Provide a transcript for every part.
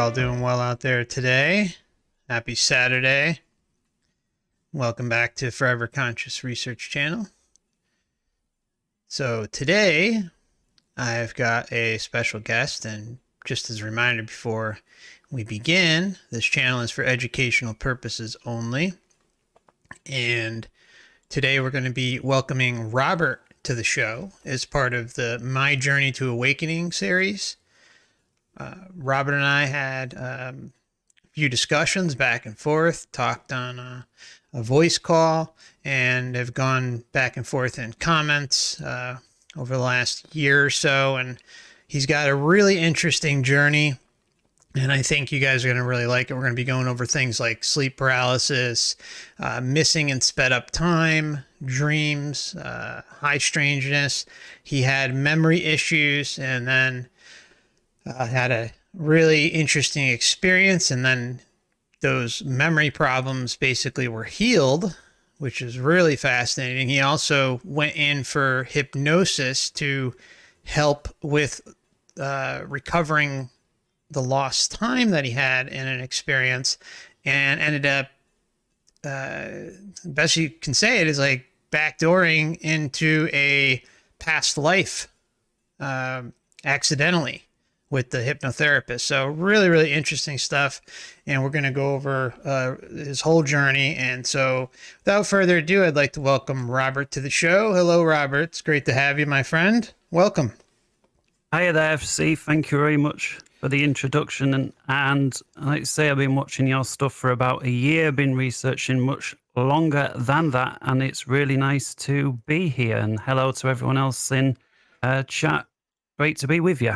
all doing well out there today. Happy Saturday. Welcome back to Forever Conscious Research Channel. So today I've got a special guest, and just as a reminder before we begin, this channel is for educational purposes only. And today we're going to be welcoming Robert to the show as part of the My Journey to Awakening series. Robert and I had a few discussions back and forth, talked on a voice call, and have gone back and forth in comments over the last year or so. And he's got a really interesting journey, and I think you guys are going to really like it. We're going to be going over things like sleep paralysis, missing and sped up time, dreams, high strangeness. He had memory issues, and then had a really interesting experience, and then those memory problems basically were healed, which is really fascinating. He also went in for hypnosis to help with recovering the lost time that he had in an experience, and ended up, best you can say it, is like backdooring into a past life accidentally with the hypnotherapist. So really, really interesting stuff. And we're going to go over his whole journey. And so without further ado, I'd like to welcome Robert to the show. Hello, Robert. It's great to have you, my friend. Welcome. Hi there, FC. Thank you very much for the introduction. And like I say, I've been watching your stuff for about a year, been researching much longer than that. And it's really nice to be here. And hello to everyone else in chat. Great to be with you.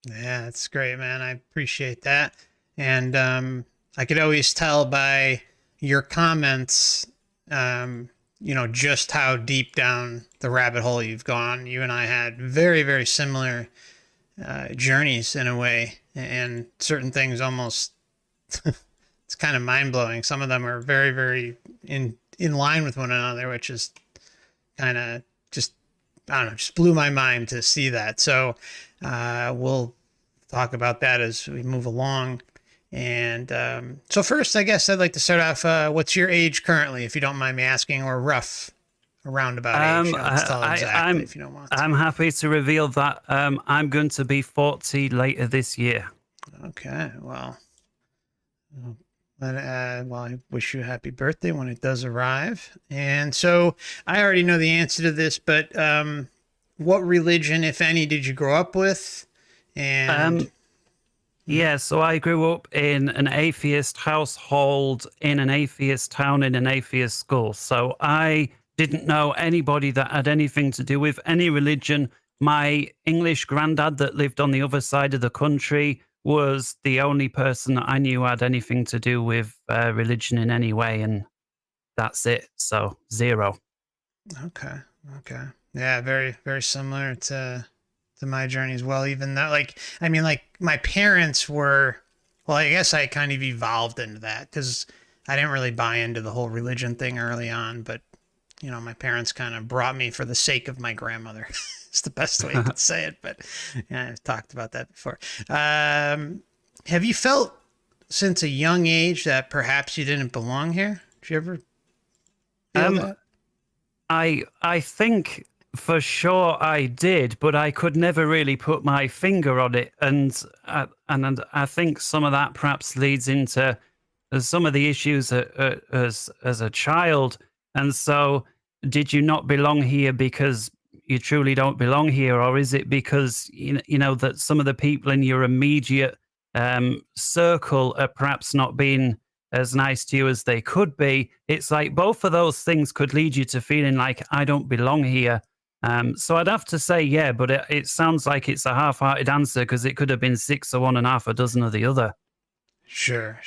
Yeah, that's great, man. I appreciate that. And I could always tell by your comments, just how deep down the rabbit hole you've gone. You and I had very, very similar journeys in a way, and certain things almost, it's kind of mind-blowing. Some of them are very, very in line with one another, which is kind of just, I don't know, just blew my mind to see that. So we'll talk about that as we move along. And so first, I guess I'd like to start off, what's your age currently, if you don't mind me asking, or rough, a roundabout age? You don't have to tell exactly if you don't want to. I'm happy to reveal that I'm going to be 40 later this year. Okay, well, I wish you a happy birthday when it does arrive. And so I already know the answer to this, but what religion, if any, did you grow up with? And yeah, so I grew up in an atheist household, in an atheist town, in an atheist school. So I didn't know anybody that had anything to do with any religion. My English granddad that lived on the other side of the country was the only person that I knew had anything to do with religion in any way, and that's it. So zero. Okay. Yeah, very, very similar to my journey as well. Even though, my parents were, well, I guess I kind of evolved into that because I didn't really buy into the whole religion thing early on, but my parents kind of brought me for the sake of my grandmother. It's the best way to say it, but yeah, I've talked about that before. Have you felt since a young age that perhaps you didn't belong here? Did you ever feel that? I think for sure I did, but I could never really put my finger on it. And I think some of that perhaps leads into some of the issues as a child. And so did you not belong here because you truly don't belong here? Or is it because, that some of the people in your immediate circle are perhaps not being as nice to you as they could be? It's like both of those things could lead you to feeling like I don't belong here. So I'd have to say, yeah, but it sounds like it's a half-hearted answer because it could have been 6 or 1 1/2 dozen of the other. Sure.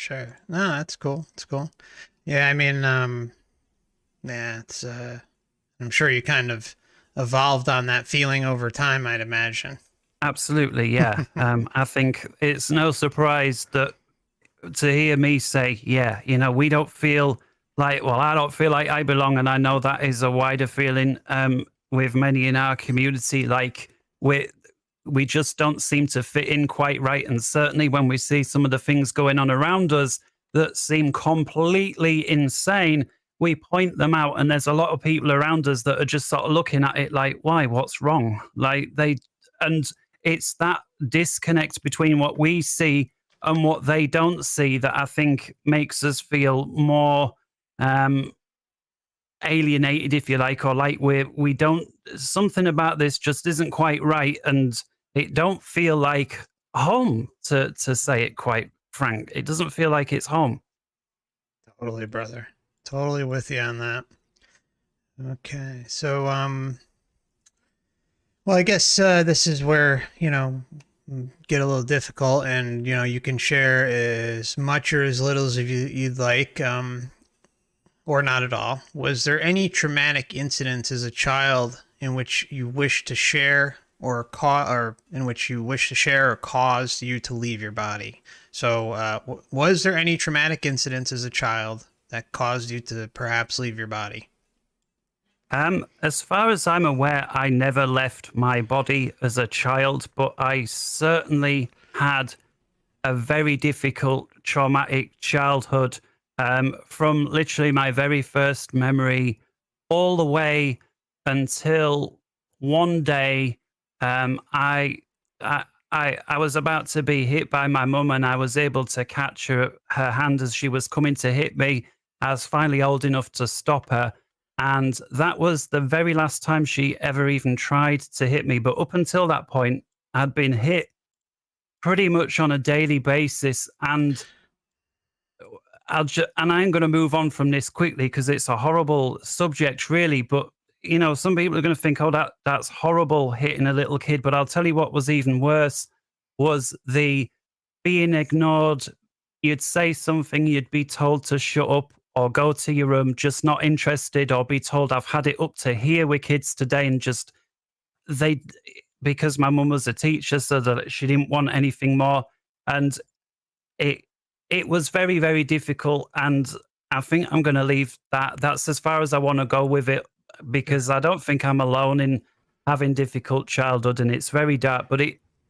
No, that's cool. It's cool. Yeah, I mean, it's, I'm sure you kind of evolved on that feeling over time, I'd imagine. Absolutely, yeah. I think it's no surprise that to hear me say, yeah, we don't feel like, well, I don't feel like I belong, and I know that is a wider feeling with many in our community. Like we just don't seem to fit in quite right. And certainly when we see some of the things going on around us that seem completely insane, we point them out. And there's a lot of people around us that are just sort of looking at it like, why? What's wrong? And it's that disconnect between what we see and what they don't see that I think makes us feel more alienated, if you like, or like we don't, something about this just isn't quite right, and it don't feel like home, to say it quite frank. It doesn't feel like it's home. Totally, brother. Totally with you on that. Okay, so well, I guess this is where, get a little difficult, and you can share as much or as little as you'd like, or not at all. Was there any traumatic incidents as a child in which you wish to share, or in which you wish to share, or caused you to leave your body? So, was there any traumatic incidents as a child that caused you to perhaps leave your body? As far as I'm aware, I never left my body as a child, but I certainly had a very difficult, traumatic childhood, from literally my very first memory all the way until one day, I was about to be hit by my mum, and I was able to catch her hand as she was coming to hit me. I was finally old enough to stop her. And that was the very last time she ever even tried to hit me. But up until that point, I'd been hit pretty much on a daily basis. And I'm going to move on from this quickly because it's a horrible subject, really. But some people are going to think, oh, that's horrible, hitting a little kid. But I'll tell you what was even worse was the being ignored. You'd say something, you'd be told to shut up or go to your room, just not interested, or be told I've had it up to here with kids today, and because my mum was a teacher, so that she didn't want anything more. And it was very, very difficult. And I think I'm going to leave that. That's as far as I want to go with it, because I don't think I'm alone in having difficult childhood, and it's very dark, but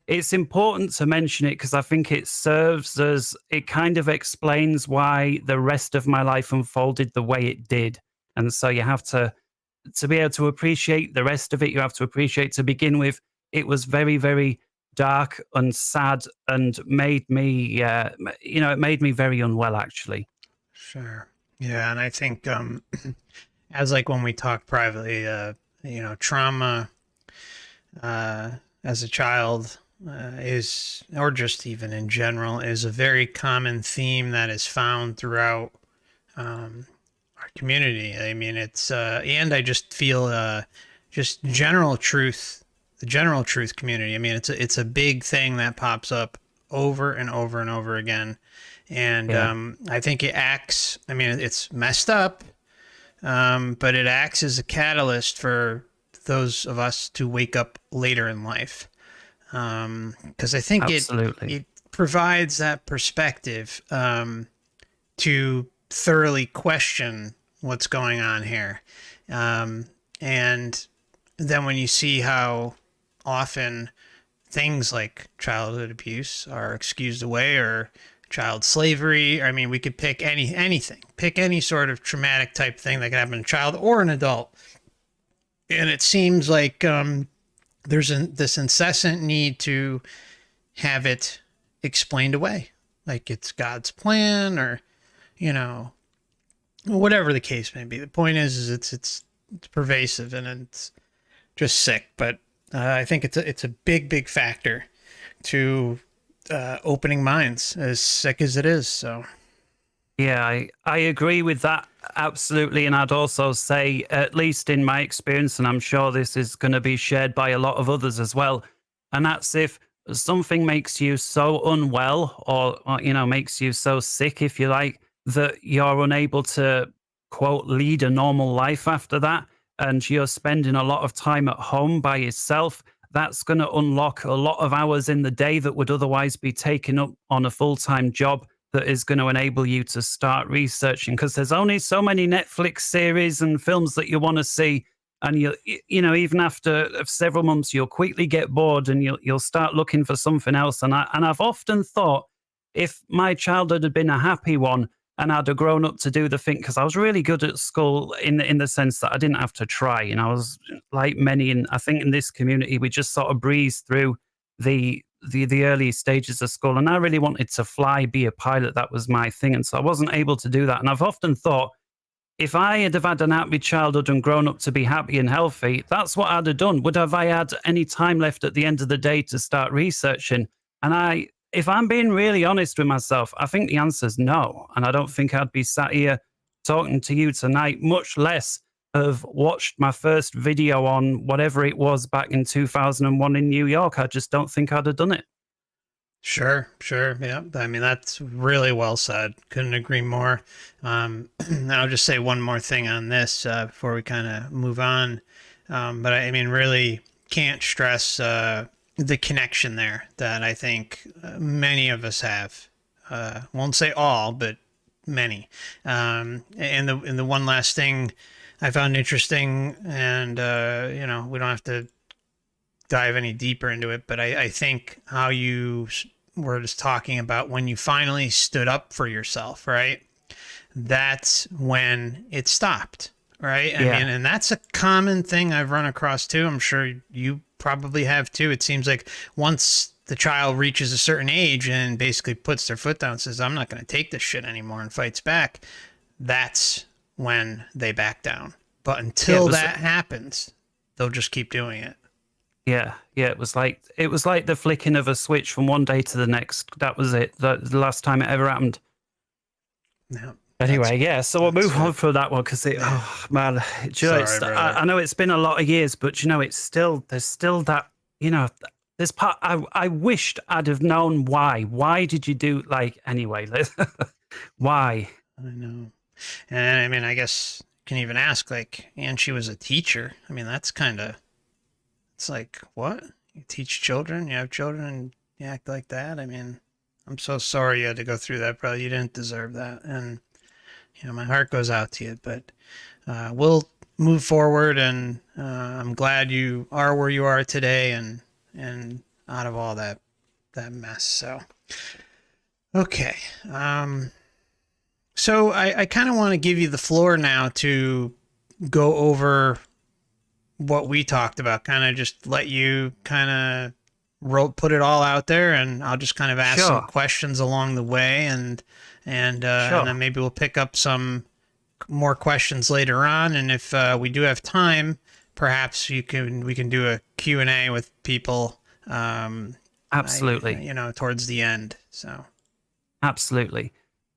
it's important to mention it because I think it serves as, it kind of explains why the rest of my life unfolded the way it did. And so you have to be able to appreciate the rest of it. You have to appreciate, to begin with, it was very, very dark and sad, and made me, it made me very unwell, actually. Sure. Yeah. And I think, as like when we talk privately, trauma, as a child, is, or just even in general, is a very common theme that is found throughout our community. I mean, it's and I just feel just general truth, the general truth community. I mean, it's a big thing that pops up over and over and over again, and I think it acts. I mean, it's messed up, but it acts as a catalyst for those of us to wake up later in life. Because I think it provides that perspective to thoroughly question what's going on here. And then when you see how often things like childhood abuse are excused away, or child slavery, I mean, we could pick anything, pick any sort of traumatic type thing that could happen to a child or an adult. And it seems like there's this incessant need to have it explained away, like it's God's plan, or whatever the case may be. The point is it's pervasive, and it's just sick. But I think it's a big factor to opening minds, as sick as it is. So yeah, I agree with that, absolutely. And I'd also say, at least in my experience, and I'm sure this is going to be shared by a lot of others as well, and that's if something makes you so unwell, or makes you so sick, if you like, that you're unable to, quote, lead a normal life after that, and you're spending a lot of time at home by yourself, that's going to unlock a lot of hours in the day that would otherwise be taken up on a full-time job, that is going to enable you to start researching, because there's only so many Netflix series and films that you want to see. And even after several months, you'll quickly get bored and you'll start looking for something else. And I've often thought, if my childhood had been a happy one and I'd have grown up to do the thing, because I was really good at school in the sense that I didn't have to try. I was like many, I think in this community, we just sort of breezed through the early stages of school. And I really wanted to fly, be a pilot. That was my thing. And so I wasn't able to do that. And I've often thought, if I had have had an happy childhood and grown up to be happy and healthy, that's what I'd have done. Would have I had any time left at the end of the day to start researching? And if I'm being really honest with myself, I think the answer is no. And I don't think I'd be sat here talking to you tonight, much less have watched my first video on whatever it was back in 2001 in New York. I just don't think I'd have done it. Sure. Yeah. I mean, that's really well said. Couldn't agree more. I'll just say one more thing on this before we kind of move on. But I mean, really can't stress the connection there that I think many of us have. Won't say all, but many. And the one last thing I found interesting, and we don't have to dive any deeper into it, but I think how you were just talking about when you finally stood up for yourself, right? That's when it stopped, right? I mean, and that's a common thing I've run across too. I'm sure you probably have too. It seems like once the child reaches a certain age and basically puts their foot down and says, I'm not going to take this shit anymore, and fights back, that's when they back down. But until that happens, they'll just keep doing it. Yeah. It was like the flicking of a switch from one day to the next. That was it. The last time it ever happened. Yeah. Anyway, so we'll move on from that one because oh man, I know it's been a lot of years, but there's still that, this part. I wished I'd have known why. Why did you do anyway? Why? I know. And I mean, I guess you can even ask and she was a teacher. I mean, that's kind of. It's like, what? You teach children? You have children and you act like that? I mean, I'm so sorry you had to go through that, brother. You didn't deserve that. And, my heart goes out to you. But we'll move forward, and I'm glad you are where you are today and out of all that mess. So, okay. So I kind of want to give you the floor now to go over what we talked about, kind of just let you kind of put it all out there, and I'll just kind of ask some questions along the way, and then maybe we'll pick up some more questions later on. And if we do have time, perhaps we can do a Q&A with people. Absolutely. Towards the end. So. Absolutely.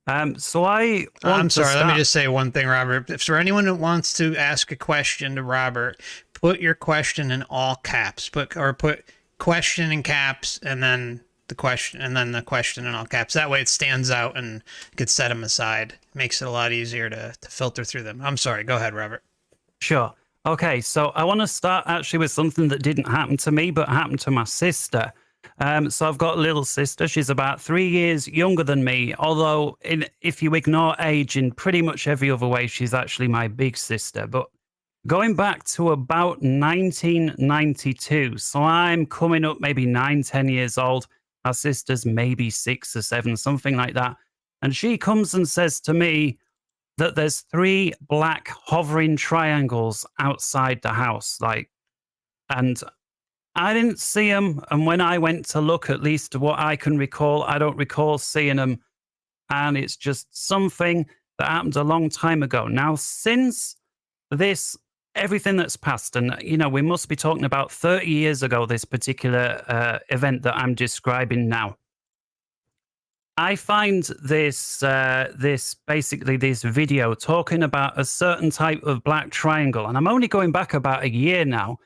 I'm sorry. Let me just say one thing, Robert. If for anyone who wants to ask a question to Robert, put your question in all caps. Put question in caps, and then the question in all caps. That way it stands out and could set them aside. Makes it a lot easier to filter through them. I'm sorry. Go ahead, Robert. Sure. Okay. So I want to start actually with something that didn't happen to me, but happened to my sister. So I've got a little sister. She's about 3 years younger than me, although if you ignore age, in pretty much every other way, she's actually my big sister. But going back to about 1992, so I'm coming up maybe 9-10 years old. My sister's maybe 6 or 7, something like that. And she comes and says to me that there's 3 black hovering triangles outside the house, and I didn't see them, and when I went to look, at least what I can recall, I don't recall seeing them, and it's just something that happened a long time ago. Now, since this, everything that's passed, and we must be talking about 30 years ago, this particular event that I'm describing now. I find this video talking about a certain type of black triangle, and I'm only going back about a year now.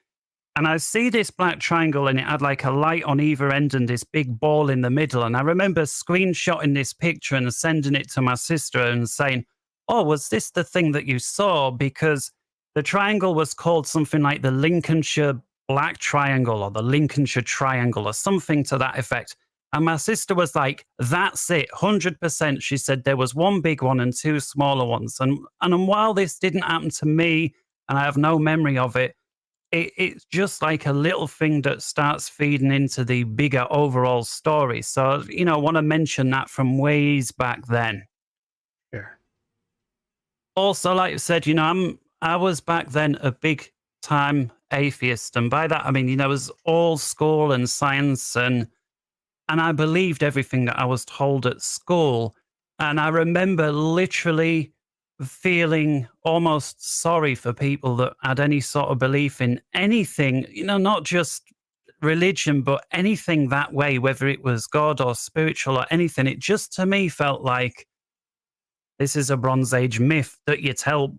And I see this black triangle, and it had a light on either end and this big ball in the middle. And I remember screenshotting this picture and sending it to my sister and saying, oh, was this the thing that you saw? Because the triangle was called something like the Lincolnshire Black Triangle or the Lincolnshire Triangle or something to that effect. And my sister was like, that's it, 100%. She said there was one big one and 2 smaller ones. And while this didn't happen to me, and I have no memory of it. It's just like a little thing that starts feeding into the bigger overall story. So, I want to mention that from ways back then. Sure. Also, like I said, I was back then a big time atheist. And by that, I mean, it was all school and science, and I believed everything that I was told at school. And I remember literally feeling almost sorry for people that had any sort of belief in anything, not just religion, but anything that way, whether it was God or spiritual or anything. It just to me felt like this is a Bronze Age myth that you tell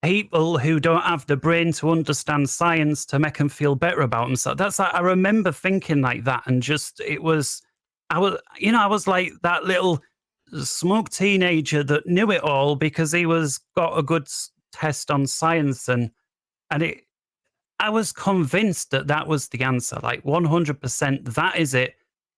people who don't have the brain to understand science to make them feel better about themselves. That's like, I remember thinking like that, and just I was like that little smug teenager that knew it all because he was got a good test on science, and it. I was convinced that that was the answer, like 100%. That is it.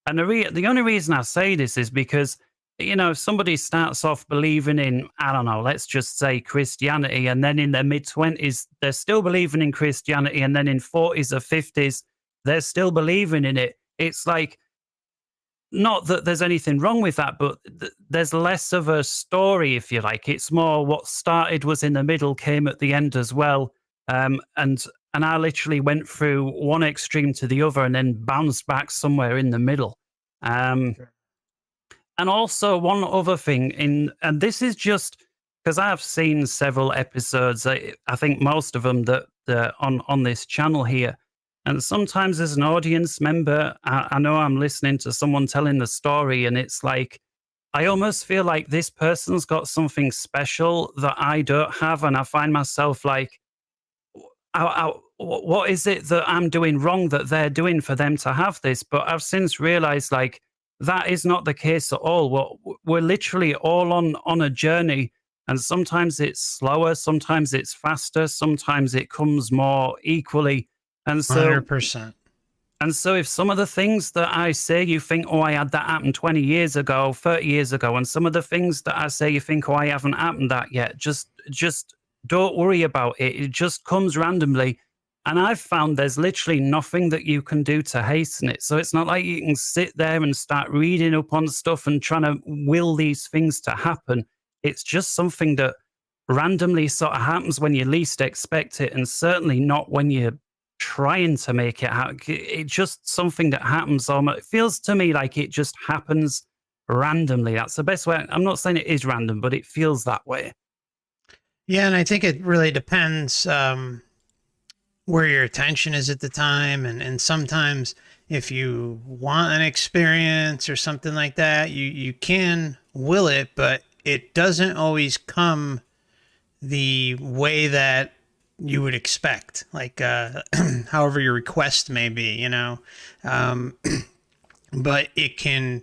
And the only reason I say this is because if somebody starts off believing in, I don't know, let's just say Christianity, and then in their mid-20s, they're still believing in Christianity, and then in 40s or 50s, they're still believing in it. It's like, not that there's anything wrong with that, but there's less of a story, if you like. It's more what started was in the middle, came at the end as well. And I literally went through one extreme to the other and then bounced back somewhere in the middle. Sure. And also one other thing, and this is just because I've seen several episodes. I think most of them that on this channel here. And sometimes as an audience member, I know I'm listening to someone telling the story, and it's like I almost feel like this person's got something special that I don't have, and I find myself like, what is it that I'm doing wrong that they're doing for them to have this? But I've since realized like that is not the case at all. We're literally all on a journey, and sometimes it's slower, sometimes it's faster, sometimes it comes more equally. And so 100%. and so if some of the things that I say you think, oh, I had that happen 20 years ago, 30 years ago, and some of the things that I say you think, oh, I haven't happened that yet, just don't worry about it. It just comes randomly. And I've found there's literally nothing that you can do to hasten it. So it's not like you can sit there and start reading up on stuff and trying to will these things to happen. It's just something that randomly sort of happens when you least expect it, and certainly not when you're trying to make it happen. It's just something that happens. It feels to me like it just happens randomly. That's the best way. I'm not saying it is random, but it feels that way. Yeah, and I think it really depends where your attention is at the time. And sometimes if you want an experience or something like that, you can will it, but it doesn't always come the way that you would expect, like however your request may be, but it can,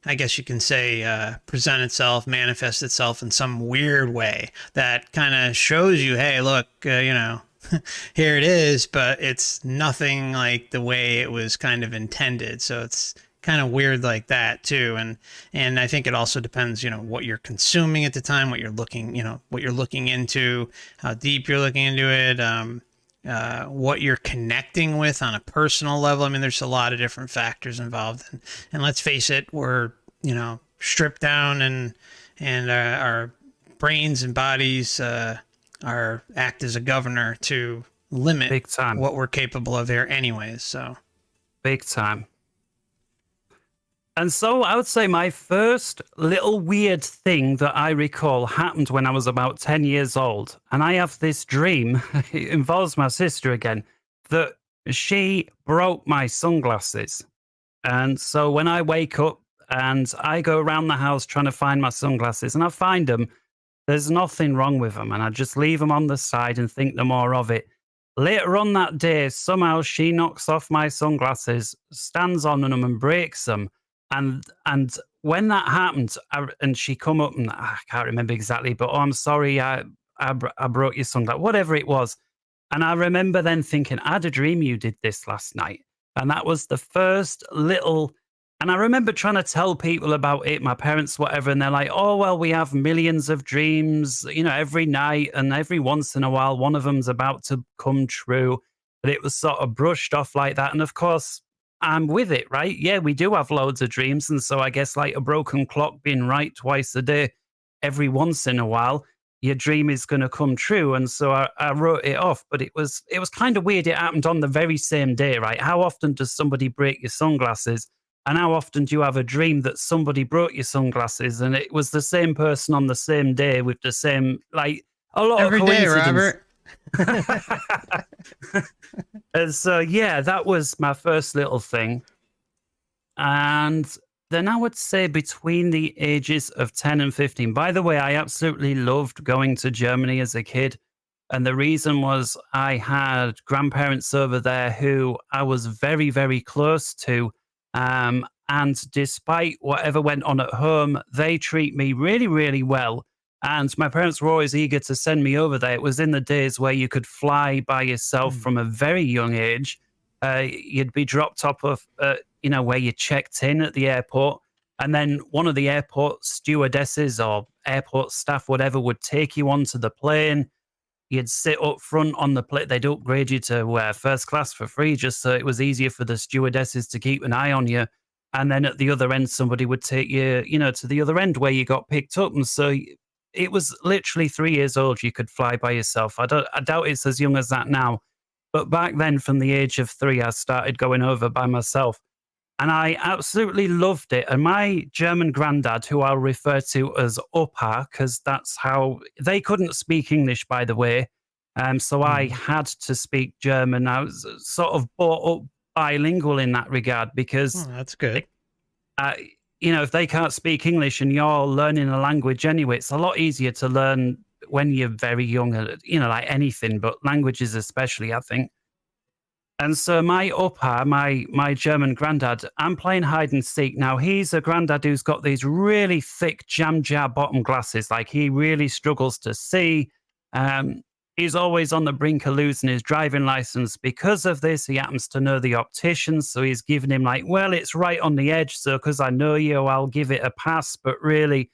I guess you can say, present itself, manifest itself in some weird way that kind of shows you, hey, look, here it is, but it's nothing like the way it was kind of intended. So it's kind of weird like that too. And I think it also depends, what you're consuming at the time, what you're looking into, how deep you're looking into it, what you're connecting with on a personal level. I mean, there's a lot of different factors involved. And let's face it, we're, stripped down, and our brains and bodies act as a governor to limit Big time. what we're capable of here anyways. So Big time. And so I would say my first little weird thing that I recall happened when I was about 10 years old. And I have this dream, it involves my sister again, that she broke my sunglasses. And so when I wake up and I go around the house trying to find my sunglasses, and I find them, there's nothing wrong with them. And I just leave them on the side and think no more of it. Later on that day, somehow she knocks off my sunglasses, stands on them and breaks them. And when that happened, and she come up, and I can't remember exactly, but I'm sorry, I broke your sunglasses, whatever it was. And I remember then thinking, I had a dream you did this last night. And that was the first little And I remember trying to tell people about it, my parents, whatever, and they're like, oh, well, we have millions of dreams, every night, and every once in a while, one of them's about to come true. But it was sort of brushed off like that. And of course, I'm with it, right? Yeah, we do have loads of dreams. And so I guess like a broken clock being right twice a day, every once in a while, your dream is going to come true. And so I wrote it off. But it was kind of weird. It happened on the very same day, right? How often does somebody break your sunglasses? And how often do you have a dream that somebody broke your sunglasses and it was the same person on the same day with the same, like, a lot Every of day, coincidence. Robert. And so, yeah, that was my first little thing. And then I would say between the ages of 10 and 15. By the way, I absolutely loved going to Germany as a kid. And the reason was I had grandparents over there who I was very, very close to. And despite whatever went on at home, they treat me really, really well. And my parents were always eager to send me over there. It was in the days where you could fly by yourself from a very young age. You'd be dropped off of, where you checked in at the airport. And then one of the airport stewardesses or airport staff, whatever, would take you onto the plane. You'd sit up front on the plane. They'd upgrade you to first class for free, just so it was easier for the stewardesses to keep an eye on you. And then at the other end, somebody would take you, to the other end where you got picked up. And so it was literally 3 years old. You could fly by yourself. I doubt it's as young as that now. But back then, from the age of 3, I started going over by myself. And I absolutely loved it. And my German granddad, who I'll refer to as Opa, because that's how they couldn't speak English, by the way. So I had to speak German. I was sort of brought up bilingual in that regard because, That's good. if they can't speak English and you're learning a language anyway, it's a lot easier to learn when you're very young, like anything, but languages especially, I think. And so my Opa, my German granddad, I'm playing hide and seek. Now, he's a granddad who's got these really thick jam jar bottom glasses. Like, he really struggles to see. He's always on the brink of losing his driving license. Because of this, he happens to know the optician. So he's giving him like, well, it's right on the edge. So because I know you, I'll give it a pass. But really,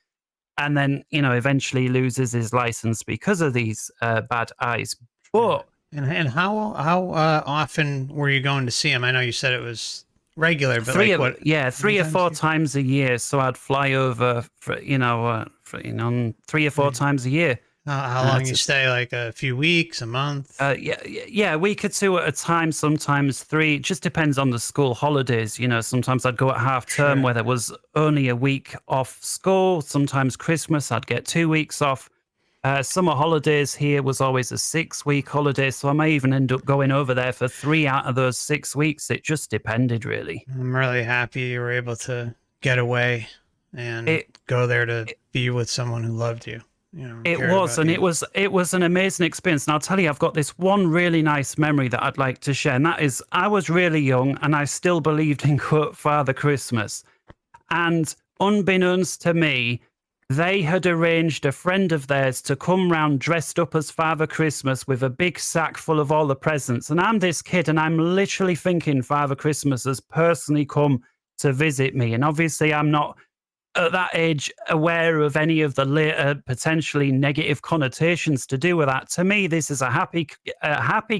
and then, eventually loses his license because of these bad eyes. But And how often were you going to see him? I know you said it was regular, but three three or four times a year. So I'd fly over for 3 or 4 times a year. How long you stay? Like a few weeks, a month? Yeah, a week or 2 at a time. Sometimes 3. It just depends on the school holidays. Sometimes I'd go at half term where there was only a week off school. Sometimes Christmas, I'd get 2 weeks off. Summer holidays here was always a 6-week holiday, so I may even end up going over there for 3 out of those 6 weeks. It just depended, really. I'm really happy you were able to get away and go there to be with someone who loved you. It was, and it was an amazing experience. And I'll tell you, I've got this one really nice memory that I'd like to share, and that is, I was really young, and I still believed in, quote, Father Christmas. And unbeknownst to me, they had arranged a friend of theirs to come round dressed up as Father Christmas with a big sack full of all the presents. And I'm this kid, and I'm literally thinking Father Christmas has personally come to visit me. And obviously, I'm not at that age aware of any of the later potentially negative connotations to do with that. To me, this is a happy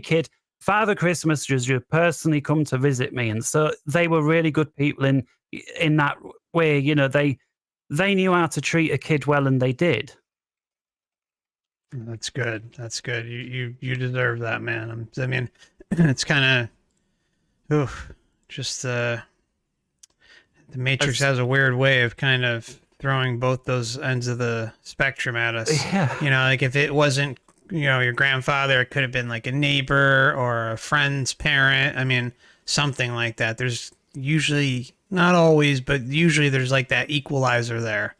kid. Father Christmas just personally come to visit me. And so they were really good people in that way. They knew how to treat a kid well, and they did. That's good. That's good. You deserve that, man. I mean, it's kind of, just the Matrix has a weird way of kind of throwing both those ends of the spectrum at us. Yeah. Like if it wasn't, your grandfather, it could have been like a neighbor or a friend's parent. I mean, something like that. There's usually, not always, but usually there's like that equalizer there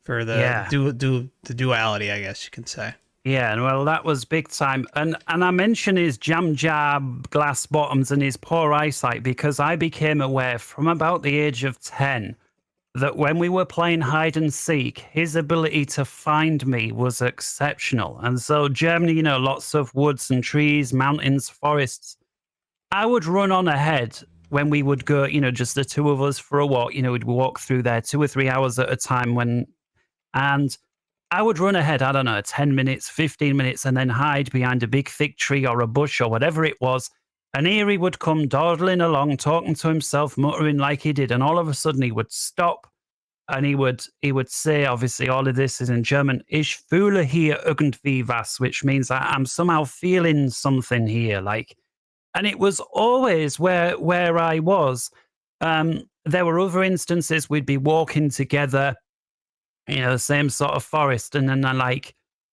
for the the duality, I guess you can say. Yeah, and well, that was big time. And I mention his jam jar glass bottoms and his poor eyesight because I became aware from about the age of 10 that when we were playing hide and seek, his ability to find me was exceptional. And so Germany, lots of woods and trees, mountains, forests. I would run on ahead when we would go, just the two of us for a walk, we'd walk through there 2 or 3 hours at a time and I would run ahead, I don't know, 10 minutes, 15 minutes, and then hide behind a big thick tree or a bush or whatever it was. And here he would come dawdling along, talking to himself, muttering like he did. And all of a sudden he would stop and he would say, obviously all of this is in German, Ich fühle hier irgendwie was, which means I'm somehow feeling something here. And it was always where I was. There were other instances we'd be walking together, same sort of forest. And then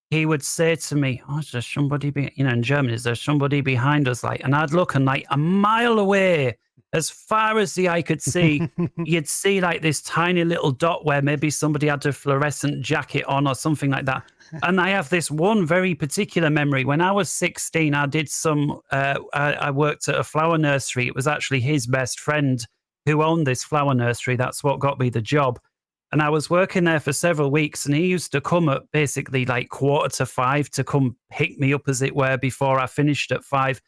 he would say to me, oh, is there somebody, in German, is there somebody behind us? And I'd look and a mile away, as far as the eye could see, you'd see this tiny little dot where maybe somebody had a fluorescent jacket on or something like that. And I have this one very particular memory. When I was 16, I did I worked at a flower nursery. It was actually his best friend who owned this flower nursery. That's what got me the job. And I was working there for several weeks, and he used to come at basically 4:45 to come pick me up, as it were, before I finished at 5.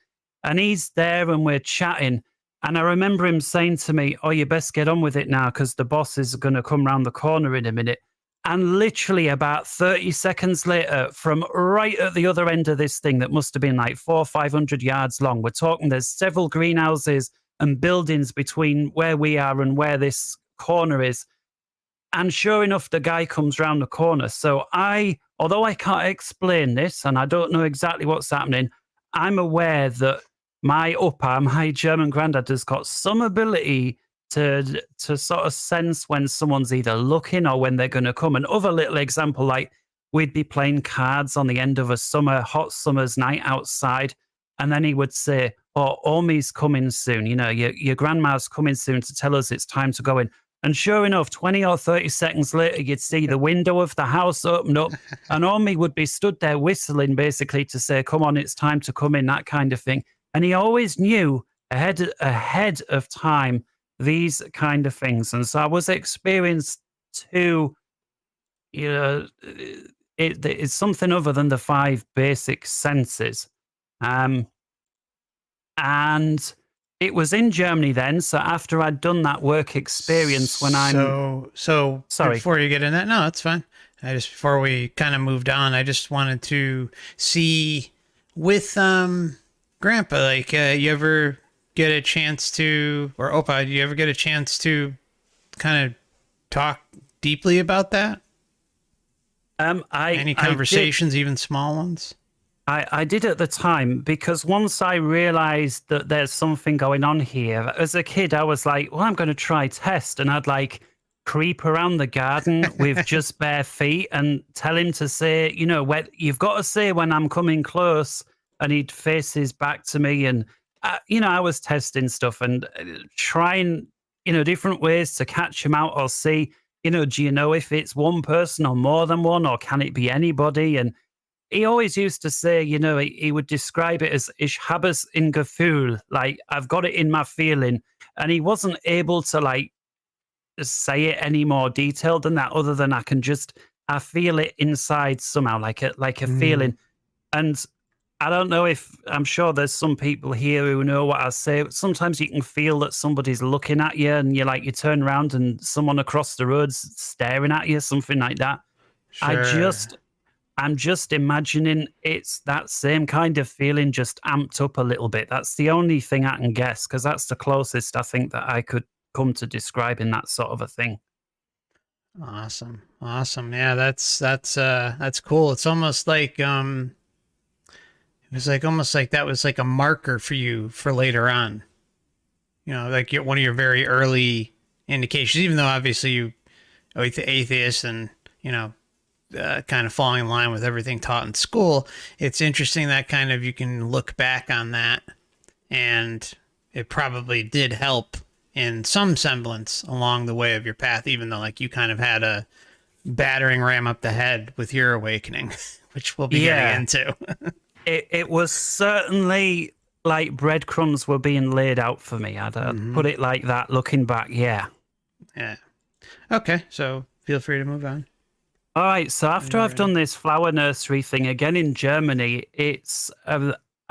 And he's there and we're chatting. And I remember him saying to me, oh, you best get on with it now because the boss is going to come round the corner in a minute. And literally about 30 seconds later, from right at the other end of this thing that must have been 400 or 500 yards long, we're talking there's several greenhouses and buildings between where we are and where this corner is. And sure enough, the guy comes round the corner. So although I can't explain this and I don't know exactly what's happening, I'm aware that my German granddad has got some ability to sort of sense when someone's either looking or when they're going to come. Another little example, we'd be playing cards on the end of a hot summer's night outside. And then he would say, oh, Omi's coming soon. Your grandma's coming soon to tell us it's time to go in. And sure enough, 20 or 30 seconds later, you'd see the window of the house open up and Omi would be stood there whistling basically to say, come on, it's time to come in, that kind of thing. And he always knew ahead of time these kind of things. And so I was experienced to, it's something other than the 5 basic senses. And it was in Germany then. So after I'd done that work experience So sorry. Before you get in that, no, it's fine. Before we kind of moved on, I just wanted to see with, Grandpa, you ever get a chance to, or Opa, do you ever get a chance to kind of talk deeply about that? Any conversations, even small ones? I did at the time, because once I realized that there's something going on here, as a kid, I was like, well, I'm going to try test. And I'd creep around the garden with just bare feet and tell him to say, you've got to say when I'm coming close. And he'd face his back to me. And, I was testing stuff and trying, different ways to catch him out or see, do you know if it's one person or more than one, or can it be anybody? And he always used to say, he would describe it as Ich habe es im Gefühl, I've got it in my feeling. And he wasn't able to say it any more detailed than that, other than I feel it inside somehow, like a feeling. And I'm sure there's some people here who know what I say. Sometimes you can feel that somebody's looking at you and you turn around and someone across the road's staring at you, something like that. Sure. I'm just imagining it's that same kind of feeling, just amped up a little bit. That's the only thing I can guess, because that's the closest I think that I could come to describing that sort of a thing. Awesome. Yeah, that's cool. It's almost like, it was almost like that was a marker for you for later on. One of your very early indications, even though obviously you are atheist and, kind of falling in line with everything taught in school. It's interesting that kind of you can look back on that, and it probably did help in some semblance along the way of your path, even though you kind of had a battering ram up the head with your awakening, which we'll be getting into. It was certainly like breadcrumbs were being laid out for me. I'd put it like that, looking back. Yeah. Okay, so feel free to move on. All right. So after I've done this flower nursery thing again in Germany, it's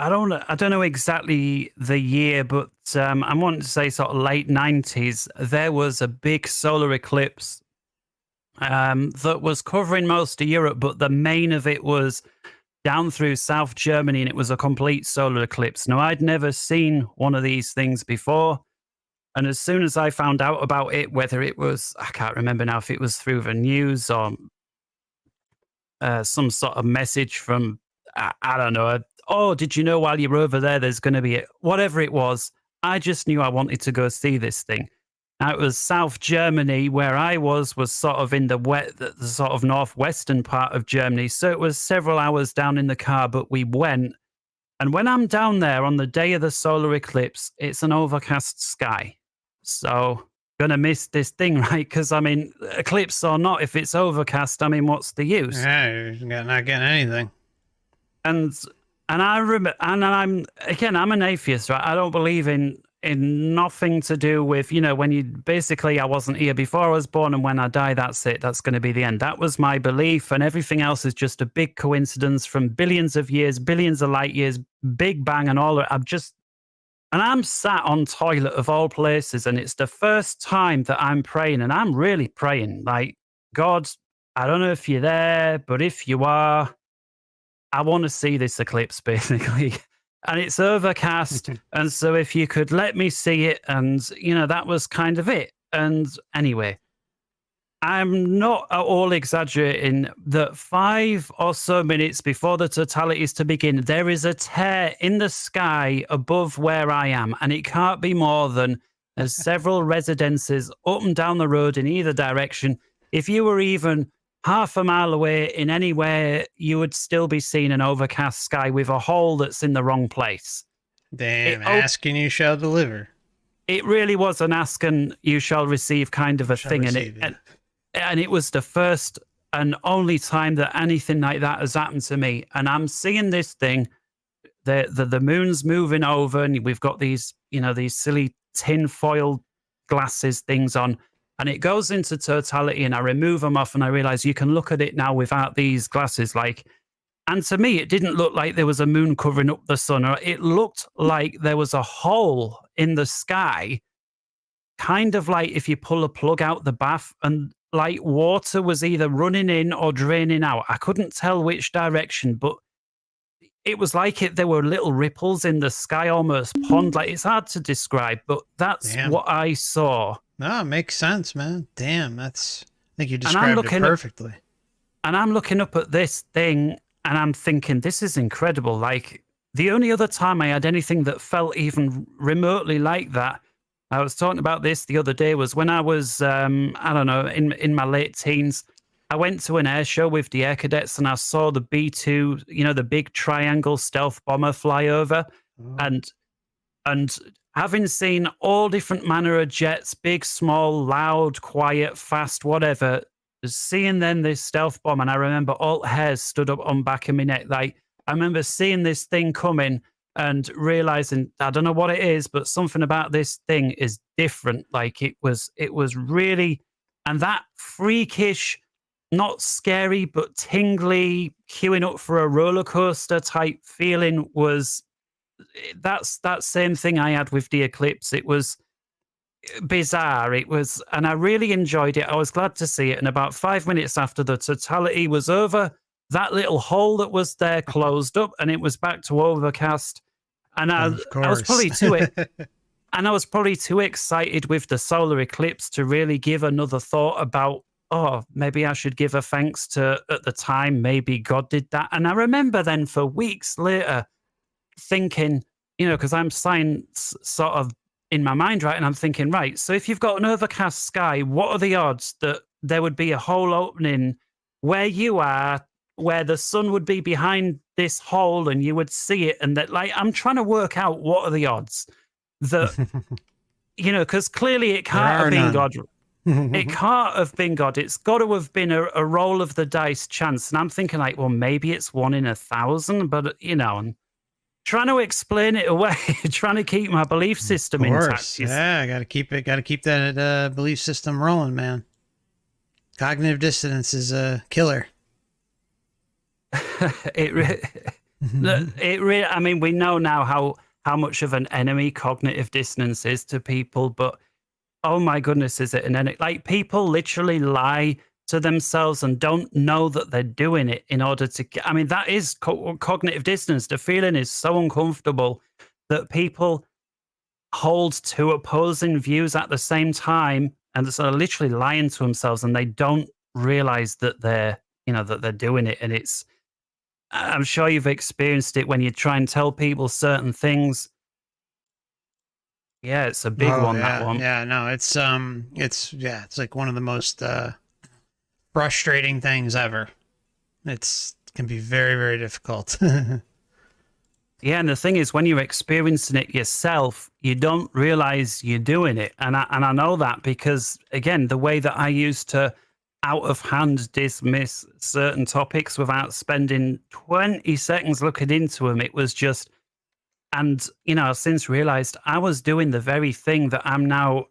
I don't know exactly the year, but I want to say sort of late 90s. There was a big solar eclipse that was covering most of Europe, but the main of it was down through South Germany, and it was a complete solar eclipse. Now, I'd never seen one of these things before. And as soon as I found out about it, whether it was, I can't remember now if it was through the news or some sort of message from, I don't know, oh, did you know while you're over there, there's going to be whatever it was. I just knew I wanted to go see this thing. Now, it was South Germany. Where I was sort of in the sort of northwestern part of Germany. So it was several hours down in the car, but we went. And when I'm down there on the day of the solar eclipse, it's an overcast sky. So gonna miss this thing, right? Because I mean, eclipse or not, if it's overcast, I mean, what's the use? Yeah, you're not getting anything. And I remember, and I'm an atheist, right? I don't believe in nothing to do with, you know, when you basically, I wasn't here before I was born, and when I die, that's it. That's going to be the end. That was my belief, and everything else is just a big coincidence from billions of years, billions of light years, Big Bang, and all that. And I'm sat on toilet of all places, and it's the first time that I'm praying, and I'm really praying, like, God, I don't know if you're there, but if you are, I want to see this eclipse, basically. And it's overcast. And so if you could let me see it, and, you know, that was kind of it. And anyway, I'm not at all exaggerating that 5 or so minutes before the totality is to begin, there is a tear in the sky above where I am. And it can't be more than several residences up and down the road in either direction. If you were even half a mile away in anywhere, you would still be seeing an overcast sky with a hole that's in the wrong place. Damn, ask and you shall deliver. It really was an ask and you shall receive kind of a thing. And it was the first and only time that anything like that has happened to me. And I'm seeing this thing, the moon's moving over, and we've got these, you know, these silly tin foil glasses things on, and it goes into totality, and I remove them off, and I realize you can look at it now without these glasses. Like, and to me, it didn't look like there was a moon covering up the sun, or it looked like there was a hole in the sky, kind of like if you pull a plug out the bath, and like water was either running in or draining out. I couldn't tell which direction, but it was like there were little ripples in the sky, almost pond. Like, it's hard to describe, but that's what I saw. No, it makes sense, man. Damn, I think you described it perfectly. And I'm looking up at this thing, and I'm thinking, this is incredible. Like, the only other time I had anything that felt even remotely like that, I was talking about this the other day, was when I was, I don't know, in my late teens. I went to an air show with the air cadets, and I saw the B-2, you know, the big triangle stealth bomber fly over. Oh. And having seen all different manner of jets, big, small, loud, quiet, fast, whatever, seeing then this stealth bomb, and I remember all hairs stood up on back of my neck. Like, I remember seeing this thing coming and realizing, I don't know what it is, but something about this thing is different. Like, it was really, and that freakish, not scary, but tingly, queuing up for a roller coaster type feeling was, that's that same thing I had with the eclipse. It was bizarre. It was, and I really enjoyed it. I was glad to see it. And about 5 minutes after the totality was over, that little hole that was there closed up, and it was back to overcast. And I was probably too excited with the solar eclipse to really give another thought about, oh, maybe I should give a thanks to, at the time, maybe God did that. And I remember then for weeks later thinking, you know, because I'm science sort of in my mind, right? And I'm thinking, right, so if you've got an overcast sky, what are the odds that there would be a hole opening where you are, where the sun would be behind this hole and you would see it? And that, like, I'm trying to work out what are the odds that, you know, because clearly it can't have been God. It can't have been God. It's got to have been a roll of the dice chance. And I'm thinking, like, well, maybe it's 1 in 1,000, but, you know, I'm trying to explain it away, trying to keep my belief system intact. Yeah, got to keep that belief system rolling, man. Cognitive dissonance is a killer. It really, I mean, we know now how much of an enemy cognitive dissonance is to people, but oh my goodness, is it an enemy? Like, people literally lie to themselves and don't know that they're doing it in order to. I mean, that is cognitive dissonance. The feeling is so uncomfortable that people hold two opposing views at the same time, and so they're literally lying to themselves, and they don't realize that they're doing it. And it's, I'm sure you've experienced it when you try and tell people certain things. Yeah, it's a big Oh one, that yeah, one. yeah. No, it's like one of the most frustrating things ever. It can be very, very difficult. Yeah, and the thing is, when you're experiencing it yourself, you don't realize you're doing it. And I know that because, again, the way that I used to out of hand dismiss certain topics without spending 20 seconds looking into them, it was just. And, I've since realized I was doing the very thing that I'm now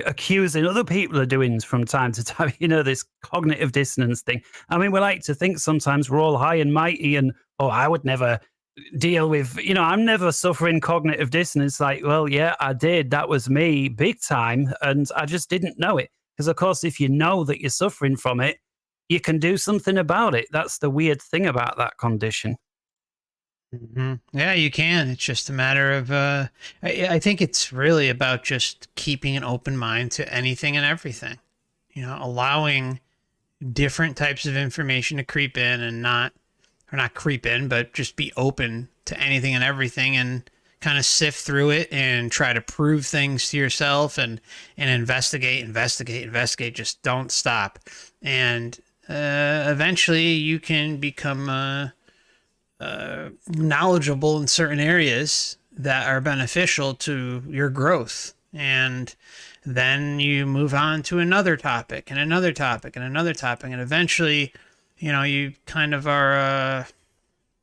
accusing other people of doing from time to time, this cognitive dissonance thing. I mean, we like to think sometimes we're all high and mighty and, oh, I would never deal with, I'm never suffering cognitive dissonance. Like, well, yeah, I did. That was me big time. And I just didn't know it. Because, of course, if you know that you're suffering from it, you can do something about it. That's the weird thing about that condition. Yeah, you can. It's just a matter of, I think it's really about just keeping an open mind to anything and everything, allowing different types of information to creep in and not creep in, but just be open to anything and everything and kind of sift through it and try to prove things to yourself and investigate, just don't stop. And eventually you can become knowledgeable in certain areas that are beneficial to your growth. And then you move on to another topic and another topic and another topic. And eventually, you kind of are,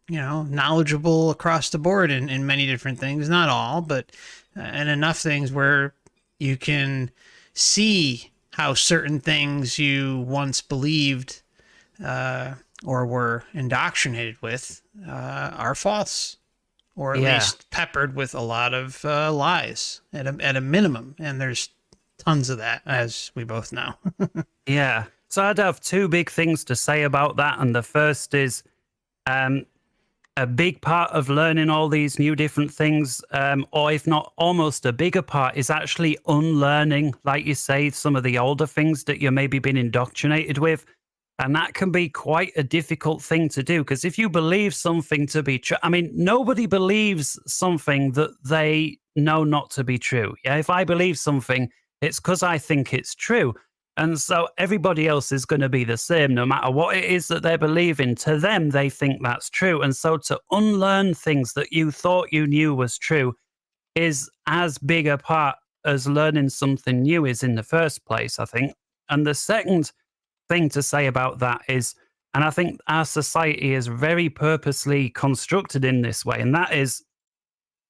knowledgeable across the board in many different things, not all, but and enough things where you can see how certain things you once believed or were indoctrinated with are false, or at least peppered with a lot of lies at a minimum. And there's tons of that, as we both know. Yeah. So I'd have two big things to say about that. And the first is a big part of learning all these new different things, or if not almost a bigger part, is actually unlearning, like you say, some of the older things that you maybe been indoctrinated with. And that can be quite a difficult thing to do, because if you believe something to be true, I mean, nobody believes something that they know not to be true. Yeah, if I believe something, it's because I think it's true. And so everybody else is going to be the same, no matter what it is that they're believing. To them, they think that's true. And so to unlearn things that you thought you knew was true is as big a part as learning something new is in the first place, I think. And the second thing to say about that is, and I think our society is very purposely constructed in this way, and that is,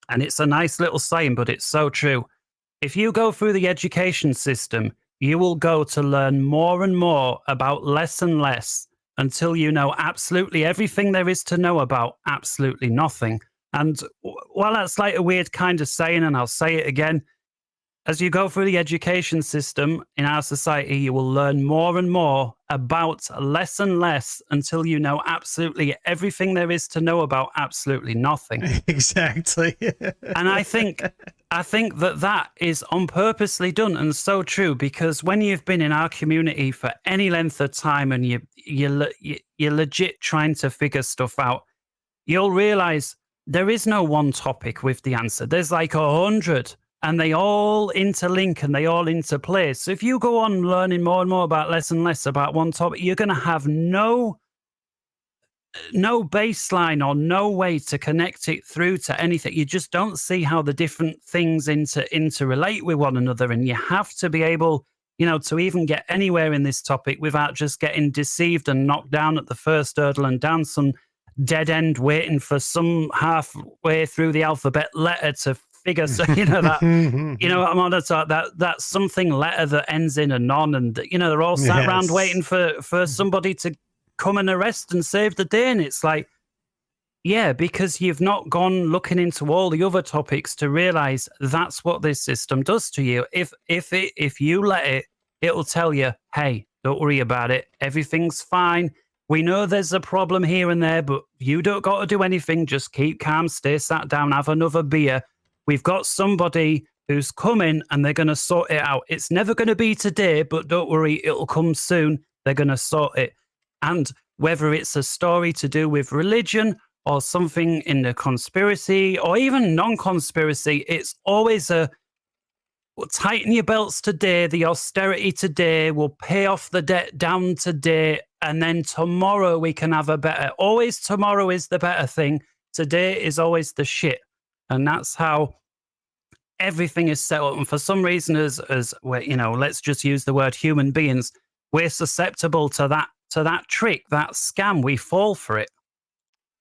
and it's a nice little saying, but it's so true. If you go through the education system, you will go to learn more and more about less and less until you know absolutely everything there is to know about absolutely nothing. And while that's like a weird kind of saying, and I'll say it again, as you go through the education system in our society, you will learn more and more about less and less until you know absolutely everything there is to know about absolutely nothing. Exactly. And I think that is on purposely done, and so true, because when you've been in our community for any length of time and you're legit trying to figure stuff out, you'll realize there is no one topic with the answer. There's like 100. And they all interlink and they all interplay. So if you go on learning more and more about less and less about one topic, you're going to have no baseline or no way to connect it through to anything. You just don't see how the different things interrelate with one another. And you have to be able, to even get anywhere in this topic without just getting deceived and knocked down at the first hurdle and down some dead end waiting for some halfway through the alphabet letter to figure. So that I'm on that something letter that ends in a non, and they're all sat around waiting for somebody to come and arrest and save the day. And it's like, Yeah, because you've not gone looking into all the other topics to realize that's what this system does to you. If you let it, it'll tell you, hey, don't worry about it. Everything's fine. We know there's a problem here and there, but you don't got to do anything. Just keep calm, stay sat down, have another beer. We've got somebody who's coming and they're going to sort it out. It's never going to be today, but don't worry, it'll come soon. They're going to sort it. And whether it's a story to do with religion or something in the conspiracy or even non-conspiracy, it's always a tighten your belts today, the austerity today, will pay off the debt down today, and then tomorrow we can have a better. Always tomorrow is the better thing. Today is always the shit. And that's how everything is set up. And for some reason, as we're, let's just use the word human beings, we're susceptible to that trick, that scam. We fall for it.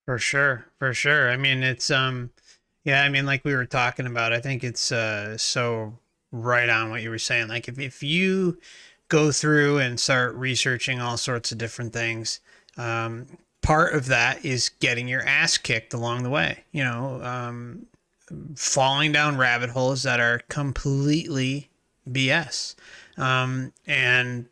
For sure, for sure. I mean, it's yeah, I mean, like we were talking about, I think it's so right on what you were saying. Like if you go through and start researching all sorts of different things, part of that is getting your ass kicked along the way, falling down rabbit holes that are completely BS. And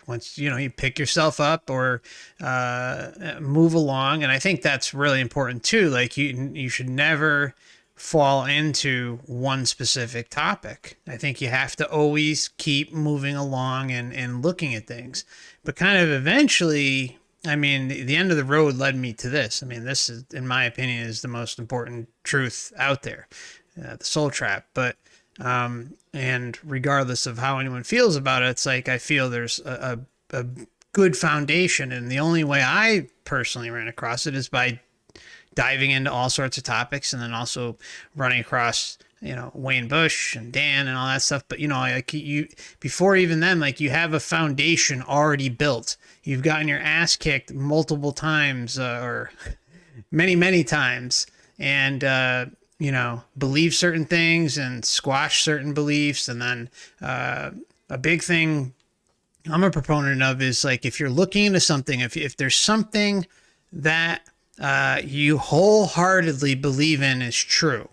once you pick yourself up or move along, and I think that's really important too. Like you should never fall into one specific topic. I think you have to always keep moving along and looking at things. But kind of eventually, I mean, the end of the road led me to this. I mean, this is, in my opinion, is the most important truth out there, the soul trap. But and regardless of how anyone feels about it, it's like I feel there's a good foundation, and the only way I personally ran across it is by diving into all sorts of topics, and then also running across Wayne Bush and Dan and all that stuff. But like you before even then, like you have a foundation already built. You've gotten your ass kicked multiple times or many times, and believe certain things and squash certain beliefs. And then a big thing I'm a proponent of is, like, if you're looking into something, if there's something that you wholeheartedly believe in is true,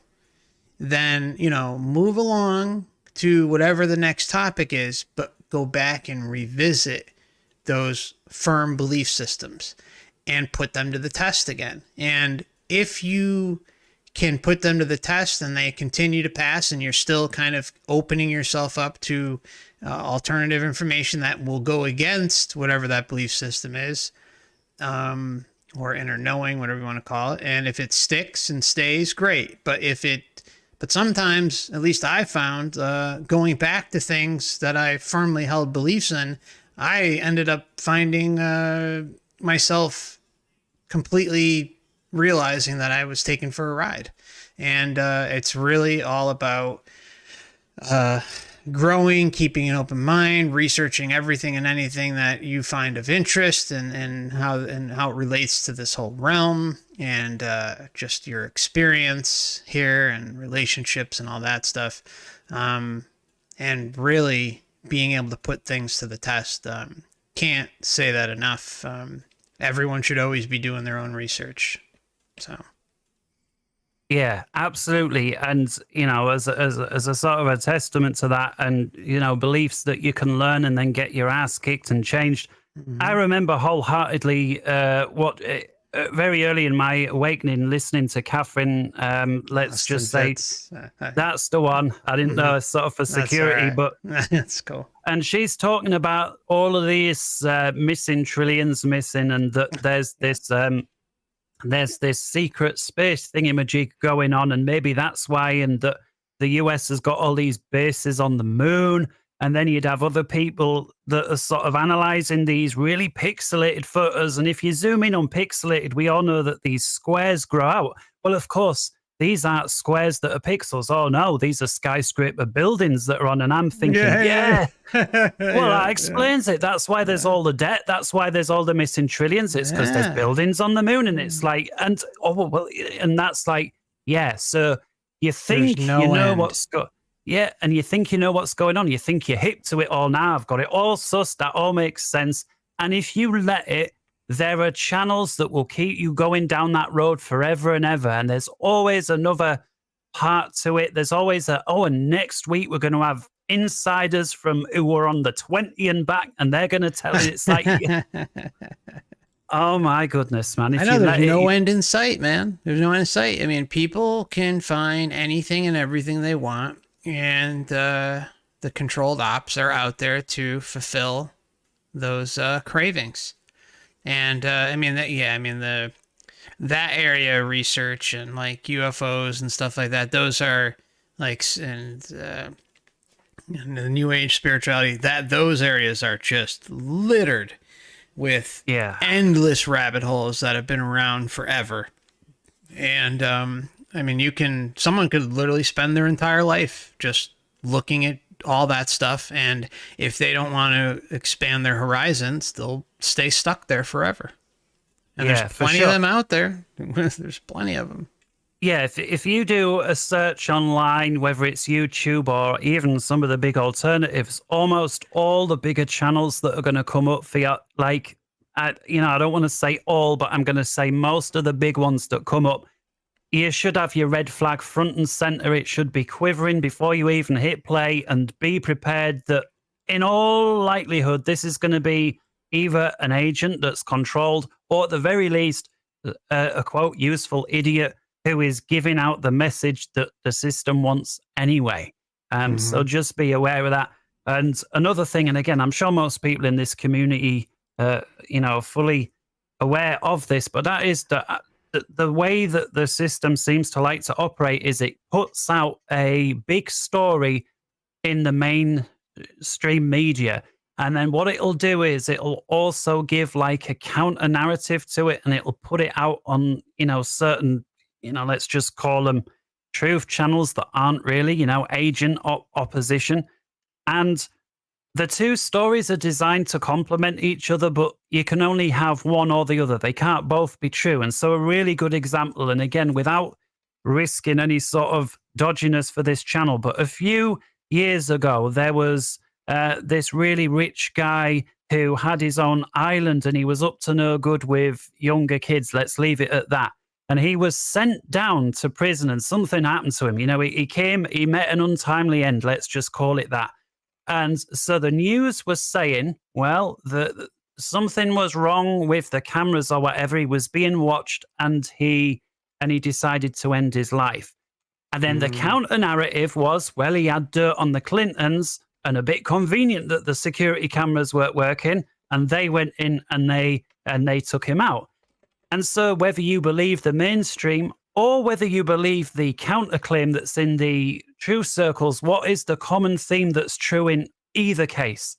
then, move along to whatever the next topic is, but go back and revisit those firm belief systems and put them to the test again. And if you can put them to the test and they continue to pass, and you're still kind of opening yourself up to alternative information that will go against whatever that belief system is, or inner knowing, whatever you want to call it. And if it sticks and stays, great. But but sometimes, at least I found, going back to things that I firmly held beliefs in, I ended up finding myself completely realizing that I was taken for a ride. And it's really all about growing, keeping an open mind, researching everything and anything that you find of interest, and how it relates to this whole realm, and just your experience here and relationships and all that stuff, and really being able to put things to the test. Can't say that enough. Everyone should always be doing their own research. So. Yeah, absolutely. And, as a sort of a testament to that, and, beliefs that you can learn and then get your ass kicked and changed. Mm-hmm. I remember wholeheartedly very early in my awakening, listening to Catherine, let's just say that's the one. I didn't know, sort of for security, but that's cool. And she's talking about all of these trillions missing, and that there's this secret space thingamajig going on, and maybe that's why, and that the US has got all these bases on the moon. And then you'd have other people that are sort of analyzing these really pixelated photos. And if you zoom in on pixelated, we all know that these squares grow out. Well, of course, these aren't squares that are pixels. Oh, no, these are skyscraper buildings that are on. And I'm thinking, well, that explains it. That's why there's all the debt. That's why there's all the missing trillions. It's because there's buildings on the moon. And it's like, and that's like, so you think what's going. Yeah, and you think you know what's going on. You think you're hip to it all now. I've got it all sussed. That all makes sense. And if you let it, there are channels that will keep you going down that road forever and ever. And there's always another part to it. There's always and next week we're going to have insiders from who were on the 20 and back, and they're going to tell it. It's like, oh my goodness, man. If I know you there's let no it, end in sight, man. There's no end in sight. I mean, people can find anything and everything they want, and the controlled ops are out there to fulfill those cravings. And I mean that area of research and like UFOs and stuff like that. Those are like and the New Age spirituality. Those areas are just littered with yeah. endless rabbit holes that have been around forever. And I mean, someone could literally spend their entire life just looking at all that stuff, and if they don't want to expand their horizons, they'll stay stuck there forever. And Yeah, there's for plenty sure. of them out there. There's plenty of them. Yeah, if you do a search online, whether it's YouTube or even some of the big alternatives, almost all the bigger channels that are going to come up for you, like, I don't want to say all, but I'm going to say most of the big ones that come up, you should have your red flag front and center. It should be quivering before you even hit play, and be prepared that in all likelihood, this is going to be either an agent that's controlled, or at the very least, a quote, useful idiot who is giving out the message that the system wants anyway. So just be aware of that. And another thing, and again, I'm sure most people in this community, fully aware of this, but that is that the way that the system seems to like to operate is it puts out a big story in the mainstream media. And then what it'll do is it'll also give like a counter narrative to it, and it'll put it out on, certain, let's just call them truth channels that aren't really, agent opposition. And the two stories are designed to complement each other, but you can only have one or the other. They can't both be true. And so a really good example, and again, without risking any sort of dodginess for this channel, but a few years ago, there was this really rich guy who had his own island, and he was up to no good with younger kids. Let's leave it at that. And he was sent down to prison, and something happened to him. He met an untimely end. Let's just call it that. And so the news was saying, well, something was wrong with the cameras or whatever. He was being watched, and he decided to end his life. And then the counter narrative was, well, he had dirt on the Clintons, and a bit convenient that the security cameras weren't working, and they went in and they took him out. And so whether you believe the mainstream or whether you believe the counterclaim that's in the truth circles, what is the common theme that's true in either case?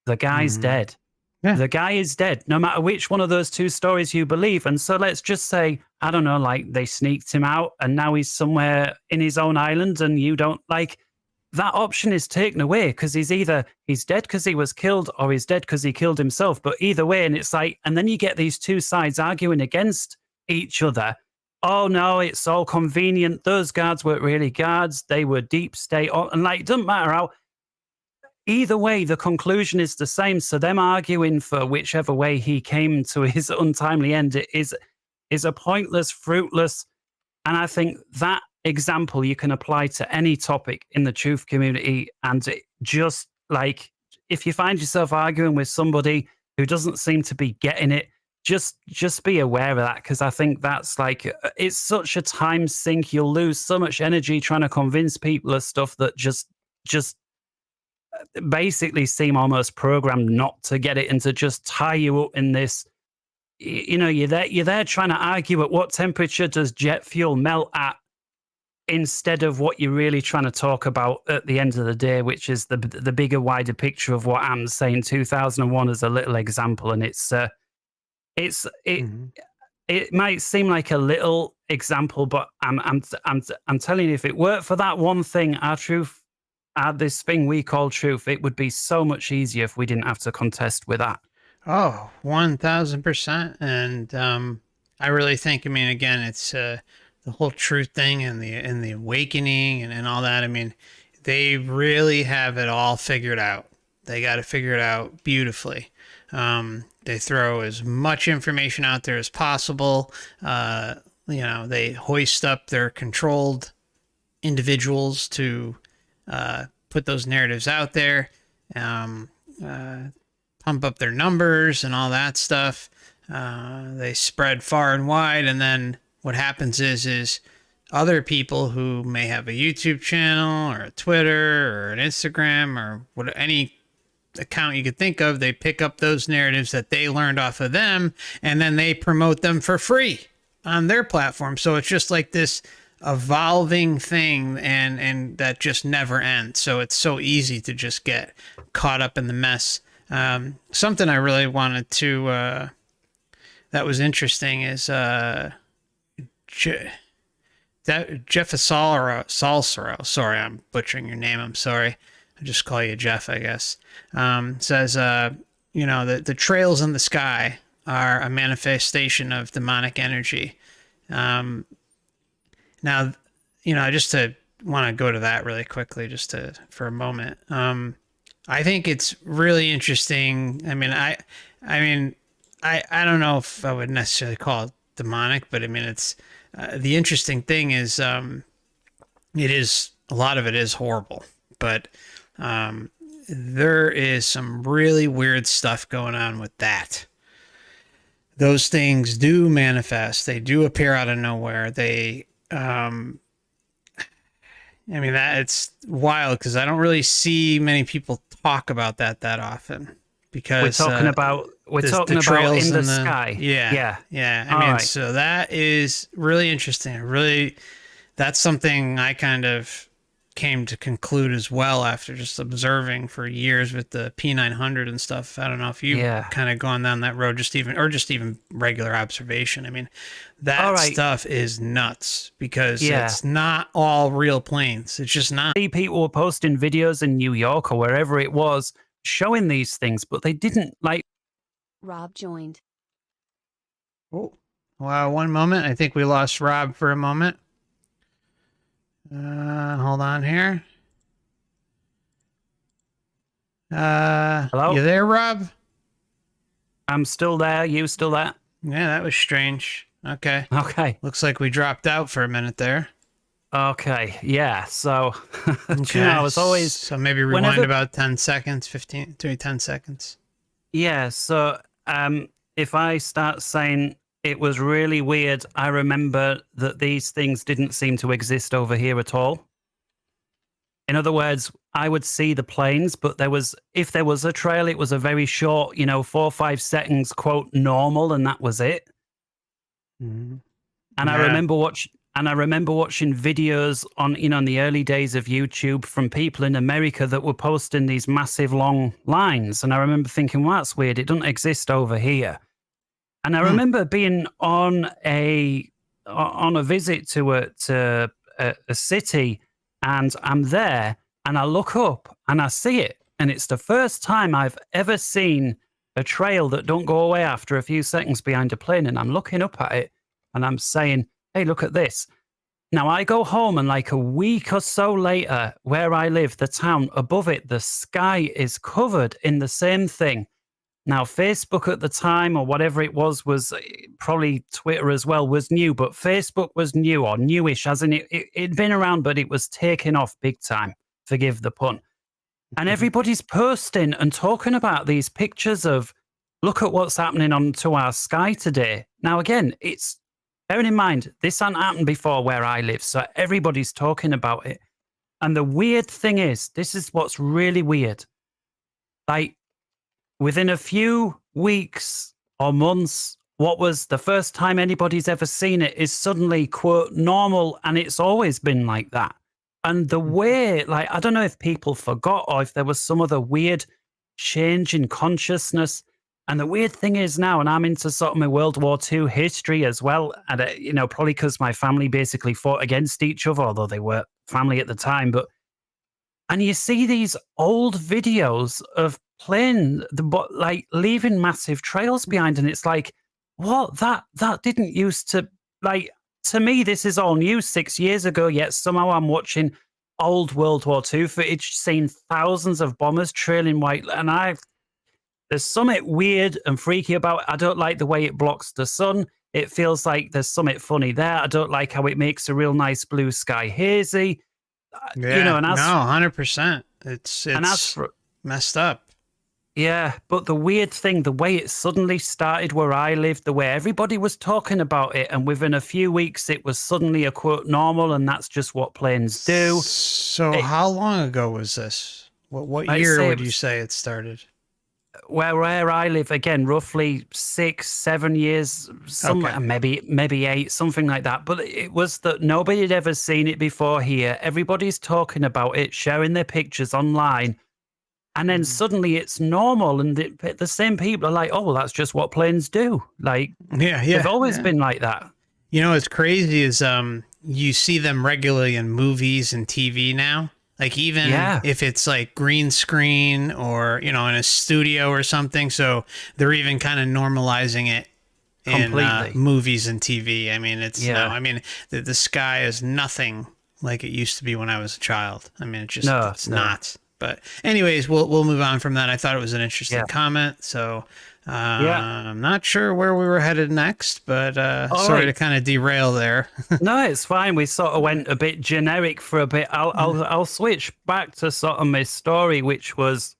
The guy's dead. Yeah. The guy is dead, no matter which one of those two stories you believe. And so let's just say, I don't know, like they sneaked him out and now he's somewhere in his own island, and you don't like that option is taken away, because he's dead because he was killed, or he's dead because he killed himself. But either way, and it's like, and then you get these two sides arguing against each other. Oh no, it's all convenient. Those guards weren't really guards. They were deep state. And like, it doesn't matter how, either way, the conclusion is the same. So them arguing for whichever way he came to his untimely end is a pointless, fruitless. And I think that example you can apply to any topic in the truth community. And it just like, if you find yourself arguing with somebody who doesn't seem to be getting it, just be aware of that, because I think that's like, it's such a time sink. You'll lose so much energy trying to convince people of stuff that just basically seem almost programmed not to get it, and to just tie you up in this. You're there trying to argue at what temperature does jet fuel melt at, instead of what you're really trying to talk about at the end of the day, which is the bigger, wider picture of what I'm saying. 2001 as a little example, and it might seem like a little example, but I'm telling you, if it worked for that one thing, this thing we call truth, it would be so much easier if we didn't have to contest with that. Oh, 1000%. And I really think, I mean, again, it's the whole truth thing and the awakening and all that. I mean, they really have it all figured out. They got to figure it out beautifully. They throw as much information out there as possible. They hoist up their controlled individuals to put those narratives out there, pump up their numbers and all that stuff. They spread far and wide, and then what happens is other people who may have a YouTube channel or a Twitter or an Instagram or any account you could think of, they pick up those narratives that they learned off of them, and then they promote them for free on their platform. So it's just like this evolving thing, and that just never ends. So it's so easy to just get caught up in the mess. Something I really wanted to that was interesting is Jeff Salsero. Sorry, I'm butchering your name. I'm sorry. I just call you Jeff, I guess. Says the trails in the sky are a manifestation of demonic energy. Now, just to want to go to that really quickly, for a moment. I think it's really interesting. I don't know if I would necessarily call it demonic, but it's the interesting thing is it is, a lot of it is horrible, but there is some really weird stuff going on with that. Those things do manifest. They do appear out of nowhere. They, it's wild because I don't really see many people talk about that often, because we're talking about in the sky. Yeah. So that is really interesting. That's something I kind of came to conclude as well after just observing for years with the P900 and stuff. I don't know if you've kind of gone down that road, just even regular observation. That stuff is nuts, because it's not all real planes. It's just not. People were posting videos in New York or wherever it was showing these things, but they didn't Rob joined. Oh, wow. One moment. I think we lost Rob for a moment. Hold on here. Hello? You there, Rob? I'm still there. You still there? Yeah, that was strange. Okay. Looks like we dropped out for a minute there. Okay. Yeah. So, okay. I was always... So maybe rewind about 10 seconds, 10 seconds. Yeah. So, if I start saying... It was really weird. I remember that these things didn't seem to exist over here at all. In other words, I would see the planes, but if there was a trail, it was a very short, 4 or 5 seconds, quote, normal, and that was it. Mm-hmm. And I remember watching videos on, in the early days of YouTube from people in America that were posting these massive long lines. And I remember thinking, well, that's weird. It doesn't exist over here. And I remember being on a visit to a city, and I'm there, and I look up and I see it, and it's the first time I've ever seen a trail that don't go away after a few seconds behind a plane. And I'm looking up at it, and I'm saying, "Hey, look at this." Now I go home, and like a week or so later, where I live, the town above it, the sky is covered in the same thing. Now, Facebook at the time, or whatever it was probably Twitter as well, was new, but Facebook was new, or newish, as in it'd been around, but it was taking off big time. Forgive the pun. And everybody's posting and talking about these pictures of, look at what's happening onto our sky today. Now, again, it's bearing in mind, this hadn't happened before where I live, so everybody's talking about it. And the weird thing is, this is what's really weird. Within a few weeks or months, what was the first time anybody's ever seen it is suddenly, quote, normal, and it's always been like that. And the way, I don't know if people forgot or if there was some other weird change in consciousness. And the weird thing is now, and I'm into sort of my World War II history as well, and probably because my family basically fought against each other, although they were family at the time, and you see these old videos of planes, leaving massive trails behind, and it's like, what? That didn't used to, to me, this is all new 6 years ago, yet somehow I'm watching old World War II footage, seen thousands of bombers trailing white, and there's something weird and freaky about it. I don't like the way it blocks the sun. It feels like there's something funny there. I don't like how it makes a real nice blue sky hazy. Yeah, And no, 100%. It's for messed up. yeah, but the weird thing, the way it suddenly started where I lived, the way everybody was talking about it, and within a few weeks it was suddenly a quote normal, and that's just what planes do. So how long ago was this? What year would you say it started? Where I live, again, roughly 6, 7 years, maybe 8, something like that. But it was that nobody had ever seen it before here. Everybody's talking about it, sharing their pictures online. And then suddenly it's normal, and the same people are like, "Oh, well, that's just what planes do." Like, they've always been like that. You know, what's crazy is you see them regularly in movies and TV now. Like even if it's like green screen or in a studio or something. So they're even kind of normalizing it in movies and TV. I mean, it's the sky is nothing like it used to be when I was a child. I mean, it's not. But anyways, we'll move on from that. I thought it was an interesting comment. So I'm not sure where we were headed next, but sorry to kind of derail there. No, it's fine. We sort of went a bit generic for a bit. I'll switch back to sort of my story, which was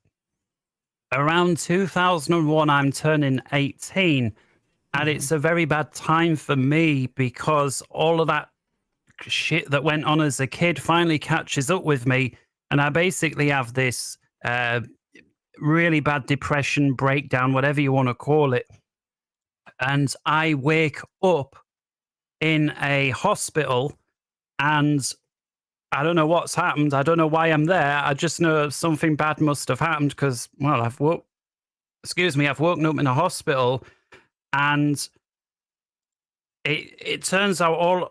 around 2001. I'm turning 18, and it's a very bad time for me because all of that shit that went on as a kid finally catches up with me. And I basically have this really bad depression, breakdown, whatever you want to call it. And I wake up in a hospital and I don't know what's happened. I don't know why I'm there. I just know something bad must have happened because, well, I've woken up in a hospital, and it turns out all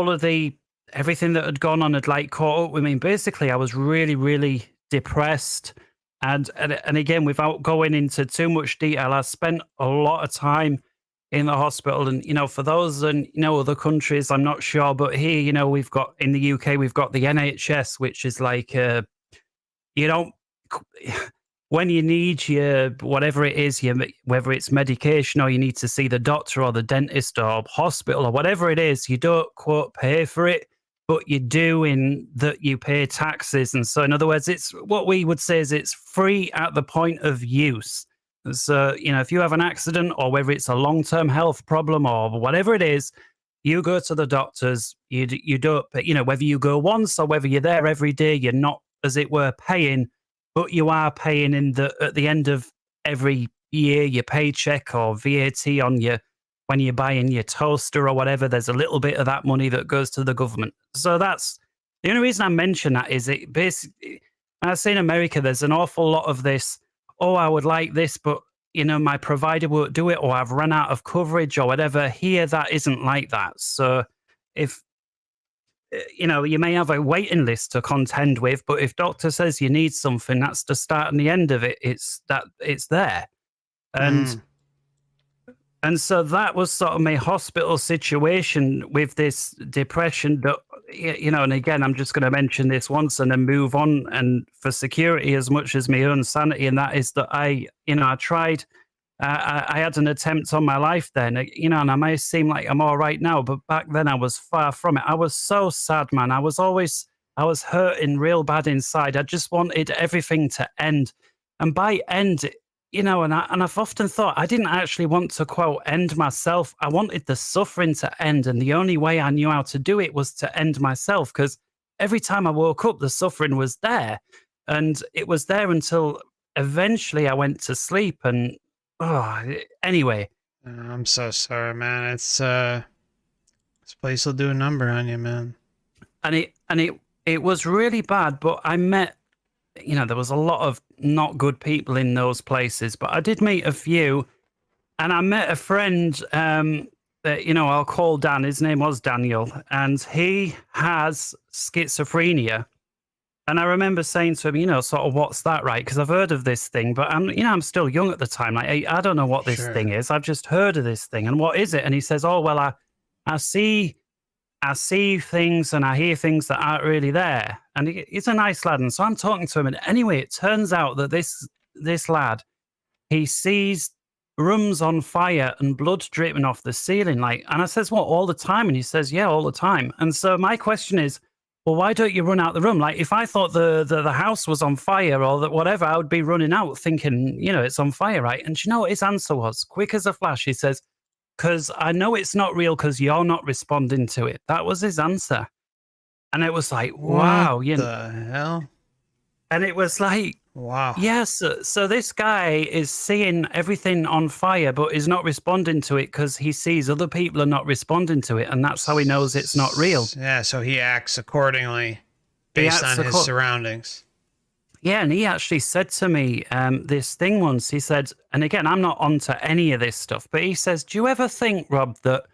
of the everything that had gone on had like caught up with me. Basically, I was really, really depressed. And again, without going into too much detail, I spent a lot of time in the hospital. And, for those in, other countries, I'm not sure. But here, we've got, in the UK, we've got the NHS, which is like, when you need your, whatever it is, whether it's medication or you need to see the doctor or the dentist or hospital or whatever it is, you don't, quote, pay for it. But you do in that you pay taxes. And so, in other words, it's what we would say is it's free at the point of use. So, if you have an accident or whether it's a long-term health problem or whatever it is, you go to the doctors, you don't, whether you go once or whether you're there every day, you're not, as it were, paying, but you are paying at the end of every year, your paycheck or VAT on when you're buying your toaster or whatever, there's a little bit of that money that goes to the government. So that's the only reason I mention that is it basically, I say in America, there's an awful lot of this, oh, I would like this, but, my provider won't do it, or I've run out of coverage or whatever. Here, that isn't like that. So if, you may have a waiting list to contend with, but if doctor says you need something, that's the start and the end of it. It's there. And so that was sort of my hospital situation with this depression that, and again, I'm just going to mention this once and then move on, and for security as much as my own sanity. And that is that I tried, I had an attempt on my life then, and I may seem like I'm all right now, but back then I was far from it. I was so sad, man. I was hurting real bad inside. I just wanted everything to end. And by end, and I've often thought I didn't actually want to, quote, end myself. I wanted the suffering to end. And the only way I knew how to do it was to end myself, because every time I woke up, the suffering was there. And it was there until eventually I went to sleep. And anyway. I'm so sorry, man. It's this place will do a number on you, man. And it was really bad, but I met, there was a lot of not good people in those places, but I did meet a few, and I met a friend that, I'll call Dan. His name was Daniel, and he has schizophrenia. And I remember saying to him, sort of, what's that, right? Because I've heard of this thing, but I'm still young at the time. Like, I don't know what this thing is. I've just heard of this thing. And what is it? And he says, oh, well, I see I see things and I hear things that aren't really there. And he's a nice lad. And so I'm talking to him. And anyway, it turns out that this lad, he sees rooms on fire and blood dripping off the ceiling. Like, and I says, what, all the time? And he says, yeah, all the time. And so my question is, well, why don't you run out the room? Like, if I thought the house was on fire or that whatever, I would be running out thinking, it's on fire, right? And you know what his answer was? Quick as a flash, he says, because I know it's not real because you're not responding to it. That was his answer. And it was like, wow. What the hell? And it was like, wow. Yes. So this guy is seeing everything on fire, but is not responding to it because he sees other people are not responding to it. And that's how he knows it's not real. Yeah. So he acts accordingly based on his surroundings. Yeah, and he actually said to me this thing once. He said, and again, I'm not onto any of this stuff, but he says, do you ever think, Rob, that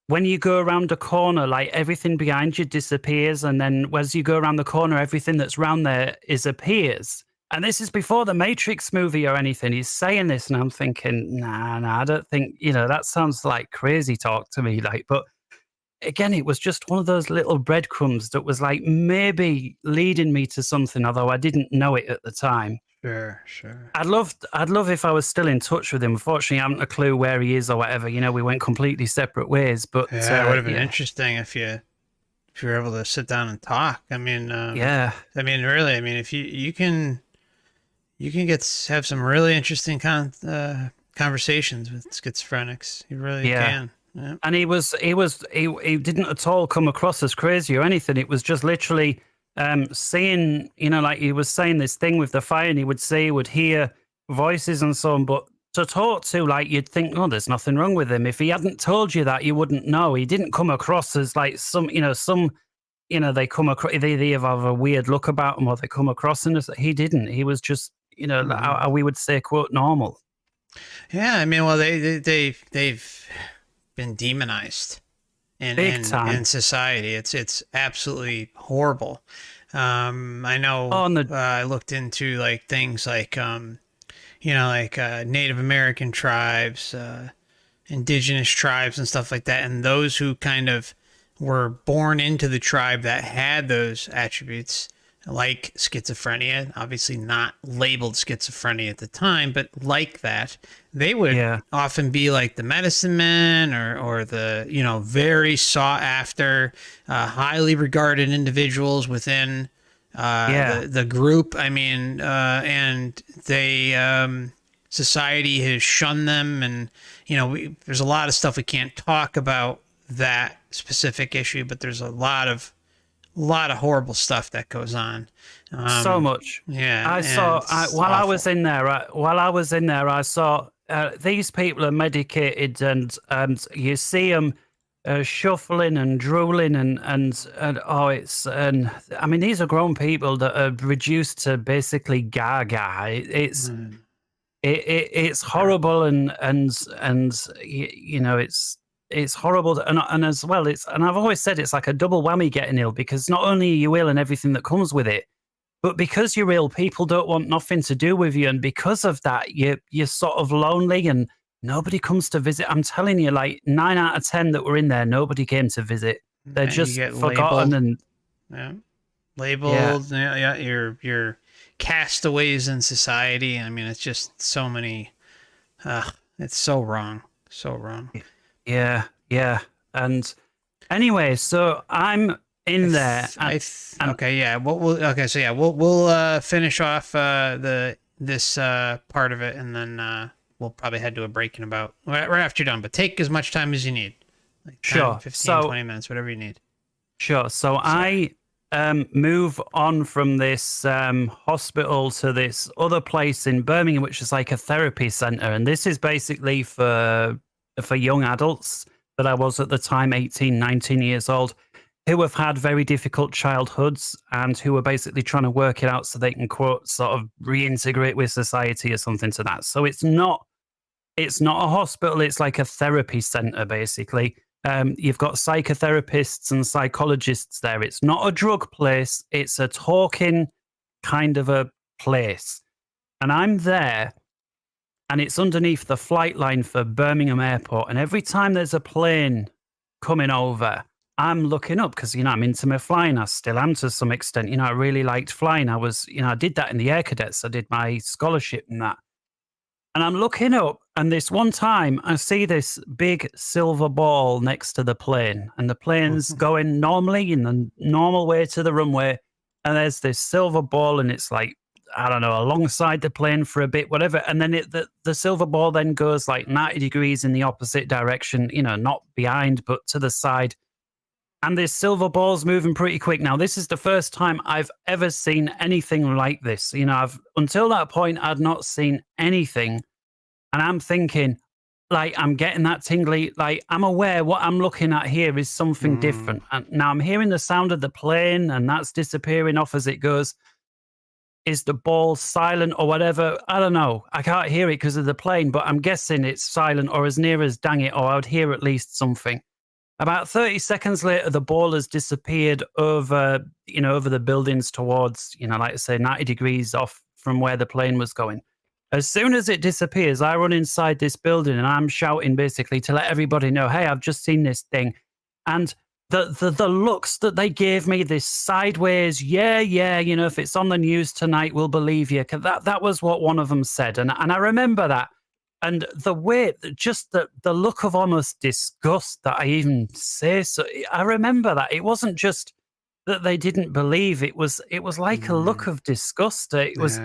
when you go around a corner, like everything behind you disappears, and then as you go around the corner, everything that's around there appears? And this is before the Matrix movie or anything. He's saying this, and I'm thinking, nah, I don't think, that sounds like crazy talk to me. Like, but again, it was just one of those little breadcrumbs that was like maybe leading me to something, although I didn't know it at the time. Sure. I'd love if I was still in touch with him. Unfortunately, I haven't a clue where he is or whatever. We went completely separate ways. But yeah, it would have been interesting if you were able to sit down and talk. I mean, yeah. I mean, really, I mean, if you can have some really interesting conversations with schizophrenics. You really can. Yeah. And he didn't at all come across as crazy or anything. It was just literally seeing, like he was saying this thing with the fire, and he would hear voices and so on. But to talk to, like, you'd think, oh, there's nothing wrong with him. If he hadn't told you that, you wouldn't know. He didn't come across as like they come across, they have a weird look about him, or they come across, and he didn't. He was just, how we would say, quote, normal. Yeah, I mean, well, they've been demonized in society. It's absolutely horrible. I know. I looked into like things like Native American tribes, indigenous tribes, and stuff like that, and those who kind of were born into the tribe that had those attributes, like schizophrenia, obviously not labeled schizophrenia at the time, but like that, they would often be like the medicine men or the, very sought after, highly regarded individuals within the group. I mean, and they, society has shunned them, and, there's a lot of stuff we can't talk about that specific issue, but there's a lot of horrible stuff that goes on. So much. Yeah. While I was in there, I saw these people are medicated, and you see them shuffling and drooling and I mean, these are grown people that are reduced to basically gaga. It's horrible, and it's horrible, and as well, and I've always said it's like a double whammy getting ill, because not only are you ill and everything that comes with it, but because you're ill, people don't want nothing to do with you, and because of that, you're sort of lonely, and nobody comes to visit. I'm telling you, like 9 out of 10 that were in there, nobody came to visit. They're just forgotten and labeled. Yeah, you're castaways in society. I mean, it's just so many. It's so wrong. So wrong. Yeah. And anyway, so I'm in there. We'll finish off this part of it, and then we'll probably head to a break in about right after you're done. But take as much time as you need. Like 10, 15, 20 minutes, whatever you need. Sure. So I move on from this hospital to this other place in Birmingham, which is like a therapy center, and this is basically for young adults that I was at the time, 18, 19 years old, who have had very difficult childhoods and who are basically trying to work it out so they can, quote, sort of reintegrate with society or something to that. So it's not a hospital, it's like a therapy center, basically. You've got psychotherapists and psychologists there. It's not a drug place, it's a talking kind of a place. And I'm there, and it's underneath the flight line for Birmingham Airport. And every time there's a plane coming over, I'm looking up because, I'm into my flying. I still am to some extent. I really liked flying. I did that in the Air Cadets. I did my scholarship and that. And I'm looking up, and this one time I see this big silver ball next to the plane, and the plane's going normally in the normal way to the runway. And there's this silver ball, and it's like, I don't know, alongside the plane for a bit, whatever. And then the silver ball then goes like 90 degrees in the opposite direction, not behind, but to the side. And this silver ball's moving pretty quick. Now, this is the first time I've ever seen anything like this. Until that point, I'd not seen anything. And I'm thinking, like, I'm getting that tingly, like, I'm aware what I'm looking at here is something different. And now I'm hearing the sound of the plane, and that's disappearing off as it goes. Is the ball silent or whatever? I don't know. I can't hear it because of the plane, but I'm guessing it's silent or as near as dang it, or I would hear at least something. About 30 seconds later, the ball has disappeared over the buildings towards, like I say, 90 degrees off from where the plane was going. As soon as it disappears, I run inside this building and I'm shouting basically to let everybody know, hey, I've just seen this thing. And the looks that they gave me, this sideways, yeah, if it's on the news tonight, we'll believe you. That was what one of them said. And I remember that. And the way, just the look of almost disgust that I even say. So I remember that. It wasn't just that they didn't believe. It was like a look of disgust. It was,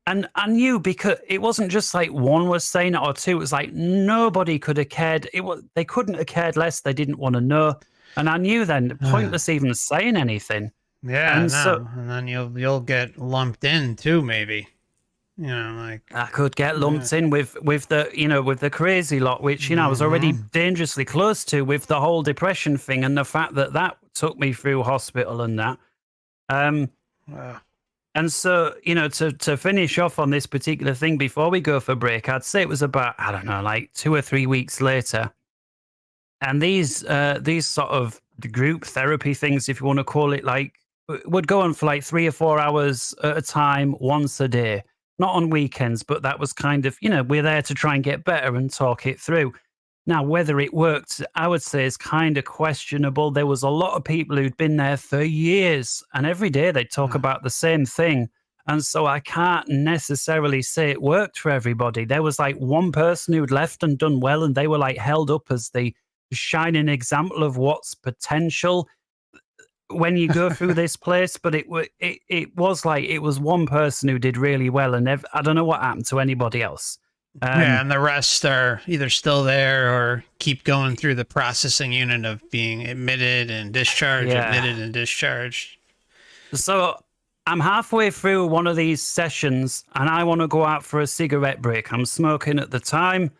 and I knew because it wasn't just like one was saying it or two. It was like nobody could have cared. They couldn't have cared less. They didn't want to know. And I knew then, pointless even saying anything. Yeah, and then you'll get lumped in too, maybe. Like I could get lumped in with the crazy lot, which I was already dangerously close to with the whole depression thing and the fact that took me through hospital and that. And so to finish off on this particular thing before we go for break, I'd say it was about, I don't know, like 2 or 3 weeks later, and these sort of group therapy things, if you want to call it, like would go on for like 3 or 4 hours at a time, once a day. Not on weekends, but that was kind of, we're there to try and get better and talk it through. Now, whether it worked, I would say is kind of questionable. There was a lot of people who'd been there for years, and every day they talk about the same thing. And so I can't necessarily say it worked for everybody. There was like one person who'd left and done well, and they were like held up as the shining example of what's potential when you go through this place. But it was like it was one person who did really well, and I don't know what happened to anybody else. And the rest are either still there or keep going through the processing unit of being admitted and discharged, admitted and discharged. So I'm halfway through one of these sessions and I want to go out for a cigarette break. I'm smoking at the time,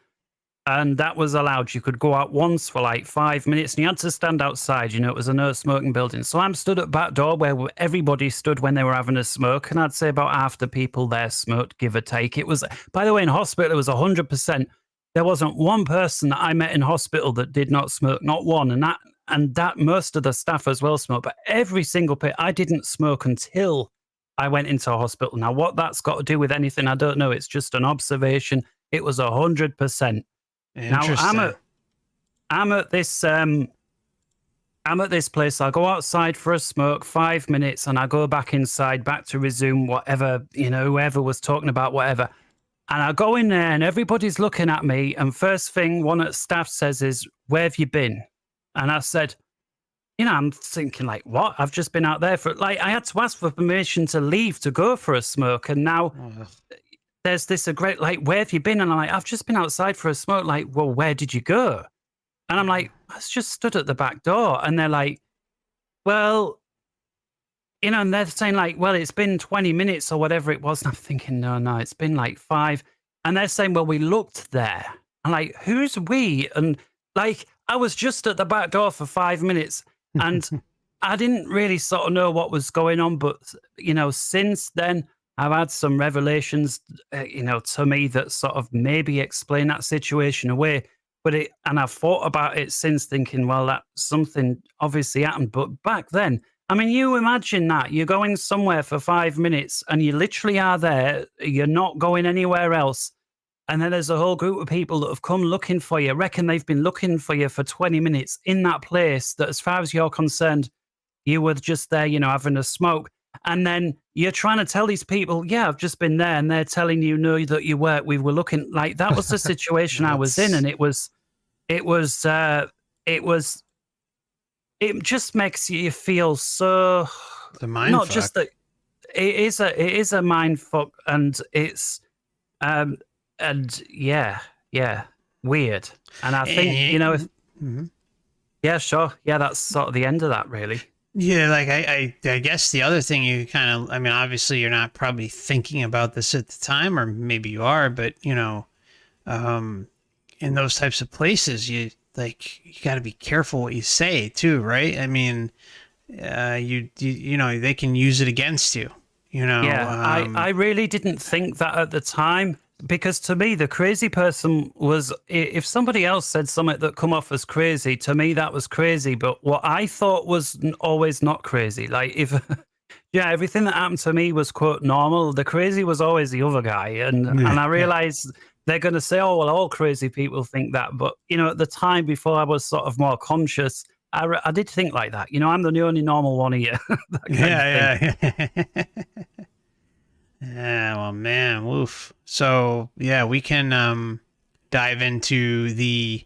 and that was allowed. You could go out once for like 5 minutes, and you had to stand outside. It was a no smoking building. So I'm stood at the back door where everybody stood when they were having a smoke, and I'd say about half the people there smoked, give or take. It was, by the way, in hospital, it was 100%. There wasn't one person that I met in hospital that did not smoke, not one. And that most of the staff as well smoked, but every single I didn't smoke until I went into a hospital. Now, what that's got to do with anything, I don't know. It's just an observation. It was 100%. Now I'm at this place. I go outside for a smoke, 5 minutes, and I go back inside, back to resume whatever, whoever was talking about whatever. And I go in there and everybody's looking at me. And first thing one of the staff says is, "Where have you been?" And I said, I'm thinking like, what? I've just been out there for, like, I had to ask for permission to leave to go for a smoke. And now there's this great, like, "Where have you been?" And I'm like, "I've just been outside for a smoke." Like, "Well, where did you go?" And I'm like, "I just stood at the back door." And they're like, "Well," and they're saying like, "Well, it's been 20 minutes or whatever it was." And I'm thinking, no, it's been like 5. And they're saying, "Well, we looked there." I'm like, "Who's we?" And like, I was just at the back door for 5 minutes and I didn't really sort of know what was going on. But, since then, I've had some revelations, to me that sort of maybe explain that situation away. And I've thought about it since, thinking, well, that something obviously happened. But back then, I mean, you imagine that you're going somewhere for 5 minutes and you literally are there. You're not going anywhere else. And then there's a whole group of people that have come looking for you, reckon they've been looking for you for 20 minutes in that place that, as far as you're concerned, you were just there, having a smoke. And then you're trying to tell these people, yeah, I've just been there. And they're telling you, no, that you weren't. We were looking like that was the situation I was in. And it just makes you feel so, The mind not fuck. just that it is a mind fuck. And it's, and yeah, weird. And I think, if, Mhm. yeah, sure. Yeah, that's sort of the end of that, really. Yeah, like I guess the other thing you kind of, I mean, obviously you're not probably thinking about this at the time, or maybe you are, but in those types of places, you got to be careful what you say too, right? I mean, they can use it against you, Yeah, I really didn't think that at the time, because to me, the crazy person was, if somebody else said something that come off as crazy, to me, that was crazy. But what I thought was always not crazy. Like if, yeah, everything that happened to me was quote normal. The crazy was always the other guy. And I realized they're going to say, oh, well, all crazy people think that. But, at the time before I was sort of more conscious, I did think like that. I'm the only normal one here. Yeah. Yeah, well, man, woof. So, yeah, we can dive into the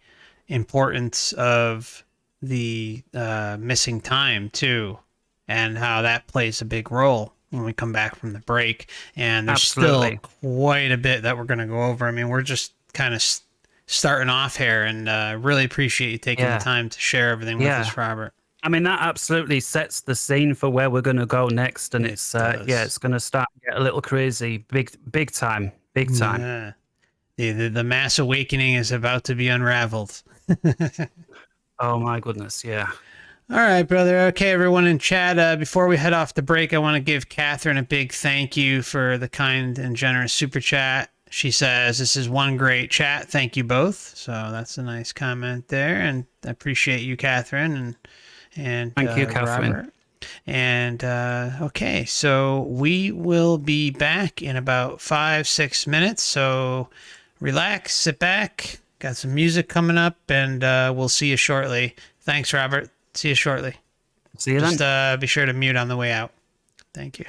importance of the missing time, too, and how that plays a big role when we come back from the break. And there's Absolutely. still quite a bit that we're going to go over. I mean, we're just kind of starting off here, and really appreciate you taking the time to share everything with us, Robert. I mean, that absolutely sets the scene for where we're going to go next, and it's it's going to start to get a little crazy, big time. Yeah. The mass awakening is about to be unraveled. Oh my goodness, yeah. All right, brother. Okay, everyone in chat. Before we head off the break, I want to give Catherine a big thank you for the kind and generous super chat. She says, "This is one great chat. Thank you both." So that's a nice comment there, and I appreciate you, Catherine, and thank you, Catherine. Robert. And okay, so we will be back in about 5-6 minutes. So relax, sit back. Got some music coming up, and we'll see you shortly. Thanks, Robert. See you shortly. See you then. Just be sure to mute on the way out. Thank you.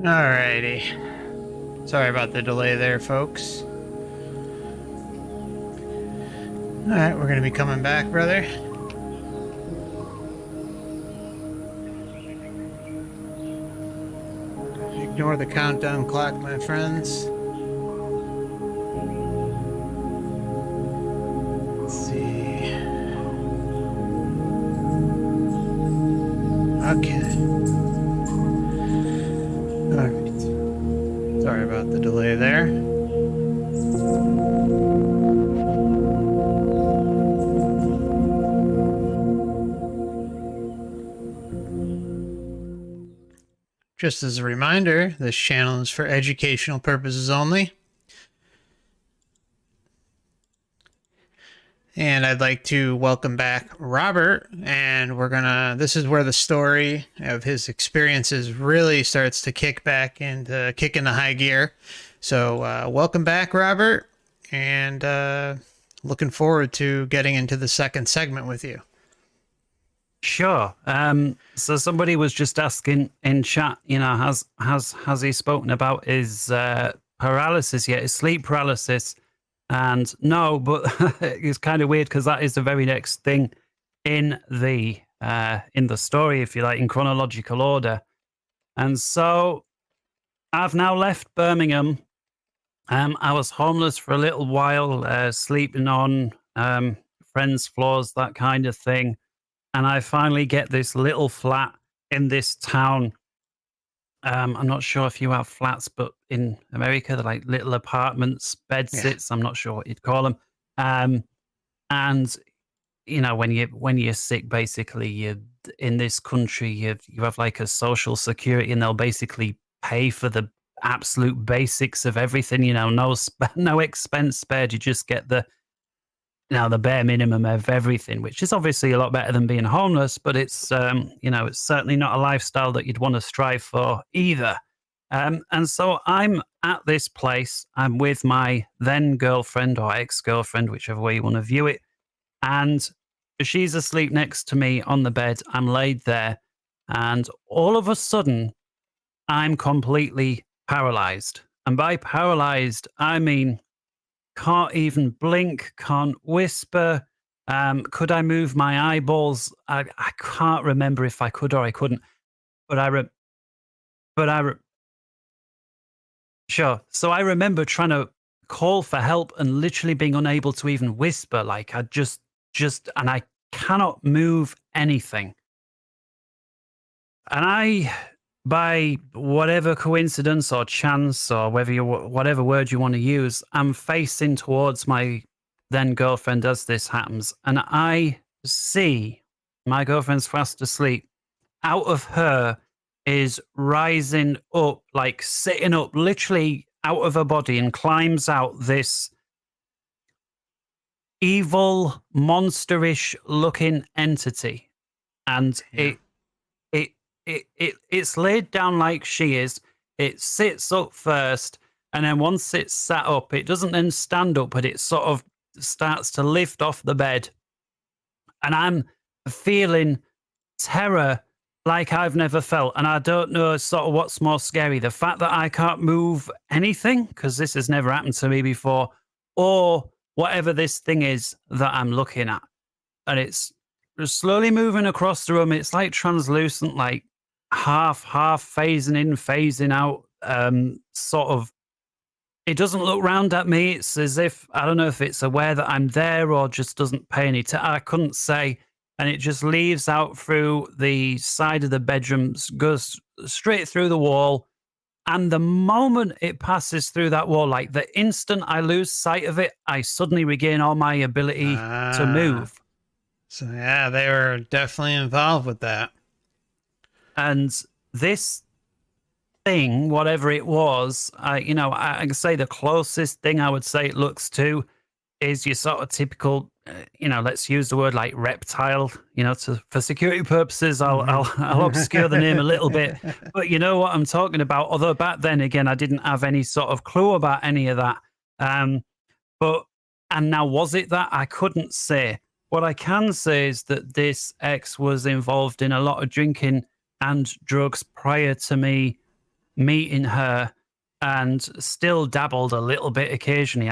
Alrighty. Sorry about the delay there, folks. Alright, we're going to be coming back, brother. Ignore the countdown clock, my friends. Let's see. Okay. Alright. Sorry about the delay there. Just as a reminder, this channel is for educational purposes only. And I'd like to welcome back Robert, and this is where the story of his experiences really starts to kick into high gear. So welcome back, Robert, and looking forward to getting into the second segment with you. Sure. So somebody was just asking in chat, has he spoken about his paralysis yet, his sleep paralysis? And no, but it's kind of weird because that is the very next thing in the story, if you like, in chronological order. And so I've now left Birmingham. I was homeless for a little while, sleeping on friends' floors, that kind of thing. And I finally get this little flat in this town. I'm not sure if you have flats, but in America, they're like little apartments, bed sits. I'm not sure what you'd call them. And when you're sick, basically, you in this country, you have like a social security, and they'll basically pay for the absolute basics of everything. No expense spared. You just get the bare minimum of everything, which is obviously a lot better than being homeless, but it's it's certainly not a lifestyle that you'd want to strive for either. And so I'm at this place. I'm with my then girlfriend or ex-girlfriend, whichever way you want to view it. And she's asleep next to me on the bed. I'm laid there. And all of a sudden, I'm completely paralyzed. And by paralyzed, I mean, can't even blink, can't whisper. Could I move my eyeballs? I can't remember if I could or I couldn't. Sure. So I remember trying to call for help and literally being unable to even whisper. Like I just, and I cannot move anything. And by whatever coincidence or chance or whatever word you want to use, I'm facing towards my then girlfriend as this happens. And I see my girlfriend's fast asleep. Out of her is rising up, like sitting up, literally out of her body, and climbs out this evil, monsterish looking entity. And it's laid down like she is. It sits up first, and then once it's sat up, it doesn't then stand up, but it sort of starts to lift off the bed. And I'm feeling terror like I've never felt. And I don't know sort of what's more scary, the fact that I can't move anything, because this has never happened to me before, or whatever this thing is that I'm looking at. And it's slowly moving across the room. It's like translucent, like half phasing in, phasing out, sort of. It doesn't look round at me. It's as if, I don't know if it's aware that I'm there or just doesn't pay any attention. I couldn't say. And it just leaves out through the side of the bedroom, goes straight through the wall. And the moment it passes through that wall, like the instant I lose sight of it, I suddenly regain all my ability to move. So yeah, they were definitely involved with that. And this thing, whatever it was, I can say the closest thing I would say it looks to is your sort of typical, let's use the word like reptile, for security purposes, I'll obscure the name a little bit, but you know what I'm talking about. Although back then, again, I didn't have any sort of clue about any of that. And now was it that? I couldn't say. What I can say is that this ex was involved in a lot of drinking and drugs prior to me meeting her, and still dabbled a little bit occasionally.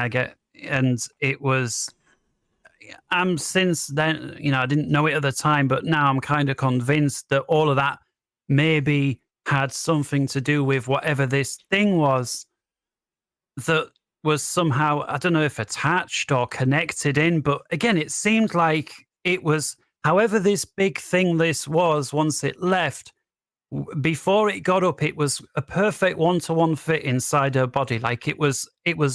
And it was, I'm since then, I didn't know it at the time, but now I'm kind of convinced that all of that maybe had something to do with whatever this thing was that was somehow, I don't know if attached or connected in, but again, it seemed like it was, however this big thing this was, once it left, before it got up, it was a perfect one-to-one fit inside her body. Like it was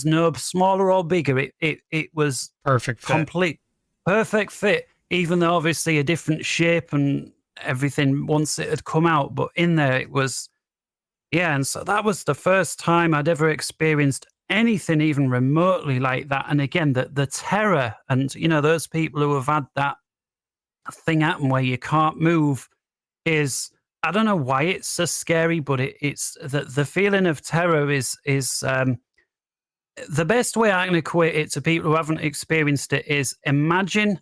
no smaller or bigger. It was Perfect fit. complete, perfect fit, even though obviously a different shape and everything once it had come out. But in there it was, yeah. And so that was the first time I'd ever experienced anything even remotely like that. And again, the terror and, those people who have had that thing happen where you can't move is, I don't know why it's so scary, but it's the feeling of terror is the best way I can equate it to people who haven't experienced it is, imagine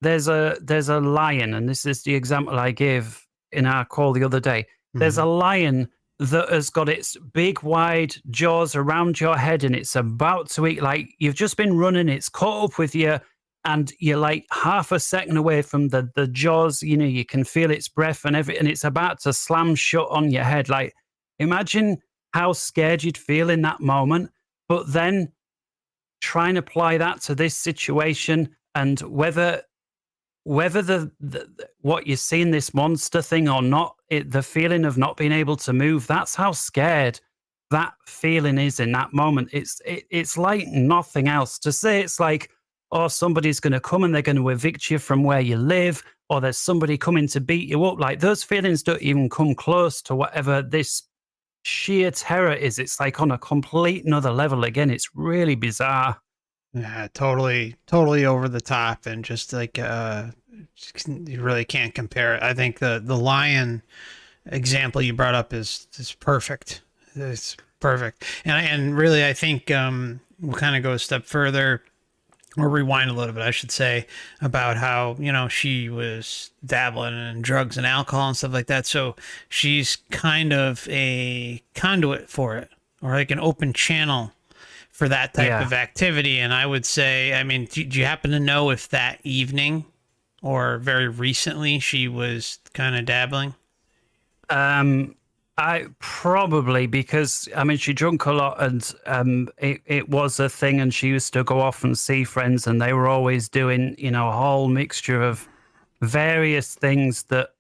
there's a lion, and this is the example I gave in our call the other day. There's a lion that has got its big wide jaws around your head and it's about to eat, like you've just been running, it's caught up with you, and you're like half a second away from the jaws, you can feel its breath and everything, and it's about to slam shut on your head. Like, imagine how scared you'd feel in that moment, but then try and apply that to this situation, and whether the what you see in this monster thing or not, the feeling of not being able to move, that's how scared that feeling is in that moment. It's like nothing else. To say it's like, or somebody's going to come and they're going to evict you from where you live, or there's somebody coming to beat you up. Like, those feelings don't even come close to whatever this sheer terror is. It's like on a complete another level. Again, it's really bizarre. Yeah, totally over the top, and just like you really can't compare it. I think the lion example you brought up is perfect. It's perfect, and really, I think we'll kind of go a step further, or rewind a little bit, I should say, about how, she was dabbling in drugs and alcohol and stuff like that. So she's kind of a conduit for it, or like an open channel for that type of activity. And I would say, I mean, do you happen to know if that evening or very recently she was kind of dabbling? I probably, because I mean, she drank a lot, and it was a thing, and she used to go off and see friends, and they were always doing, a whole mixture of various things that,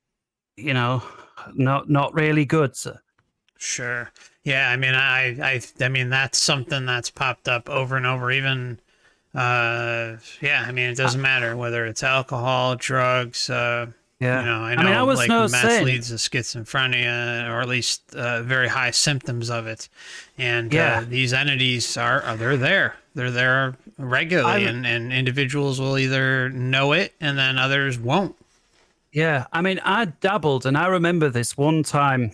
not really good. So. Sure. Yeah. I mean, I mean, that's something that's popped up over and over. Even, yeah. I mean, it doesn't matter whether it's alcohol, drugs. Yeah. I know, I was like no meth saint. leads to schizophrenia, or at least very high symptoms of it. And these entities they're there. They're there regularly, and individuals will either know it and then others won't. Yeah. I mean, I dabbled, and I remember this one time,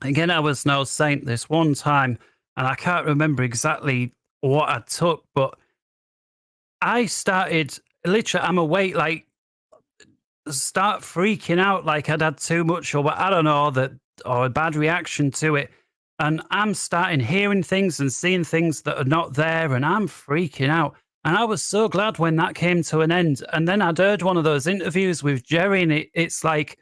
again, I was no saint this one time, and I can't remember exactly what I took, but I started, literally, I'm awake, like, start freaking out like I'd had too much, or I don't know, or a bad reaction to it. And I'm starting hearing things and seeing things that are not there, and I'm freaking out. And I was so glad when that came to an end. And then I'd heard one of those interviews with Jerry, and it's like,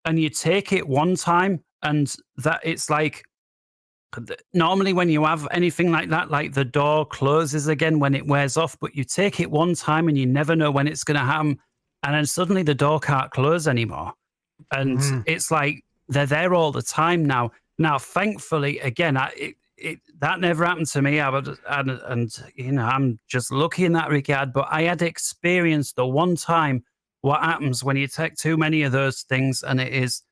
and you take it one time, and that it's like, normally when you have anything like that, like the door closes again when it wears off, but you take it one time and you never know when it's going to happen. And then suddenly the door can't close anymore. And it's like they're there all the time now. Now, thankfully, again, that never happened to me. I'm just lucky in that regard. But I had experienced the one time what happens when you take too many of those things, and it's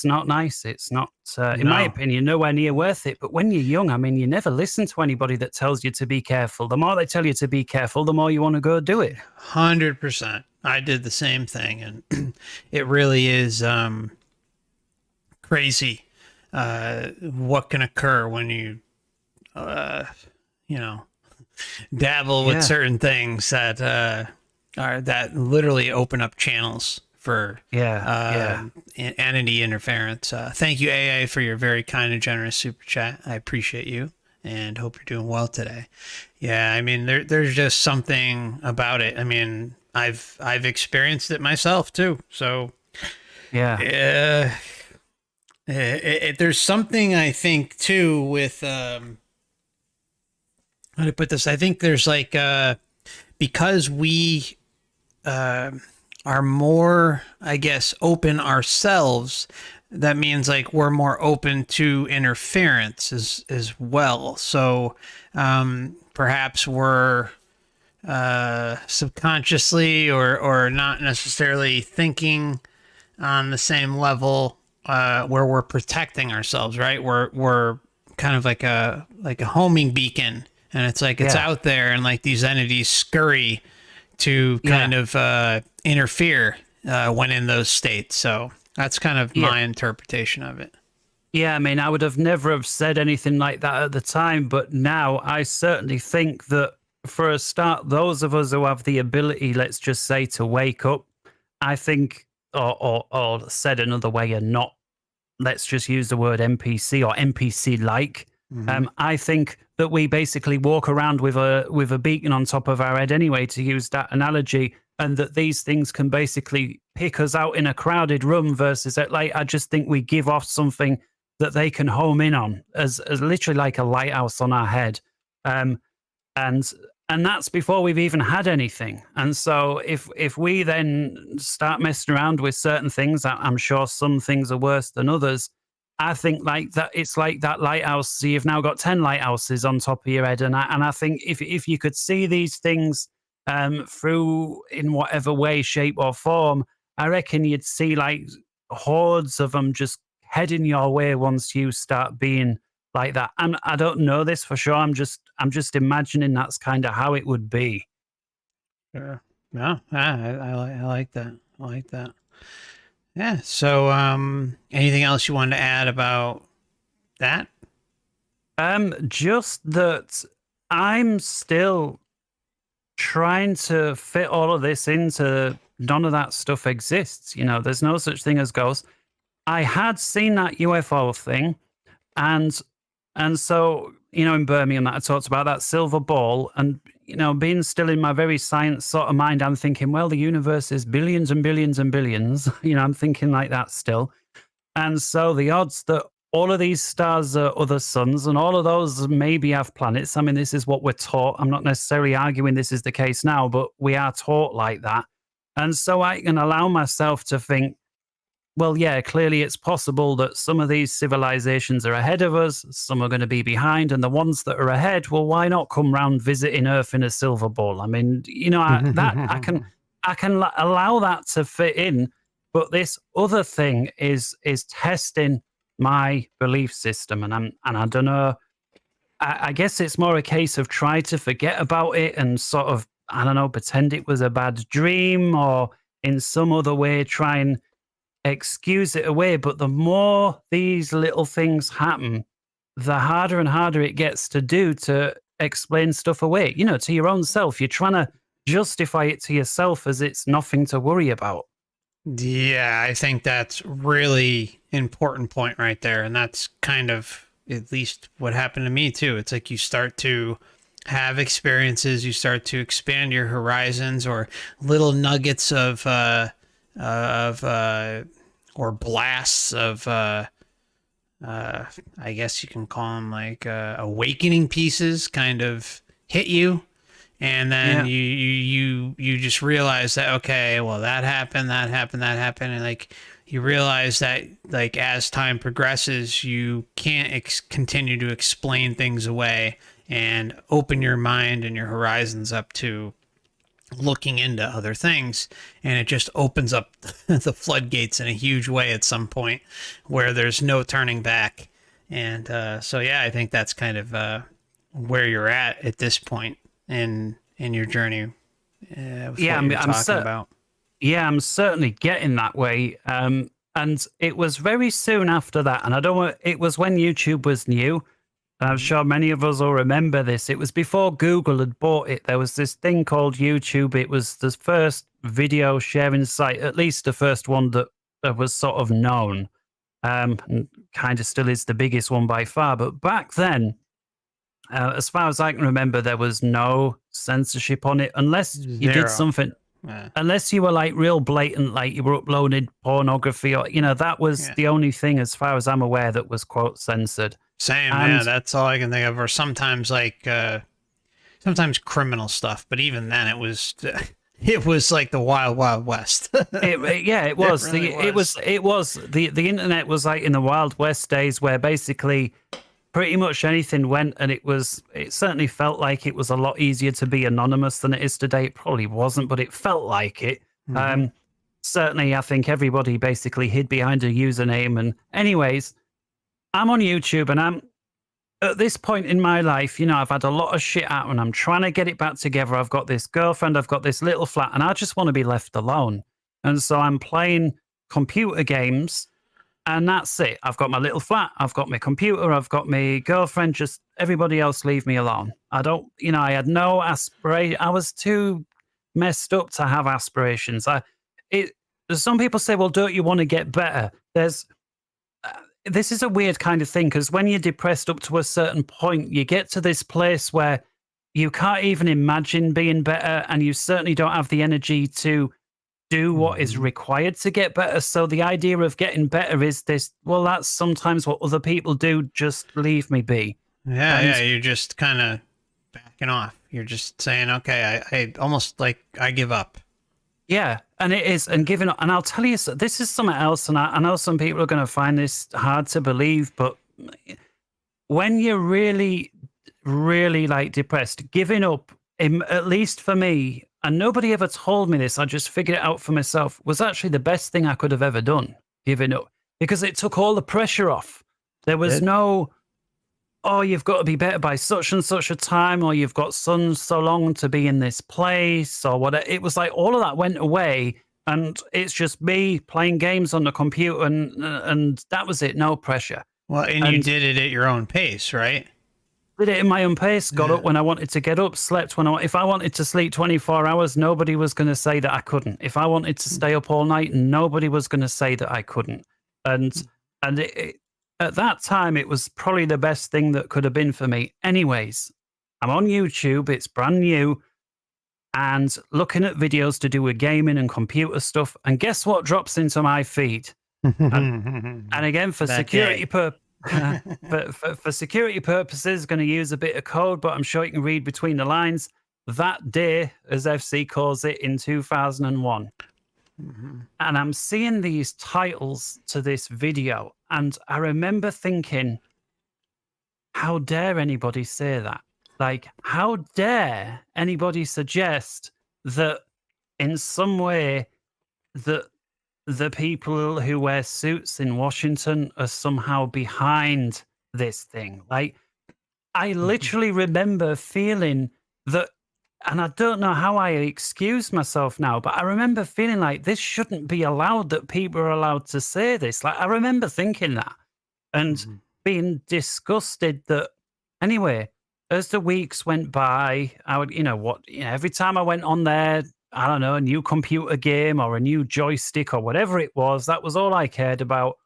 not nice. It's not, in my opinion, nowhere near worth it. But when you're young, I mean, you never listen to anybody that tells you to be careful. The more they tell you to be careful, the more you want to go do it. 100%. I did the same thing, and it really is crazy what can occur when you, dabble with certain things that literally open up channels for Yeah. entity interference. Thank you, AA, for your very kind and generous super chat. I appreciate you and hope you're doing well today. Yeah, I mean, there's just something about it. I mean, I've experienced it myself too. So Yeah. there's something I think too with how to put this. I think there's like because we are more, I guess, open ourselves. That means like we're more open to interference as well. So perhaps we're subconsciously or not necessarily thinking on the same level where we're protecting ourselves, right? We're kind of like a homing beacon, and it's like it's out there, and like these entities scurry to kind of interfere when in those states. So that's kind of my interpretation of it. Yeah, I mean, I would have never have said anything like that at the time, but now I certainly think that for a start, those of us who have the ability, let's just say, to wake up, I think, or said another way, and not, let's just use the word NPC or NPC-like. I think that we basically walk around with a beacon on top of our head anyway, to use that analogy, and that these things can basically pick us out in a crowded room versus at light. I just think we give off something that they can home in on as literally like a lighthouse on our head. And that's before we've even had anything. And so if we then start messing around with certain things, I'm sure some things are worse than others. I think like that, it's like that lighthouse. So you've now got 10 lighthouses on top of your head. And I think if you could see these things through in whatever way, shape or form, I reckon you'd see like hordes of them just heading your way once you start being like that. And I don't know this for sure. I'm just imagining that's kind of how it would be. Sure. Yeah, I like that. I like that. Yeah. So, anything else you wanted to add about that? Just that I'm still trying to fit all of this into none of that stuff exists. You know, there's no such thing as ghosts. I had seen that UFO thing, and so, you know, in Birmingham that I talked about that silver ball, and, you know, being still in my very science sort of mind, I'm thinking, well, the universe is billions and billions and billions. You know, I'm thinking like that still. And so the odds that all of these stars are other suns and all of those maybe have planets. I mean, this is what we're taught. I'm not necessarily arguing this is the case now, but we are taught like that. And so I can allow myself to think, well, yeah, clearly it's possible that some of these civilizations are ahead of us, some are going to be behind, and the ones that are ahead, well, why not come round visiting Earth in a silver ball? I mean, you know, I can allow that to fit in, but this other thing is testing my belief system, and I don't know. I guess it's more a case of try to forget about it and sort of, I don't know, pretend it was a bad dream or in some other way try and excuse it away. But the more these little things happen, the harder and harder it gets to do to explain stuff away, you know, to your own self. You're trying to justify it to yourself as it's nothing to worry about. Yeah, I think that's really important point right there. And that's kind of at least what happened to me too. It's like you start to have experiences, you start to expand your horizons, or little nuggets of or blasts of I guess you can call them like awakening pieces kind of hit you, and then you just realize that, okay, well, that happened, and like you realize that like as time progresses you can't continue to explain things away and open your mind and your horizons up to looking into other things, and it just opens up the floodgates in a huge way at some point where there's no turning back. And so yeah, I think that's kind of where you're at this point in your journey. I'm certainly getting that way. And it was very soon after that, and it was when YouTube was new. And I'm sure many of us will remember this. It was before Google had bought it. There was this thing called YouTube. It was the first video sharing site, at least the first one that was sort of known. And kind of still is the biggest one by far. But back then, as far as I can remember, there was no censorship on it unless you did something. Unless you were like real blatant, like you were uploading pornography, or that was the only thing, as far as I'm aware, that was quote censored. Same, yeah, that's all I can think of. Or sometimes like sometimes criminal stuff, but even then it was like the wild, wild west. It was. It was. The internet was like in the Wild West days, where basically pretty much anything went, and it certainly felt like it was a lot easier to be anonymous than it is today. It probably wasn't, but it felt like it. Certainly, I think everybody basically hid behind a username. And anyways, I'm on YouTube, and I'm at this point in my life, I've had a lot of shit out, and I'm trying to get it back together. I've got this girlfriend, I've got this little flat, and I just want to be left alone. And so I'm playing computer games. And that's it. I've got my little flat. I've got my computer. I've got my girlfriend. Just everybody else leave me alone. I don't, I had no aspiration. I was too messed up to have aspirations. Some people say, well, don't you want to get better? This is a weird kind of thing, because when you're depressed up to a certain point, you get to this place where you can't even imagine being better. And you certainly don't have the energy to do what is required to get better. So the idea of getting better is this, well, that's sometimes what other people do. Just leave me be. Yeah, you're just kind of backing off. You're just saying, okay, I almost like I give up. Yeah, and it is, and giving up. And I'll tell you, this is something else, and I know some people are going to find this hard to believe, but when you're really, really like depressed, giving up, at least for me, and nobody ever told me this, I just figured it out for myself, was actually the best thing I could have ever done, giving up, because it took all the pressure off. There was no, oh, you've got to be better by such and such a time, or you've got so long to be in this place, or whatever. It was like all of that went away, and it's just me playing games on the computer, and that was it, no pressure. Well, and you did it at your own pace, right? Did it in my own pace, got up when I wanted to get up, slept when if I wanted to sleep 24 hours, nobody was going to say that I couldn't. If I wanted to stay up all night, nobody was going to say that I couldn't. And at that time, it was probably the best thing that could have been for me. Anyways, I'm on YouTube, it's brand new, and looking at videos to do with gaming and computer stuff. And guess what drops into my feed? And again, for security purposes, for security purposes, going to use a bit of code, but I'm sure you can read between the lines. That day, as FC calls it, in 2001. And I'm seeing these titles to this video, and I remember thinking, how dare anybody say that? Like, how dare anybody suggest that in some way that the people who wear suits in Washington are somehow behind this thing? Like, I literally remember feeling that, and I don't know how I excuse myself now, but I remember feeling like this shouldn't be allowed, that people are allowed to say this. Like, I remember thinking that and being disgusted that, anyway, as the weeks went by, I would, every time I went on there, I don't know, a new computer game or a new joystick or whatever it was, that was all I cared about.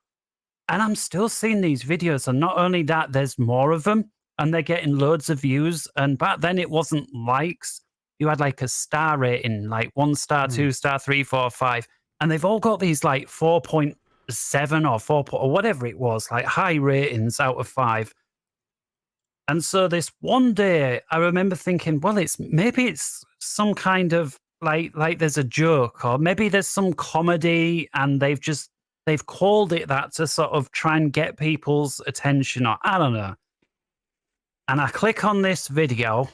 And I'm still seeing these videos. And not only that, there's more of them and they're getting loads of views. And back then it wasn't likes. You had like a star rating, like 1 star, 2 star, 3, 4, 5. And they've all got these like 4.7 or 4, or whatever it was, like high ratings out of 5. And so this one day I remember thinking, well, maybe it's some kind of like there's a joke, or maybe there's some comedy and they've called it that to sort of try and get people's attention, or I don't know. And I click on this video,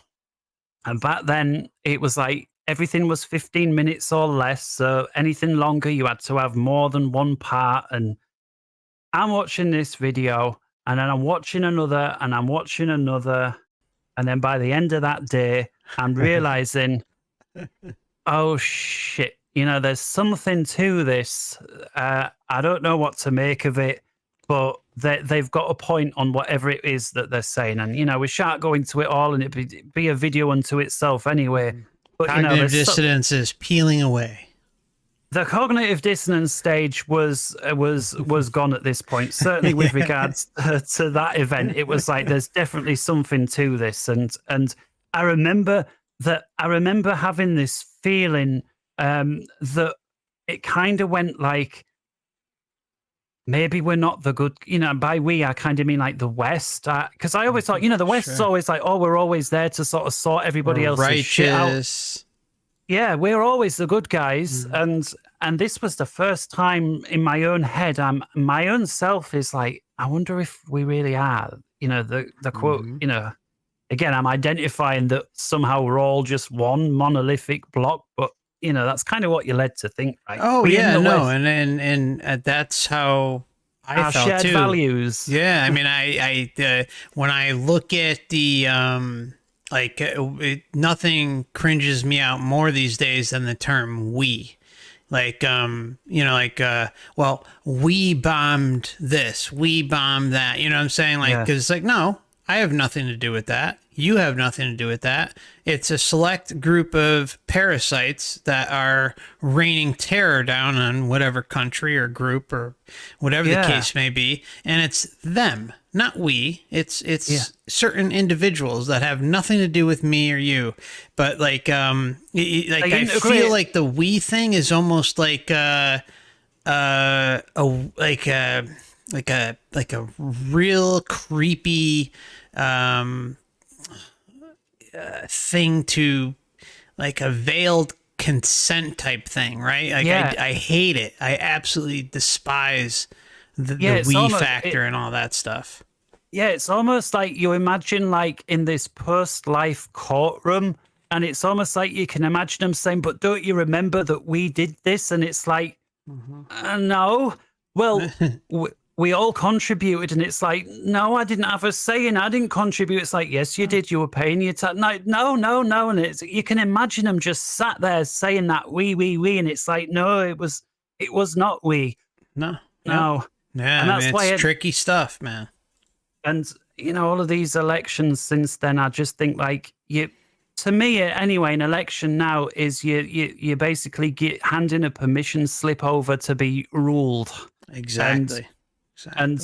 and back then it was like everything was 15 minutes or less. So anything longer, you had to have more than one part. And I'm watching this video, and then I'm watching another, and I'm watching another. And then by the end of that day, I'm realizing, oh shit, there's something to this. I don't know what to make of it, but they've got a point on whatever it is that they're saying. And, you know, we shan't go into it all, and it'd be a video unto itself anyway. But, Cognitive you know, dissonance is peeling away. the cognitive dissonance stage was gone at this point. Certainly with regards to that event, it was like there's definitely something to this, and I remember having this feeling that it kind of went like, maybe we're not the good, you know, by we, I kind of mean like the West. Because I always thought, you know, the West is always like, oh, we're always there to sort of sort everybody else's shit out. Yeah, we're always the good guys. And this was the first time in my own head, my own self is like, I wonder if we really are, you know, the quote, you know, again, I'm identifying that somehow we're all just one monolithic block, but you know, that's kind of what you're led to think, right? Oh, yeah, no, and that's how I our felt shared too. Values. Yeah, I mean, I when I look at the nothing cringes me out more these days than the term "we." Like, you know, like, well, we bombed this, we bombed that. You know what I'm saying? Like, because it's like, no, I have nothing to do with that. You have nothing to do with that. It's a select group of parasites that are raining terror down on whatever country or group or whatever the case may be. And it's them, not we. It's certain individuals that have nothing to do with me or you. But like, I feel like the we thing is almost like a real creepy thing to, like a veiled consent type thing, right? Like I hate it. I absolutely despise the we factor and all that stuff. Yeah, it's almost like you imagine like in this post-life courtroom, and it's almost like you can imagine them saying, but don't you remember that we did this? And it's like, no. Well, we all contributed, and it's like, no, I didn't have a say in. I didn't contribute. It's like, yes, you did. You were paying your tax. No. And it's, you can imagine them just sat there saying that we, and it's like, no, it was not we. No. Yeah, and that's it's why tricky stuff, man. And you know, all of these elections since then, I just think like to me anyway, an election now is you basically handing a permission slip over to be ruled. Exactly. And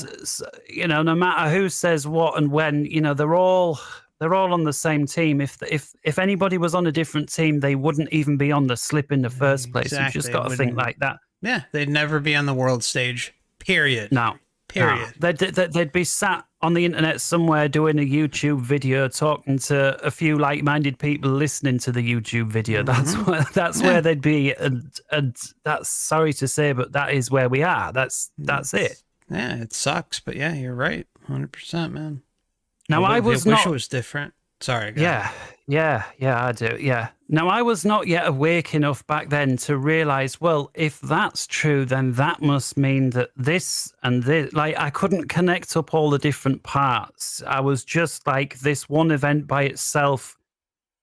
you know, no matter who says what and when, you know, they're all on the same team. If anybody was on a different team, they wouldn't even be on the slip in the first place. You've just got to think like that. Yeah, they'd never be on the world stage. Period. No. Period. No. They'd be sat on the internet somewhere doing a YouTube video, talking to a few like-minded people listening to the YouTube video. That's where they'd be, and that's, sorry to say, but that is where we are. That's it. Yeah, it sucks, but yeah, you're right, 100%, man. Now I wish it was different. Sorry. Yeah, I do. Yeah. Now I was not yet awake enough back then to realize, well, if that's true, then that must mean that this and this, like, I couldn't connect up all the different parts. I was just like, this one event by itself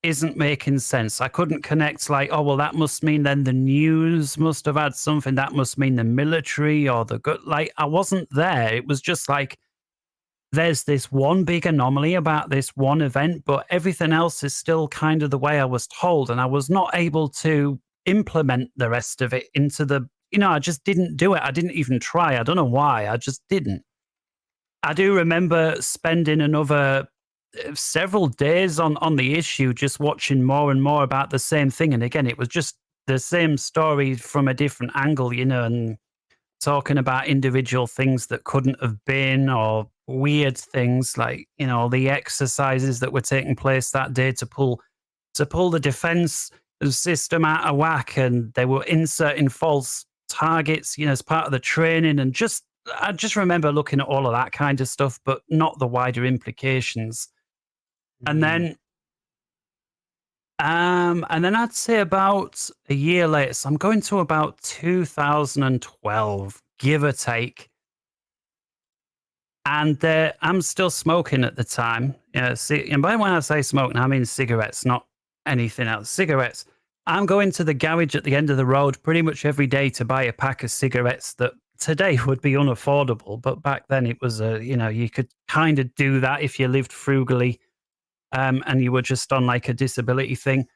isn't making sense. I couldn't connect like, oh, well, that must mean then the news must have had something. That must mean the military or the good. Like, I wasn't there. It was just like, there's this one big anomaly about this one event, but everything else is still kind of the way I was told. And I was not able to implement the rest of it into the, you know, I just didn't do it. I didn't even try. I don't know why. I just didn't. I do remember spending another several days on the issue, just watching more and more about the same thing. And again, it was just the same story from a different angle, you know, and talking about individual things that couldn't have been, or weird things like, you know, the exercises that were taking place that day to pull the defense system out of whack, and they were inserting false targets, you know, as part of the training. And I just remember looking at all of that kind of stuff, but not the wider implications. And then I'd say about a year later, so I'm going to about 2012, give or take. And I'm still smoking at the time. Yeah, and by when I say smoking, I mean cigarettes, not anything else. Cigarettes. I'm going to the garage at the end of the road pretty much every day to buy a pack of cigarettes that today would be unaffordable, but back then it was you could kind of do that if you lived frugally, and you were just on like a disability thing.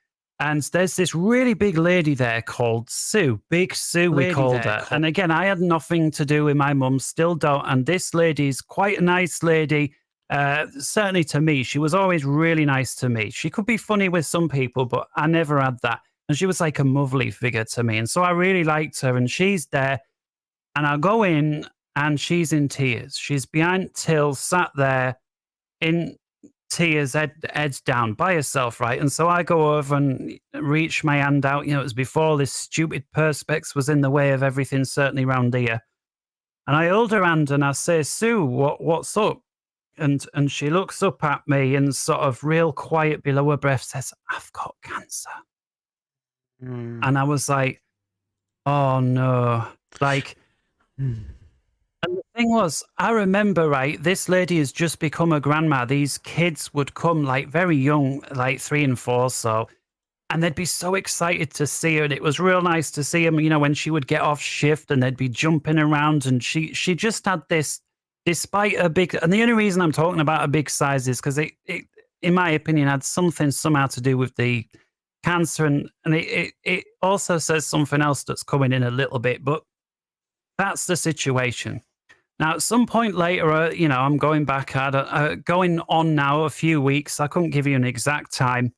And there's this really big lady there called Sue, Big Sue, we called her. And again, I had nothing to do with my mum, still don't. And this lady's quite a nice lady. Certainly to me, she was always really nice to me. She could be funny with some people, but I never had that. And she was like a motherly figure to me. And so I really liked her. And she's there. And I go in and she's in tears. She's behind till, sat there in tears, heads down by herself, right? And so I go over and reach my hand out. It was before this stupid perspex was in the way of everything, certainly round here. And I hold her hand and I say, Sue, what's up? And she looks up at me and sort of real quiet below her breath says, I've got cancer. And I was like, oh no. Like, and the thing was, I remember, right, this lady has just become a grandma. These kids would come like very young, like 3 and 4, so, and they'd be so excited to see her. And it was real nice to see them, when she would get off shift and they'd be jumping around. And she just had this, despite her big, and the only reason I'm talking about her big size is because it, in my opinion, had something somehow to do with the cancer. And it also says something else that's coming in a little bit, but that's the situation. Now, at some point later, I'm going back at going on now a few weeks. I couldn't give you an exact time.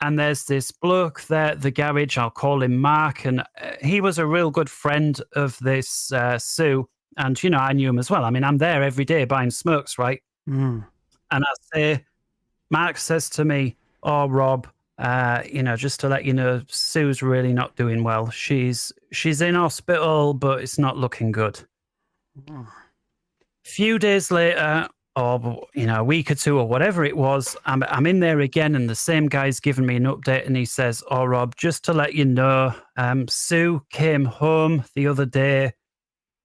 And there's this bloke there at the garage. I'll call him Mark. And he was a real good friend of this Sue. And, I knew him as well. I mean, I'm there every day buying smokes, right? And I say, Mark says to me, oh, Rob, just to let you know, Sue's really not doing well. She's in hospital, but it's not looking good. Few days later, or a week or 2 or whatever it was, I'm in there again, and the same guy's giving me an update, and he says, "Oh, Rob, just to let you know, Sue came home the other day.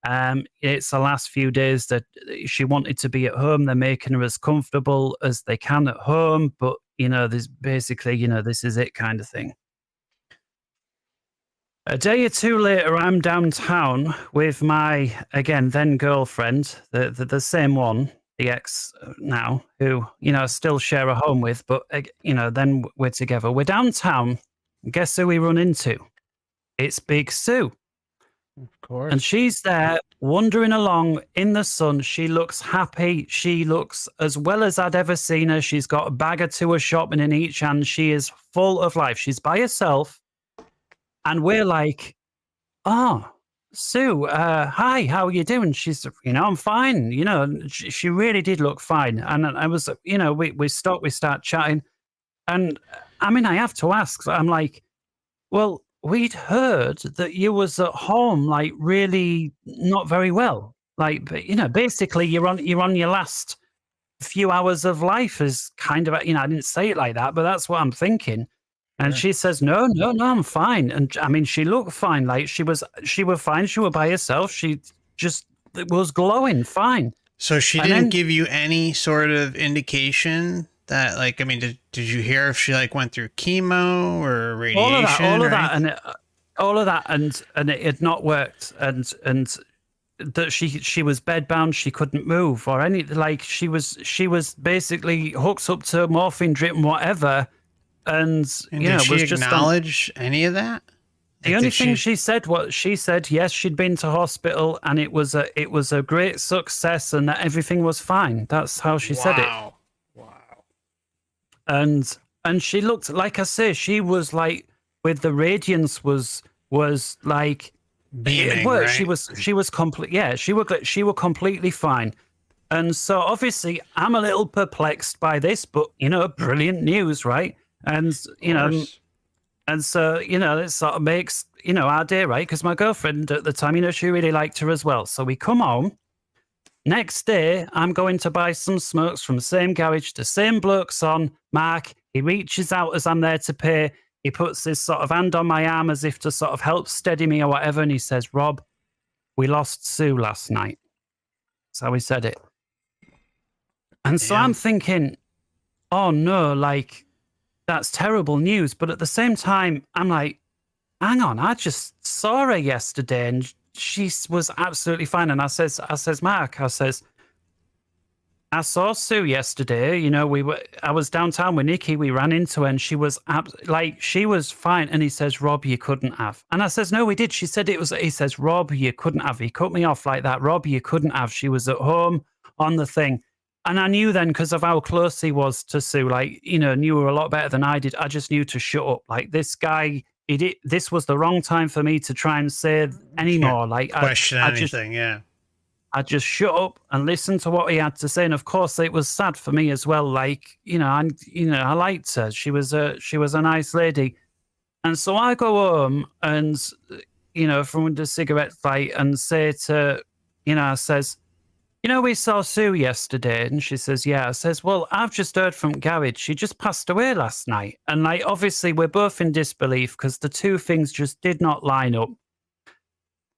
It's the last few days that she wanted to be at home. They're making her as comfortable as they can at home, but there's basically, this is it kind of thing." A day or 2 later, I'm downtown with my, again, then girlfriend, the same one, the ex now, who, I still share a home with, but, then we're together. We're downtown. Guess who we run into? It's Big Sue. Of course. And she's there wandering along in the sun. She looks happy. She looks as well as I'd ever seen her. She's got a bag or 2 of shopping in each hand. She is full of life. She's by herself. And we're like, oh, Sue, hi, how are you doing? She's, I'm fine. She really did look fine. And I was, we start chatting. And I mean, I have to ask, I'm like, well, we'd heard that you was at home, like really not very well. Like, basically you're on your last few hours of life is kind of, I didn't say it like that, but that's what I'm thinking. And she says, no, I'm fine. And I mean, she looked fine. Like she was fine. She was by herself. She just was glowing fine. So she didn't give you any sort of indication that, like, I mean, did you hear if she like went through chemo or radiation? All of that, and it had not worked, and that she was bedbound, she couldn't move or any, like she was basically hooked up to morphine drip and whatever, and did she was just acknowledge any of that? The only thing she said, yes, she'd been to hospital and it was a great success and that everything was fine. That's how she said it. Wow. And she looked, like I say, she was like, with the radiance was like beaming, it worked. right? She was complete. Yeah, she was completely fine. And so obviously I'm a little perplexed by this, but brilliant news, right? And and so it sort of makes our day, right? Because my girlfriend at the time, she really liked her as well. So we come home. Next day, I'm going to buy some smokes from the same garage, the same bloke's on, Mark. He reaches out as I'm there to pay. He puts this sort of hand on my arm as if to sort of help steady me or whatever. And he says, Rob, we lost Sue last night. That's how he said it. And so I'm thinking, oh no, like, that's terrible news. But at the same time, I'm like, hang on, I just saw her yesterday and she was absolutely fine. And I says, Mark, I saw Sue yesterday. You know, I was downtown with Nikki. We ran into her and she was she was fine. And he says, Rob, you couldn't have. And I says, no, we did. He says, Rob, you couldn't have. He cut me off like that. Rob, you couldn't have. She was at home on the thing. And I knew then, because of how close he was to Sue, like, you know, knew her a lot better than I did. I just knew to shut up. Like, this guy, this was the wrong time for me to try and say anymore. Like, question anything, yeah. I just shut up and listened to what he had to say. And of course, it was sad for me as well. Like, I liked her. She was a nice lady. And so I go home and, from the cigarette fight and say to, I says, we saw Sue yesterday. And she says, yeah. I says, well, I've just heard from Garage. She just passed away last night. And like, obviously we're both in disbelief because the two things just did not line up.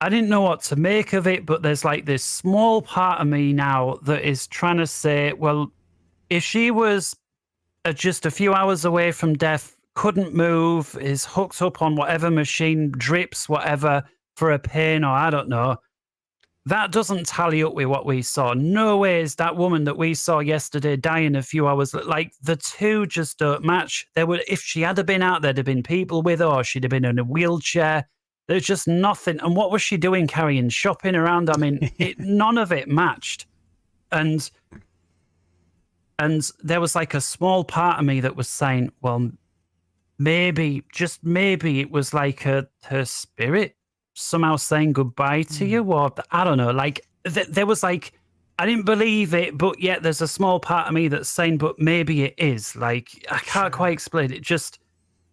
I didn't know what to make of it, but there's like this small part of me now that is trying to say, well, if she was just a few hours away from death, couldn't move, is hooked up on whatever machine, drips, whatever, for a pain, or I don't know, that doesn't tally up with what we saw. No way is that woman that we saw yesterday dying a few hours. Like, the two just don't match. If she had been out, there'd have been people with her, or she'd have been in a wheelchair. There's just nothing. And what was she doing carrying shopping around? I mean, none of it matched. And there was like a small part of me that was saying, well, maybe, just maybe it was like her spirit somehow saying goodbye to you. Or I don't know, like there was like, I didn't believe it, but yet there's a small part of me that's saying, but maybe it is. Like, I can't quite explain it. Just,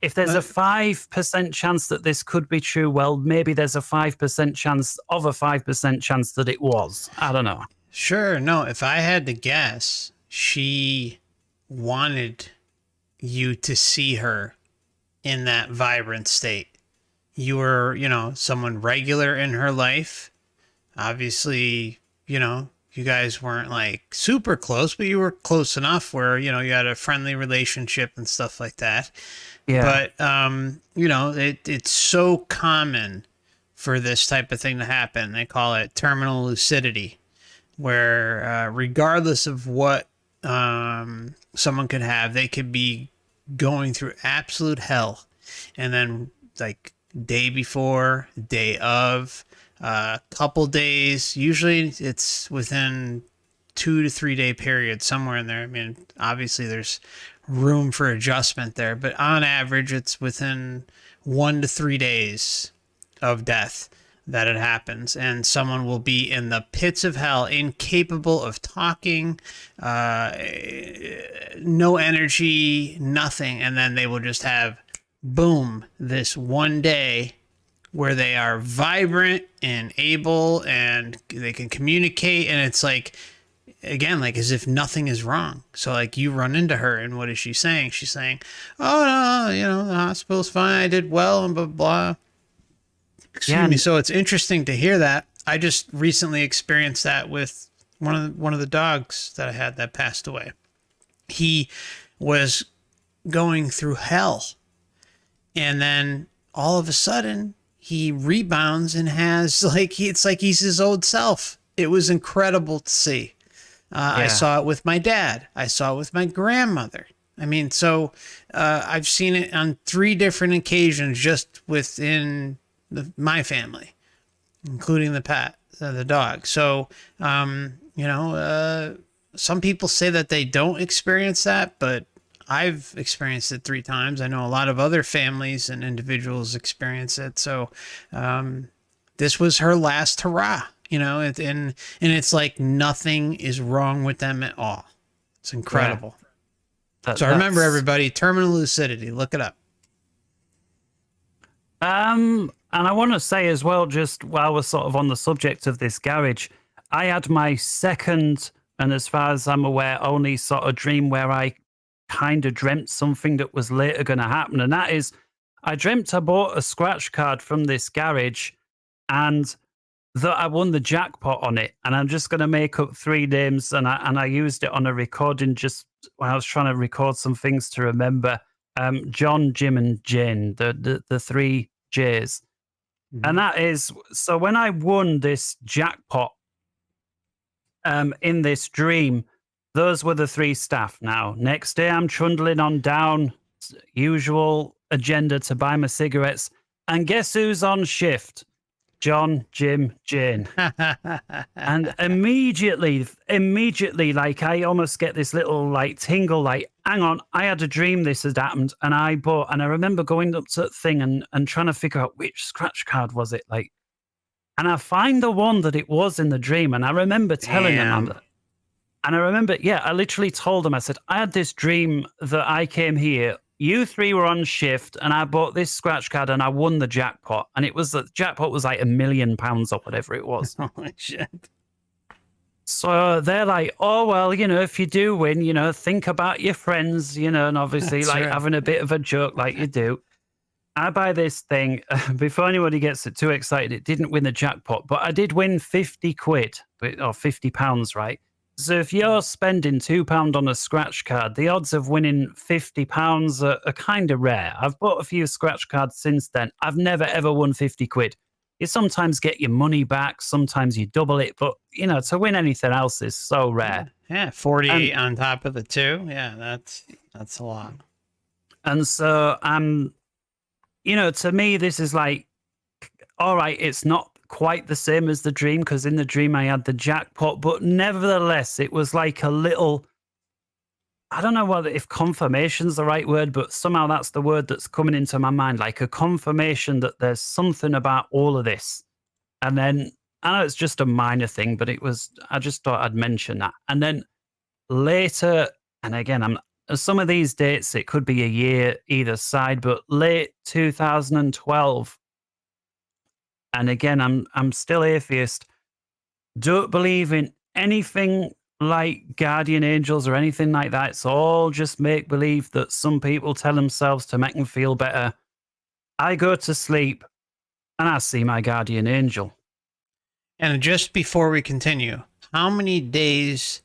if there's a 5% chance that this could be true, well, maybe there's a 5% chance of a 5% chance that it was. I don't know. Sure. No, if I had to guess, she wanted you to see her in that vibrant state. You were, someone regular in her life. Obviously, you guys weren't like super close, but you were close enough where, you had a friendly relationship and stuff like that. Yeah. But, it's so common for this type of thing to happen. They call it terminal lucidity, where regardless of what someone could have, they could be going through absolute hell. And then like day before, day of, couple days, usually it's within 2 to 3 day period, somewhere in there. I mean, obviously there's room for adjustment there, but on average it's within 1 to 3 days of death that it happens, and someone will be in the pits of hell, incapable of talking, no energy, nothing, and then they will just have, boom, this one day where they are vibrant and able and they can communicate, and it's like, again, like as if nothing is wrong. So like you run into her and what is she saying? She's saying, oh no, the hospital's fine, I did well, and blah blah. Excuse me. So it's interesting to hear that. I just recently experienced that with one of the dogs that I had that passed away. He was going through hell, and then all of a sudden he rebounds and has it's like he's his old self. It was incredible to see. I saw it with my dad. I saw it with my grandmother. I mean, so I've seen it on 3 different occasions just within my family, including the dog. So, some people say that they don't experience that, but I've experienced it 3 times. I know a lot of other families and individuals experience it. So, this was her last hurrah, and it's like nothing is wrong with them at all. It's incredible. Yeah. So remember, everybody, terminal lucidity, look it up. And I want to say as well, just while we're sort of on the subject of this garage, I had my second, and as far as I'm aware, only sort of dream where I kind of dreamt something that was later going to happen. And that is, I dreamt I bought a scratch card from this garage and that I won the jackpot on it. And I'm just going to make up 3 names. And I used it on a recording just when I was trying to record some things to remember. John, Jim, and Jane, the 3 J's. And that is, so when I won this jackpot in this dream, those were the 3 staff. Now, next day I'm trundling on down, usual agenda to buy my cigarettes. And guess who's on shift? John, Jim, Jane. And immediately, like I almost get this little like tingle, like, hang on, I had a dream this had happened. And I remember going up to that thing and trying to figure out which scratch card was it, like, and I find the one that it was in the dream. And I remember telling them, and I remember, I literally told them, I said, I had this dream that I came here, you 3 were on shift, and I bought this scratch card and I won the jackpot. And the jackpot was like £1 million or whatever it was. Holy shit. So they're like, oh, well, if you do win, think about your friends, and obviously That's like right. having a bit of a joke like you do. I buy this thing before anybody gets too excited. It didn't win the jackpot, but I did win 50 quid or £50, right? So if you're spending £2 on a scratch card, the odds of winning £50 are kind of rare. I've bought a few scratch cards since then. I've never, ever won 50 quid. You sometimes get your money back. Sometimes you double it. But, to win anything else is so rare. Yeah, 48 on top of the 2. Yeah, that's a lot. And so, to me, this is like, all right, it's not quite the same as the dream, because in the dream I had the jackpot, but nevertheless it was like a little, I don't know if confirmation's the right word, but somehow that's the word that's coming into my mind, like a confirmation that there's something about all of this. And then I know it's just a minor thing, but I just thought I'd mention that. And then later, and again, some of these dates, it could be a year either side, but late 2012. And again, I'm still atheist. Don't believe in anything like guardian angels or anything like that. It's all just make believe that some people tell themselves to make them feel better. I go to sleep and I see my guardian angel. And just before we continue, how many days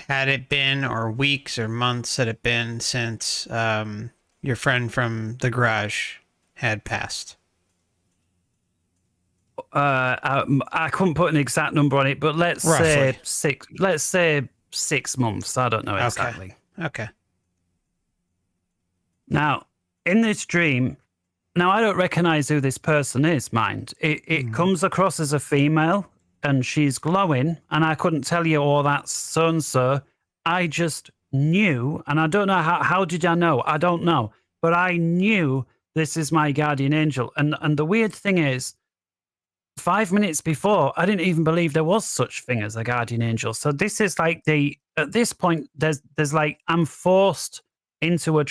had it been, or weeks or months had it been since your friend from the garage had passed? I couldn't put an exact number on it, but let's say 6. Let's say 6 months. I don't know exactly. Okay. Now, in this dream, I don't recognize who this person is. Mind, it comes across as a female, and she's glowing, and I couldn't tell you, oh, that's so and so. I just knew, and I don't know how did I know? I don't know, but I knew this is my guardian angel. And the weird thing is, 5 minutes before, I didn't even believe there was such thing as a guardian angel. So this is like at this point, there's like, I'm forced into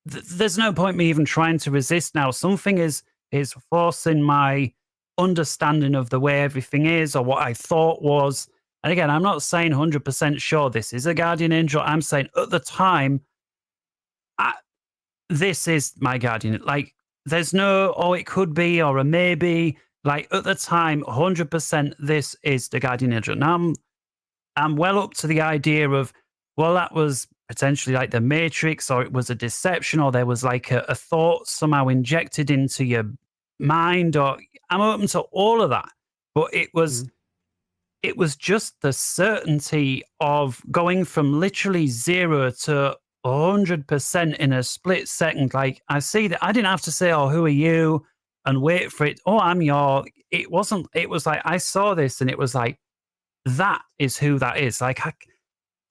there's no point me even trying to resist now. Something is forcing my understanding of the way everything is, or what I thought was. And again, I'm not saying 100% sure this is a guardian angel. I'm saying at the time, this is my guardian. Like, there's no, oh, it could be, or a maybe. Like, at the time, 100% this is the guardian angel. Now I'm well up to the idea of, well, that was potentially like the Matrix, or it was a deception, or there was like a thought somehow injected into your mind, or I'm open to all of that. But it was just the certainty of going from literally 0 to 100% in a split second. Like, I see that I didn't have to say, oh, who are you? And wait for it. Oh, I'm it wasn't, it was like, I saw this and it was like, that is who that is. Like,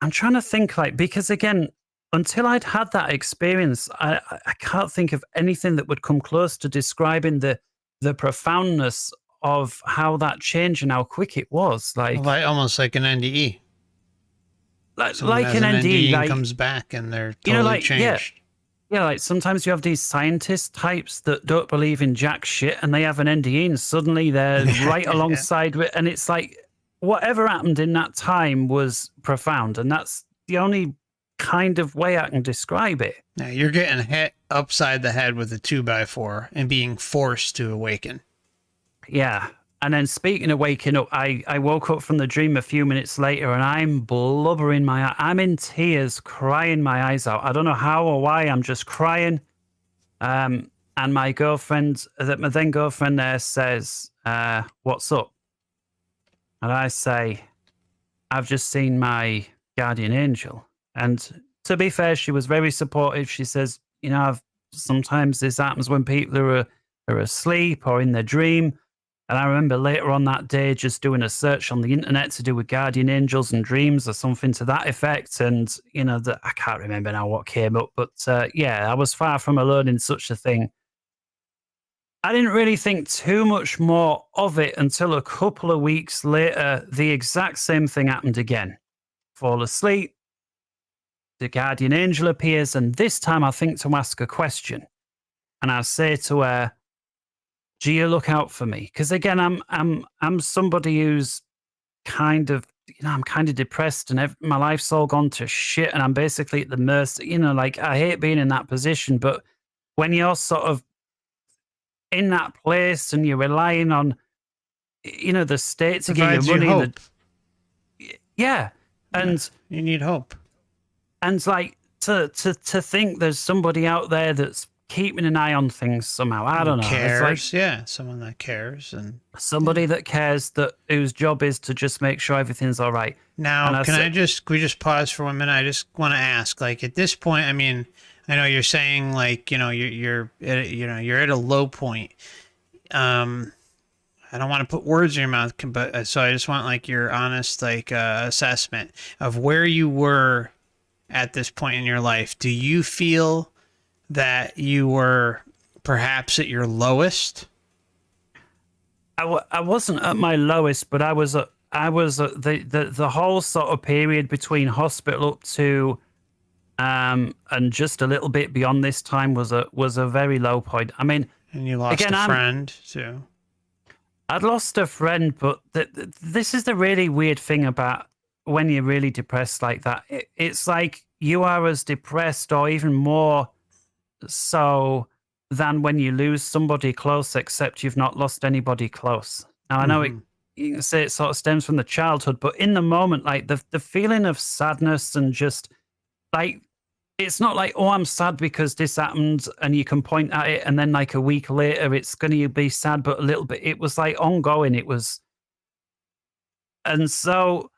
I'm trying to think, like, because again, until I'd had that experience, I can't think of anything that would come close to describing the profoundness of how that changed and how quick it was. Like almost like an NDE. Like an NDE, like, comes back and they're totally changed. Yeah, like sometimes you have these scientist types that don't believe in jack shit, and they have an NDE and suddenly they're right alongside with, and it's like whatever happened in that time was profound, and that's the only kind of way I can describe it. Now you're getting hit upside the head with a 2x4 and being forced to awaken. Yeah. And then speaking of waking up, I woke up from the dream a few minutes later and I'm blubbering I'm in tears, crying my eyes out. I don't know how or why, I'm just crying. And my then girlfriend there says, what's up? And I say, I've just seen my guardian angel. And to be fair, she was very supportive. She says, sometimes this happens when people are asleep or in their dream. And I remember later on that day just doing a search on the internet to do with guardian angels and dreams or something to that effect. And, I can't remember now what came up. But I was far from alone in such a thing. I didn't really think too much more of it until a couple of weeks later, the exact same thing happened again. Fall asleep, the guardian angel appears, and this time I think to ask a question. And I say to her, do you look out for me? Because again, I'm somebody who's kind of, I'm kind of depressed and my life's all gone to shit and I'm basically at the mercy, I hate being in that position. But when you're sort of in that place and you're relying on, the state to give you money. Hope. And you need hope. And to think there's somebody out there that's keeping an eye on things somehow. I don't know. Cares, someone that cares and somebody that cares, whose job is to just make sure everything's all right. Now, can we just pause for 1 minute? I just want to ask, at this point, I mean, I know you're saying you're at a low point. I don't want to put words in your mouth, but so I just want your honest assessment of where you were at this point in your life. Do you feel that you were perhaps at your lowest? I wasn't at my lowest, but I was at the whole sort of period between hospital up to and just a little bit beyond this time was a very low point. I mean, and you lost a friend too. I'd lost a friend, but this is the really weird thing about when you're really depressed like that. It's like you are as depressed or even more so than when you lose somebody close, except you've not lost anybody close. Now, I know you can say it sort of stems from the childhood, but in the moment, the feeling of sadness and just it's not like, oh, I'm sad because this happened and you can point at it and then a week later it's going to be sad, but a little bit. It was ongoing. It was. And so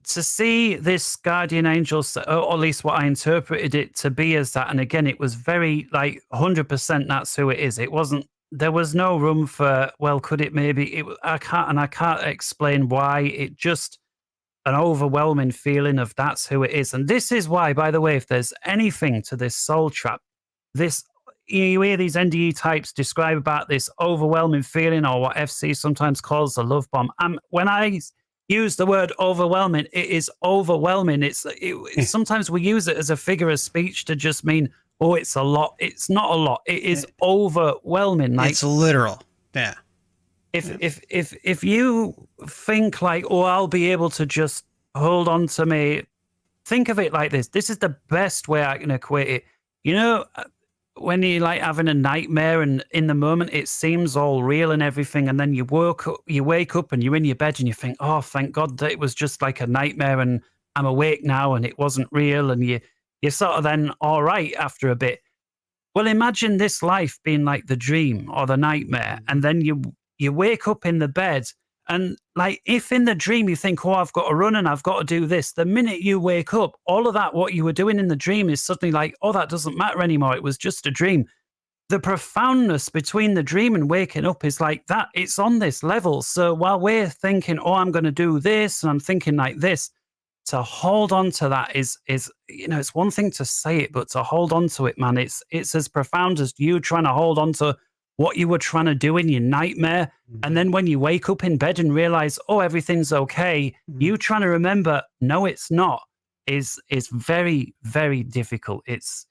to see this guardian angel, or at least what I interpreted it to be as that, and again, it was very 100% that's who it is. It wasn't, there was no room for, well, could it maybe, I can't explain why. It just, an overwhelming feeling of that's who it is. And this is why, by the way, if there's anything to this soul trap, you hear these NDE types describe about this overwhelming feeling, or what FC sometimes calls the love bomb. When I use the word overwhelming, it is overwhelming. Sometimes we use it as a figure of speech to just mean, oh, it's a lot. It's not a lot. It is overwhelming. It's literal. Yeah. If you think oh, I'll be able to just hold on to me, think of it like this. This is the best way I can equate it. When you having a nightmare and in the moment it seems all real and everything, and then you wake up and you're in your bed and you think, oh, thank God that it was just a nightmare and I'm awake now and it wasn't real, and you're sort of then all right after a bit. Well, imagine this life being like the dream or the nightmare, and then you wake up in the bed and if in the dream you think, oh, I've got to run and I've got to do this, the minute you wake up, all of that, what you were doing in the dream is suddenly oh, that doesn't matter anymore. It was just a dream. The profoundness between the dream and waking up is that. It's on this level. So while we're thinking, oh, I'm going to do this and I'm thinking like this, to hold on to that is it's one thing to say it, but to hold on to it, man, it's as profound as you trying to hold on to what you were trying to do in your nightmare. And then when you wake up in bed and realize, oh, everything's okay, you trying to remember, no, it's not, is very, very difficult. It's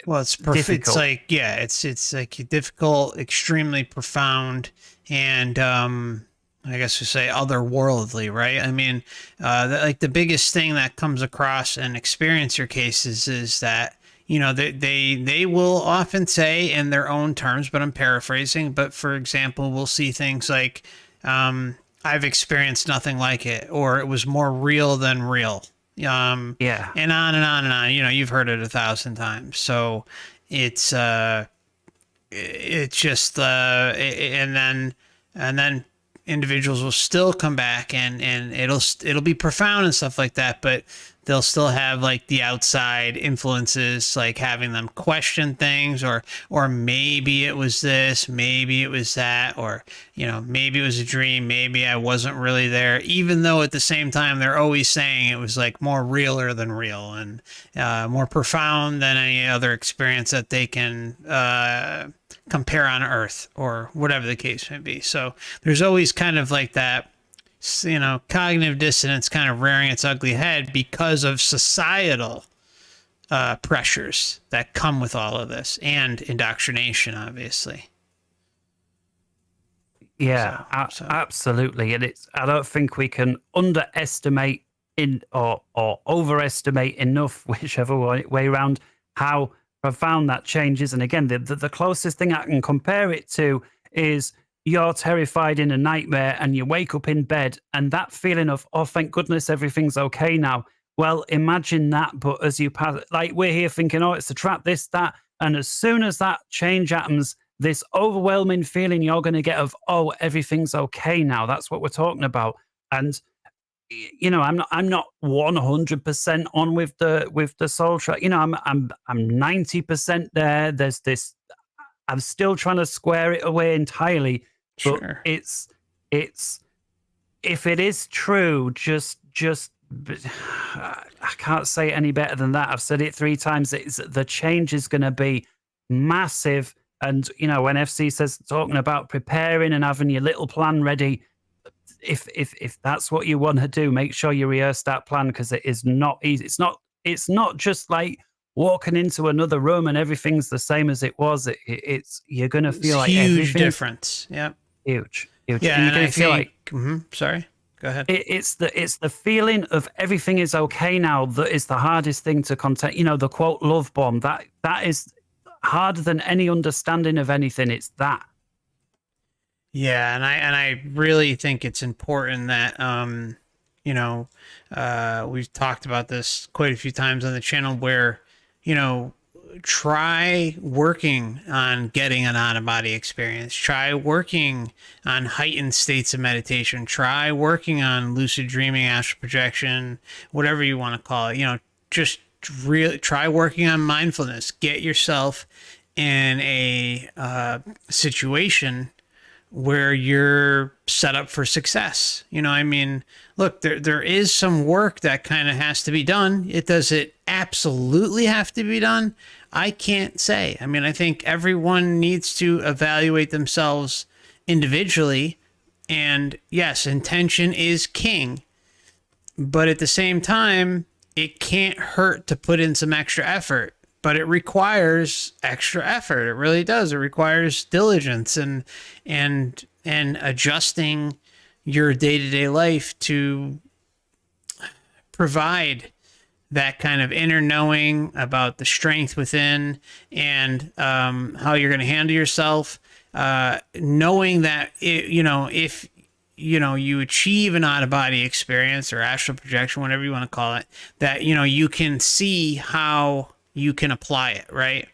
well, it's perfect. It's it's difficult, extremely profound, and I guess you say otherworldly, right? I mean, the biggest thing that comes across and experience your cases is that they will often say in their own terms, but I'm paraphrasing. But for example, we'll see things like, I've experienced nothing like it, or it was more real than real. And on and on and on. You've heard it 1,000 times. So it's just and then individuals will still come back and it'll be profound and stuff like that, but they'll still have like the outside influences, like having them question things, or maybe it was this, maybe it was that, or maybe it was a dream, maybe I wasn't really there, even though at the same time they're always saying it was like more realer than real and more profound than any other experience that they can compare on Earth, or whatever the case may be. So there's always kind of like that, cognitive dissonance kind of rearing its ugly head because of societal pressures that come with all of this, and indoctrination, obviously. Yeah, absolutely. And I don't think we can underestimate or overestimate enough, whichever way around, how profound that change is. And again, the closest thing I can compare it to is you're terrified in a nightmare and you wake up in bed, and that feeling of, oh, thank goodness everything's okay now. Well, imagine that, but as you pass, like we're here thinking, oh, it's a trap, this, that. And as soon as that change happens, this overwhelming feeling you're going to get of, oh, everything's okay now. That's what we're talking about. And I'm not 100% on with the soul track. I'm 90% there. There's this. I'm still trying to square it away entirely. But sure. It's if it is true, just I can't say it any better than that. I've said it 3 times. The change is going to be massive. And when FC says, talking about preparing and having your little plan ready, if that's what you want to do, make sure you rehearse that plan, because it is not easy. It's not just like walking into another room and everything's the same as it was. It's you're going to feel like huge difference. Yep. Huge. Yeah, and you're going to feel like. Sorry. Go ahead. It's the feeling of everything is okay now that is the hardest thing to contain. The quote love bomb, that is harder than any understanding of anything. It's that. Yeah, and I really think it's important that we've talked about this quite a few times on the channel, where try working on getting an out-of-body experience. Try working on heightened states of meditation. Try working on lucid dreaming, astral projection, whatever you want to call it. Just really try working on mindfulness. Get yourself in a situation where you're set up for success. Look, there is some work that kind of has to be done. Does it absolutely have to be done? I can't say. I think everyone needs to evaluate themselves individually. And yes, intention is king. But at the same time, it can't hurt to put in some extra effort. But it requires extra effort. It really does. It requires diligence and adjusting your day-to-day life to provide that kind of inner knowing about the strength within, and how you're going to handle yourself. Knowing that if you achieve an out-of-body experience or astral projection, whatever you want to call it, that you can see how you can apply it, right?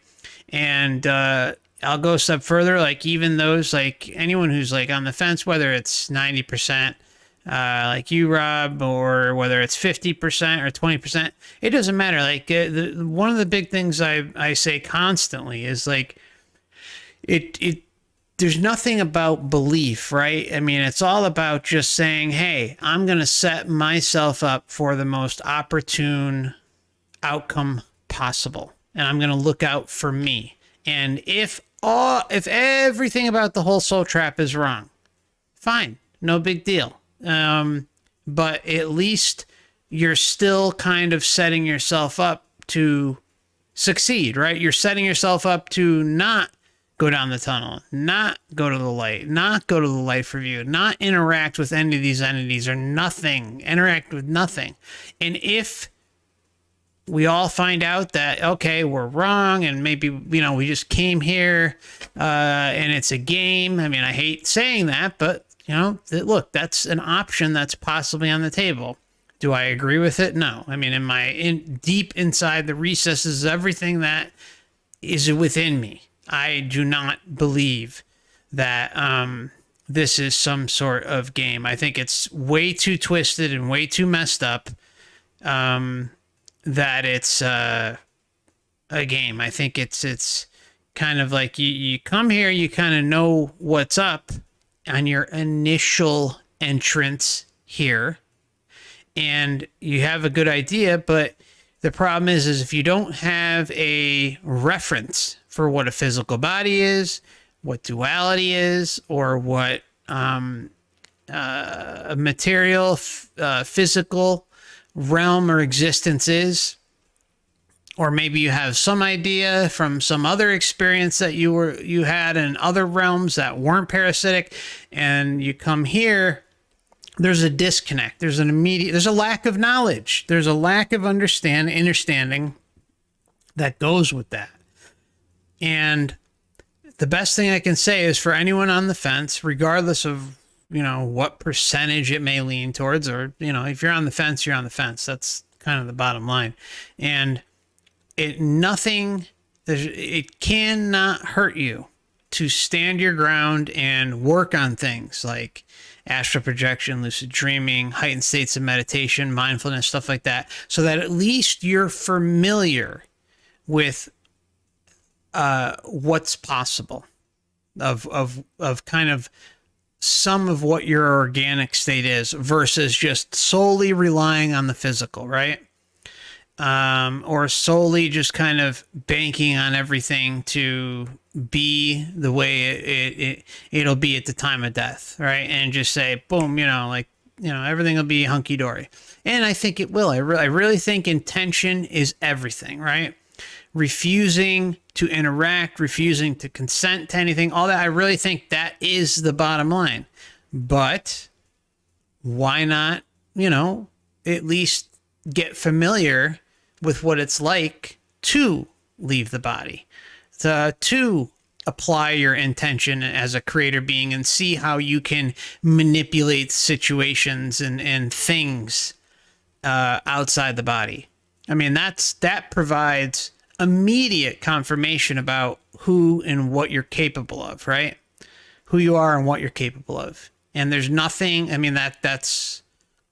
And I'll go a step further, like even those, like anyone who's like on the fence, whether it's 90%, like you, Rob, or whether it's 50% or 20%, it doesn't matter. Like one of the big things I say constantly is like, there's nothing about belief, right? It's all about just saying, hey, I'm going to set myself up for the most opportune outcome possible, and I'm going to look out for me. And if everything about the whole soul trap is wrong, fine, no big deal. But at least you're still kind of setting yourself up to succeed, right? You're setting yourself up to not go down the tunnel, not go to the light, not go to the life review, not interact with any of these entities or nothing, interact with nothing. And if we all find out that, okay, we're wrong, and maybe, we just came here and it's a game. I hate saying that, but, look, that's an option that's possibly on the table. Do I agree with it? No. Deep inside the recesses of everything that is within me. I do not believe that this is some sort of game. I think it's way too twisted and way too messed up that it's a game. I think it's kind of like you come here, you kind of know what's up on your initial entrance here, and you have a good idea, but the problem is if you don't have a reference for what a physical body is, what duality is, or what a material, physical realm or existence is, or maybe you have some idea from some other experience that you had in other realms that weren't parasitic, and you come here, there's a disconnect. There's a lack of knowledge. There's a lack of understanding that goes with that. And the best thing I can say is for anyone on the fence, regardless of, what percentage it may lean towards, or, if you're on the fence, you're on the fence. That's kind of the bottom line. And it cannot hurt you to stand your ground and work on things like astral projection, lucid dreaming, heightened states of meditation, mindfulness, stuff like that, so that at least you're familiar with what's possible of kind of some of what your organic state is versus just solely relying on the physical, right? Or solely just kind of banking on everything to be the way it'll be at the time of death, right? And just say, boom, everything will be hunky-dory. And I think it will. I really think intention is everything, right? Refusing to interact, refusing to consent to anything, all that, I really think that is the bottom line. But why not, at least get familiar with what it's like to leave the body, to apply your intention as a creator being and see how you can manipulate situations and things outside the body. I mean, that provides immediate confirmation about who and what you're capable of, right? Who you are and what you're capable of. And there's nothing, that's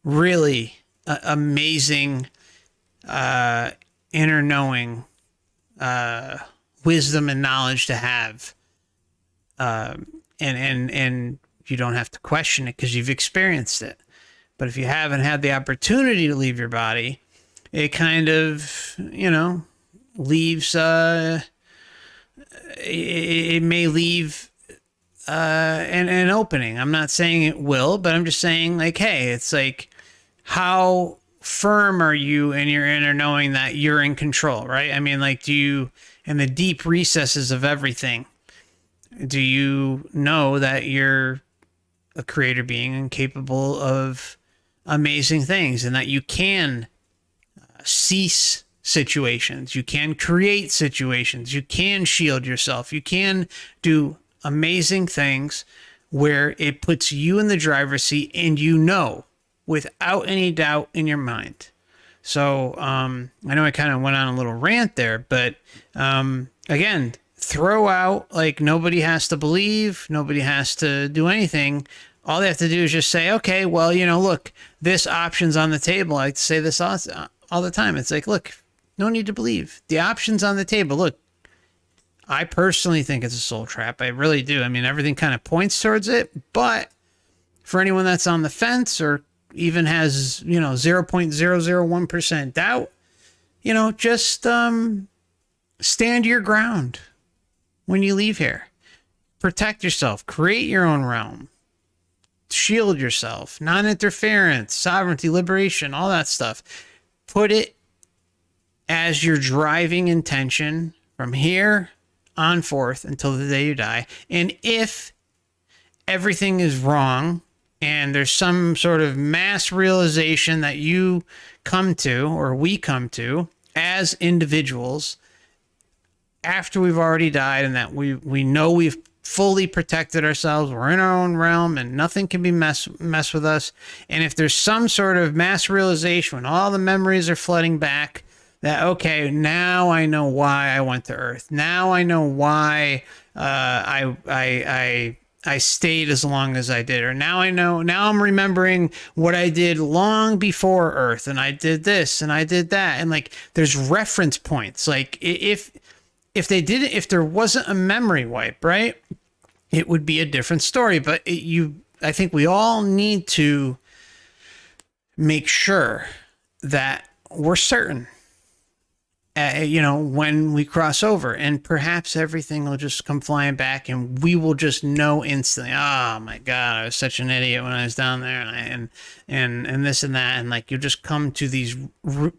really amazing inner knowing, wisdom and knowledge to have. And you don't have to question it because you've experienced it. But if you haven't had the opportunity to leave your body, it kind of, leaves, it may leave an opening. I'm not saying it will, but I'm just saying, like, hey, it's like, how firm are you in your inner knowing that you're in control, right? I mean, like, do you, in the deep recesses of everything, do you know that you're a creator being and capable of amazing things, and that you can cease situations, you can create situations, you can shield yourself, you can do amazing things where it puts you in the driver's seat and without any doubt in your mind. So I know I kind of went on a little rant there, but again, throw out, like, nobody has to believe, nobody has to do anything. All they have to do is just say, okay, well, look, this option's on the table. I like to say this all the time. It's like, look, no need to believe. The option's on the table. Look, I personally think it's a soul trap. I really do. I mean, everything kind of points towards it, but for anyone that's on the fence or even has, 0.001% doubt, just stand your ground when you leave here. Protect yourself. Create your own realm. Shield yourself. Non-interference, sovereignty, liberation, all that stuff. Put it as your driving intention from here on forth until the day you die. And if everything is wrong and there's some sort of mass realization that you come to, or we come to as individuals after we've already died, and that we know we've fully protected ourselves, we're in our own realm and nothing can be mess with us. And if there's some sort of mass realization when all the memories are flooding back that, okay, now I know why I went to Earth. Now I know why I stayed as long as I did. Or now I know, now I'm remembering what I did long before Earth, and I did this and I did that. And like, there's reference points. Like if there wasn't a memory wipe, right, it would be a different story. But I think we all need to make sure that we're certain, when we cross over, and perhaps everything will just come flying back and we will just know instantly, oh my God, I was such an idiot when I was down there, and this and that. And like, you'll just come to these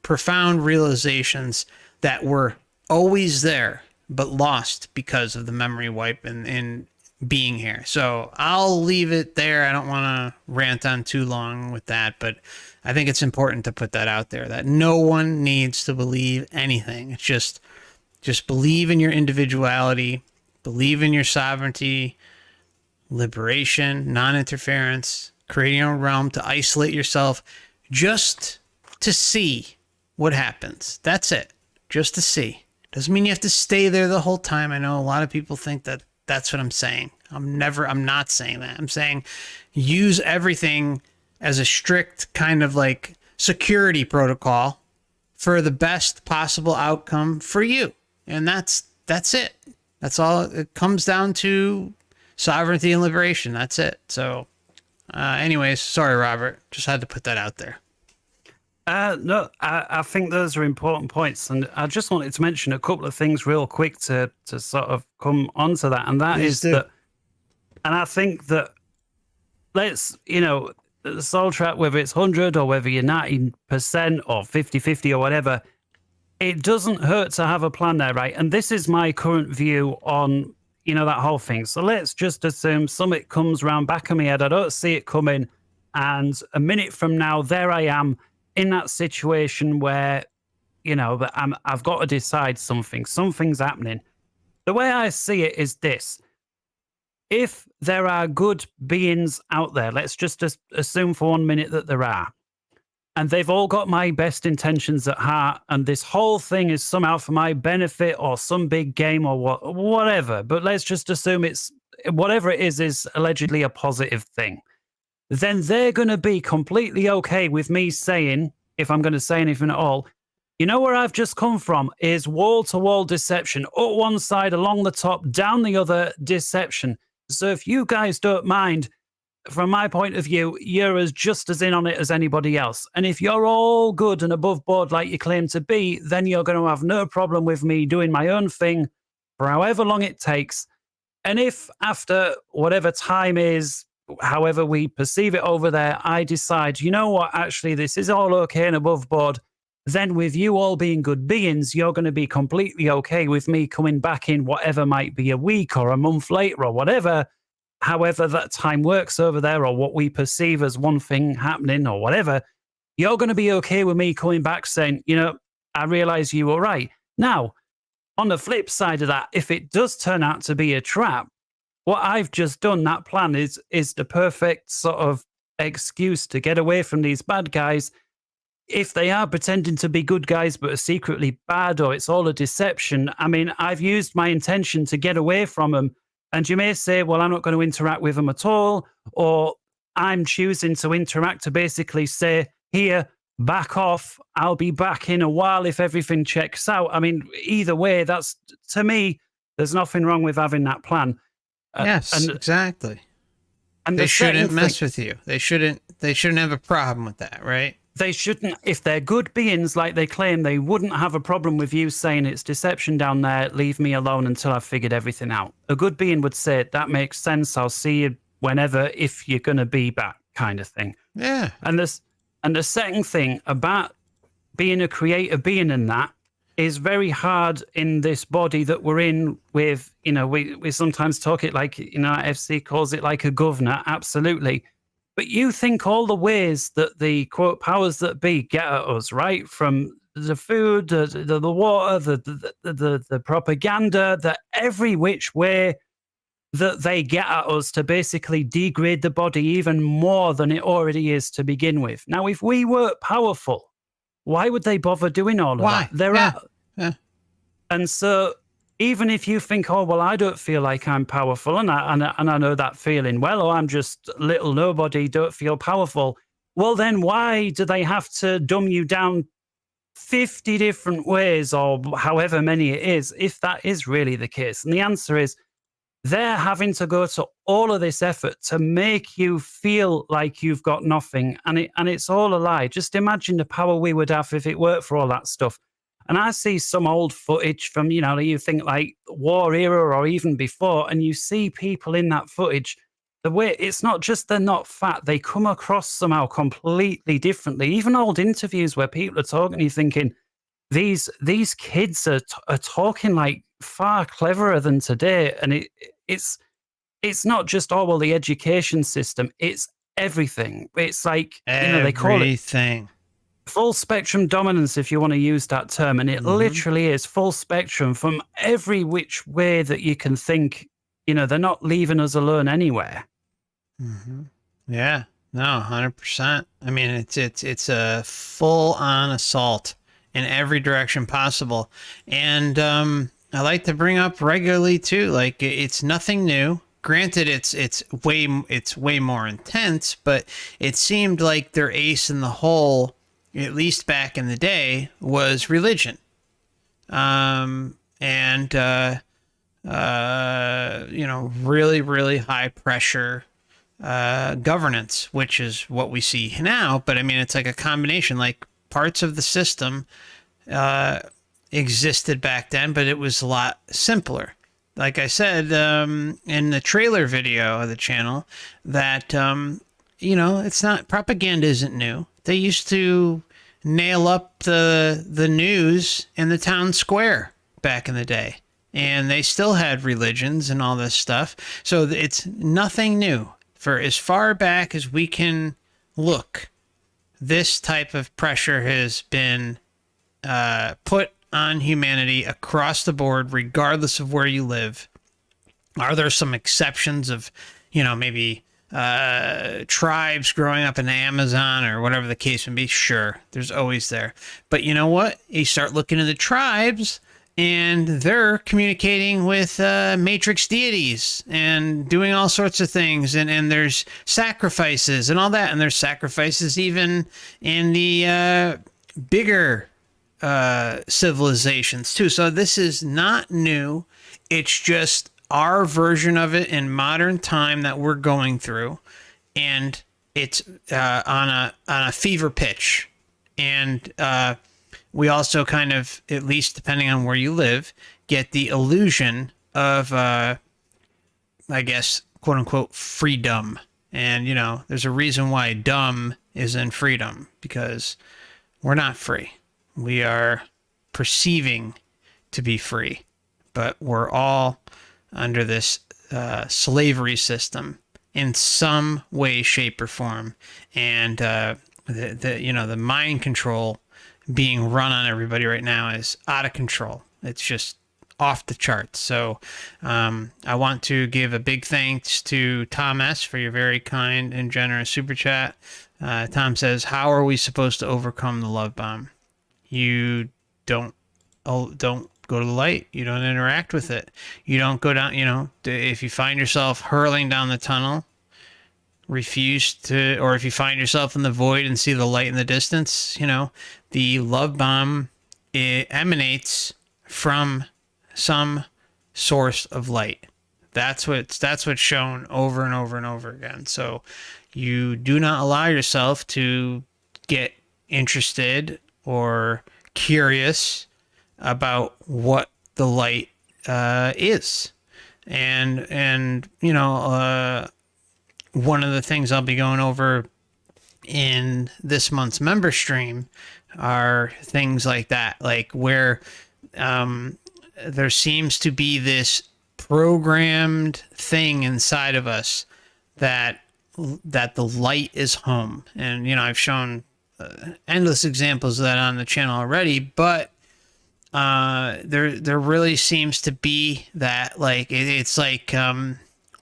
profound realizations that were always there, but lost because of the memory wipe and being here. So I'll leave it there. I don't want to rant on too long with that, but I think it's important to put that out there, that no one needs to believe anything. It's just believe in your individuality, believe in your sovereignty, liberation, non-interference, creating your own realm, to isolate yourself just to see what happens. That's it. Just to see. Doesn't mean you have to stay there the whole time. I know a lot of people think that that's what I'm saying. I'm not saying that. I'm saying use everything as a strict kind of like security protocol for the best possible outcome for you. And that's it. That's all it comes down to, sovereignty and liberation. That's it. So anyways, sorry, Robert, just had to put that out there. No, I think those are important points. And I just wanted to mention a couple of things real quick to sort of come onto that. And that is that, and I think that the soul trap, whether it's 100 or whether you're 90% or 50-50 or whatever, it doesn't hurt to have a plan there, right? And this is my current view on, that whole thing. So let's just assume something comes round back of my head. I don't see it coming. And a minute from now, there I am in that situation where, that I've got to decide something. Something's happening. The way I see it is this. If there are good beings out there, let's just assume for 1 minute that there are, and they've all got my best intentions at heart, and this whole thing is somehow for my benefit or some big game or whatever, but let's just assume it's whatever it is allegedly a positive thing, then they're going to be completely okay with me saying, if I'm going to say anything at all, where I've just come from is wall-to-wall deception, up one side, along the top, down the other, deception. So if you guys don't mind, from my point of view, you're just as in on it as anybody else. And if you're all good and above board like you claim to be, then you're going to have no problem with me doing my own thing for however long it takes. And if after whatever time is, however we perceive it over there, I decide, actually, this is all okay and above board, then with you all being good beings, you're going to be completely okay with me coming back in whatever might be a week or a month later or whatever, however that time works over there, or what we perceive as one thing happening or whatever. You're going to be okay with me coming back saying, I realize you were right. Now, on the flip side of that, if it does turn out to be a trap, what I've just done, that plan is the perfect sort of excuse to get away from these bad guys. If they are pretending to be good guys but are secretly bad, or it's all a deception, I mean, I've used my intention to get away from them. And you may say, well, I'm not going to interact with them at all, or I'm choosing to interact to basically say, here, back off. I'll be back in a while if everything checks out. I mean, either way, that's, to me, there's nothing wrong with having that plan. Yes, exactly. And they shouldn't mess with you. They shouldn't have a problem with that, right? They shouldn't. If they're good beings like they claim, they wouldn't have a problem with you saying it's deception down there, leave me alone until I've figured everything out. A good being would say, that makes sense, I'll see you whenever, if you're going to be back, kind of thing. Yeah. And the second thing about being a creator being in that is very hard in this body that we're in with, we sometimes talk it like, FC calls it like a governor, absolutely. But you think all the ways that the, quote, powers that be get at us, right? From the food, the water, the propaganda, the every which way that they get at us to basically degrade the body even more than it already is to begin with. Now, if we weren't powerful, Why would they bother doing all of Why? that? There Yeah. are, Yeah. and so even if you think, oh well, I don't feel like I'm powerful, and I know that feeling well, or I'm just little nobody, don't feel powerful. Well, then why do they have to dumb you down 50 different ways, or however many it is, if that is really the case? And the answer is they're having to go to all of this effort to make you feel like you've got nothing. And it's all a lie. Just imagine the power we would have if it worked for all that stuff. And I see some old footage from, you think like war era or even before, and you see people in that footage, the way it's not just they're not fat, they come across somehow completely differently. Even old interviews where people are talking, you're thinking, these kids are talking like far cleverer than today, and it's not just, oh well, the education system, it's everything. It's like, they call it Everything. full spectrum dominance, if you want to use that term, and it literally is full spectrum from every which way that you can think. They're not leaving us alone anywhere. Yeah. No, 100%. I mean, it's a full on assault in every direction possible. And I like to bring up regularly too, like it's nothing new. Granted, it's way more intense, but it seemed like their ace in the hole, at least back in the day, was religion. Really, really high pressure governance, which is what we see now. But I mean, it's like a combination, like parts of the system existed back then, but it was a lot simpler. Like I said in the trailer video of the channel, that it's not, propaganda isn't new. They used to nail up the news in the town square back in the day, and they still had religions and all this stuff. So it's nothing new. For as far back as we can look, this type of pressure has been put on humanity across the board, regardless of where you live. Are there some exceptions of, maybe tribes growing up in the Amazon or whatever the case may be? Sure, there's always there. But you know what? You start looking at the tribes, and they're communicating with matrix deities and doing all sorts of things. And there's sacrifices and all that. And there's sacrifices even in the bigger civilizations too. So this is not new. It's just our version of it in modern time that we're going through. And it's on a fever pitch. And we also kind of, at least depending on where you live, get the illusion of, I guess, quote unquote, freedom. And, there's a reason why dumb is in freedom, because we're not free. We are perceiving to be free, but we're all under this slavery system in some way, shape, or form. And the mind control being run on everybody right now is out of control. It's just off the charts. So I want to give a big thanks to Tom S. for your very kind and generous super chat. Tom says, how are we supposed to overcome the love bomb? You don't go to the light. You don't interact with it. You don't go down, if you find yourself hurling down the tunnel, refuse to, or if you find yourself in the void and see the light in the distance, the love bomb, it emanates from some source of light. That's what's shown over and over and over again. So you do not allow yourself to get interested or curious about what the light is. And one of the things I'll be going over in this month's member stream are things like that, like where there seems to be this programmed thing inside of us that the light is home. And I've shown endless examples of that on the channel already, but there really seems to be that, like, it's like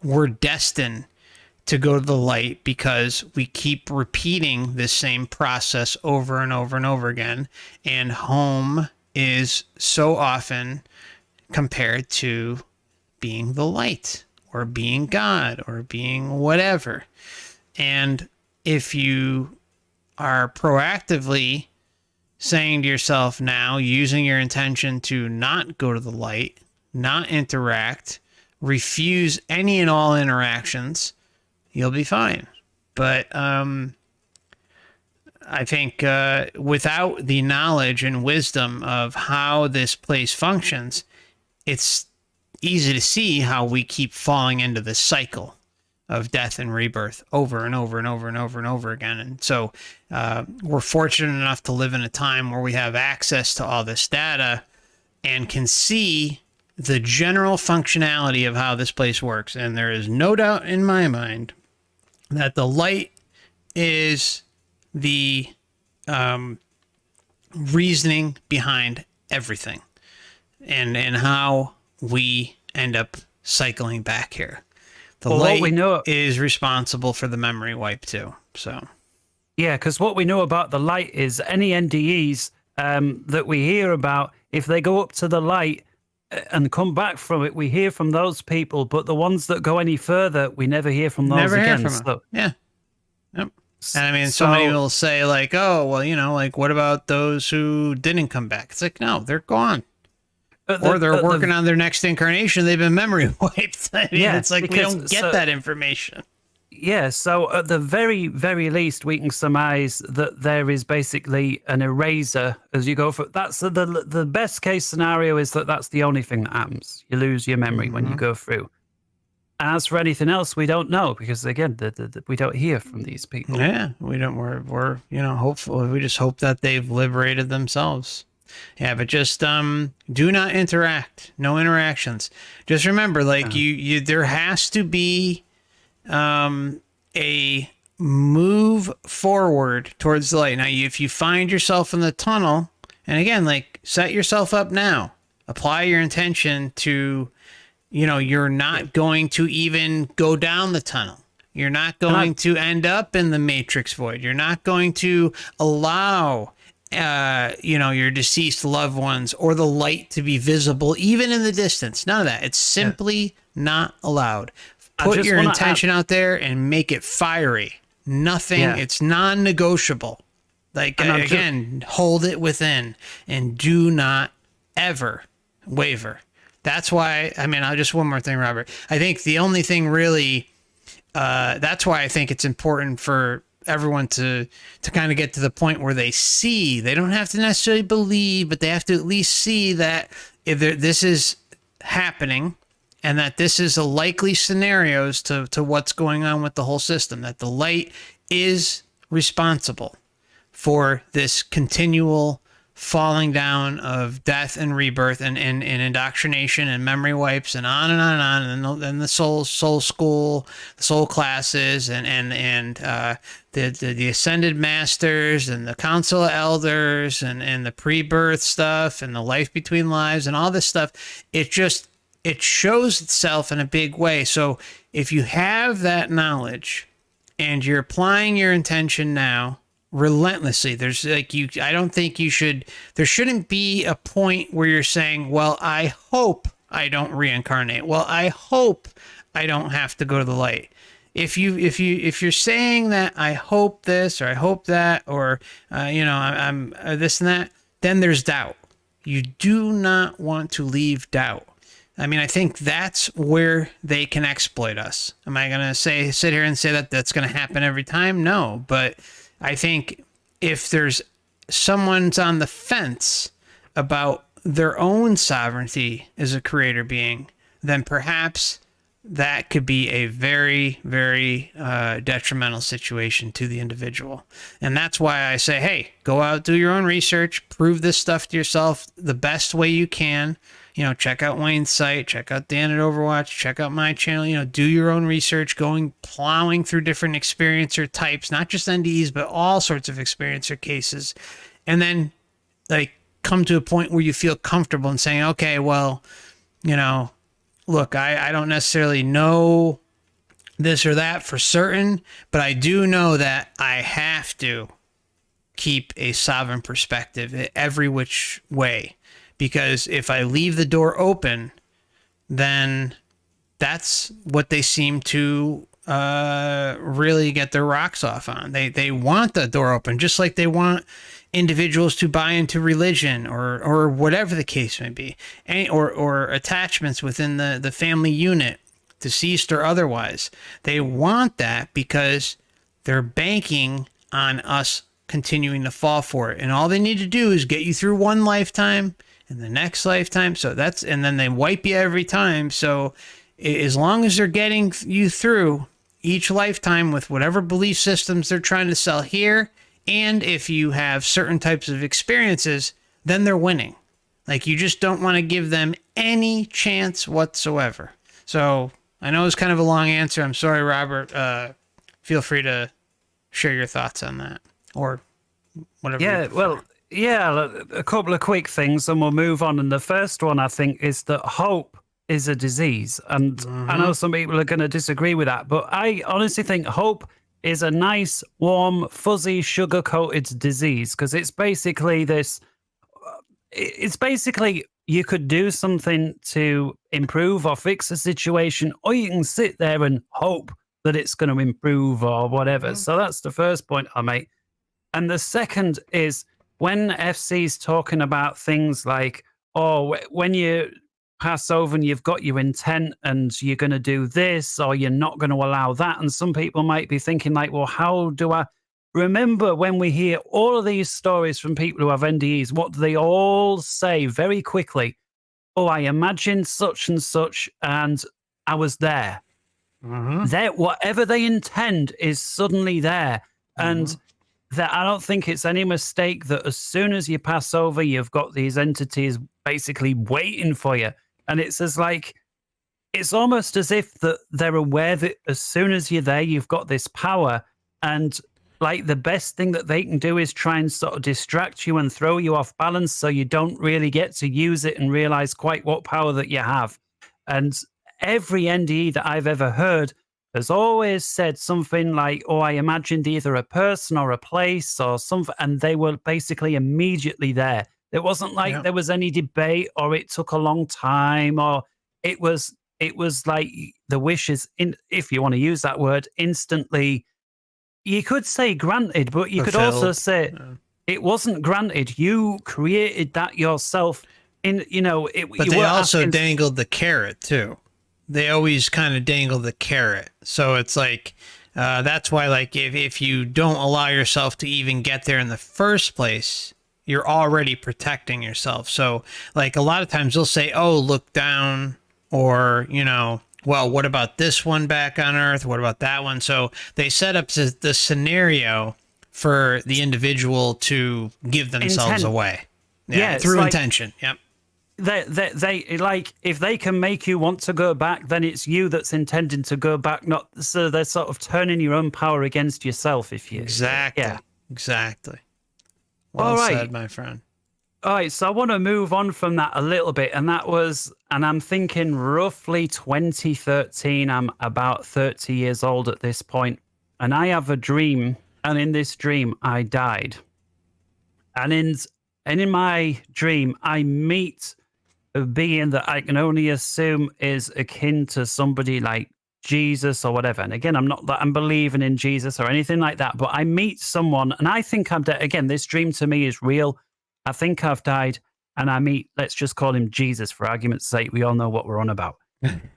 we're destined to go to the light because we keep repeating this same process over and over and over again. And home is so often compared to being the light or being God or being whatever. And if you are proactively saying to yourself now, using your intention to not go to the light, not interact, refuse any and all interactions, you'll be fine. But I think without the knowledge and wisdom of how this place functions, it's easy to see how we keep falling into this cycle of death and rebirth over and over and over and over and over again. And so we're fortunate enough to live in a time where we have access to all this data and can see the general functionality of how this place works. And there is no doubt in my mind that the light is the reasoning behind everything and how we end up cycling back here. The light is responsible for the memory wipe too. So, yeah, because what we know about the light is any NDEs that we hear about, if they go up to the light and come back from it, we hear from those people. But the ones that go any further, we never hear from those never again. Hear from them. Yeah. Yep. And I mean, So somebody will say like, oh, well, you know, like what about those who didn't come back? It's like, no, they're gone. Or they're working on their next incarnation. They've been memory wiped. I mean, it's like we don't get that information. Yeah, so at the very, very least, we can surmise that there is basically an eraser as you go for. That's the best case scenario is that that's the only thing that happens. You lose your memory when you go through. As for anything else, we don't know because again, we don't hear from these people. Yeah, we don't. We're you know hopeful. We just hope that they've liberated themselves. Yeah, but just do not interact. No interactions. Just remember, like you there has to be a move forward towards the light. Now, if you find yourself in the tunnel, and again, like set yourself up now. Apply your intention to, you know, you're not going to even go down the tunnel. You're not going to end up in the matrix void. You're not going to allow you know, your deceased loved ones or the light to be visible, even in the distance. None of that. It's simply not allowed. Put your intention out there and make it fiery. Nothing. Yeah. It's non-negotiable. Like, again, hold it within and do not ever waver. That's why, I mean, I'll just one more thing, Robert. I think the only thing really, that's why I think it's important for everyone to kind of get to the point where they see. They don't have to necessarily believe, but they have to at least see that if this is happening and that this is a likely scenarios to what's going on with the whole system, that the light is responsible for this continual falling down of death and rebirth and indoctrination and memory wipes and on and on and on, and then the soul school, the soul classes, and the ascended masters and the council of elders and the pre-birth stuff and the life between lives and all this stuff. It shows itself in a big way. So if you have that knowledge and you're applying your intention now relentlessly, there's like I don't think there shouldn't be a point where you're saying, well, I hope I don't reincarnate. Well, I hope I don't have to go to the light. If you're saying that I hope this or I hope that or I'm this and that, then there's doubt. You do not want to leave doubt. I mean, I think that's where they can exploit us. Am I going to sit here and say that that's going to happen every time? No, but I think if there's someone's on the fence about their own sovereignty as a creator being, then perhaps that could be a very, very detrimental situation to the individual. And that's why I say, hey, go out, do your own research, prove this stuff to yourself the best way you can. You know, check out Wayne's site, check out Dan at Overwatch, check out my channel, you know, do your own research, plowing through different experiencer types, not just NDEs, but all sorts of experiencer cases. And then like come to a point where you feel comfortable in saying, okay, well, you know, look, I don't necessarily know this or that for certain, but I do know that I have to keep a sovereign perspective every which way, because if I leave the door open, then that's what they seem to really get their rocks off on. They want the door open, just like they want individuals to buy into religion or whatever the case may be, or attachments within the family unit, deceased or otherwise. They want that because they're banking on us continuing to fall for it. And all they need to do is get you through one lifetime and the next lifetime. So and then they wipe you every time. So as long as they're getting you through each lifetime with whatever belief systems they're trying to sell here, and if you have certain types of experiences, then they're winning. Like, you just don't want to give them any chance whatsoever. So I know it's kind of a long answer. I'm sorry, Robert. Feel free to share your thoughts on that, or whatever. Yeah, well, yeah, a couple of quick things and we'll move on. And the first one, I think, is that hope is a disease. And I know some people are going to disagree with that, but I honestly think hope is a nice, warm, fuzzy, sugar-coated disease, because it's basically you could do something to improve or fix a situation, or you can sit there and hope that it's going to improve or whatever. So that's the first point I'll make. And the second is when FC's talking about things like, oh, when you pass over and you've got your intent and you're going to do this, or you're not going to allow that. And some people might be thinking like, well, how do I remember when we hear all of these stories from people who have NDEs, what do they all say very quickly? Oh, I imagined such and such and I was there. That whatever they intend is suddenly there. And that I don't think it's any mistake that as soon as you pass over, you've got these entities basically waiting for you. And it's it's almost as if that they're aware that as soon as you're there, you've got this power. And like the best thing that they can do is try and sort of distract you and throw you off balance, so you don't really get to use it and realize quite what power that you have. And every NDE that I've ever heard has always said something like, oh, I imagined either a person or a place or something, and they were basically immediately there. It wasn't like there was any debate or it took a long time, or it was like the wish is, if you want to use that word, instantly. You could say granted, but you could also say it wasn't granted. You created that yourself. But they also dangled the carrot too. They always kind of dangle the carrot. So it's like, that's why, like, if you don't allow yourself to even get there in the first place, you're already protecting yourself. So, like, a lot of times they'll say, oh, look down, or, well, what about this one back on Earth? What about that one? So they set up the scenario for the individual to give themselves away. Yeah, through intention. Yep. They like, if they can make you want to go back, then it's you that's intending to go back. Not so they're sort of turning your own power against yourself. If you exactly. Well said, my friend. All right, so I want to move on from that a little bit, and I'm thinking roughly 2013. I'm about 30 years old at this point, and I have a dream, and in this dream, I died. And in my dream, I meet a being that I can only assume is akin to somebody like Jesus or whatever. And again, I'm not that I'm believing in Jesus or anything like that, but I meet someone, and I think I'm dead. Again, this dream to me is real. I think I've died, and I meet, let's just call him Jesus for argument's sake. We all know what we're on about.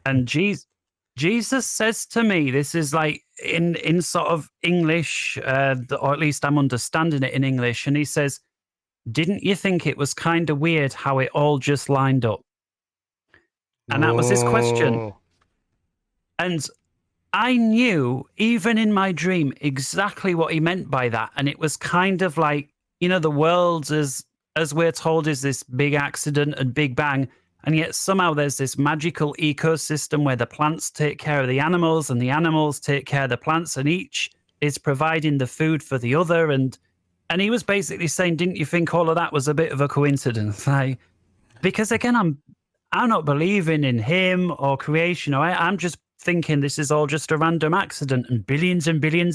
And Jesus says to me, this is like in sort of English, or at least I'm understanding it in English. And he says, didn't you think it was kind of weird how it all just lined up? And that was his question. And I knew, even in my dream, exactly what he meant by that. And it was kind of like, the world as we're told, is this big accident and big bang. And yet somehow there's this magical ecosystem where the plants take care of the animals and the animals take care of the plants, and each is providing the food for the other. And he was basically saying, didn't you think all of that was a bit of a coincidence? Because again, I'm not believing in him or creation, or I'm just thinking this is all just a random accident and billions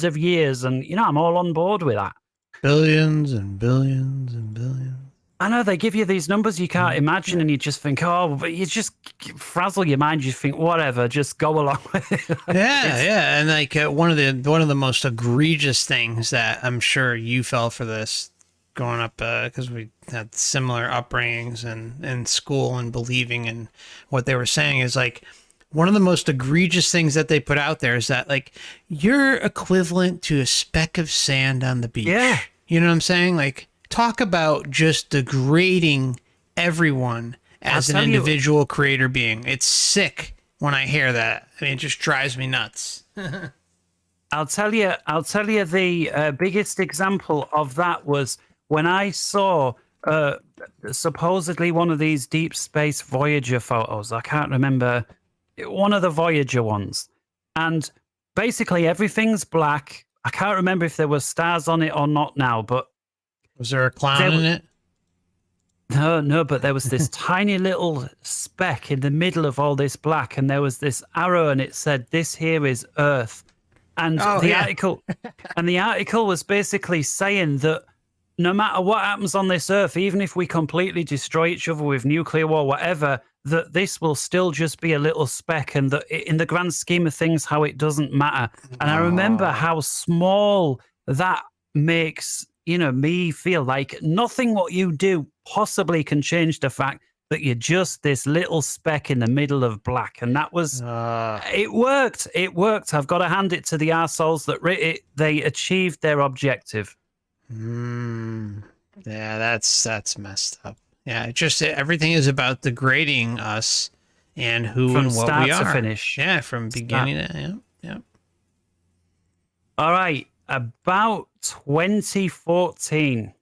of years. And, I'm all on board with that. Billions and billions and billions. I know they give you these numbers you can't imagine, and you just think, oh, but you just frazzle your mind. You think, whatever, just go along with it. Yeah. And like one of the most egregious things that I'm sure you fell for this growing up, because we had similar upbringings and in school and believing in what they were saying is like, one of the most egregious things that they put out there is that like you're equivalent to a speck of sand on the beach. Yeah. You know what I'm saying? Like, talk about just degrading everyone as an individual creator being. It's sick when I hear that. I mean, it just drives me nuts. I'll tell you the biggest example of that was when I saw supposedly one of these Deep Space Voyager photos. I can't remember, one of the Voyager ones. And basically everything's black. I can't remember if there were stars on it or not now, but was there a clown in it? No, but there was this tiny little speck in the middle of all this black, and there was this arrow, and it said, "This here is Earth." And the article was basically saying that no matter what happens on this Earth, even if we completely destroy each other with nuclear war, whatever, that this will still just be a little speck, and that in the grand scheme of things, how it doesn't matter. And I remember how small that makes me feel like nothing what you do possibly can change the fact that you're just this little speck in the middle of black. And that was, it worked. It worked. I've got to hand it to the arseholes that writ it. They achieved their objective. Yeah, that's messed up. Yeah, everything is about degrading us and who from and what start we are. To finish. Yeah, from beginning to, yeah. All right. About 2014,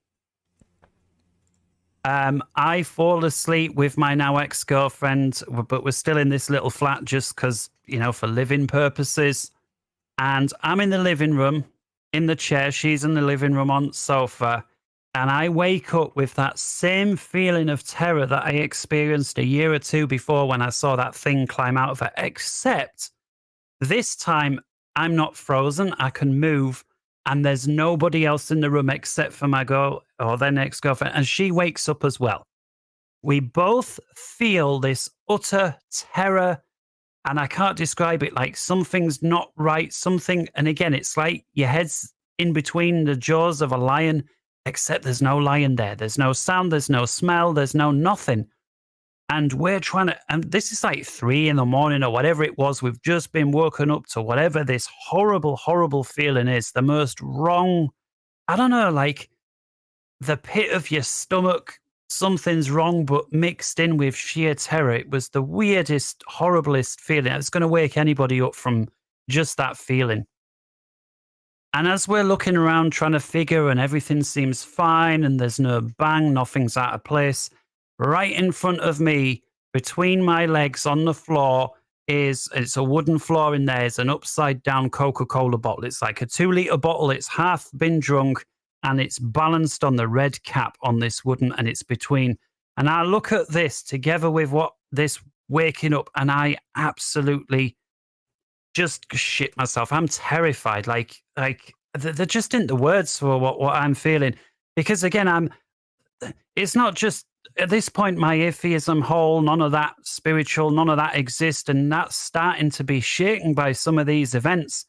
I fall asleep with my now ex-girlfriend, but we're still in this little flat just because, for living purposes. And I'm in the living room, in the chair. She's in the living room on the sofa. And I wake up with that same feeling of terror that I experienced a year or two before when I saw that thing climb out of her. Except this time, I'm not frozen. I can move. And there's nobody else in the room except for my girl or their ex-girlfriend. And she wakes up as well. We both feel this utter terror. And I can't describe it, like something's not right. And again, it's like your head's in between the jaws of a lion, except there's no lion there. There's no sound. There's no smell. There's no nothing. And we're trying to, and this is like 3 a.m. or whatever it was. We've just been woken up to whatever this horrible, horrible feeling is. The most wrong, I don't know, like the pit of your stomach, something's wrong, but mixed in with sheer terror. It was the weirdest, horriblest feeling. It's going to wake anybody up from just that feeling. And as we're looking around trying to figure, and everything seems fine, and there's no bang, nothing's out of place, right in front of me, between my legs on the floor, it's a wooden floor in there, is an upside down Coca-Cola bottle. It's like a 2-liter bottle. It's half been drunk, and it's balanced on the red cap on this wooden, and it's between. And I look at this together with what this waking up, and I absolutely just shit myself. I'm terrified. Like they're just in the words for what I'm feeling. Because again, it's not just, at this point, my atheism whole, none of that spiritual, none of that exists. And that's starting to be shaken by some of these events.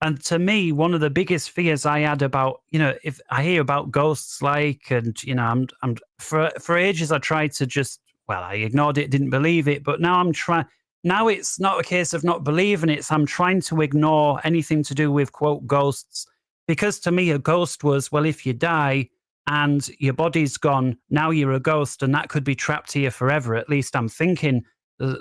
And to me, one of the biggest fears I had about, if I hear about ghosts, and, I'm for ages, I tried to just, I ignored it, didn't believe it. But now now it's not a case of not believing it. I'm trying to ignore anything to do with, quote, ghosts. Because to me, a ghost was, if you die, and your body's gone, now you're a ghost, and that could be trapped here forever. At least I'm thinking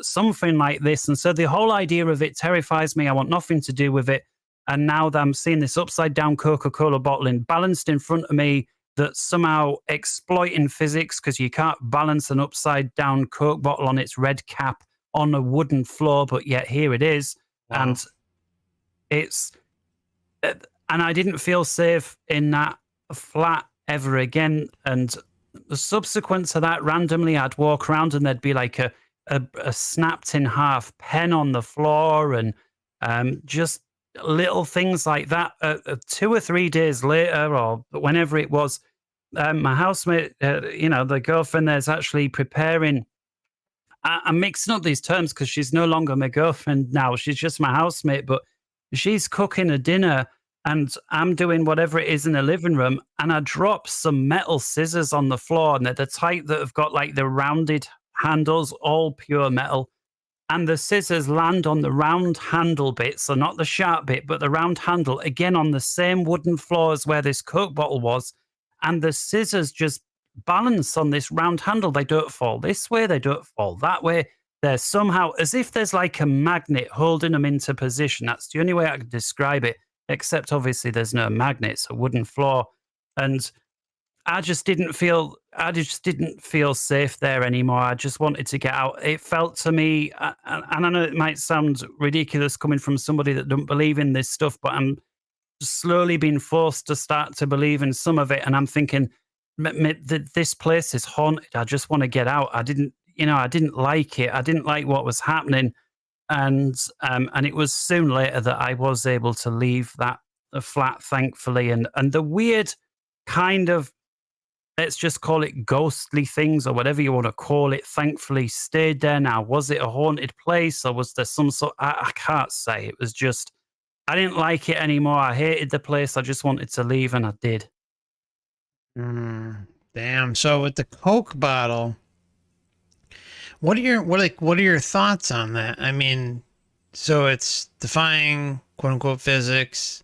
something like this. And so the whole idea of it terrifies me. I want nothing to do with it. And now that I'm seeing this upside down Coca-Cola bottle balanced in front of me, that's somehow exploiting physics, because you can't balance an upside down Coke bottle on its red cap on a wooden floor, but yet here it is. Wow. And I didn't feel safe in that flat ever again. And subsequent to that, randomly I'd walk around and there'd be like a snapped in half pen on the floor, and Just little things like that. 2 or 3 days later, or whenever it was, my housemate, the girlfriend there's actually preparing. I'm mixing up these terms because she's no longer my girlfriend now. She's just my housemate, but she's cooking a dinner and I'm doing whatever it is in the living room. And I drop some metal scissors on the floor, and they're the type that have got like the rounded handles, all pure metal. And the scissors land on the round handle bit, so not the sharp bit, but the round handle, again on the same wooden floor as where this Coke bottle was. And the scissors just balance on this round handle. They don't fall this way, they don't fall that way. They're somehow as if there's like a magnet holding them into position. That's the only way I can describe it, except obviously there's no magnet, it's a wooden floor. And I just didn't feel safe there anymore. I just wanted to get out. It felt to me, and I know it might sound ridiculous coming from somebody that don't believe in this stuff, but I'm slowly being forced to start to believe in some of it. And I'm thinking, this place is haunted. I just want to get out. I didn't like it. I didn't like what was happening. And it was soon later that I was able to leave that flat, thankfully. And the weird kind of, let's just call it ghostly things or whatever you want to call it, thankfully stayed there. Now, was it a haunted place or was there some sort? I can't say. It was just, I didn't like it anymore. I hated the place. I just wanted to leave, and I did. Damn. So with the Coke bottle, what are your thoughts on that? I mean, so it's defying quote unquote physics,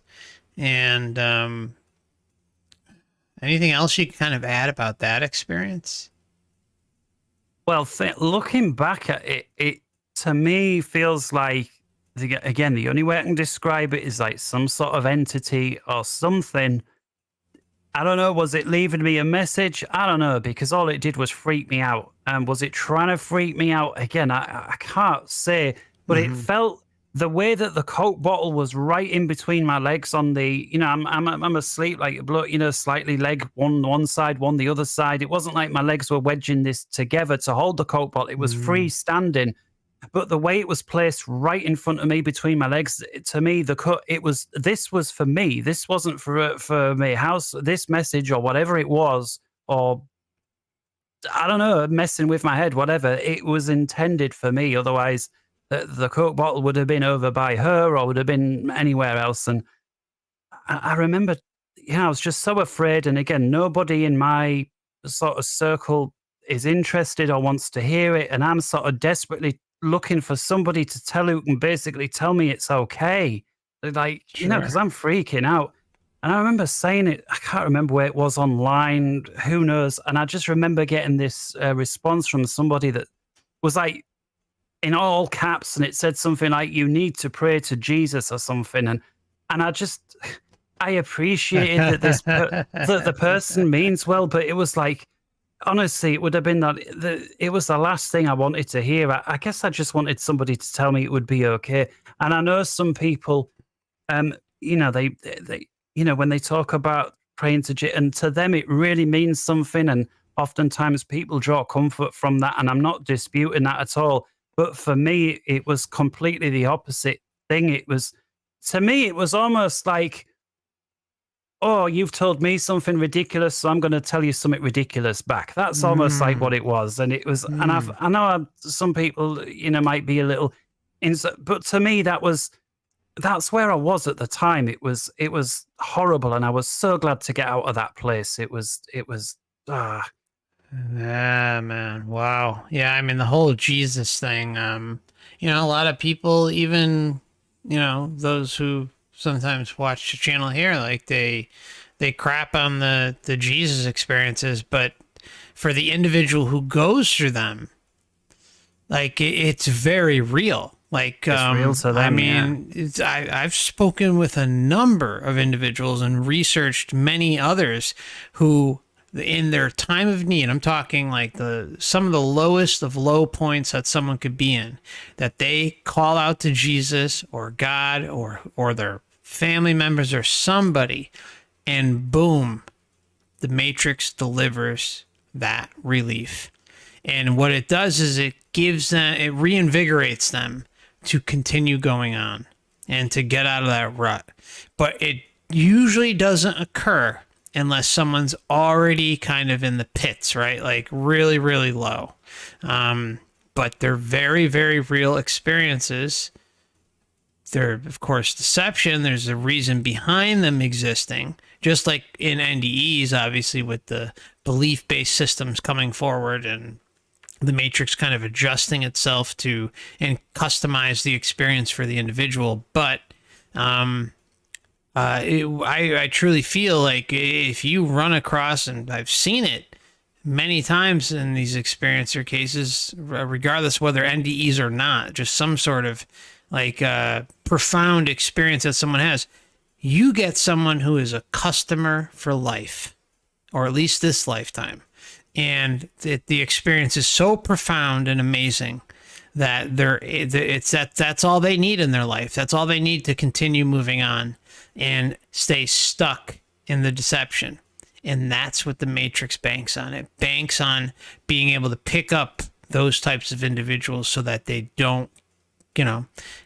and anything else you can kind of add about that experience? Well, looking back at it, it to me feels like, again, the only way I can describe it is like some sort of entity or something. I don't know. Was it leaving me a message? I don't know, because all it did was freak me out. And was it trying to freak me out? Again, I can't say, but it felt the way that the Coke bottle was right in between my legs on the, I'm asleep, like, slightly leg one side, one the other side. It wasn't like my legs were wedging this together to hold the Coke bottle. It was freestanding. But the way it was placed right in front of me between my legs, to me, this was for me. This wasn't for me. This message or whatever it was, or I don't know, messing with my head, whatever, it was intended for me. Otherwise, the Coke bottle would have been over by her or would have been anywhere else. And I remember, I was just so afraid. And again, nobody in my sort of circle is interested or wants to hear it. And I'm sort of desperately looking for somebody to who can basically tell me it's okay. Like, because I'm freaking out. And I remember saying it, I can't remember where it was online, who knows. And I just remember getting this response from somebody that was like in all caps, and it said something like, "You need to pray to Jesus" or something. And I appreciated that that the person means well, but it was like, honestly, it would have been that it was the last thing I wanted to hear. I guess I just wanted somebody to tell me it would be okay. And I know some people, they when they talk about praying to, and to them it really means something. And oftentimes people draw comfort from that, and I'm not disputing that at all. But for me, it was completely the opposite thing. To me, it was almost like, oh, you've told me something ridiculous, so I'm going to tell you something ridiculous back. That's almost like what it was. And it was, and I know some people, might be a little, but to me, that's where I was at the time. It was horrible. And I was so glad to get out of that place. Yeah, man. Wow. Yeah. I mean, the whole Jesus thing, a lot of people, even, those who sometimes watch the channel here, like they crap on the Jesus experiences, but for the individual who goes through them, like it's very real. Like, it's real to them, I mean, I've spoken with a number of individuals and researched many others who, in their time of need, I'm talking like some of the lowest of low points that someone could be in, that they call out to Jesus or God or their family members or somebody, and boom, the Matrix delivers that relief. And what it does is it reinvigorates them to continue going on. and to get out of that rut. But it usually doesn't occur unless someone's already kind of in the pits, right? Like really, really low. But they're very, very real experiences. They're, of course, deception. There's a reason behind them existing. Just like in NDEs, obviously, with the belief-based systems coming forward and the matrix kind of adjusting itself to and customize the experience for the individual. But I truly feel like if you run across, and I've seen it many times in these experiencer cases, regardless whether NDEs or not, just some sort of like profound experience that someone has, you get someone who is a customer for life, or at least this lifetime. And the experience is so profound and amazing that that's all they need in their life. That's all they need to continue moving on and stay stuck in the deception. And that's what the Matrix banks on. It banks on being able to pick up those types of individuals so that they don't,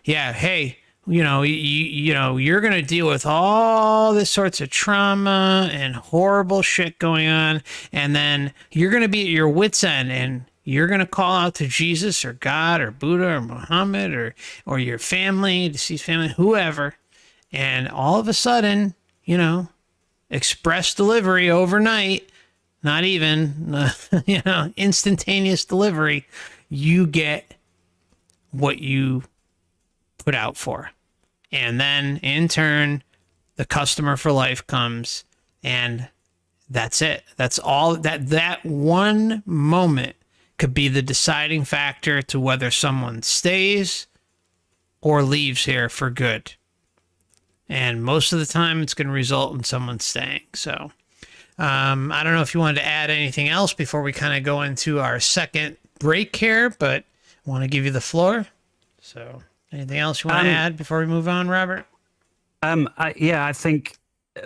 hey, you're going to deal with all this sorts of trauma and horrible shit going on. And then you're going to be at your wit's end, and you're going to call out to Jesus or God or Buddha or Muhammad or your family, deceased family, whoever. And all of a sudden, express delivery overnight, not even, instantaneous delivery, you get what you put out for. And then in turn, the customer for life comes, and that's it. That's all. That one moment could be the deciding factor to whether someone stays or leaves here for good. And most of the time, it's going to result in someone staying. So I don't know if you wanted to add anything else before we kind of go into our second break here, but I want to give you the floor. So anything else you want to add before we move on, Robert? I think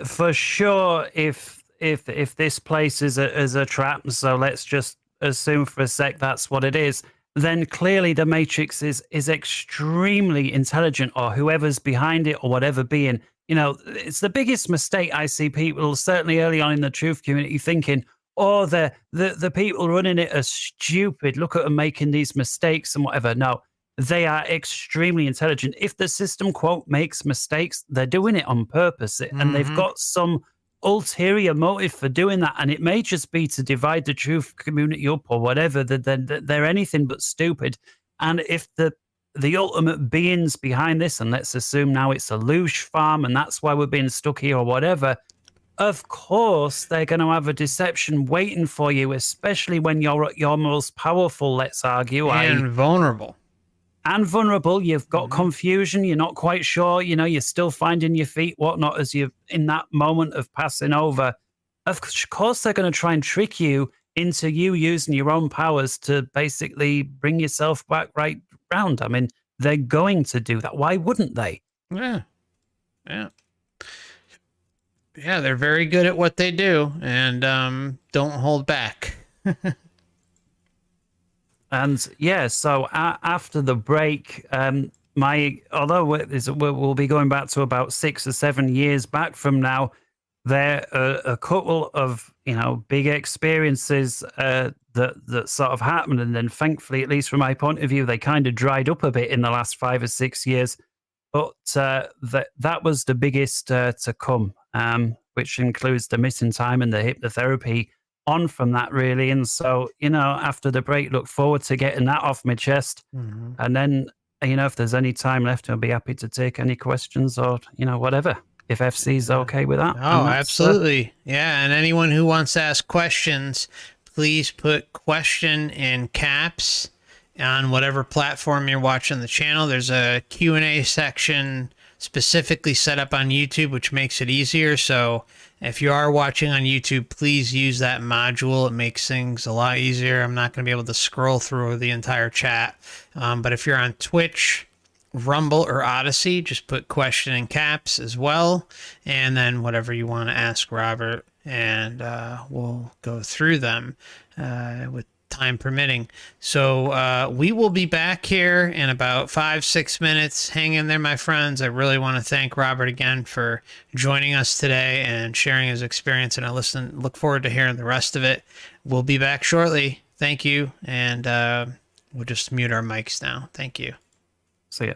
for sure if this place is a trap, so let's just assume for a sec that's what it is, then clearly the Matrix is extremely intelligent, or whoever's behind it, or whatever being. It's the biggest mistake I see people, certainly early on in the truth community, thinking, oh, the people running it are stupid. Look at them making these mistakes and whatever. No, they are extremely intelligent. If the system, quote, makes mistakes, they're doing it on purpose. And they've got some ulterior motive for doing that. And it may just be to divide the truth community up or whatever. They're anything but stupid. And if the ultimate beings behind this, and let's assume now it's a loosh farm and that's why we're being stuck here or whatever, of course they're going to have a deception waiting for you, especially when you're at your most powerful, let's argue. And vulnerable. And vulnerable. You've got confusion. You're not quite sure. You're still finding your feet, whatnot, as you're in that moment of passing over. Of course, they're going to try and trick you into you using your own powers to basically bring yourself back right round. I mean, they're going to do that. Why wouldn't they? Yeah. They're very good at what they do, and don't hold back. And so after the break, although we'll be going back to about 6 or 7 years back from now, there are a couple of big experiences that sort of happened, and then thankfully, at least from my point of view, they kind of dried up a bit in the last 5 or 6 years. But that was the biggest to come, which includes the missing time and the hypnotherapy on from that, really. And so, after the break, look forward to getting that off my chest. And then, if there's any time left, I'll be happy to take any questions or, whatever, if FC's okay with that. Oh, absolutely. Yeah. And anyone who wants to ask questions, please put question in caps on whatever platform you're watching the channel. There's a Q&A section specifically set up on YouTube, which makes it easier. So if you are watching on YouTube, please use that module. It makes things a lot easier. I'm not going to be able to scroll through the entire chat. But if you're on Twitch, Rumble, or Odysee, just put question in caps as well. And then whatever you want to ask Robert, and we'll go through them with time permitting. So we will be back here in about 5-6 minutes. Hang in there, my friends. I really want to thank Robert again for joining us today and sharing his experience, and I look forward to hearing the rest of it. We'll be back shortly. Thank you, and we'll just mute our mics now. Thank you. See ya.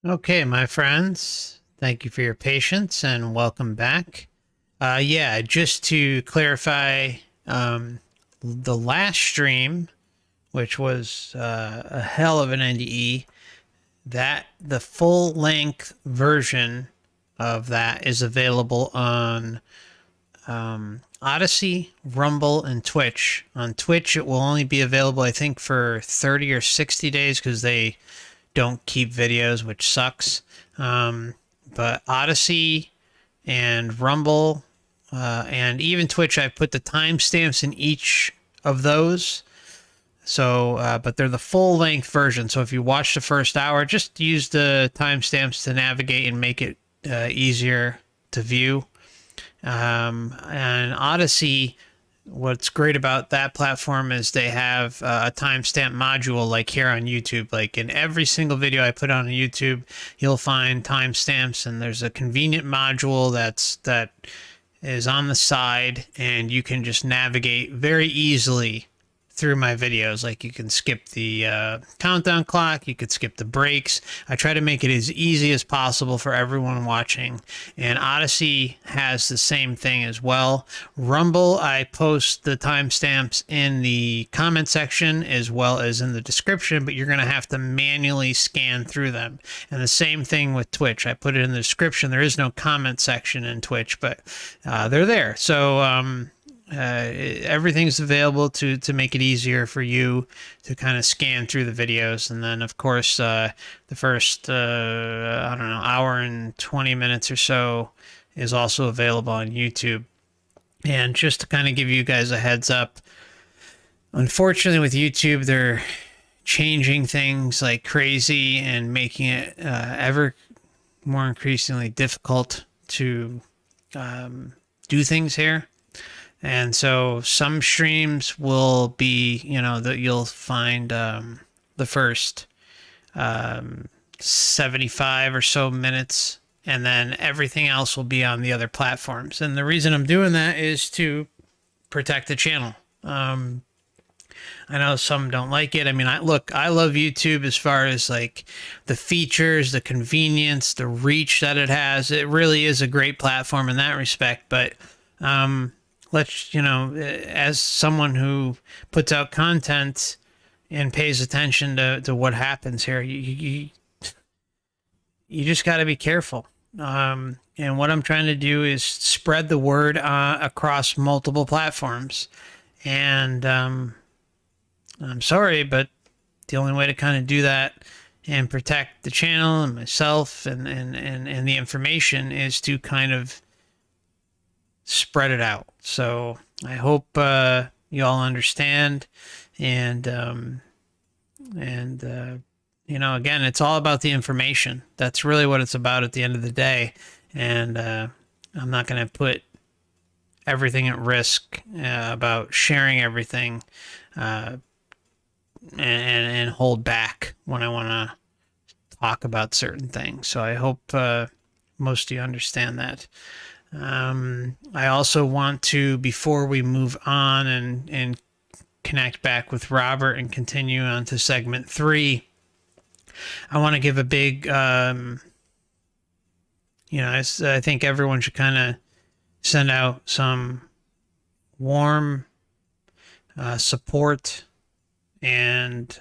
Okay, my friends, thank you for your patience and welcome back. Yeah, just to clarify, the last stream, which was a hell of an NDE, that the full length version of that is available on Odysee, Rumble, and Twitch. On Twitch, it will only be available, I think, for 30 or 60 days because they don't keep videos, which sucks. But Odysee and Rumble and even Twitch, I put the timestamps in each of those. So, but they're the full length version. So if you watch the first hour, just use the timestamps to navigate and make it easier to view. And Odysee, what's great about that platform is they have a timestamp module like here on YouTube. Like in every single video I put on YouTube, you'll find timestamps, and there's a convenient module that is on the side, and you can just navigate very easily through my videos. Like you can skip the countdown clock, you could skip the breaks. I try to make it as easy as possible for everyone watching, and Odysee has the same thing as well. Rumble, I post the timestamps in the comment section as well as in the description, but you're going to have to manually scan through them. And the same thing with Twitch. I put it in the description. There is no comment section in Twitch, but they're there. So everything's available to make it easier for you to kind of scan through the videos. And then of course the first I don't know, hour and 20 minutes or so is also available on YouTube. And just to kind of give you guys a heads up, unfortunately with YouTube, they're changing things like crazy and making it ever more increasingly difficult to do things here. And so some streams will be, you know, that you'll find the first 75 or so minutes, and then everything else will be on the other platforms. And the reason I'm doing that is to protect the channel. I know some don't like it. I mean, I love YouTube as far as like the features, the convenience, the reach that it has. It really is a great platform in that respect. But let's, you know, as someone who puts out content and pays attention to what happens here, you just got to be careful. And what I'm trying to do is spread the word across multiple platforms. And I'm sorry, but the only way to kind of do that and protect the channel and myself and the information is to kind of spread it out. So I hope you all understand, and you know, again, it's all about the information. That's really what it's about at the end of the day. And I'm not going to put everything at risk about sharing everything and hold back when I want to talk about certain things. So I hope most of you understand that. I also want to, before we move on and connect back with Robert and continue on to segment 3, I want to give a big, you know, I think everyone should kind of send out some warm support and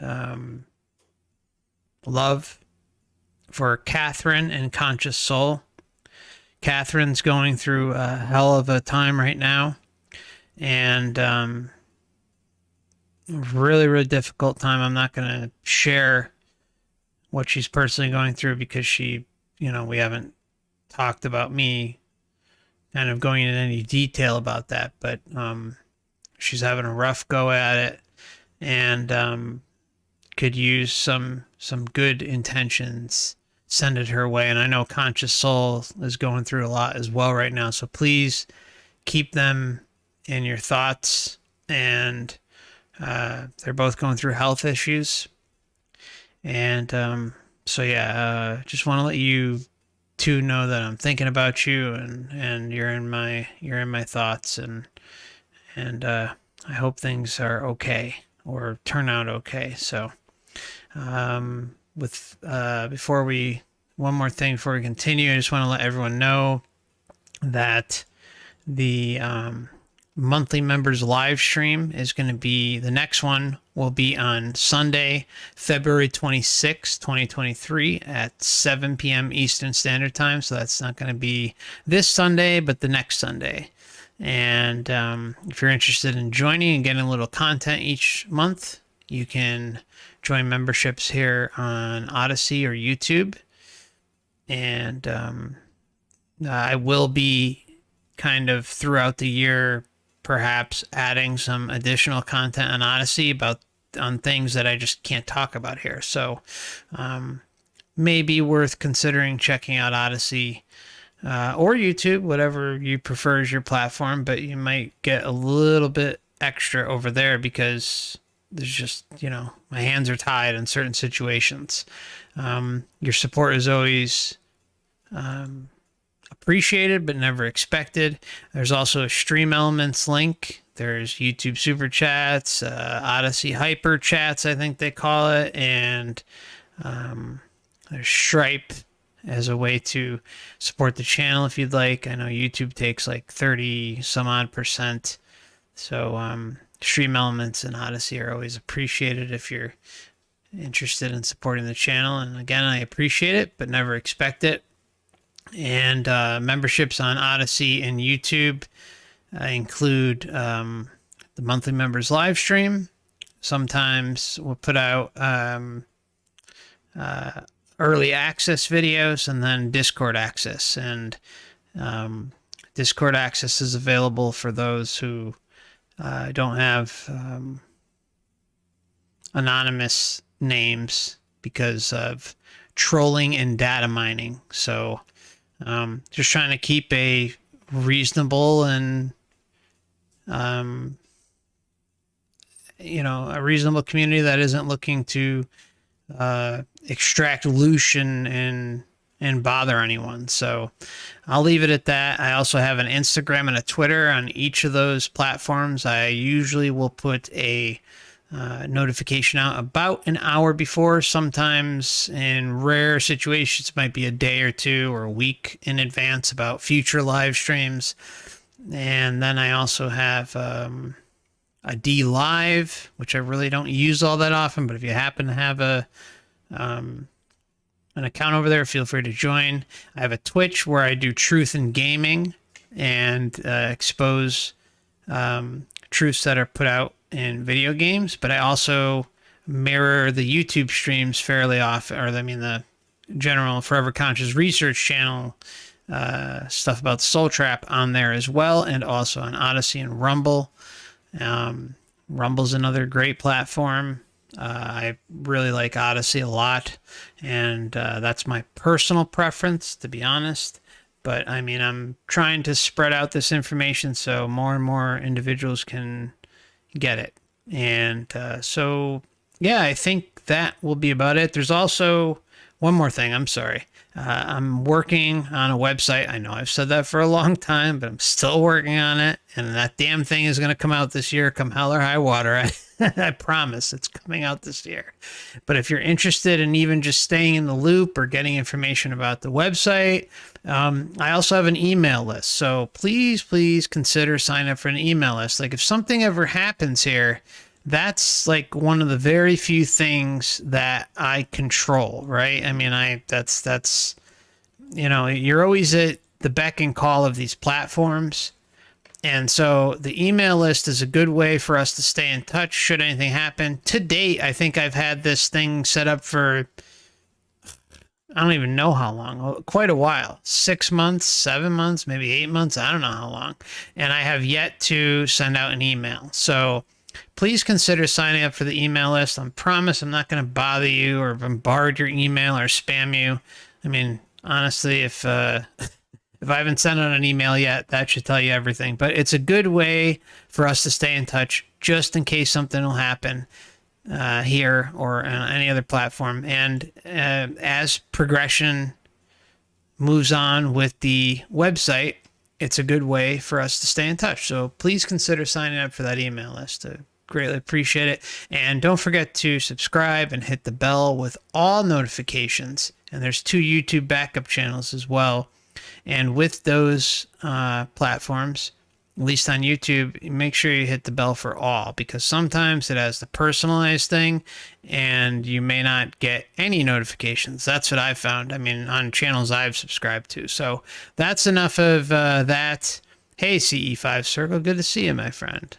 love for Catherine and Conscious Soul. Catherine's going through a hell of a time right now, and really, really difficult time. I'm not going to share what she's personally going through because she, you know, we haven't talked about me kind of going into any detail about that, but she's having a rough go at it, and could use some good intentions. Send it her way. And I know Conscious Soul is going through a lot as well right now. So please keep them in your thoughts. And they're both going through health issues. And so, yeah, just want to let you two know that I'm thinking about you, and you're in my thoughts. And I hope things are okay or turn out okay. So, before we one more thing before we continue. I just want to let everyone know that the monthly members live stream is going to be, the next one will be on Sunday, February 26, 2023 at 7 p.m. Eastern Standard Time. So that's not going to be this Sunday, but the next Sunday. And if you're interested in joining and getting a little content each month, you can join memberships here on Odysee or YouTube. And I will be kind of throughout the year perhaps adding some additional content on Odysee on things that I just can't talk about here. So maybe worth considering checking out Odysee or YouTube, whatever you prefer as your platform, but you might get a little bit extra over there because there's just, my hands are tied in certain situations. Your support is always appreciated, but never expected. There's also a Stream Elements link. There's YouTube Super Chats, Odysee Hyper Chats, I think they call it, and there's Stripe as a way to support the channel if you'd like. I know YouTube takes like 30 some odd %. So Stream Elements and Odysee are always appreciated if you're interested in supporting the channel. And again, I appreciate it, but never expect it. And memberships on Odysee and YouTube include the monthly members live stream. Sometimes we'll put out early access videos and then Discord access. And Discord access is available for those who don't have anonymous names because of trolling and data mining. So just trying to keep a reasonable and a reasonable community that isn't looking to extract loot and bother anyone. So I'll leave it at that. I also have an Instagram and a Twitter on each of those platforms. I usually will put a notification out about an hour before. Sometimes in rare situations might be a day or two or a week in advance about future live streams. And then I also have a D Live, which I really don't use all that often, but if you happen to have an account over there, feel free to join. I have a Twitch where I do truth in gaming and expose truths that are put out in video games, but I also mirror the YouTube streams fairly often, or I mean the general Forever Conscious Research channel stuff about the Soul Trap on there as well, and also on Odysee and Rumble. Rumble's another great platform. I really like Odysee a lot, and that's my personal preference, to be honest. But I mean, I'm trying to spread out this information so more and more individuals can get it. And so, yeah, I think that will be about it. There's also one more thing. I'm sorry. I'm working on a website. I know I've said that for a long time, but I'm still working on it. And that damn thing is going to come out this year, come hell or high water. I promise it's coming out this year. But if you're interested in even just staying in the loop or getting information about the website, I also have an email list. So please consider signing up for an email list. Like if something ever happens here, that's like one of the very few things that I control, right? I mean, that's you're always at the beck and call of these platforms. And so the email list is a good way for us to stay in touch should anything happen. To date, I think I've had this thing set up for, I don't even know how long, quite a while, 6 months, 7 months, maybe 8 months. I don't know how long. And I have yet to send out an email. So please consider signing up for the email list. I promise I'm not going to bother you or bombard your email or spam you. I mean, honestly, if I haven't sent out an email yet, that should tell you everything. But it's a good way for us to stay in touch just in case something will happen here or on any other platform. And as progression moves on with the website, it's a good way for us to stay in touch. So please consider signing up for that email list to greatly appreciate it. And don't forget to subscribe and hit the bell with all notifications. And there's 2 YouTube backup channels as well. And with those platforms, at least on YouTube, make sure you hit the bell for all, because sometimes it has the personalized thing and you may not get any notifications. That's what I've found. I mean, on channels I've subscribed to. So that's enough of that. Hey, CE5 Circle, good to see you, my friend.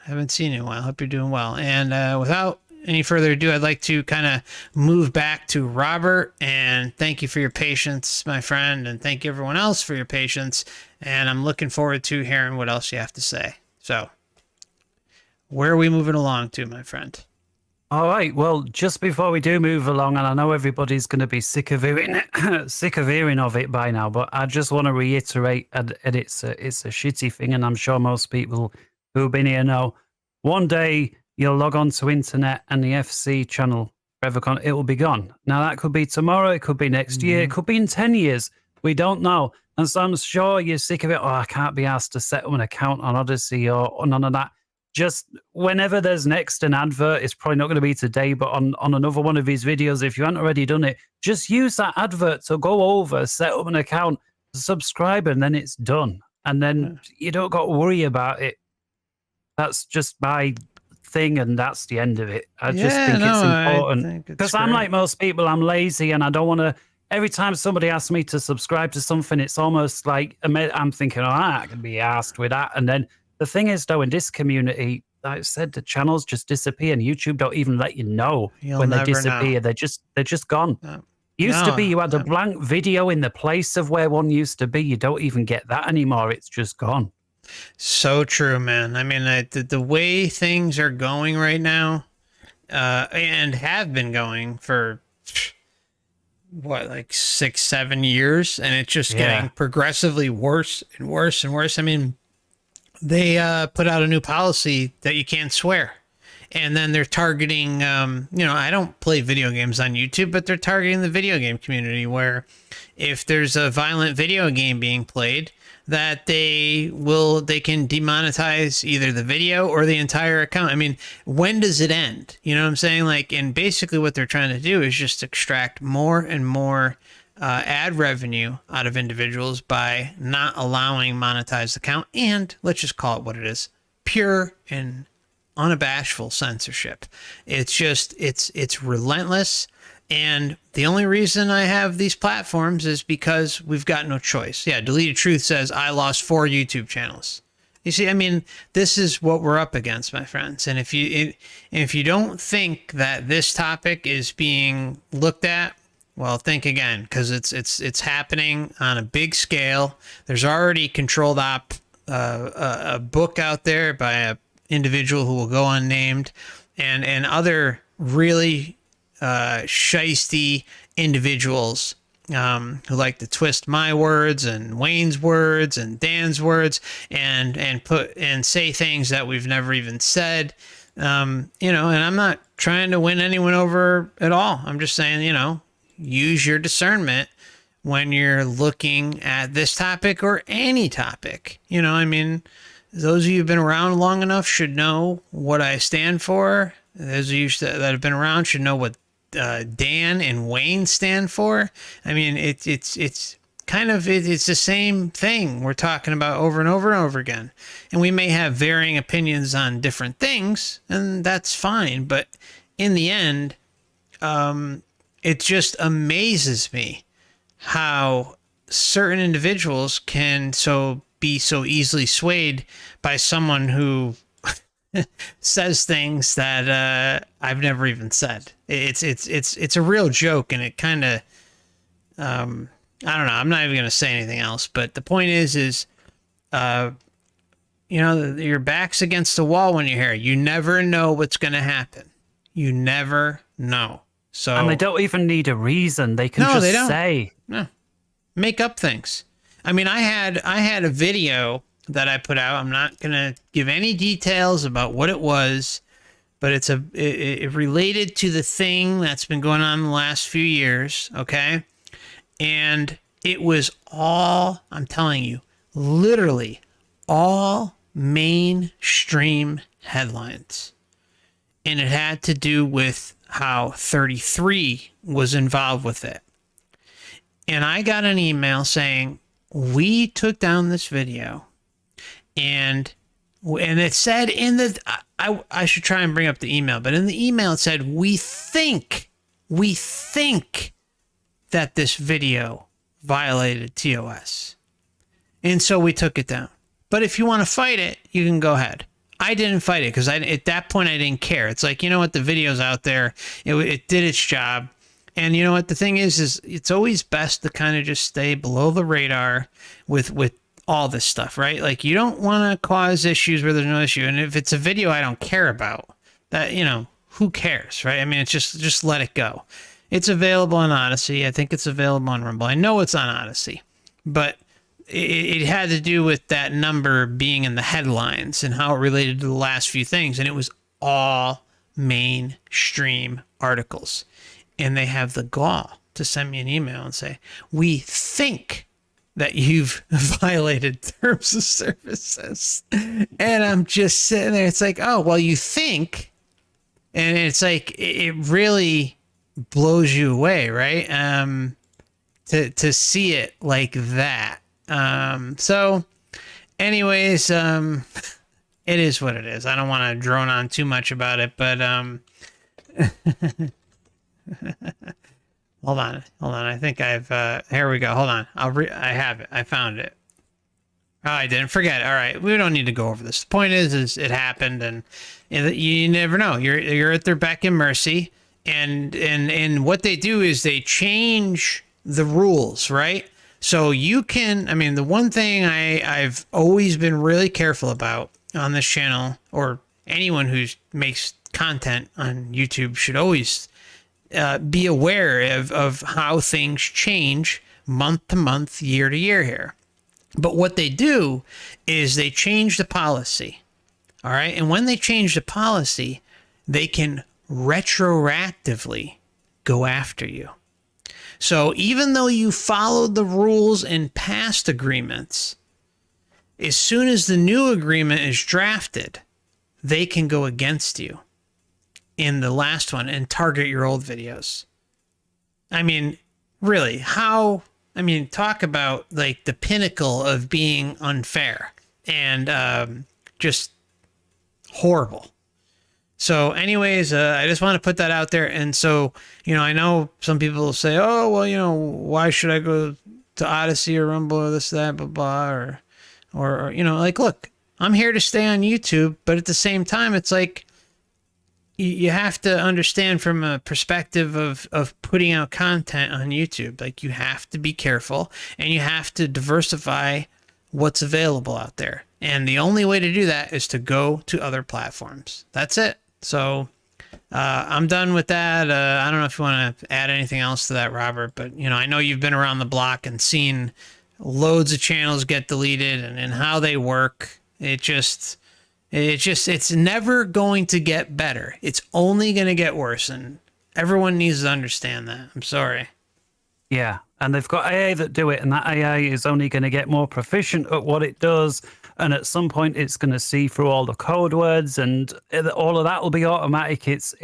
I haven't seen you in a while. Hope you're doing well. And without any further ado, I'd like to kind of move back to Robert, and thank you for your patience, my friend, and thank you everyone else for your patience. And I'm looking forward to hearing what else you have to say. So, where are we moving along to, my friend? All right. Well, just before we do move along, and I know everybody's going to be sick of hearing of it by now, but I just want to reiterate, and it's a shitty thing, and I'm sure most people who've been here know. One day you'll log on to internet and the FC channel, it will be gone. Now that could be tomorrow, it could be next year, it could be in 10 years. We don't know. And so I'm sure you're sick of it. Oh, I can't be asked to set up an account on Odysee or none of that. Just whenever there's next an advert, it's probably not going to be today, but on another one of his videos, if you haven't already done it, just use that advert to go over, set up an account, subscribe, and then it's done. And then you don't got to worry about it. That's just my thing, and that's the end of it. I just think it's important. Because I'm like most people, I'm lazy, and I don't want to. Every time somebody asks me to subscribe to something, it's almost like I'm thinking, oh, I can be asked with that. And then the thing is, though, in this community, like I said, the channels just disappear, and YouTube don't even let you know when they disappear. Know. They're just gone. Used to be you had a blank video in the place of where one used to be. You don't even get that anymore. It's just gone. So true, man. I mean, the way things are going right now, and have been going for what, like 6-7 years, and it's just getting progressively worse and worse and worse. I mean, they put out a new policy that you can't swear, and then they're targeting, I don't play video games on YouTube, but they're targeting the video game community, where if there's a violent video game being played, that they can demonetize either the video or the entire account. I mean, when does it end? You know what I'm saying? Like, and basically what they're trying to do is just extract more and more ad revenue out of individuals by not allowing monetized account. And let's just call it what it is: pure and unabashful censorship. It's just, it's relentless. And the only reason I have these platforms is because we've got no choice. Yeah, Deleted Truth says, I lost 4 YouTube channels. You see, I mean, this is what we're up against, my friends. And if you don't think that this topic is being looked at, well, think again, because it's happening on a big scale. There's already controlled op, a book out there by a individual who will go unnamed, and other really shisty individuals who like to twist my words and Wayne's words and Dan's words and say things that we've never even said. And I'm not trying to win anyone over at all. I'm just saying, use your discernment when you're looking at this topic or any topic. I mean, those of you who've been around long enough should know what I stand for. Those of you that have been around should know what Dan and Wayne stand for. I mean, it's the same thing we're talking about over and over and over again. And we may have varying opinions on different things, and that's fine. But in the end, it just amazes me how certain individuals can be so easily swayed by someone who says things that I've never even said. It's a real joke, and it kind of I don't know. I'm not even going to say anything else. But the point is your back's against the wall when you're here. You never know what's going to happen. You never know. So, and they don't even need a reason. They can just say, make up things. I mean, I had a video that I put out. I'm not going to give any details about what it was, but it related to the thing that's been going on the last few years, okay? And it was all, I'm telling you, literally all mainstream headlines. and it had to do with how 33 was involved with it. And I got an email saying, we took down this video, and it said in the, I should try and bring up the email, but in the email it said, we think that this video violated TOS. And so we took it down. But if you want to fight it, you can go ahead. I didn't fight it because at that point I didn't care. It's like, you know what, the video's out there. It did its job. And you know what, the thing is it's always best to kind of just stay below the radar with all this stuff, right? Like, you don't want to cause issues where there's no issue. And if it's a video I don't care about, that, you know, who cares, right? I mean, it's just let it go. It's available on Odysee. I think it's available on Rumble. I know it's on Odysee, but it had to do with that number being in the headlines and how it related to the last few things. And it was all mainstream articles. And they have the gall to send me an email and say, we think that you've violated terms of services. And I'm just sitting there. It's like, oh, well, you think. And it's like, it really blows you away, right? To see it like that. So anyways, it is what it is. I don't want to drone on too much about it, but hold on. I think I've here we go. Hold on. I have it. I found it. Oh, I didn't forget. All right. We don't need to go over this. The point is it happened, and you never know. You're at their beck and mercy. And what they do is they change the rules, right? So you can, I mean, the one thing I've always been really careful about on this channel, or anyone who makes content on YouTube should always be aware of how things change month to month, year to year here. But what they do is they change the policy. All right. And when they change the policy, they can retroactively go after you. So even though you followed the rules in past agreements, as soon as the new agreement is drafted, they can go against you in the last one and target your old videos. I mean, really, talk about like the pinnacle of being unfair and just horrible. So anyways, I just want to put that out there. And so, you know, I know some people will say, oh, well, you know, why should I go to Odysee or Rumble or this, that, blah, blah, or, you know, like, look, I'm here to stay on YouTube, but at the same time, it's like, you have to understand from a perspective of putting out content on YouTube. Like, you have to be careful and you have to diversify what's available out there. And the only way to do that is to go to other platforms. That's it. So I'm done with that. I don't know if you want to add anything else to that, Robert, but you know, I know you've been around the block and seen loads of channels get deleted and how they work. It's never going to get better. It's only going to get worse, and everyone needs to understand that. I'm sorry. Yeah, and they've got AI that do it, and that AI is only going to get more proficient at what it does, and at some point it's going to see through all the code words, and all of that will be automatic. It's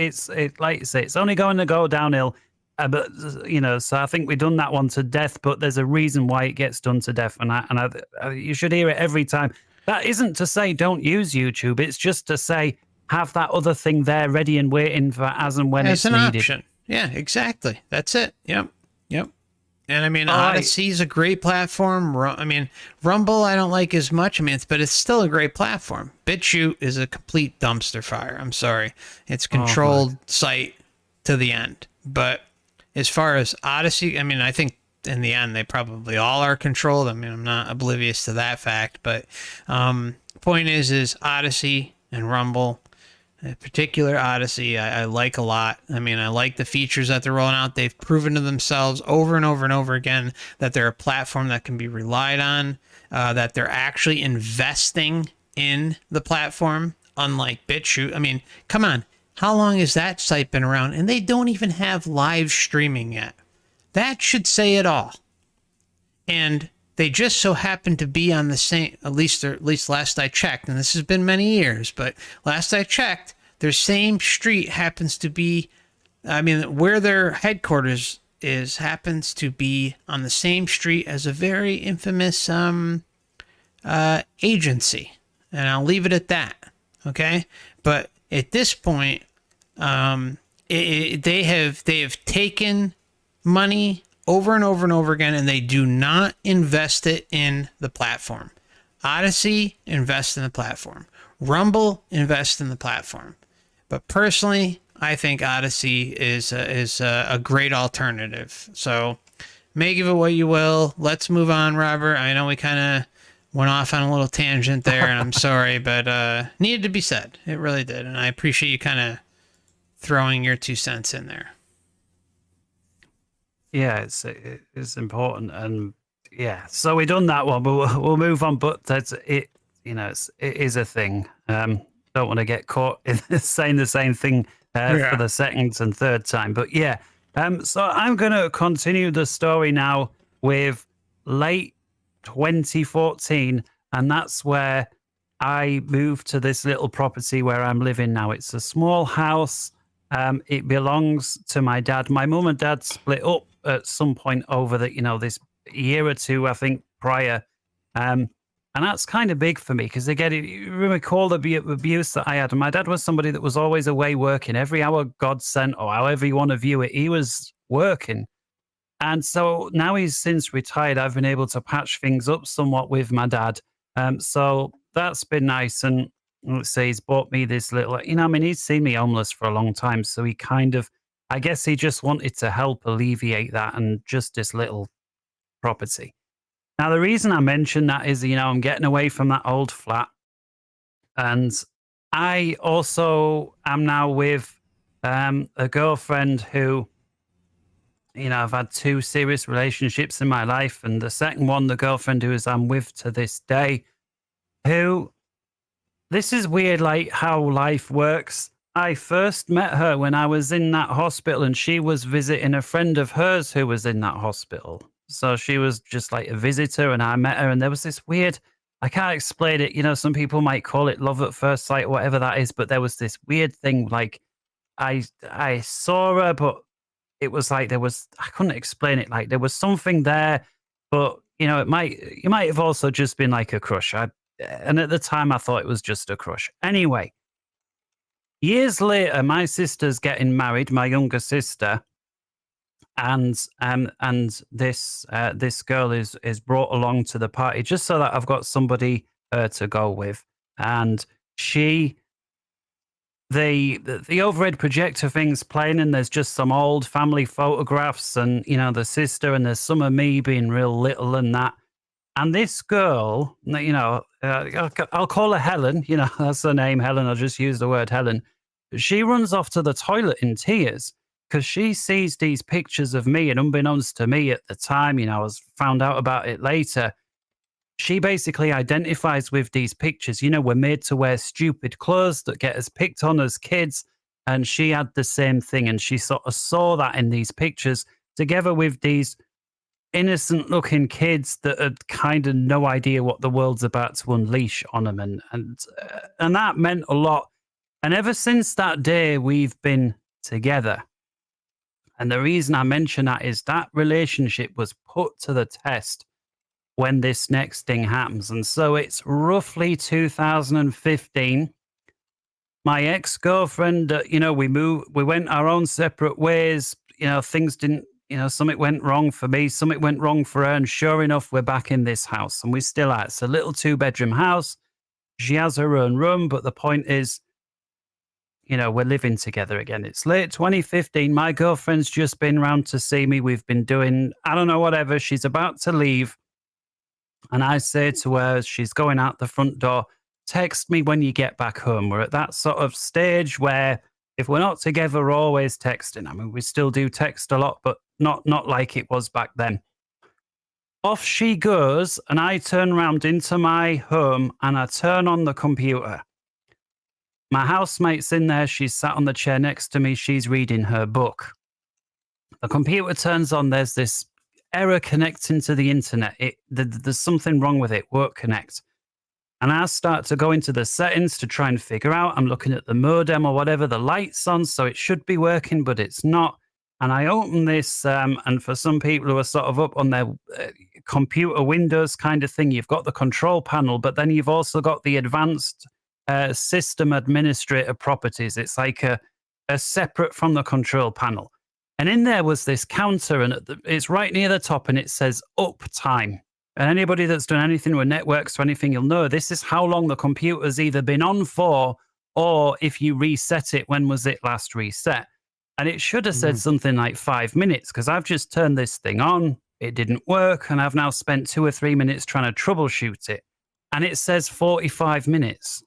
like you say, it's only going to go downhill. But you know, so I think we've done that one to death, but there's a reason why it gets done to death, and you should hear it every time. That isn't to say don't use YouTube. It's just to say have that other thing there ready and waiting for as and when it's needed. As an option. Yeah, exactly. That's it. Yep. And I mean, Odyssey is a great platform. I mean, Rumble I don't like as much. I mean, but it's still a great platform. BitChute is a complete dumpster fire. I'm sorry. It's controlled site to the end. But as far as Odysee, I mean, I think in the end, they probably all are controlled. I mean, I'm not oblivious to that fact, but point is Odysee and Rumble, in particular Odysee, I like a lot. I mean, I like the features that they're rolling out. They've proven to themselves over and over and over again that they're a platform that can be relied on, that they're actually investing in the platform, unlike BitChute. I mean, come on. How long has that site been around? And they don't even have live streaming yet. That should say it all. And they just so happen to be on the same, at least last I checked, and this has been many years, but last I checked, their same street happens to be, I mean, where their headquarters is happens to be on the same street as a very infamous agency, and I'll leave it at that. Okay, but at this point, they have taken money over and over and over again, and they do not invest it in the platform. Odysee invests in the platform. Rumble invests in the platform. But personally, I think Odysee is a great alternative. So, make of it what you will. Let's move on, Robert. I know we kind of went off on a little tangent there, and I'm sorry, but needed to be said. It really did, and I appreciate you kind of throwing your 2 cents in there. Yeah, it's important, and yeah. So we done that one, but we'll move on. But that's it. You know, it is a thing. Don't want to get caught in saying the same thing for the second and third time. But yeah. So I'm going to continue the story now with late 2014, and that's where I moved to this little property where I'm living now. It's a small house. It belongs to my dad. My mum and dad split up at some point over this year or two, I think, prior. And that's kind of big for me because you recall the abuse that I had. And my dad was somebody that was always away working. Every hour God sent, or however you want to view it, he was working. And so now he's since retired. I've been able to patch things up somewhat with my dad. So that's been nice. And let's say he's bought me this little, he's seen me homeless for a long time. So he kind of, I guess he just wanted to help alleviate that and just this little property. Now, the reason I mention that is, I'm getting away from that old flat. And I also am now with a girlfriend who, I've had 2 serious relationships in my life. And the second one, the girlfriend who I'm with to this day, this is weird, like how life works. I first met her when I was in that hospital, and she was visiting a friend of hers who was in that hospital. So she was just like a visitor, and I met her, and there was this weird, I can't explain it. Some people might call it love at first sight or whatever that is, but there was this weird thing. Like I saw her, but it was like I couldn't explain it. Like there was something there, but you might have also just been like a crush. And at the time I thought it was just a crush. Anyway, years later, my sister's getting married, my younger sister, and this girl is brought along to the party just so that I've got somebody to go with. And the overhead projector thing's playing, and there's just some old family photographs, and the sister, and there's some of me being real little and that. And this girl, I'll call her Helen. That's her name, Helen. I'll just use the word Helen. She runs off to the toilet in tears because she sees these pictures of me, and unbeknownst to me at the time, I was found out about it later. She basically identifies with these pictures. We're made to wear stupid clothes that get us picked on as kids. And she had the same thing. And she sort of saw that in these pictures together with these innocent looking kids that had kind of no idea what the world's about to unleash on them. And that meant a lot. And ever since that day, we've been together. And the reason I mention that is that relationship was put to the test when this next thing happens. And so it's roughly 2015. My ex-girlfriend, we went our own separate ways. Things didn't, something went wrong for me, something went wrong for her. And sure enough, we're back in this house, and we still are. It's a little 2-bedroom house. She has her own room, but the point is, we're living together again. It's late 2015. My girlfriend's just been round to see me. We've been doing, I don't know, whatever. She's about to leave. And I say to her, she's going out the front door, text me when you get back home. We're at that sort of stage where if we're not together, we're always texting. I mean, we still do text a lot, but not like it was back then. Off she goes, and I turn around into my home, and I turn on the computer. My housemate's in there. She's sat on the chair next to me. She's reading her book. The computer turns on. There's this error connecting to the internet. There's something wrong with it. Won't connect. And I start to go into the settings to try and figure out, I'm looking at the modem or whatever, the light's on, so it should be working, but it's not. And I open this, and for some people who are sort of up on their computer Windows kind of thing, you've got the control panel, but then you've also got the advanced system administrator properties. It's like a separate from the control panel. And in there was this counter, and it's right near the top, and it says uptime. And anybody that's done anything with networks or anything, you'll know this is how long the computer's either been on for, or if you reset it, when was it last reset? And it should have said something like 5 minutes, because I've just turned this thing on, it didn't work, and I've now spent 2 or 3 minutes trying to troubleshoot it. And it says 45 minutes.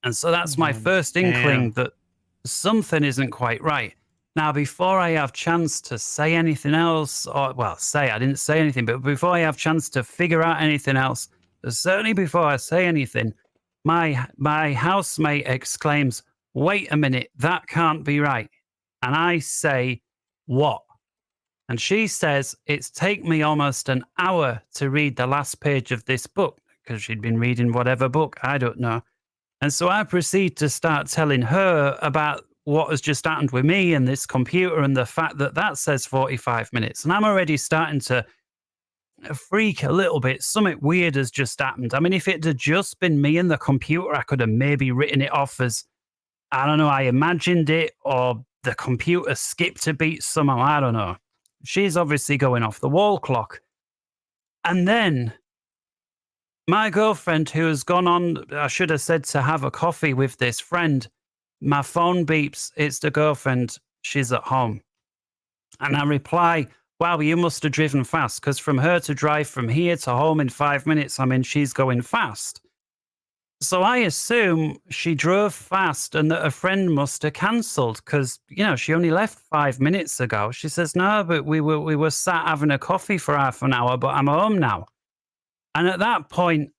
And so that's my first inkling that something isn't quite right. Now, before I have chance to say anything else, or, well, I didn't say anything, but before I have chance to figure out anything else, certainly before I say anything, my housemate exclaims, "Wait a minute, that can't be right." And I say, "What?" And she says, "It's taken me almost an hour to read the last page of this book," because she'd been reading whatever book, I don't know. And so I proceed to start telling her about what has just happened with me and this computer, and the fact that that says 45 minutes. And I'm already starting to freak a little bit. Something weird has just happened. I mean, if it had just been me and the computer, I could have maybe written it off as, I don't know, I imagined it, or the computer skipped a beat somehow. I don't know. She's obviously going off the wall clock. And then my girlfriend, who has gone on, I should have said, to have a coffee with this friend, my phone beeps. It's the girlfriend. She's at home. And I reply, "Wow, you must have driven fast," because from her to drive from here to home in 5 minutes, I mean, she's going fast. So I assume she drove fast and that a friend must have cancelled, because, she only left 5 minutes ago. She says, "No, but we were sat having a coffee for half an hour, but I'm home now." And at that point,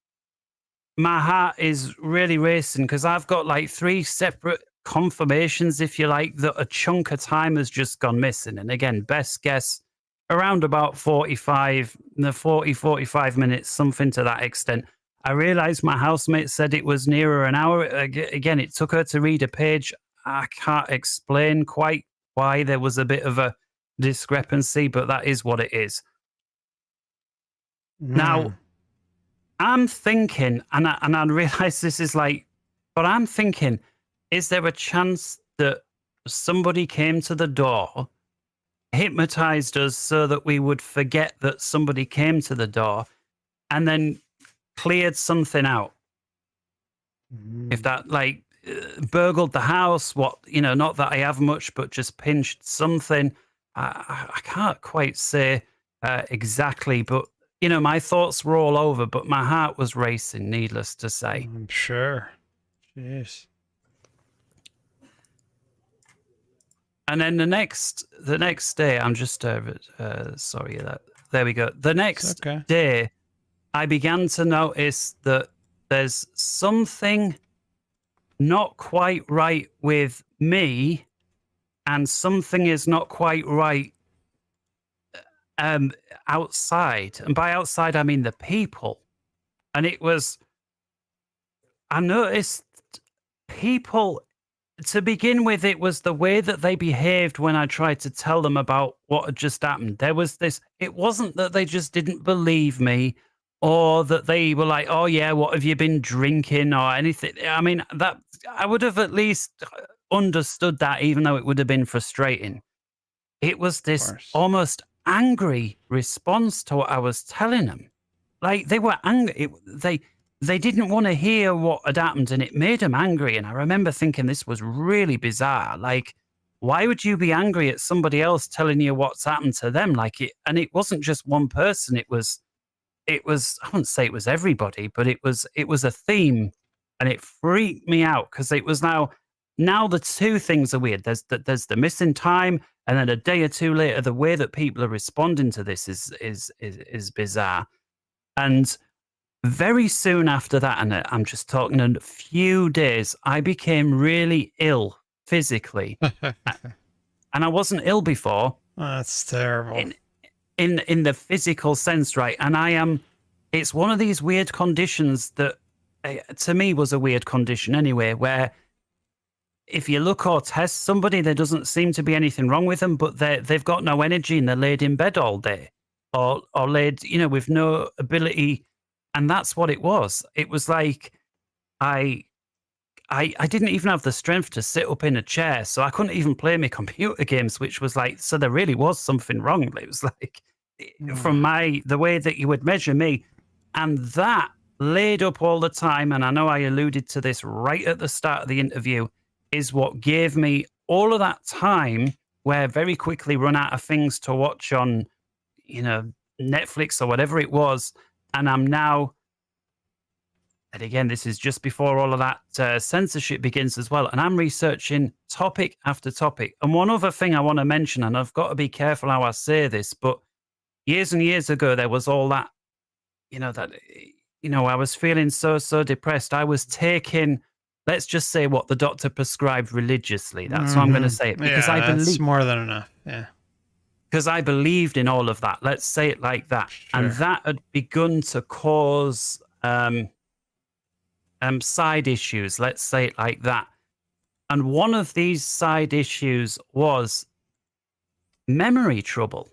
my heart is really racing, because I've got like 3 separate confirmations, if you like, that a chunk of time has just gone missing. And again, best guess, around about 45 minutes, something to that extent. I realized my housemate said it was nearer an hour. Again, it took her to read a page. I can't explain quite why there was a bit of a discrepancy, but that is what it is. Now, I'm thinking, and I realize this is like, but I'm thinking, is there a chance that somebody came to the door, hypnotized us so that we would forget that somebody came to the door, and then cleared something out? If that, like, burgled the house, not that I have much, but just pinched something. I can't quite say exactly, but my thoughts were all over, but my heart was racing, needless to say. I'm sure. Jeez. And then the next day, I'm just sorry that there we go. The next day, I began to notice that there's something not quite right with me, and something is not quite right outside. And by outside, I mean the people. And I noticed people, to begin with, it was the way that they behaved when I tried to tell them about what had just happened. There was this, it wasn't that they just didn't believe me, or that they were like, "Oh yeah, what have you been drinking?" or anything. I mean, that I would have at least understood that, even though it would have been frustrating. It was this almost angry response to what I was telling them. Like, they were angry. They didn't want to hear what had happened, and it made them angry. And I remember thinking this was really bizarre. Like, why would you be angry at somebody else telling you what's happened to them? And it wasn't just one person. It was, I wouldn't say it was everybody, but it was a theme, and it freaked me out, because it was now the two things are weird. There's the missing time, and then a day or two later, the way that people are responding to this is bizarre. And very soon after that, and I'm just talking a few days, I became really ill physically. And I wasn't ill before. That's terrible. In the physical sense, right? And I am it's one of these weird conditions that to me was a weird condition anyway, where if you look or test somebody, there doesn't seem to be anything wrong with them, but they've got no energy and they're laid in bed all day, or laid, with no ability. And that's what it was. It was like I didn't even have the strength to sit up in a chair, so I couldn't even play my computer games, which was like, so there really was something wrong. It was like, from the way that you would measure me, and that laid up all the time. And I know I alluded to this right at the start of the interview, is what gave me all of that time where very quickly run out of things to watch on, Netflix or whatever it was. And I'm now, and again, this is just before all of that censorship begins as well. And I'm researching topic after topic. And one other thing I want to mention, and I've got to be careful how I say this, but years and years ago, there was all that, I was feeling so depressed. I was taking, let's just say, what the doctor prescribed religiously. That's how I'm going to say it, because I believe that's more than enough. Yeah. Because I believed in all of that. Let's say it like that. Sure. And that had begun to cause side issues. Let's say it like that. And one of these side issues was memory trouble.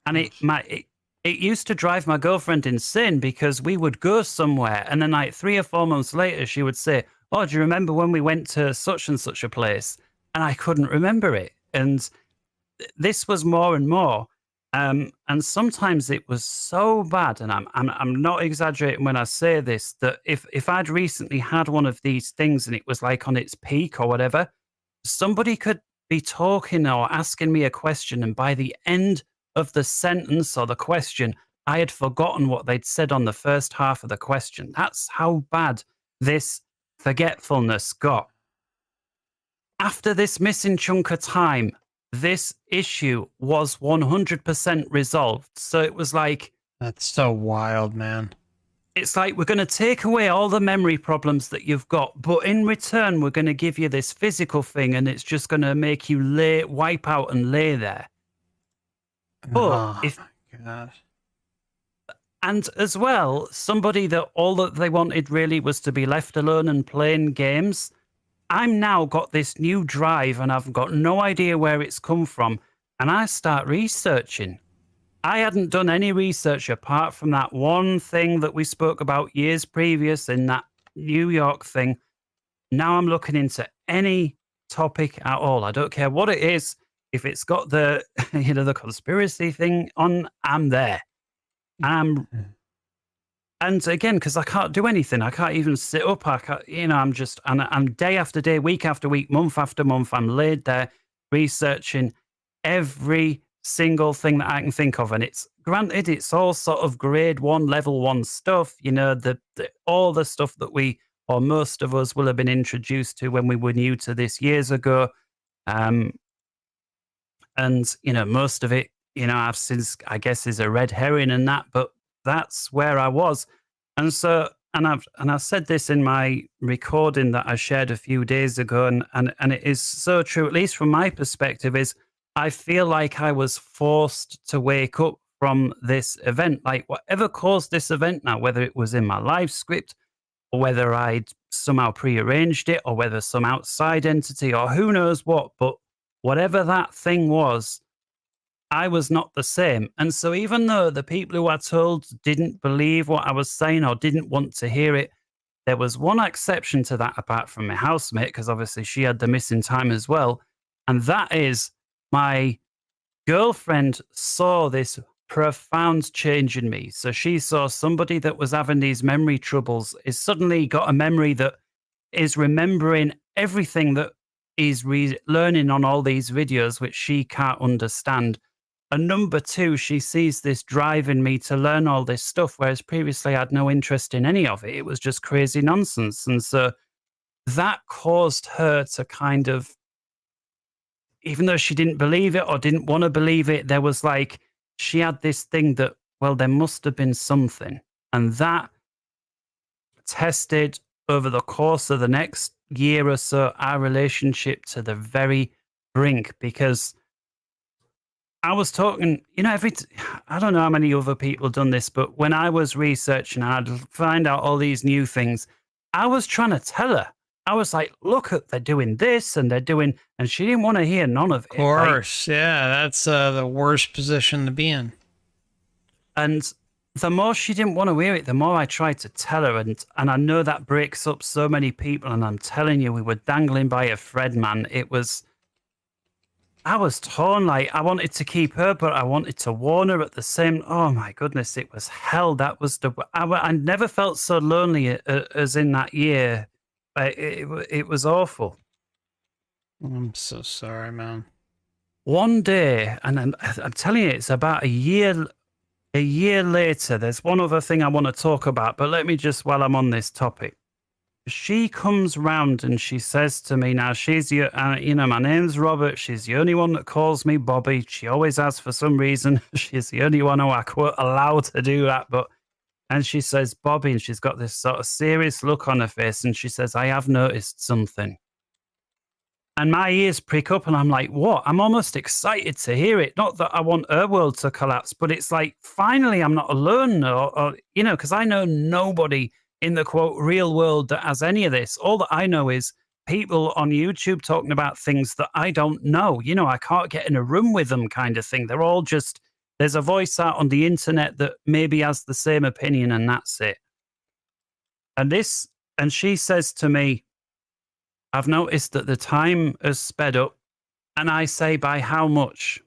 And it used to drive my girlfriend insane, because we would go somewhere and then like 3 or 4 months later, she would say, "Oh, do you remember when we went to such and such a place?" And I couldn't remember it. And this was more and more. And sometimes it was so bad, and I'm not exaggerating when I say this, that if I'd recently had one of these things and it was like on its peak or whatever, somebody could be talking or asking me a question, and by the end of the sentence or the question, I had forgotten what they'd said on the first half of the question. That's how bad this forgetfulness got. After this missing chunk of time, this issue was 100% resolved. So it was like, That's so wild, man. it's like, we're going to take away all the memory problems that you've got, but in return, we're going to give you this physical thing, and it's just going to make you wipe out and lay there. But my God. And as well, somebody that all that they wanted really was to be left alone and playing games. I'm now got this new drive, and I've got no idea where it's come from. And I start researching. I hadn't done any research apart from that one thing that we spoke about years previous in that New York thing. Now I'm looking into any topic at all. I don't care what it is. If it's got the, the conspiracy thing on, I'm there. And again, because I can't do anything, I can't even sit up. I can't, I'm day after day, week after week, month after month, I'm laid there researching every single thing that I can think of. And it's granted, it's all sort of grade 1, level 1 stuff, all the stuff that we, or most of us, will have been introduced to when we were new to this years ago. And, most of it, I've since, I guess, is a red herring and that, but that's where I was. And so, and I said this in my recording that I shared a few days ago, and it is so true, at least from my perspective, is I feel like I was forced to wake up from this event. Like, whatever caused this event now, whether it was in my live script, or whether I'd somehow prearranged it, or whether some outside entity, or who knows what, but whatever that thing was, I was not the same. And so even though the people who I told didn't believe what I was saying or didn't want to hear it, there was one exception to that apart from my housemate, because obviously she had the missing time as well. And that is, my girlfriend saw this profound change in me. So she saw somebody that was having these memory troubles is suddenly got a memory that is remembering everything that is learning on all these videos, which she can't understand. And number 2, she sees this drive in me to learn all this stuff, whereas previously I had no interest in any of it. It was just crazy nonsense. And so that caused her to kind of, even though she didn't believe it or didn't want to believe it, there was like, she had this thing that, well, there must have been something. And that tested over the course of the next year or so our relationship to the very brink, because I was talking, I don't know how many other people done this, but when I was researching, I'd find out all these new things. I was trying to tell her. I was like, look at they're doing this and they're doing, and she didn't want to hear none of Of it. Like, course. Yeah, that's the worst position to be in. and the more she didn't want to hear it, the more I tried to tell her. And I know that breaks up so many people. And I'm telling you, we were dangling by a thread, man. I was torn. Like, I wanted to keep her, but I wanted to warn her at the same. Oh my goodness, it was hell. That was I never felt so lonely as in that year. It was awful. I'm so sorry, man. One day, and I'm telling you, it's about a year. A year later, there's one other thing I want to talk about, but let me just, while I'm on this topic, she comes round and she says to me, now she's my name's Robert. She's the only one that calls me Bobby. She always has for some reason. She's the only one who I quote allowed to do that. And she says, Bobby, and she's got this sort of serious look on her face. And she says, I have noticed something. And my ears prick up and I'm like, what? I'm almost excited to hear it. Not that I want her world to collapse, but it's like, finally, I'm not alone, because I know nobody in the quote real world that has any of this. All that I know is people on YouTube talking about things that I don't know. I can't get in a room with them kind of thing. They're all just, there's a voice out on the internet that maybe has the same opinion and that's it. And she says to me, I've noticed that the time has sped up, and I say by how much?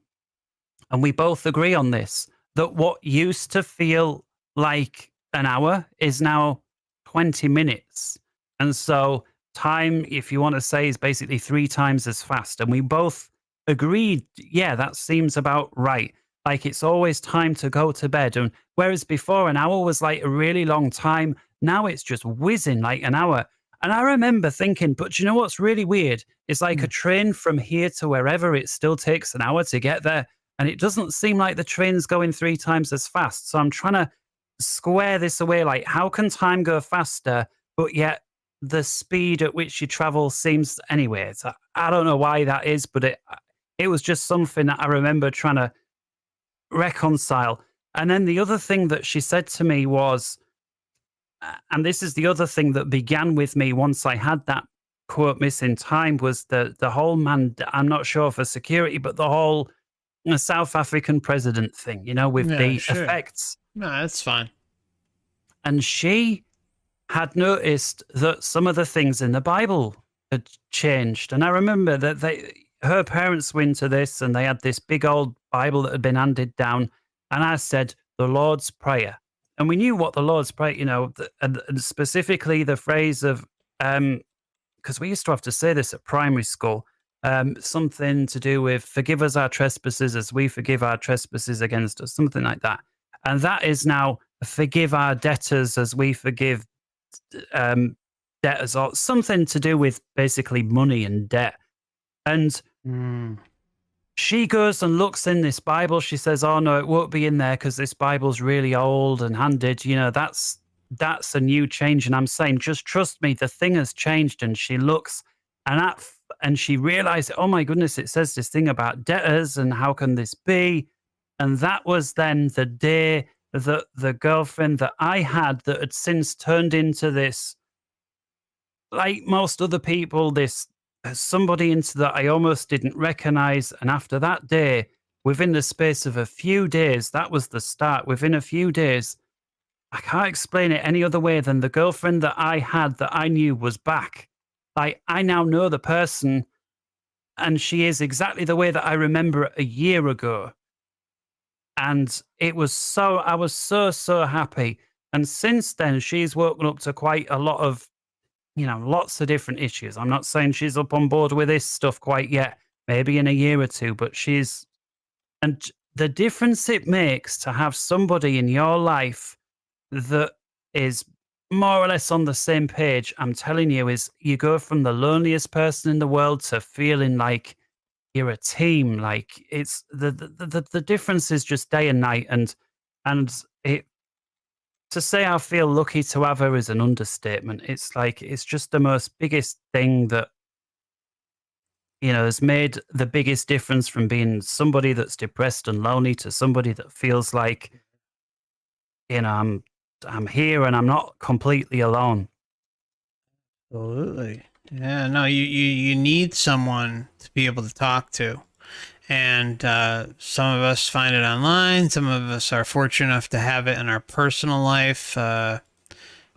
And we both agree on this, that what used to feel like an hour is now 20 minutes. And so time, if you want to say, is basically 3 times as fast. And we both agreed, yeah, that seems about right. Like it's always time to go to bed. And whereas before an hour was like a really long time, now it's just whizzing like an hour. And I remember thinking, but you know what's really weird? It's like a train from here to wherever, it still takes an hour to get there. And it doesn't seem like the train's going 3 times as fast. So I'm trying to square this away. Like, how can time go faster, but yet the speed at which you travel seems anyway? I don't know why that is, but it was just something that I remember trying to reconcile. And then the other thing that she said to me was, and this is the other thing that began with me once I had that quote missing time, was the whole I'm not sure for security, but the whole South African president thing, with the effects. No, that's fine. And she had noticed that some of the things in the Bible had changed. And I remember that her parents were into this and they had this big old Bible that had been handed down. And I said, the Lord's Prayer. And we knew what the Lord's Prayer, and specifically the phrase of, because we used to have to say this at primary school, something to do with forgive us our trespasses as we forgive our trespasses against us, something like that. And that is now forgive our debtors as we forgive debtors, or something to do with basically money and debt. And she goes and looks in this Bible. She says, oh, no, it won't be in there because this Bible's really old and handed. That's a new change. And I'm saying, just trust me, the thing has changed. And she looks and she realized, oh, my goodness, it says this thing about debtors and how can this be? And that was then the day that the girlfriend that I had that had since turned into this, like most other people, this somebody into that I almost didn't recognize. And after that day, within the space of a few days, that was the start. Within a few days, I can't explain it any other way than the girlfriend that I had that I knew was back. Like, I now know the person and she is exactly the way that I remember it a year ago. And I was so happy. And since then, she's woken up to quite a lot of, lots of different issues. I'm not saying she's up on board with this stuff quite yet, maybe in a year or two, but and the difference it makes to have somebody in your life that is more or less on the same page, I'm telling you, is you go from the loneliest person in the world to feeling like you're a team. Like, it's the difference is just day and night. And it, to say I feel lucky to have her is an understatement. It's like, it's just the most biggest thing that has made the biggest difference from being somebody that's depressed and lonely to somebody that feels like, I'm here and I'm not completely alone. Absolutely. Yeah, no, you need someone to be able to talk to. And some of us find it online. Some of us are fortunate enough to have it in our personal life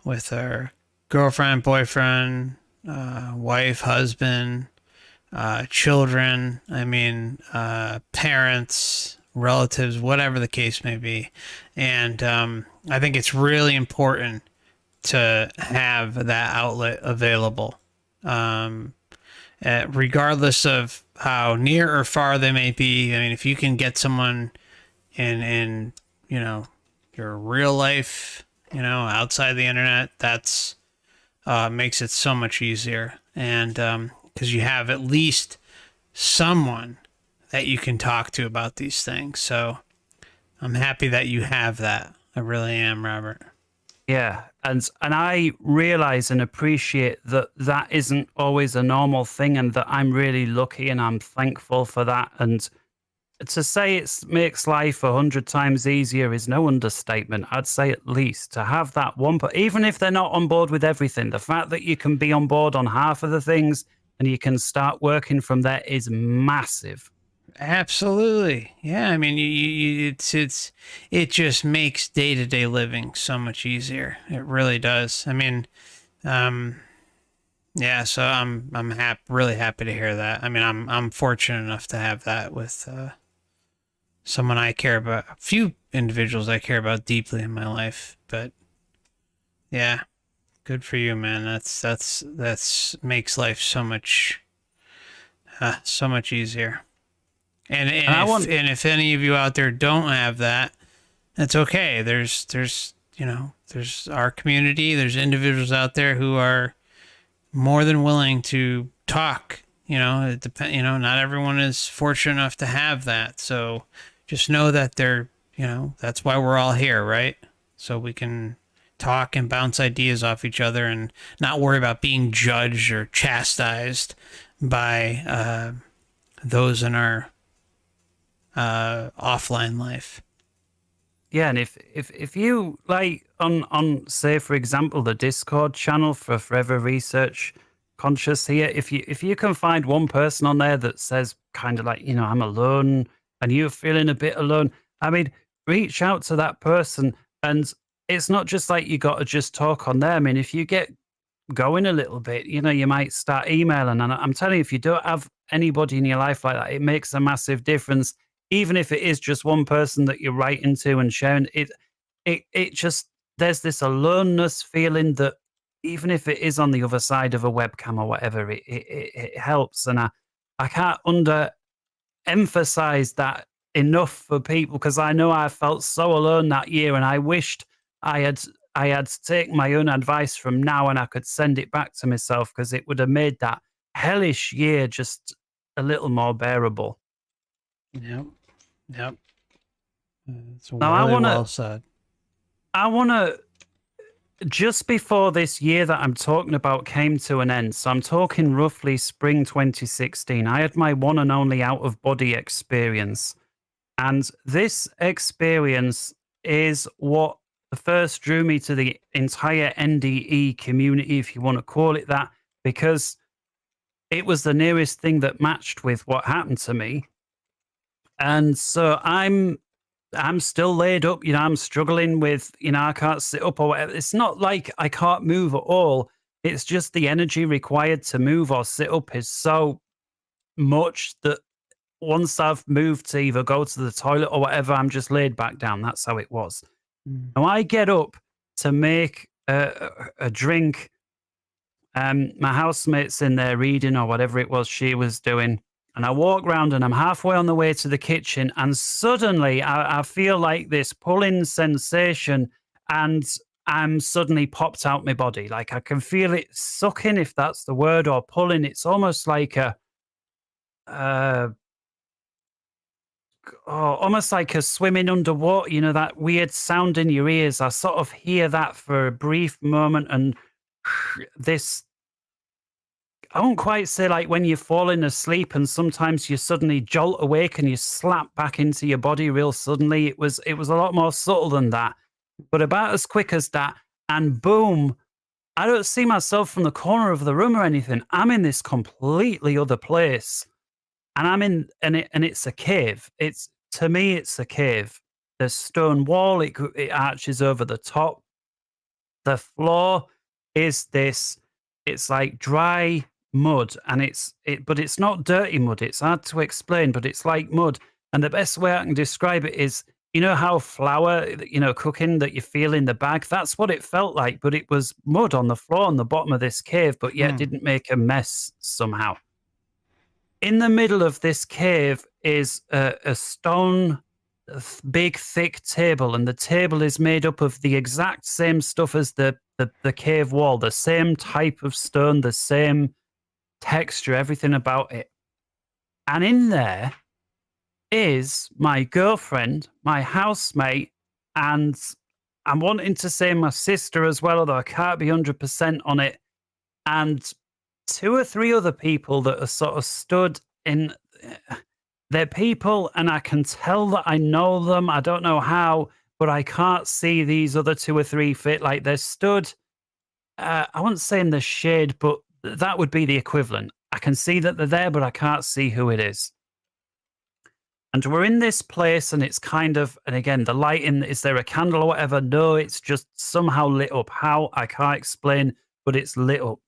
with our girlfriend, boyfriend, wife, husband, children. I mean, parents, relatives, whatever the case may be. And I think it's really important to have that outlet available. Regardless of how near or far they may be. I mean, if you can get someone in your real life, outside the internet, that's makes it so much easier. And because you have at least someone that you can talk to about these things. So I'm happy that you have that. I really am, Robert. Yeah, and I realize and appreciate that that isn't always a normal thing, and that I'm really lucky and I'm thankful for that. And to say it makes life 100 times easier is no understatement. I'd say at least to have that one, but even if they're not on board with everything, the fact that you can be on board on half of the things and you can start working from there is massive. Absolutely. Yeah, I mean, it just makes day-to-day living so much easier. It really does. I mean, yeah, so I'm really happy to hear that. I mean, I'm fortunate enough to have that with someone I care about, a few individuals I care about deeply in my life. But yeah, good for you, man. That's makes life so much easier. And if any of you out there don't have that, that's okay. There's our community. There's individuals out there who are more than willing to talk. It depend. Not everyone is fortunate enough to have that. So just know that that's why we're all here, right? So we can talk and bounce ideas off each other and not worry about being judged or chastised by those in our offline life. Yeah, and if you like on say for example the Discord channel for Forever Research Conscious here, if you can find one person on there that says kind of like, I'm alone and you're feeling a bit alone, I mean, reach out to that person. And it's not just like you got to just talk on there. I mean, if you get going a little bit, you might start emailing. And I'm telling you, if you don't have anybody in your life like that, it makes a massive difference. Even if it is just one person that you're writing to and sharing it just, there's this aloneness feeling that even if it is on the other side of a webcam or whatever, it helps. And I can't emphasize that enough for people, because I know I felt so alone that year, and I wished I had taken my own advice from now and I could send it back to myself, because it would have made that hellish year just a little more bearable. Yep. It's Now, really well said. I want to, just before this year that I'm talking about came to an end, so I'm talking roughly spring 2016, I had my one and only out of body experience. And this experience is what first drew me to the entire NDE community, if you want to call it that, because it was the nearest thing that matched with what happened to me. And so I'm still laid up, I'm struggling with, I can't sit up or whatever. It's not like I can't move at all. It's just the energy required to move or sit up is so much that once I've moved to either go to the toilet or whatever, I'm just laid back down. That's how it was. Now I get up to make a drink. My housemate's in there reading or whatever it was she was doing. And I walk around and I'm halfway on the way to the kitchen, and suddenly I feel like this pulling sensation, and I'm suddenly popped out my body. Like I can feel it sucking, if that's the word, or pulling. It's almost like almost like a swimming underwater, that weird sound in your ears. I sort of hear that for a brief moment, and this, I won't quite say like when you're falling asleep and sometimes you suddenly jolt awake and you slap back into your body real suddenly. It was a lot more subtle than that, but about as quick as that. And boom, I don't see myself from the corner of the room or anything. I'm in this completely other place, and it's a cave. It's to me, it's a cave. The stone wall, it arches over the top. The floor is this. It's like dry mud, and but it's not dirty mud. It's hard to explain, but it's like mud. And the best way I can describe it is, you know how flour, cooking that you feel in the bag? That's what it felt like, but it was mud on the floor on the bottom of this cave, but yet didn't make a mess somehow. In the middle of this cave is a stone, big, thick table, and the table is made up of the exact same stuff as the cave wall, the same type of stone, the same texture, everything about it. And in there is my girlfriend, my housemate, and I'm wanting to say my sister as well, although I can't be 100% on it, and 2 or 3 other people that are sort of stood in. They're people, and I can tell that I know them. I don't know how, but I can't see these other 2 or 3 fit. Like they're stood, I wouldn't say in the shade, but that would be the equivalent. I can see that they're there, but I can't see who it is. And we're in this place, and it's kind of, and again, the lighting, is there a candle or whatever? No, it's just somehow lit up. How? I can't explain, but it's lit up.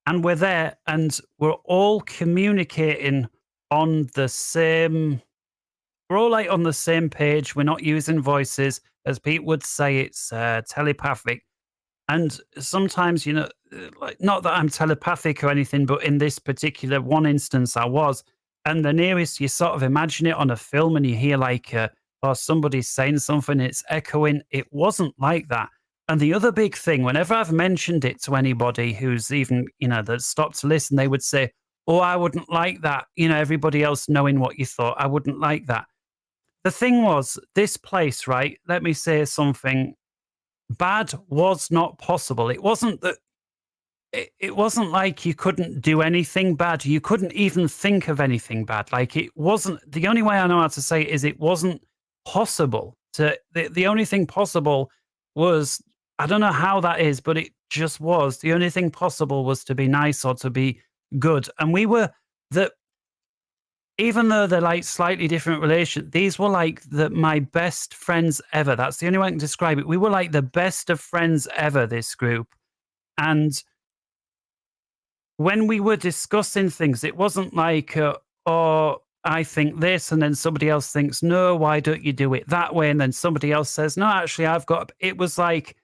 And we're there, and we're all communicating on the same, we're all like on the same page. We're not using voices. As Pete would say, it's telepathic. And sometimes, like, not that I'm telepathic or anything, but in this particular one instance, I was. And the nearest you sort of imagine it on a film and you hear like, or somebody's saying something, it's echoing. It wasn't like that. And the other big thing, whenever I've mentioned it to anybody who's even, that stopped to listen, they would say, oh, I wouldn't like that. Everybody else knowing what you thought, I wouldn't like that. The thing was, this place, right? Let me say something. Bad was not possible. It wasn't that. It wasn't like you couldn't do anything bad. You couldn't even think of anything bad. Like it wasn't. The only way I know how to say it is it wasn't possible. The only thing possible was, I don't know how that is, but it just was. The only thing possible was to be nice or to be good. And we were even though they're like slightly different relations, these were like my best friends ever. That's the only way I can describe it. We were like the best of friends ever, this group. And when we were discussing things, it wasn't like, oh, I think this, and then somebody else thinks, no, why don't you do it that way? And then somebody else says, no, actually, it was like,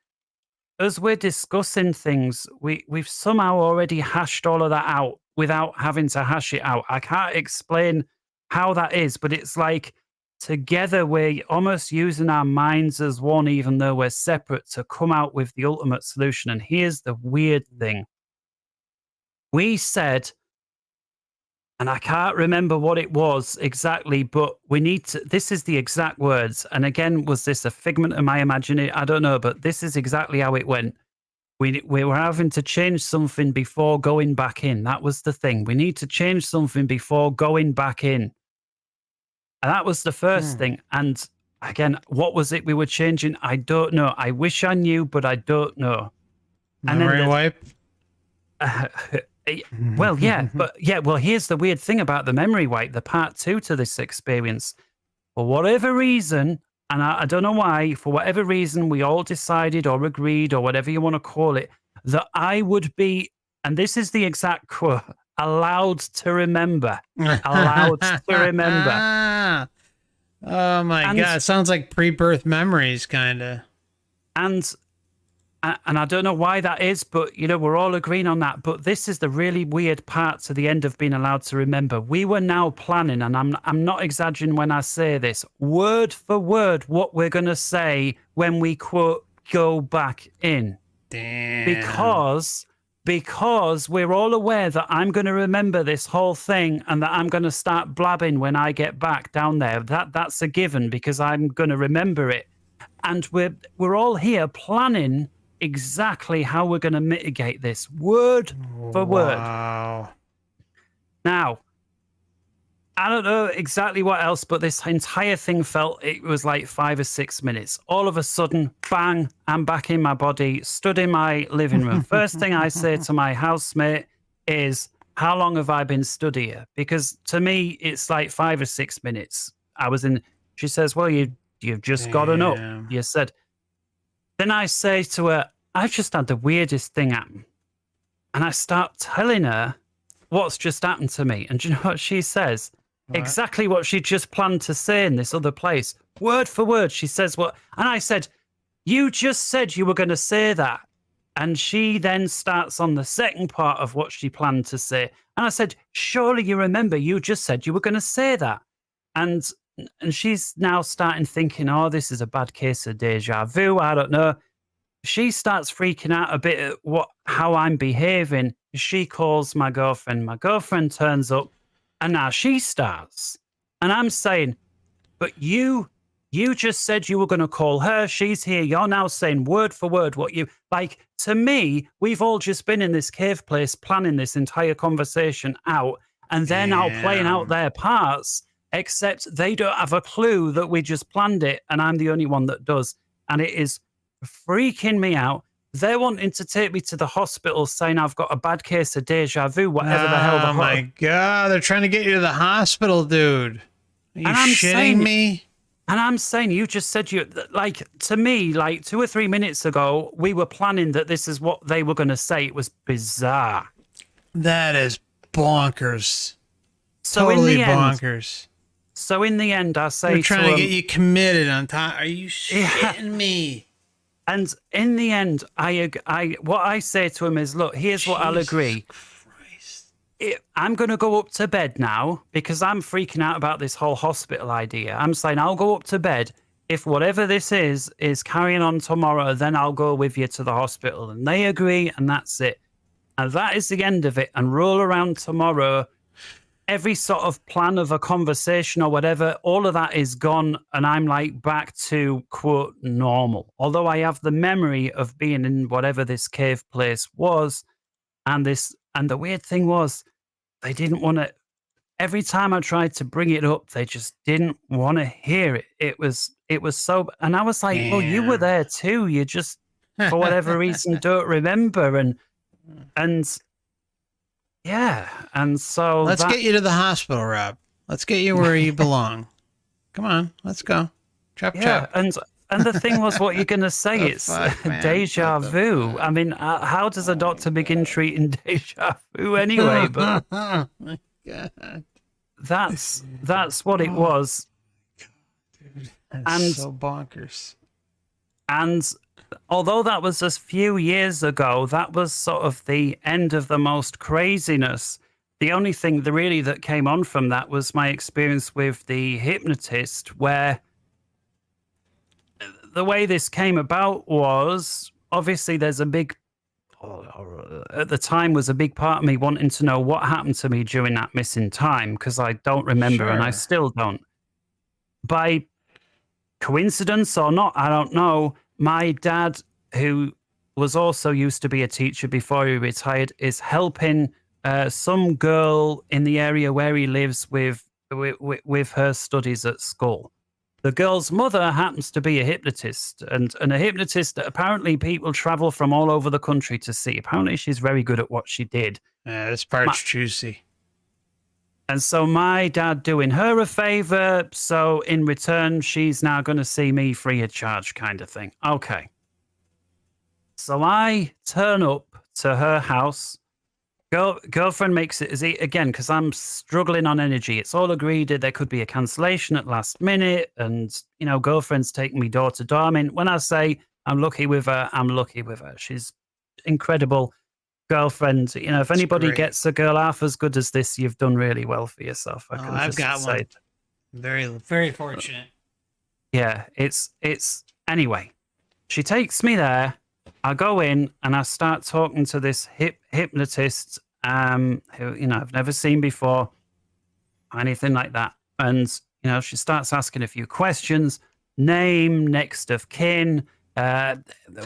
as we're discussing things, we've somehow already hashed all of that out without having to hash it out. I can't explain how that is, but it's like together we're almost using our minds as one, even though we're separate, to come out with the ultimate solution. And here's the weird thing. We said, and I can't remember what it was exactly, but we need to, this is the exact words. And again, was this a figment of my imagination? I don't know, but this is exactly how it went. We were having to change something before going back in. That was the thing. We need to change something before going back in. And that was the first thing. And again, what was it we were changing? I don't know. I wish I knew, but I don't know. Memory wipe? Well, yeah, but yeah, well, here's the weird thing about the memory wipe, the part 2 to this experience. For whatever reason, and I don't know why, for whatever reason, we all decided or agreed or whatever you want to call it, that I would be, and this is the exact quote, allowed to remember. Allowed to remember. Oh my God. It sounds like pre-birth memories, kind of. And I don't know why that is, but, we're all agreeing on that. But this is the really weird part to the end of being allowed to remember. We were now planning, and I'm not exaggerating when I say this, word for word, what we're going to say when we, quote, go back in. Damn. Because we're all aware that I'm going to remember this whole thing and that I'm going to start blabbing when I get back down there. That's a given because I'm going to remember it. And we're all here planning exactly how we're going to mitigate this, word for word. Wow. Now, I don't know exactly what else, but this entire thing felt it was like 5 or 6 minutes. All of a sudden, bang, I'm back in my body, stood in my living room. First thing I say to my housemate is, how long have I been stood here? Because to me, it's like 5 or 6 minutes. She says, well, you've just gotten up. Damn. You said. Then I say to her, I've just had the weirdest thing happen. And I start telling her what's just happened to me. And do you know what she says? What? Exactly what she just planned to say in this other place. Word for word, she says what. And I said, you just said you were going to say that. And she then starts on the second part of what she planned to say. And I said, surely you remember you just said you were going to say that. And she's now starting thinking, oh, this is a bad case of deja vu. I don't know. She starts freaking out a bit at how I'm behaving. She calls my girlfriend. My girlfriend turns up, and now she starts. And I'm saying, but you just said you were going to call her. She's here. You're now saying word for word what you like. To me, we've all just been in this cave place planning this entire conversation out, and they're now playing out their parts, except they don't have a clue that we just planned it, and I'm the only one that does. And it is freaking me out. They're wanting to take me to the hospital, saying I've got a bad case of deja vu, whatever the hell. Oh my God, they're trying to get you to the hospital, dude. Are you shitting me? And I'm saying, you just said to me, like 2 or 3 minutes ago, we were planning that this is what they were going to say. It was bizarre. That is bonkers. So Totally in the bonkers. So in the end, I say they're trying to get you committed on time. Are you shitting me? And in the end, what I say to him is, look, here's what I'll agree. I'm going to go up to bed now because I'm freaking out about this whole hospital idea. I'm saying I'll go up to bed. If whatever this is carrying on tomorrow, then I'll go with you to the hospital. And they agree, and that's it. And that is the end of it. And roll around tomorrow. Every sort of plan of a conversation or whatever, all of that is gone. And I'm like back to, quote, normal. Although I have the memory of being in whatever this cave place was. And the weird thing was, they didn't want to, every time I tried to bring it up, they just didn't want to hear it. It was so, and I was like, well, you were there too. You just, for whatever reason, don't remember. And yeah. And so let's get you to the hospital, Rob. Let's get you where you belong. Come on, let's go. Chop, chop. And the thing was, what you're going to say, it's deja vu. I mean, how does a doctor begin treating deja vu anyway? But oh my God. That's what it was. Dude, that's so bonkers. And although that was a few years ago, that was sort of the end of the most craziness. The only thing that came on from that was my experience with the hypnotist, where the way this came about was, obviously there's at the time was a big part of me wanting to know what happened to me during that missing time, because I don't remember and I still don't. By coincidence or not, I don't know, my dad, who was also used to be a teacher before he retired, is helping some girl in the area where he lives with her studies at school. The girl's mother happens to be a hypnotist, and a hypnotist that apparently people travel from all over the country to see. Apparently she's very good at what she did. This part's juicy. And so my dad doing her a favor, so in return, she's now going to see me free of charge kind of thing. Okay. So I turn up to her house. Girlfriend makes it again, because I'm struggling on energy. It's all agreed that there could be a cancellation at last minute, and girlfriend's taking me door to door. I mean, when I say I'm lucky with her, I'm lucky with her. She's incredible girlfriend. If anybody gets a girl half as good as this, you've done really well for yourself. I've got one. Very, very fortunate. Yeah, it's anyway. She takes me there. I go in and I start talking to this hypnotist who, I've never seen before, anything like that. And, she starts asking a few questions, name, next of kin,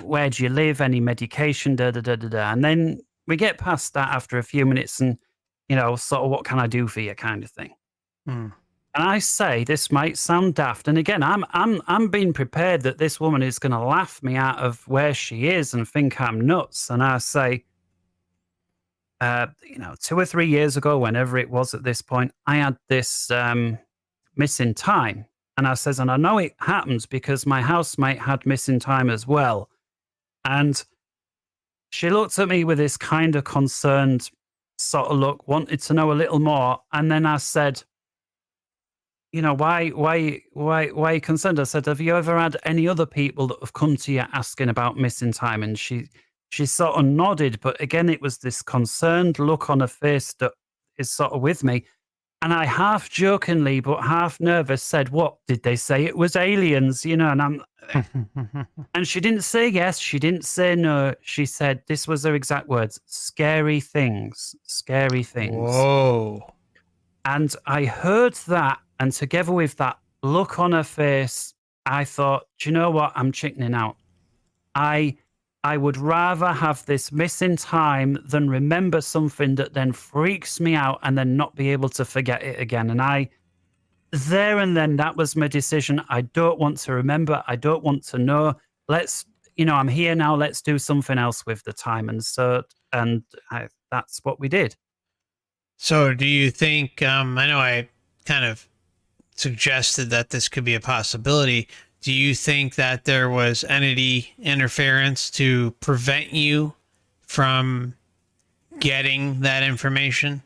where do you live, any medication, da da da da da. And then we get past that after a few minutes and, sort of what can I do for you kind of thing. Hmm. And I say this might sound daft, and again, I'm being prepared that this woman is going to laugh me out of where she is and think I'm nuts. And I say, 2 or 3 years ago, whenever it was at this point, I had this missing time, and I says, and I know it happens because my housemate had missing time as well. And she looked at me with this kind of concerned sort of look, wanted to know a little more, and then I said, why are you concerned? I said, have you ever had any other people that have come to you asking about missing time? And she sort of nodded, but again, it was this concerned look on her face that is sort of with me. And I half jokingly, but half nervous said, what did they say? It was aliens, and she didn't say yes. She didn't say no. She said, this was her exact words, scary things, scary things. Whoa. And I heard that, and together with that look on her face, I thought, do you know what? I'm chickening out. I would rather have this missing time than remember something that then freaks me out and then not be able to forget it again. And there and then, that was my decision. I don't want to remember. I don't want to know. I'm here now. Let's do something else with the time. And that's what we did. So do you think, I know I kind of suggested that this could be a possibility. Do you think that there was entity interference to prevent you from getting that information?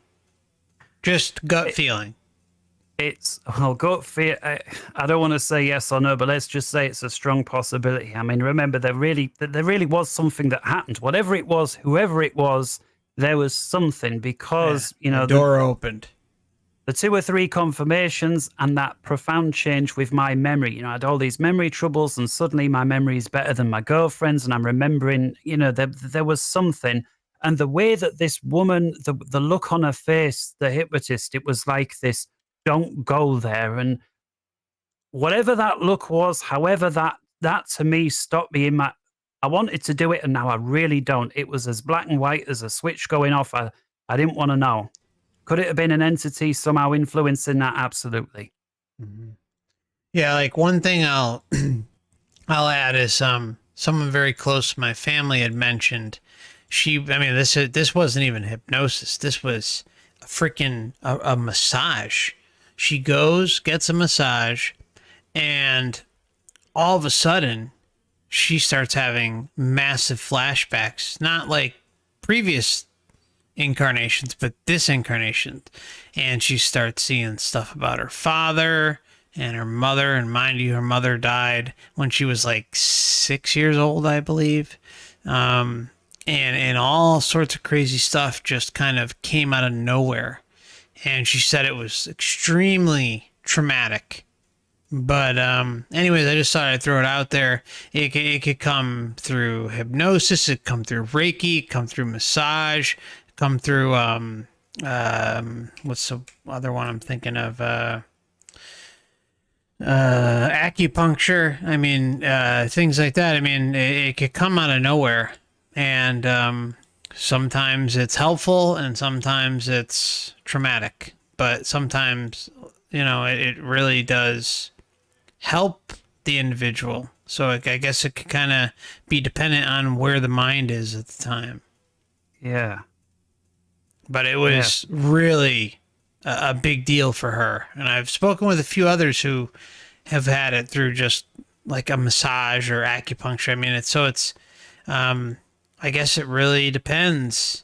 Just gut feeling. Gut feel. I don't want to say yes or no, but let's just say it's a strong possibility. I mean, remember, there really was something that happened. Whatever it was, whoever it was, there was something because, the door opened. The 2 or 3 confirmations and that profound change with my memory. I had all these memory troubles and suddenly my memory is better than my girlfriend's and I'm remembering, there was something. And the way that this woman, the look on her face, the hypnotist, it was like this, don't go there. And whatever that look was, however that to me stopped me in I wanted to do it and now I really don't. It was as black and white as a switch going off. I didn't want to know. Could it have been an entity somehow influencing that? Absolutely. Mm-hmm. Yeah, like one thing I'll add is someone very close to my family had mentioned this wasn't even hypnosis. This was a freaking a massage. She goes, gets a massage, and all of a sudden she starts having massive flashbacks, not like previous incarnations, but this incarnation. And she starts seeing stuff about her father and her mother. And mind you, her mother died when she was like 6 years old, I believe. And all sorts of crazy stuff just kind of came out of nowhere. And she said it was extremely traumatic. But anyways, I just thought I'd throw it out there. It could come through hypnosis, it could come through Reiki, it could come through massage, come through what's the other one I'm thinking of? Acupuncture. I mean, things like that. I mean, it could come out of nowhere, and sometimes it's helpful and sometimes it's traumatic, but sometimes it really does help the individual. So I guess it could kind of be dependent on where the mind is at the time. Yeah. But it was really a big deal for her. And I've spoken with a few others who have had it through just like a massage or acupuncture. I mean, it's I guess it really depends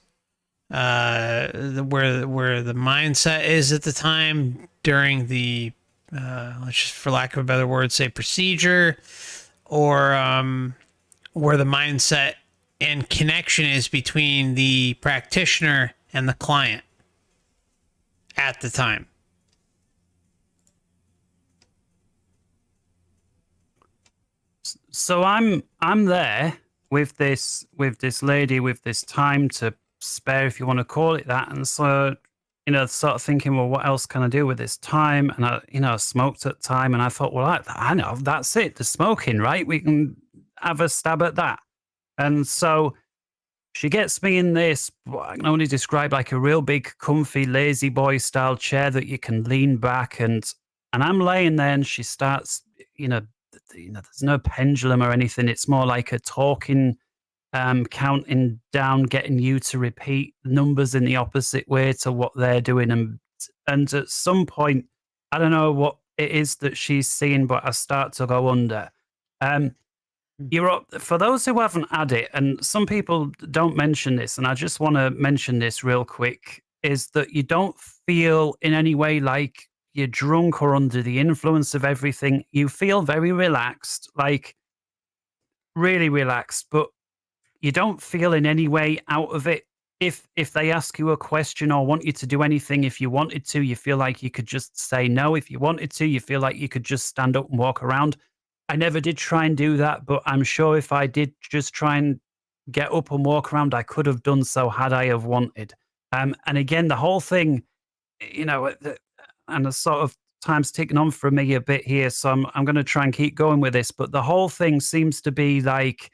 where the mindset is at the time during the, let's just, for lack of a better word, say procedure, or where the mindset and connection is between the practitioner and the client at the time. So I'm there with this lady with this time to spare, if you want to call it that, and so sort of thinking, well, what else can I do with this time? And I smoked at the time, and I thought, well, I know that's it, the smoking, right? have a stab at that. And so she gets me in this, what I can only describe like a real big, comfy, lazy boy style chair that you can lean back, and I'm laying there, and she starts, there's no pendulum or anything. It's more like a talking, counting down, getting you to repeat numbers in the opposite way to what they're doing, and at some point, I don't know what it is that she's seeing, but I start to go under. You're up for those who haven't had it, and some people don't mention this, and I just want to mention this real quick, is that you don't feel in any way like you're drunk or under the influence of everything. You feel very relaxed, like really relaxed, but you don't feel in any way out of it. If they ask you a question or want you to do anything, if you wanted to, you feel like you could just say no. If you wanted to, you feel like you could just stand up and walk around. I never did try and do that, but I'm sure if I did just try and get up and walk around, I could have done so had I have wanted. And again, the whole thing, and the sort of time's ticking on for me a bit here, so I'm going to try and keep going with this. But the whole thing seems to be like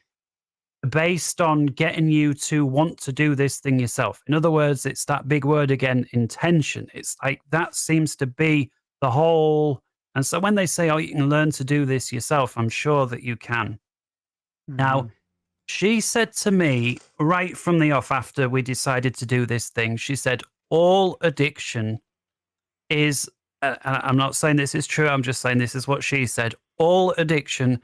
based on getting you to want to do this thing yourself. In other words, it's that big word again, intention. It's like that seems to be the whole. And so when they say, oh, you can learn to do this yourself, I'm sure that you can. Now, she said to me right from the off after we decided to do this thing, she said, all addiction is, I'm not saying this is true, I'm just saying this is what she said. All addiction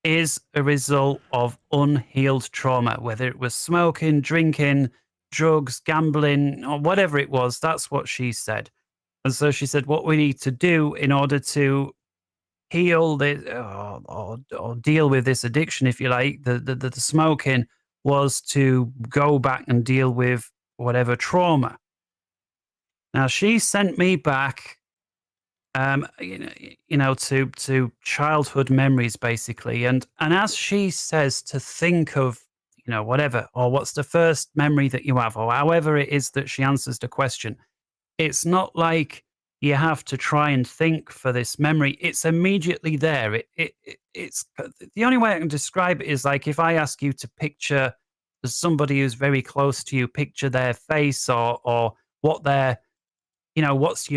is a result of unhealed trauma, whether it was smoking, drinking, drugs, gambling, or whatever it was. That's what she said. And so she said, what we need to do in order to heal this or deal with this addiction, if you like, the smoking, was to go back and deal with whatever trauma. Now, she sent me back to childhood memories, basically. And as she says, to think of, whatever, or what's the first memory that you have, or however it is that she answers the question. It's not like you have to try and think for this memory. It's immediately there. It's the only way I can describe it is like if I ask you to picture somebody who's very close to you, picture their face or what their, what's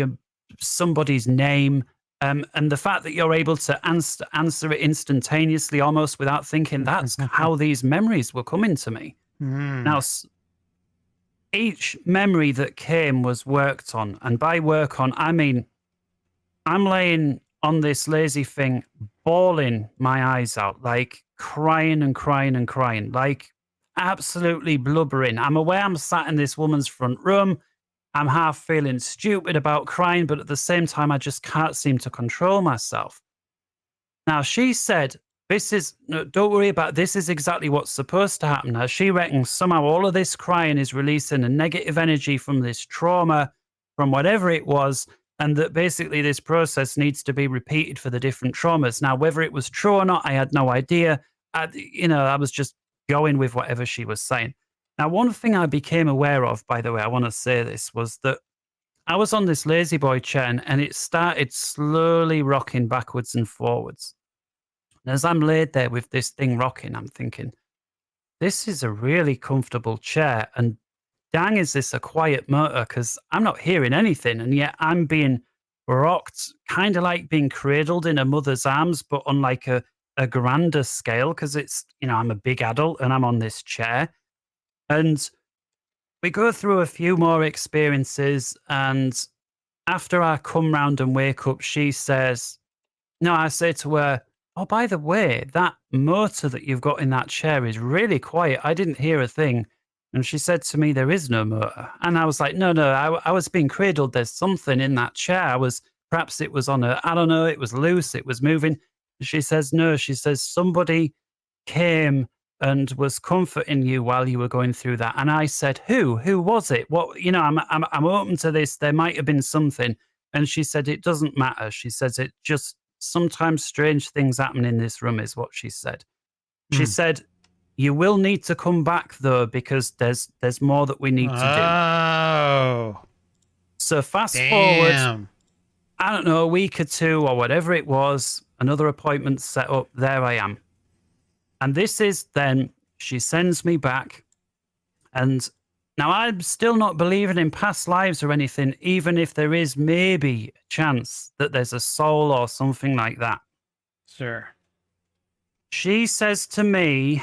somebody's name, and the fact that you're able to answer it instantaneously, almost without thinking. That's how these memories were coming to me. Now, each memory that came was worked on, and by work on, I mean I'm laying on this lazy thing, bawling my eyes out, like crying and crying and crying, like absolutely blubbering. I'm aware I'm sat in this woman's front room. I'm half feeling stupid about crying, but at the same time, I just can't seem to control myself. Now, she said, don't worry about this, is exactly what's supposed to happen. Now, she reckons somehow all of this crying is releasing a negative energy from this trauma, from whatever it was, and that basically this process needs to be repeated for the different traumas. Now, whether it was true or not, I had no idea. I was just going with whatever she was saying. Now, one thing I became aware of, by the way, I want to say this, was that I was on this lazy boy chair and it started slowly rocking backwards and forwards. And as I'm laid there with this thing rocking, I'm thinking, this is a really comfortable chair. And dang, is this a quiet motor? Because I'm not hearing anything. And yet I'm being rocked, kind of like being cradled in a mother's arms, but on like a grander scale, because it's, I'm a big adult and I'm on this chair. And we go through a few more experiences. And after I come round and wake up, she says, no, I say to her, oh, by the way, that motor that you've got in that chair is really quiet. I didn't hear a thing. And she said to me, there is no motor. And I was like, no, I was being cradled. There's something in that chair. Perhaps it was I don't know, it was loose, it was moving. She says, no, she says, somebody came and was comforting you while you were going through that. And I said, who was it? What, I'm open to this. There might have been something. And she said, it doesn't matter. She says, it just, sometimes strange things happen in this room, is what she said. She said, you will need to come back though, because there's more that we need to do. Oh. So fast forward, I don't know, a week or two or whatever it was, another appointment set up. There I am. And this is then, she sends me back. And now I'm still not believing in past lives or anything, even if there is maybe a chance that there's a soul or something like that. Sir. She says to me,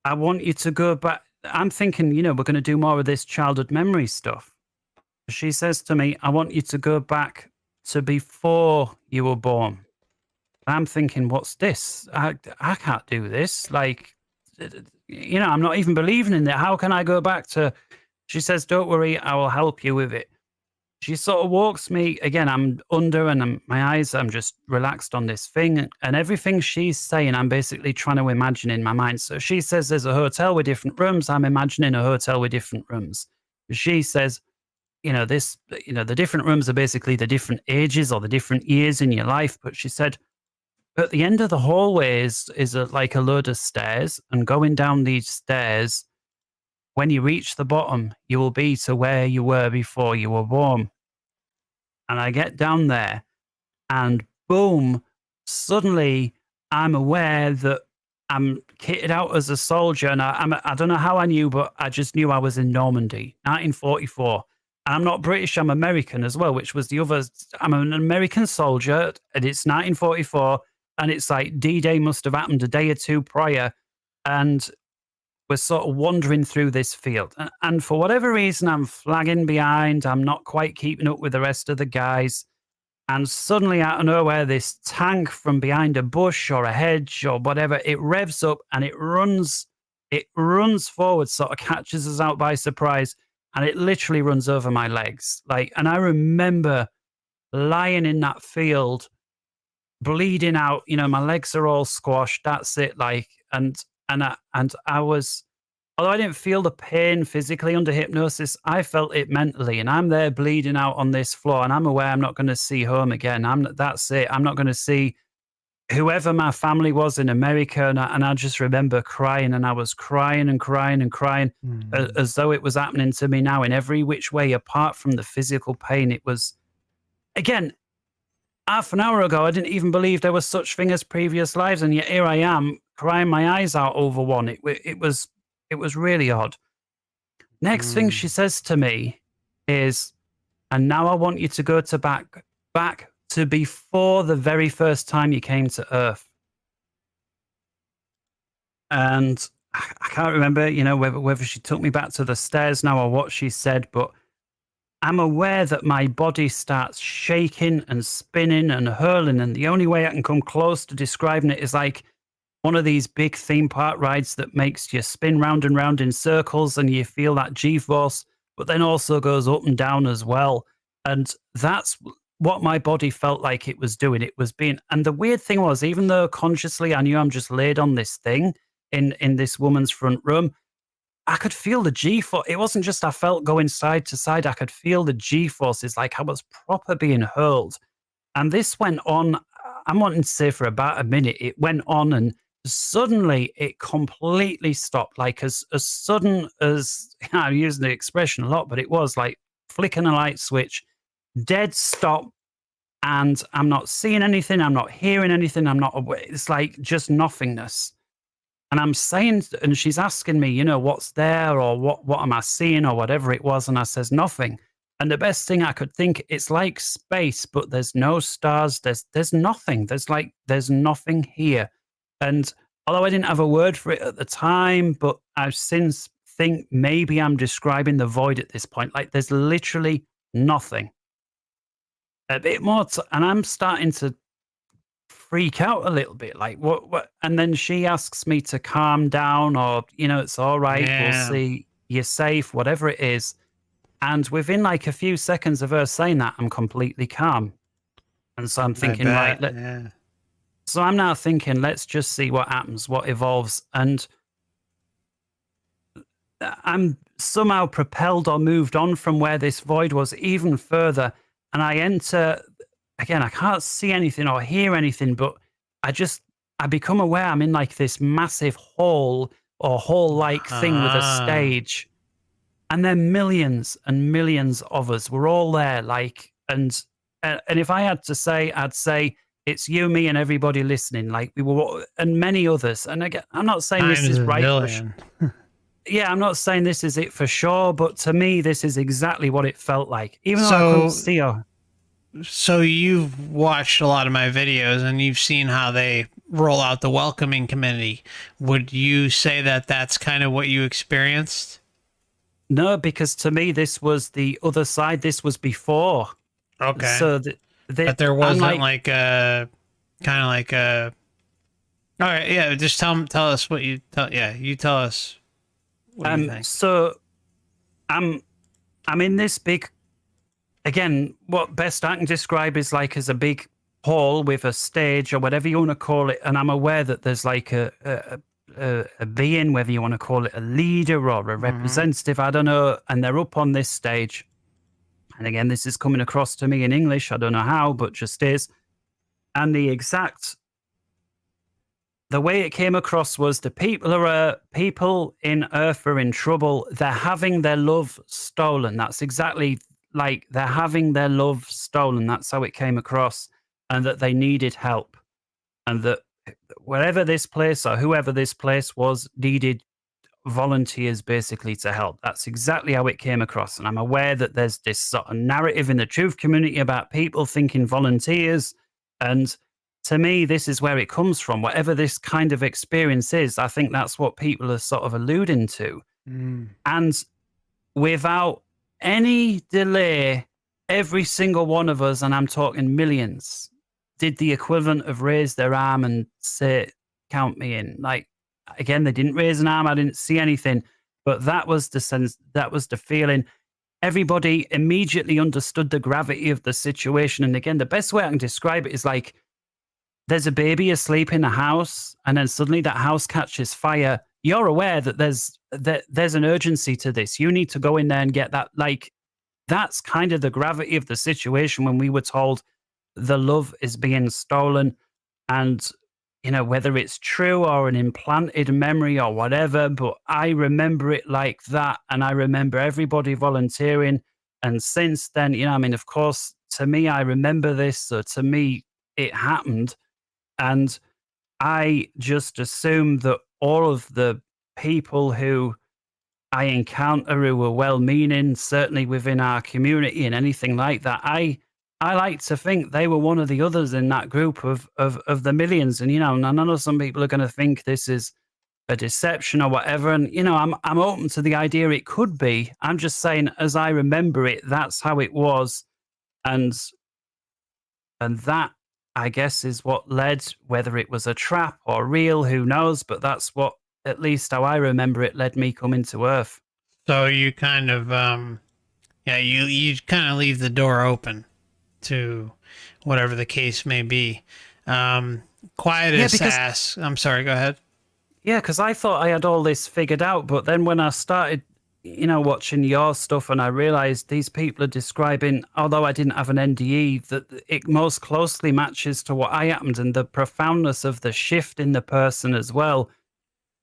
I want you to go back. I'm thinking, we're going to do more of this childhood memory stuff. She says to me, I want you to go back to before you were born. I'm thinking, what's this? I can't do this. Like, I'm not even believing in it. How can I go back to? She says, don't worry, I will help you with it. She sort of walks me again. I'm under, and I'm just relaxed on this thing, and everything she's saying, I'm basically trying to imagine in my mind. So she says there's a hotel with different rooms. I'm imagining a hotel with different rooms. She says, the different rooms are basically the different ages or the different years in your life. But she said, at the end of the hallway is like a load of stairs, and going down these stairs, when you reach the bottom, you will be to where you were before you were born. And I get down there, and boom, suddenly I'm aware that I'm kitted out as a soldier. And I don't know how I knew, but I just knew I was in Normandy, 1944. And I'm not British, I'm American as well, which was the other. I'm an American soldier, and it's 1944. And it's like D-Day must have happened a day or two prior. And we're sort of wandering through this field. And for whatever reason, I'm flagging behind. I'm not quite keeping up with the rest of the guys. And suddenly, out of nowhere, this tank from behind a bush or a hedge or whatever, it revs up and it runs forward, sort of catches us out by surprise. And it literally runs over my legs. And I remember lying in that field, bleeding out, my legs are all squashed. That's it. And I was, although I didn't feel the pain physically under hypnosis, I felt it mentally. And I'm there bleeding out on this floor, and I'm aware I'm not going to see home again. That's it. I'm not going to see whoever my family was in America. And I just remember crying, and I was crying and crying and crying as though it was happening to me now in every which way, apart from the physical pain. It was, again, half an hour ago, I didn't even believe there was such thing as previous lives, and yet here I am crying my eyes out over one. It was really odd. Next thing she says to me is, and now I want you to go to back to before the very first time you came to Earth. And I can't remember, whether she took me back to the stairs now or what she said, but I'm aware that my body starts shaking and spinning and hurling, and the only way I can come close to describing it is like one of these big theme park rides that makes you spin round and round in circles, and you feel that G-force, but then also goes up and down as well. And that's what my body felt like it was doing. It was being, and the weird thing was, even though consciously I knew I'm just laid on this thing in this woman's front room, I could feel the G-force. It wasn't just I felt going side to side. I could feel the G-forces, like I was proper being hurled. And this went on, I'm wanting to say for about a minute. It went on, and suddenly it completely stopped. Like as sudden as, I'm using the expression a lot, but it was like flicking a light switch, dead stop. And I'm not seeing anything. I'm not hearing anything. I'm not aware. It's like just nothingness. And I'm saying, and she's asking me, what's there, or what am I seeing, or whatever it was. And I says, nothing. And the best thing I could think, it's like space, but there's no stars. There's nothing. There's nothing here. And although I didn't have a word for it at the time, but I've since think maybe I'm describing the void at this point. Like there's literally nothing. A bit more, and I'm starting to freak out a little bit, like what, and then she asks me to calm down, or it's all right, we'll see, you're safe, whatever it is. And within like a few seconds of her saying that, I'm completely calm. And so I'm thinking, right, so I'm now thinking, let's just see what happens, what evolves. And I'm somehow propelled or moved on from where this void was even further, and I enter. Again, I can't see anything or hear anything, but I become aware I'm in like this massive hall or hall-like thing with a stage. And then millions and millions of us were all there, and if I had to say, I'd say It's you, me, and everybody listening. Like we were, and many others. And again, I'm not saying this Times is a right. zillion. Yeah, I'm not saying this is it for sure, but to me, this is exactly what it felt like. Even though I couldn't So, see her. so you've watched a lot of my videos and you've seen how they roll out the welcoming committee. Would you say that that's kind of what you experienced? No, because to me, this was the other side. This was before. Okay. So But there wasn't unlike, like a kind of like a. All right, yeah. Just tell us what you tell. Yeah, you tell us what you think. so I'm in this big, again, what best I can describe is like as a big hall with a stage or whatever you want to call it, and I'm aware that there's like a being, whether you want to call it a leader or a representative, I don't know, and they're up on this stage. And again, this is coming across to me in English. I don't know how, but just is. And the way it came across was the people in Earth are in trouble. They're having their love stolen. That's exactly like they're having their love stolen. That's how it came across, and that they needed help, and that wherever this place or whoever this place was needed volunteers basically to help. That's exactly how it came across. And I'm aware that there's this sort of narrative in the truth community about people thinking volunteers. And to me, this is where it comes from. Whatever this kind of experience is, I think that's what people are sort of alluding to. And without any delay, every single one of us, and I'm talking millions, did the equivalent of raise their arm and say, count me in. Like, again, they didn't raise an arm. I didn't see anything, but that was the sense, that was the feeling. Everybody immediately understood the gravity of the situation. And again, the best way I can describe it is like there's a baby asleep in a house, and then suddenly that house catches fire. You're aware that there's an urgency to this. You need to go in there and get that. Like, that's kind of the gravity of the situation when we were told the love is being stolen. And you know, whether it's true or an implanted memory or whatever, but I remember it like that. And I remember everybody volunteering. And since then, you know, I mean, of course, to me, I remember this. So to me, it happened. And I just assumed that all of the people who I encounter who were well-meaning, certainly within our community and anything like that, I like to think they were one of the others in that group of the millions. And, you know, and I know some people are going to think this is a deception or whatever. And, you know, I'm open to the idea it could be. I'm just saying, as I remember it, that's how it was. And that, I guess, is what led, whether it was a trap or real, who knows? But that's what, at least how I remember it, led me coming to Earth. So you kind of, yeah, you kind of leave the door open to whatever the case may be. Quietus asks, I'm sorry, go ahead. Yeah, because I thought I had all this figured out, but then when I started, you know, watching your stuff, and I realized these people are describing, although I didn't have an NDE, that it most closely matches to what I happened, and the profoundness of the shift in the person as well.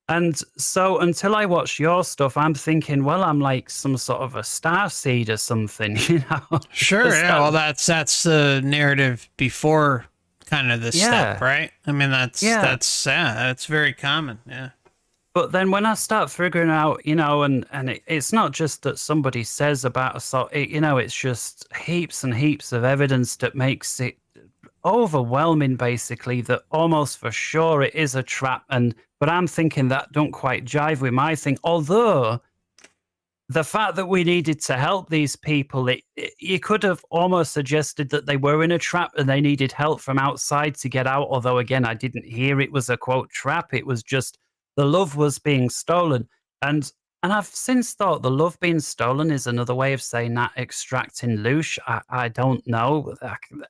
And so until I watch your stuff, I'm thinking, well, I'm like some sort of a starseed or something, you know? Sure, yeah. Well, that's the narrative before kind of this step, right? I mean, that's very common, yeah. But then when I start figuring out, you know, and it's not just that somebody says about assault, you know, it's just heaps and heaps of evidence that makes it overwhelming, basically, that almost for sure it is a trap. But I'm thinking that don't quite jive with my thing. Although the fact that we needed to help these people, you could have almost suggested that they were in a trap and they needed help from outside to get out. Although, again, I didn't hear it was a quote trap. It was just the love was being stolen. And I've since thought the love being stolen is another way of saying that extracting loosh. I don't know.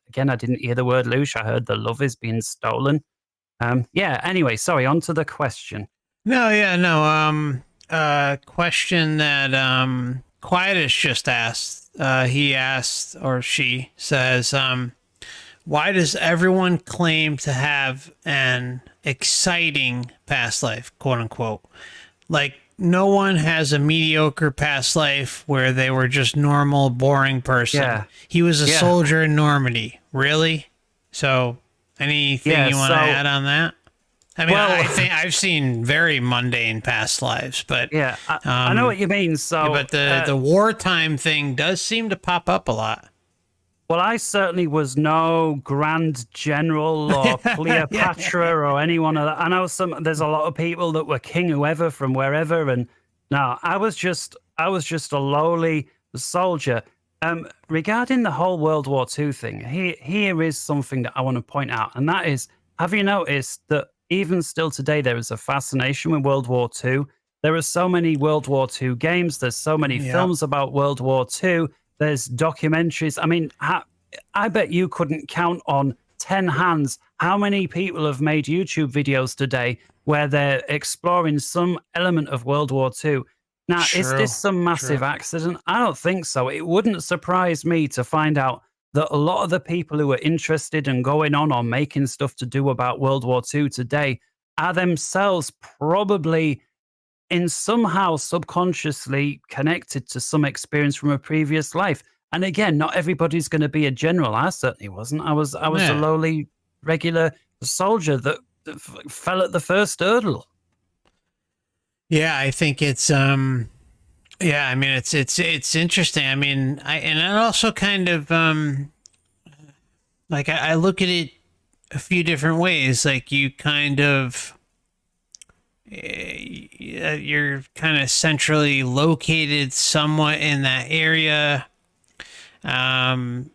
Again, I didn't hear the word loosh. I heard the love is being stolen. Yeah, anyway, sorry, on to the question. No, yeah, no. Question that Quietus just asked. He asked, or she says, why does everyone claim to have an exciting past life, quote unquote? Like, no one has a mediocre past life where they were just normal, boring person. Yeah. He was a soldier in Normandy. Really? So, Anything you want to add on that? I mean, well, I think I've seen very mundane past lives, but yeah, I know what you mean. So, but the wartime thing does seem to pop up a lot. well, I certainly was no Grand General or Cleopatra or anyone of that. I know there's a lot of people that were king whoever from wherever, and no, I was just a lowly soldier. Regarding the whole World War II thing, here is something that I want to point out, and that is, have you noticed that even still today there is a fascination with World War II? There are so many World War II games. There's so many films about World War II. There's documentaries. I mean, I bet you couldn't count on 10 hands how many people have made YouTube videos today where they're exploring some element of World War II. Now, is this some massive accident? I don't think so. It wouldn't surprise me to find out that a lot of the people who are interested and going on or making stuff to do about World War II today are themselves probably in somehow subconsciously connected to some experience from a previous life. And again, not everybody's going to be a general. I certainly wasn't. I was a lowly, regular soldier that fell at the first hurdle. Yeah, I think it's I mean it's interesting. I mean, I also kind of like I look at it a few different ways. Like you kind of you're kind of centrally located somewhat in that area. In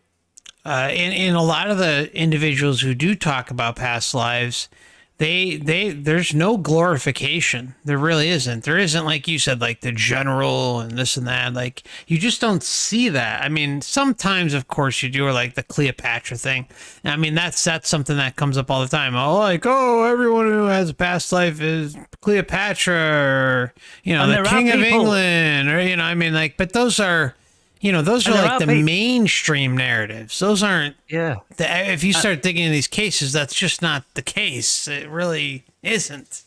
a lot of the individuals who do talk about past lives, there's no glorification. There really isn't. There isn't, like you said, like the general and this and that. Like you just don't see that. I mean, sometimes of course you do, or like the Cleopatra thing. I mean, that's something that comes up all the time. Oh, like, oh, everyone who has a past life is Cleopatra, or the King of England, or I mean, like, but those are. Those are like the mainstream narratives. Those aren't. Yeah. If you start digging in these cases, that's just not the case. It really isn't.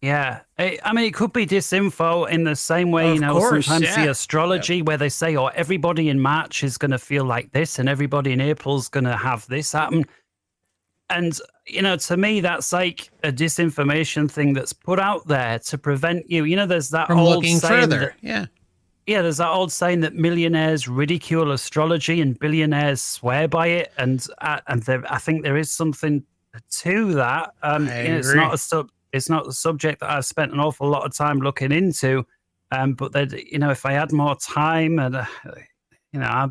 Yeah. I mean, it could be disinfo in the same way, sometimes the astrology where they say, oh, everybody in March is going to feel like this and everybody in April's going to have this happen. And, to me, that's like a disinformation thing that's put out there to prevent you. There's that from old looking saying further. Yeah, there's that old saying that millionaires ridicule astrology and billionaires swear by it, and I think there is something to that. It's not a subject that I've spent an awful lot of time looking into, but that if I had more time, and I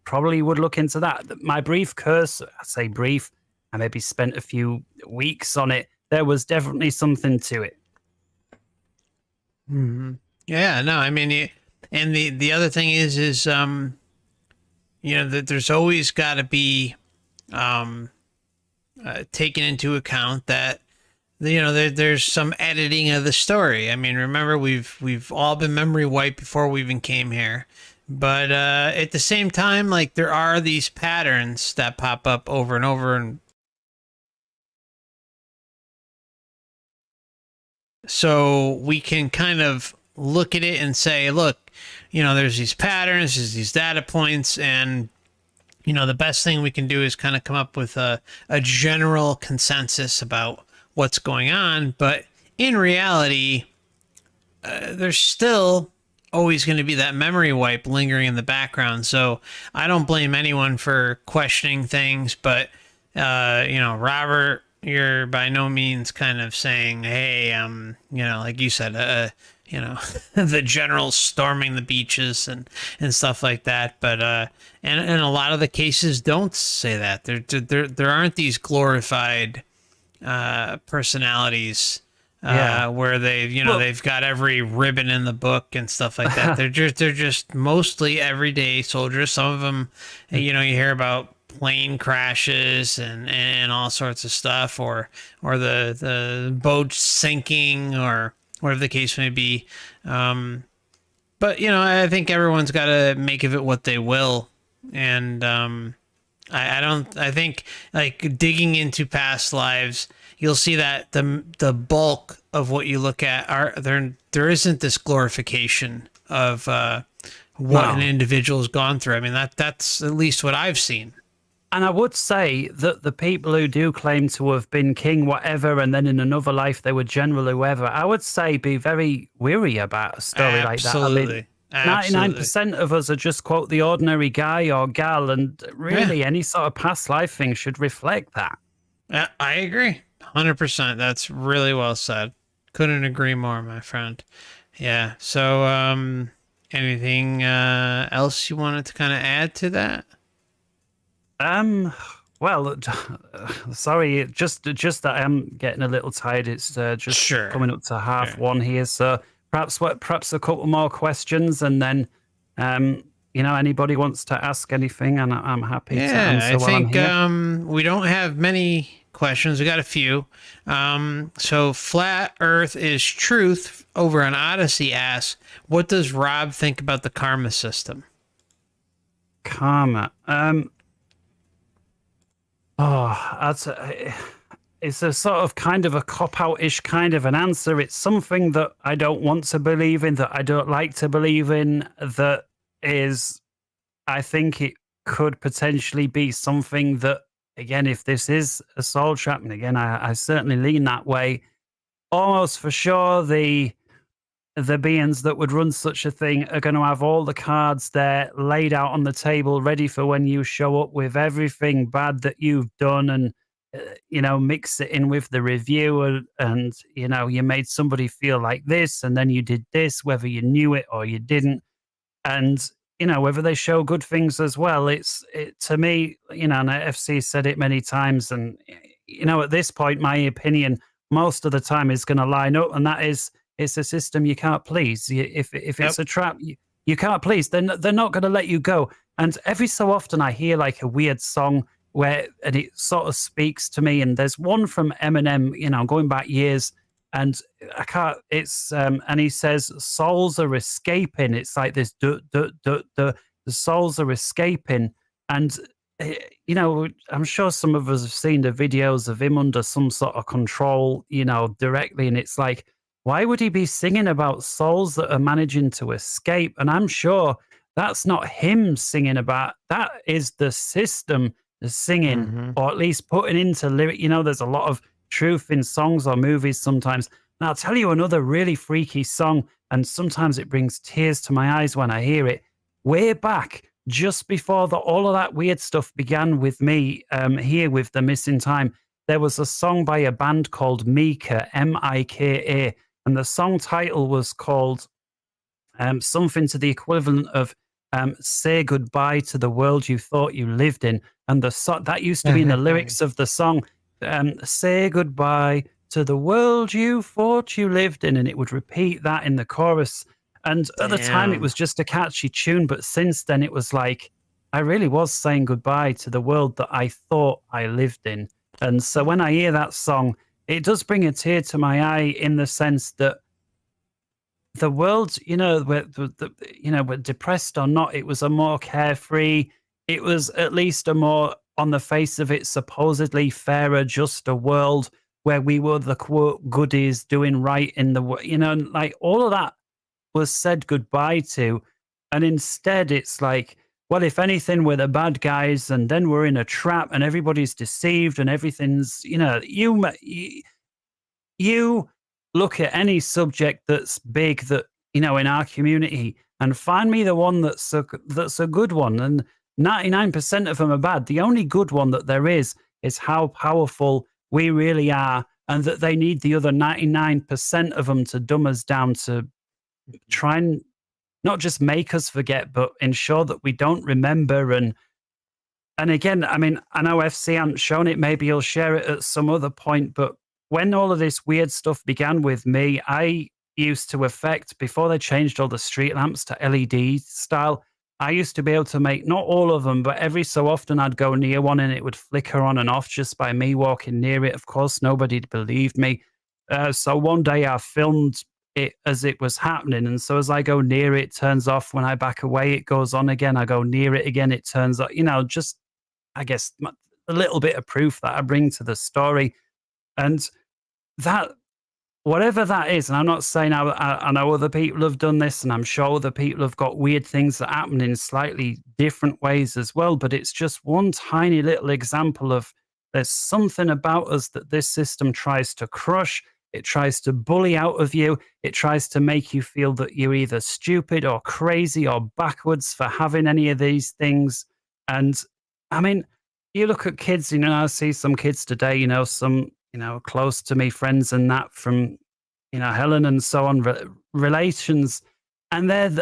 probably would look into that. My brief curse, I say brief, I maybe spent a few weeks on it. There was definitely something to it. Mm-hmm. Yeah, no, I mean. And the other thing is that there's always got to be taken into account that there's some editing of the story. I mean, remember we've all been memory wiped before we even came here, but at the same time, like there are these patterns that pop up over and over, and so we can kind of look at it and say, look. There's these patterns, there's these data points, and, the best thing we can do is kind of come up with a general consensus about what's going on. But in reality, there's still always going to be that memory wipe lingering in the background. So I don't blame anyone for questioning things, but, Robert, you're by no means kind of saying, hey, like you said, the generals storming the beaches and stuff like that. But and a lot of the cases don't say that. There aren't these glorified personalities where they've got every ribbon in the book and stuff like that. They're just mostly everyday soldiers. Some of them, you hear about plane crashes and all sorts of stuff, or the boat sinking, or whatever the case may be. But, I think everyone's got to make of it what they will. And I think, like, digging into past lives, you'll see that the bulk of what you look at there isn't this glorification of what an individual's gone through. I mean, that's at least what I've seen. And I would say that the people who do claim to have been king whatever, and then in another life they were general whoever, I would say be very weary about a story like that. I mean, Absolutely. Absolutely. 99% of us are just quote the ordinary guy or gal, and Yeah. really any sort of past life thing should reflect that. I agree. 100%. That's really well said. Couldn't agree more, my friend. Yeah. So, anything else you wanted to kind of add to that? Well, sorry, just that I'm getting a little tired. It's just Sure. coming up to half Sure. one here, so perhaps a couple more questions, and then anybody wants to ask anything, and I'm happy to Yeah, answer I while I'm think here. we don't have many questions. We got a few. So flat Earth is truth over on Odyssey asks, what does Rob think about the karma system? Karma. It's a sort of kind of a cop-out-ish kind of an answer. It's something that I don't want to believe in, that I don't like to believe in, that is, I think it could potentially be something that, again, if this is a soul trap, and again, I certainly lean that way, almost for sure the beings that would run such a thing are going to have all the cards there laid out on the table, ready for when you show up with everything bad that you've done, and mix it in with the review, and you made somebody feel like this, and then you did this, whether you knew it or you didn't, and whether they show good things as well. To me, and FC said it many times, and at this point, my opinion most of the time is going to line up, and that is, it's a system you can't please. If Yep. it's a trap, you can't please. They're not going to let you go. And every so often, I hear like a weird song and it sort of speaks to me. And there's one from Eminem, going back years, and I can't. It's and he says souls are escaping. It's like this, the souls are escaping, and I'm sure some of us have seen the videos of him under some sort of control, directly, and it's like, why would he be singing about souls that are managing to escape? And I'm sure that's not him singing about, that is the system singing, Mm-hmm. or at least putting into lyric. There's a lot of truth in songs or movies sometimes. And I'll tell you another really freaky song, and sometimes it brings tears to my eyes when I hear it. Way back, just before all of that weird stuff began with me here with The Missing Time, there was a song by a band called Mika, Mika, and the song title was called something to the equivalent of Say Goodbye to the World You Thought You Lived In. And that used to be in the lyrics of the song, say goodbye to the world you thought you lived in. And it would repeat that in the chorus. And at the time, it Damn. was just a catchy tune. But since then, it was like, I really was saying goodbye to the world that I thought I lived in. And so when I hear that song, it does bring a tear to my eye, in the sense that the world, we're depressed or not, it was a more carefree, it was at least a more, on the face of it, supposedly fairer, juster world, where we were the quote goodies doing right in the world, like all of that was said goodbye to. And instead it's like, well, if anything, we're the bad guys, and then we're in a trap, and everybody's deceived, and everything's, you look at any subject that's big, that, in our community, and find me the one that's a good one. And 99% of them are bad. The only good one that there is how powerful we really are, and that they need the other 99% of them to dumb us down, to try and not just make us forget, but ensure that we don't remember. And again, I mean, I know FC hasn't shown it. Maybe he'll share it at some other point. But when all of this weird stuff began with me, I used to affect, before they changed all the street lamps to LED style, I used to be able to make, not all of them, but every so often I'd go near one and it would flicker on and off just by me walking near it. Of course, nobody believed me. So one day I filmed it as it was happening. And so as I go near it, it turns off. When I back away, it goes on again. I go near it again, it turns off. Just, I guess, a little bit of proof that I bring to the story. And that whatever that is, and I'm not saying I know other people have done this, and I'm sure other people have got weird things that happen in slightly different ways as well, but it's just one tiny little example of there's something about us that this system tries to crush. It tries to bully out of you. It tries to make you feel that you're either stupid or crazy or backwards for having any of these things. And I mean, you look at kids, I see some kids today, some, close to me, friends and that from, Helen and so on, relations. And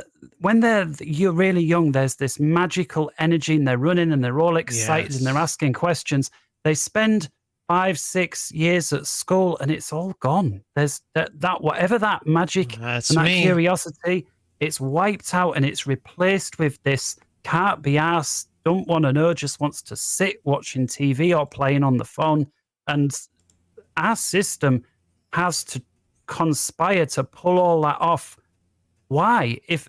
you're really young, there's this magical energy and they're running and they're all excited and they're Yes. asking questions. They spend 5, 6 years at school and it's all gone. There's that whatever that magic That's and that me. curiosity, it's wiped out and it's replaced with this can't be asked, don't want to know, just wants to sit watching TV or playing on the phone. And our system has to conspire to pull all that off. Why? If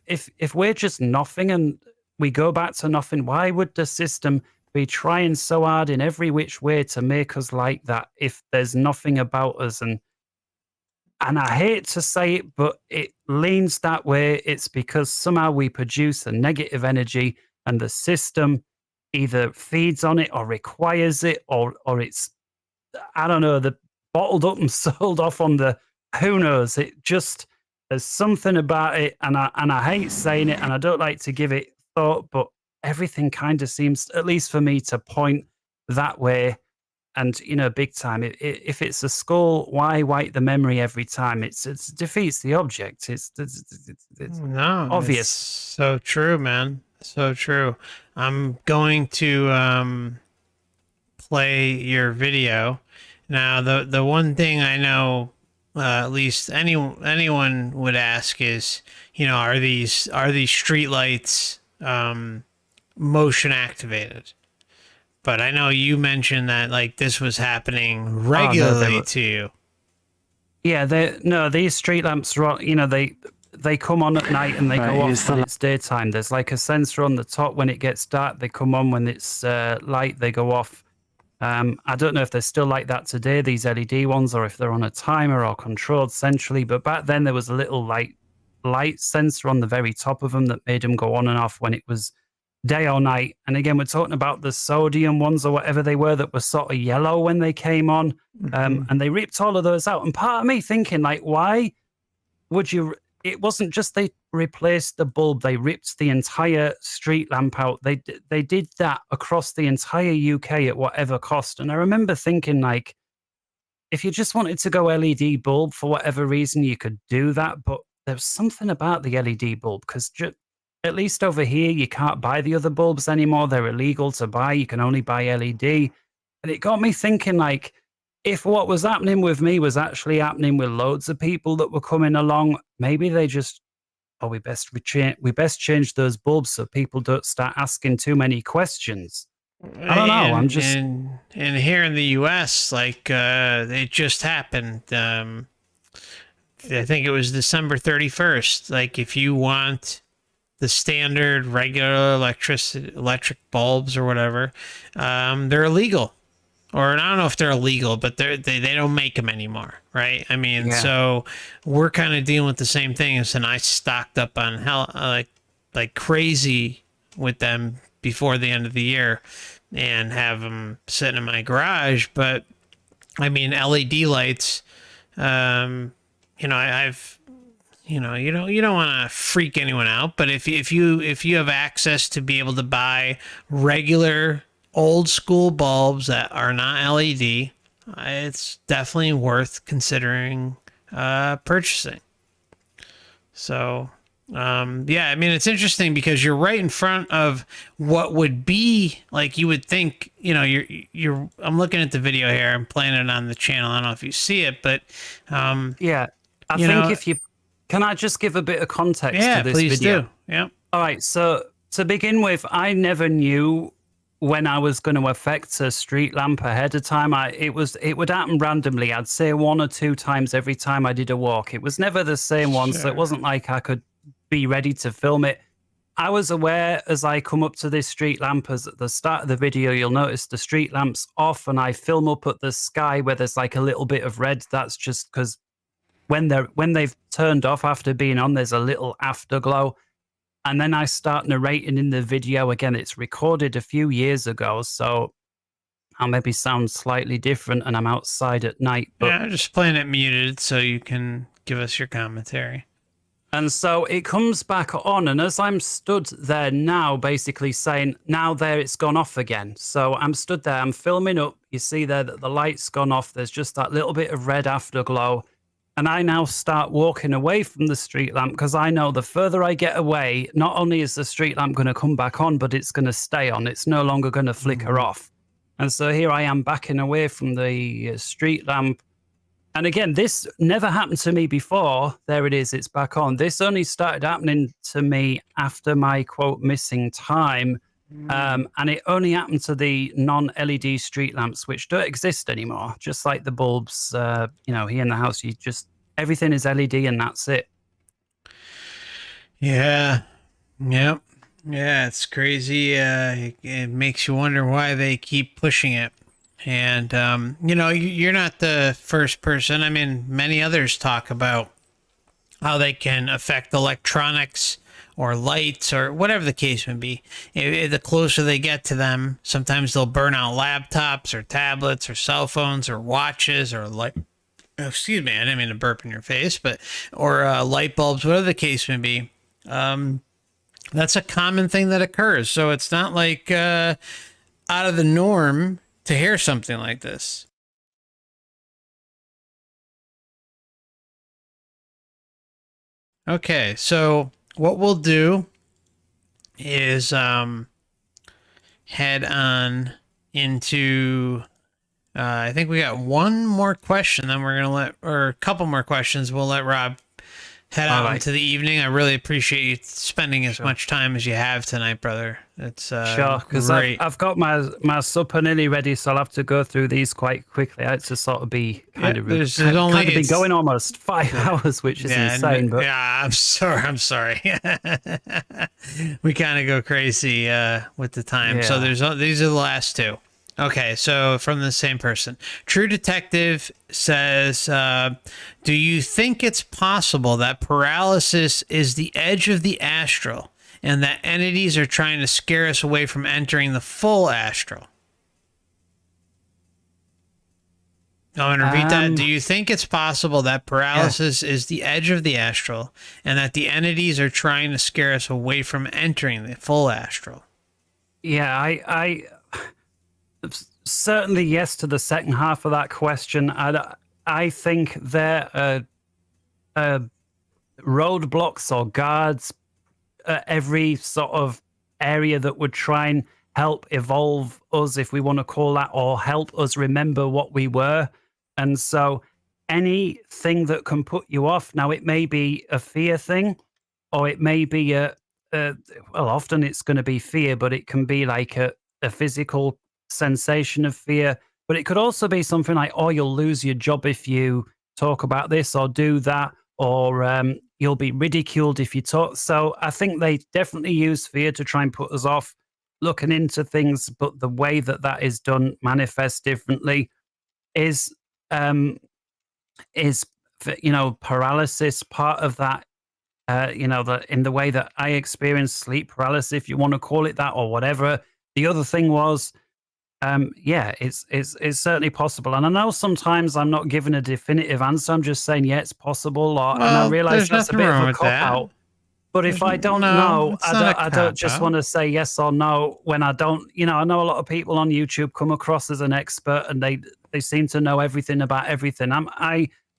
we're just nothing and we go back to nothing, why would the system be trying so hard in every which way to make us like that if there's nothing about us? And I hate to say it, but it leans that way. It's because somehow we produce a negative energy and the system either feeds on it or requires it or it's, I don't know, the bottled up and sold off on the, who knows? It just, there's something about it, and I hate saying it, and I don't like to give it thought, but everything kind of seems, at least for me, to point that way. And big time. If it's a skull, why wipe the memory every time? It defeats the object. It's No, it's obvious. so true, man. So true. I'm going to play your video. Now, the one thing I know, at least anyone would ask is, are these streetlights motion activated? But I know you mentioned that like this was happening regularly to you. Yeah, these street lamps are, they come on at night and they go off when it's daytime. There's like a sensor on the top when it gets dark. They come on when it's light. They go off. I don't know if they're still like that today, these LED ones, or if they're on a timer or controlled centrally. But back then there was a little light sensor on the very top of them that made them go on and off when it was day or night. And again, we're talking about the sodium ones or whatever they were that were sort of yellow when they came on. And they ripped all of those out. And part of me thinking, like, why would you? It wasn't just they replaced the bulb; they ripped the entire street lamp out. They did that across the entire UK at whatever cost. And I remember thinking, like, if you just wanted to go LED bulb for whatever reason, you could do that. But there's something about the LED bulb because at least over here, you can't buy the other bulbs anymore. They're illegal to buy. You can only buy LED. And it got me thinking, like, if what was happening with me was actually happening with loads of people that were coming along, maybe they just, we best change those bulbs so people don't start asking too many questions. I don't know. I'm just... And here in the U.S., like, it just happened. I think it was December 31st. Like, if you want the standard regular electric bulbs or whatever, they're illegal. Or I don't know if they're illegal, but they don't make them anymore, right? I mean, so we're kind of dealing with the same things, and I stocked up on like crazy with them before the end of the year, and have them sitting in my garage. But I mean, LED lights, I've you don't want to freak anyone out, but if you have access to be able to buy regular old school bulbs that are not LED, it's definitely worth considering purchasing. So I mean, it's interesting because you're right in front of what would be like, you would think, I'm looking at the video here, I'm playing it on the channel, I don't know if you see it, but I think if you, can I just give a bit of context to this please video? do. Yeah. All right, so to begin with, I never knew when I was going to affect a street lamp ahead of time. It would happen randomly. I'd say 1 or 2 times every time I did a walk. It was never the same one, so it wasn't like I could be ready to film it. I was aware as I come up to this street lamp, as at the start of the video, you'll notice the street lamp's off and I film up at the sky where there's like a little bit of red. That's just because when they've turned off after being on, there's a little afterglow. And then I start narrating in the video again. It's recorded a few years ago, so I'll maybe sound slightly different, and I'm outside at night. But Yeah, I'm just playing it muted so you can give us your commentary. And so it comes back on, and as I'm stood there now, basically saying, now there it's gone off again. So I'm stood there, I'm filming up. You see there that the light's gone off. There's just that little bit of red afterglow. And I now start walking away from the street lamp because I know the further I get away, not only is the street lamp going to come back on, but it's going to stay on. It's no longer going to flicker off. And so here I am backing away from the street lamp. And again, this never happened to me before. There it is. It's back on. This only started happening to me after my, quote, missing time. And it only happened to the non-LED street lamps, which don't exist anymore. Just like the bulbs, you know, here in the house, everything is LED and that's it. Yeah. Yep. Yeah, it's crazy. It makes you wonder why they keep pushing it. And, you know, you're not the first person. I mean, many others talk about how they can affect electronics or lights or whatever the case may be. The closer they get to them, sometimes they'll burn out laptops or tablets or cell phones or watches or excuse me, I didn't mean to burp in your face, or light bulbs, whatever the case may be. That's a common thing that occurs. So it's not like out of the norm to hear something like this. Okay, so what we'll do is head on into I think we got one more question, then we're gonna or a couple more questions. We'll let Rob head out into the evening. I really appreciate you spending as much time as you have tonight, brother. It's sure, because I've got my supper nearly ready, so I'll have to go through these quite quickly. I had to sort of be kind of been going almost 5 hours, which is insane. But yeah, I'm sorry. We kind of go crazy with the time. Yeah. So these are the last two. Okay, so from the same person. True Detective says, do you think it's possible that paralysis is the edge of the astral and that entities are trying to scare us away from entering the full astral? I'm going to repeat that. Do you think it's possible that paralysis is the edge of the astral and that the entities are trying to scare us away from entering the full astral? Yeah, I certainly yes to the second half of that question. I think there are roadblocks or guards at every sort of area that would try and help evolve us, if we want to call that, or help us remember what we were. And so anything that can put you off, now it may be a fear thing, or it may be well, often it's going to be fear, but it can be like a physical sensation of fear. But it could also be something like, oh, you'll lose your job if you talk about this or do that, or you'll be ridiculed if you talk. So I think they definitely use fear to try and put us off looking into things, but the way that that is done manifests differently. Is you know, paralysis part of that? You know, that in the way that I experienced sleep paralysis, if you want to call it that, or whatever. The other thing was, yeah, it's certainly possible. And I know sometimes I'm not giving a definitive answer. I'm just saying, yeah, it's possible. And I realize that's a bit of a cop-out. But if I don't know, I don't just want to say yes or no when I don't. You know, I know a lot of people on YouTube come across as an expert and they seem to know everything about everything.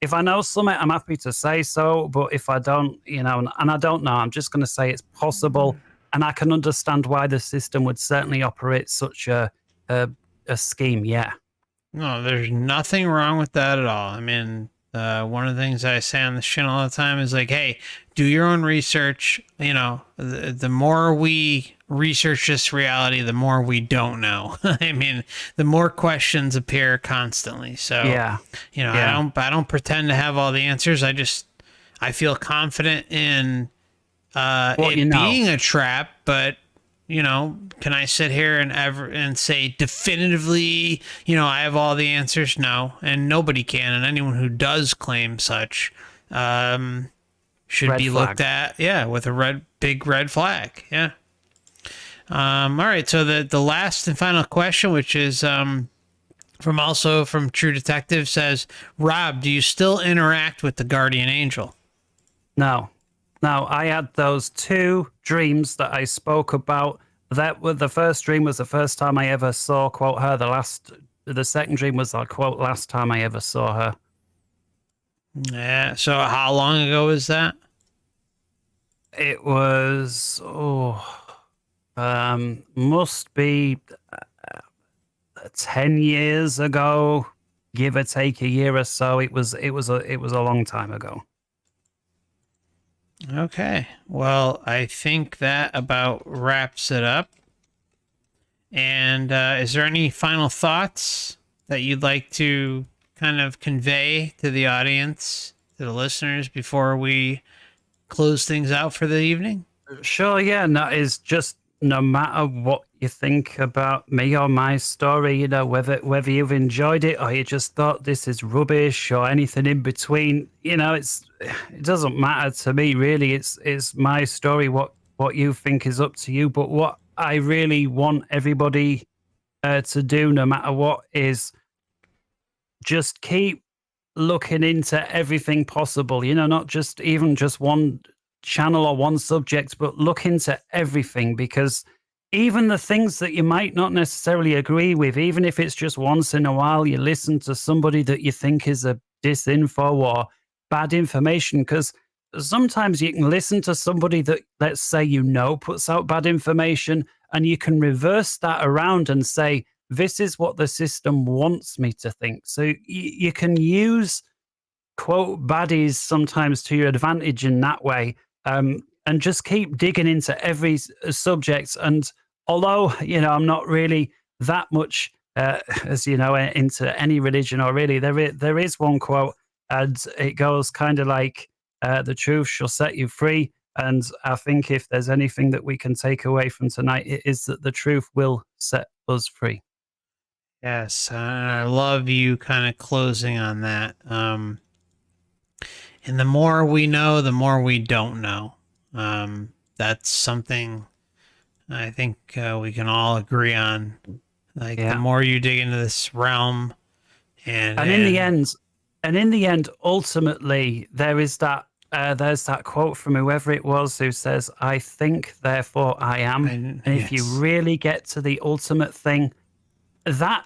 If I know something, I'm happy to say so. But if I don't, you know, and I don't know, I'm just going to say it's possible. And I can understand why the system would certainly operate such a scheme. Yeah. No, there's nothing wrong with that at all. I mean, one of the things I say on this channel all the time is like, hey, do your own research. You know, the more we research this reality, the more we don't know. I mean, the more questions appear constantly. So, yeah, you know, yeah. I don't pretend to have all the answers. I feel confident in it being a trap, but you know, can I sit here and say definitively, you know, I have all the answers? No, and nobody can. And anyone who does claim such, should Red be flag. looked at, yeah, with a big red flag. Yeah. All right. So the last and final question, which is from True Detective, says, Rob, do you still interact with the guardian angel? No. Now, I had those 2 dreams that I spoke about. That was the first dream was the first time I ever saw, quote, her. The second dream was, quote, last time I ever saw her. Yeah. So how long ago was that? It was, must be 10 years ago, give or take a year or so. It was a long time ago. Okay. Well, I think that about wraps it up. And is there any final thoughts that you'd like to kind of convey to the audience, to the listeners, before we close things out for the evening? Sure, yeah, and that is just no matter what you think about me or my story, whether you've enjoyed it or you just thought this is rubbish or anything in between, it doesn't matter to me really. It's my story. What you think is up to you. But what I really want everybody to do, no matter what, is just keep looking into everything possible. Not just even just one channel or one subject, but look into everything, because even the things that you might not necessarily agree with, even if it's just once in a while you listen to somebody that you think is a disinfo or bad information, because sometimes you can listen to somebody that, let's say, puts out bad information, and you can reverse that around and say, this is what the system wants me to think. So you can use, quote, baddies sometimes to your advantage in that way. And just keep digging into every subject. And although, I'm not really that much, as you know, into any religion, or really, there is one quote, and it goes kind of like, the truth shall set you free. And I think if there's anything that we can take away from tonight, it is that the truth will set us free. Yes, I love you kind of closing on that. And the more we know, the more we don't know. That's something I think we can all agree on. The more you dig into this realm, and in the end, ultimately, there's that quote from whoever it was who says, "I think, therefore I am." And if you really get to the ultimate thing, that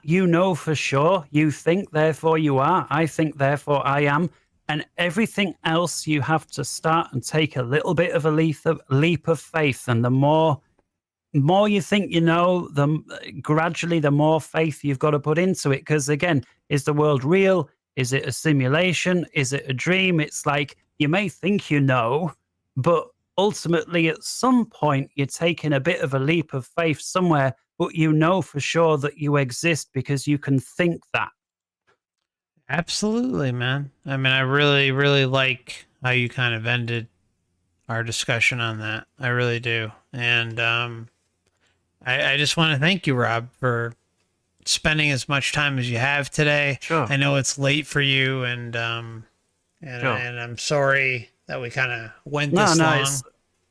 for sure, you think, therefore you are. I think, therefore I am. And everything else, you have to start and take a little bit of a leap of faith. And the more you think gradually the more faith you've got to put into it. Because again, is the world real? Is it a simulation? Is it a dream? It's like, you may think but ultimately at some point you're taking a bit of a leap of faith somewhere, but for sure that you exist because you can think that. Absolutely, man. I mean, I really, really like how you kind of ended our discussion on that. I really do. And I just want to thank you, Rob, for spending as much time as you have today. Sure. I know it's late for you, and I'm sorry that we kind of went this long.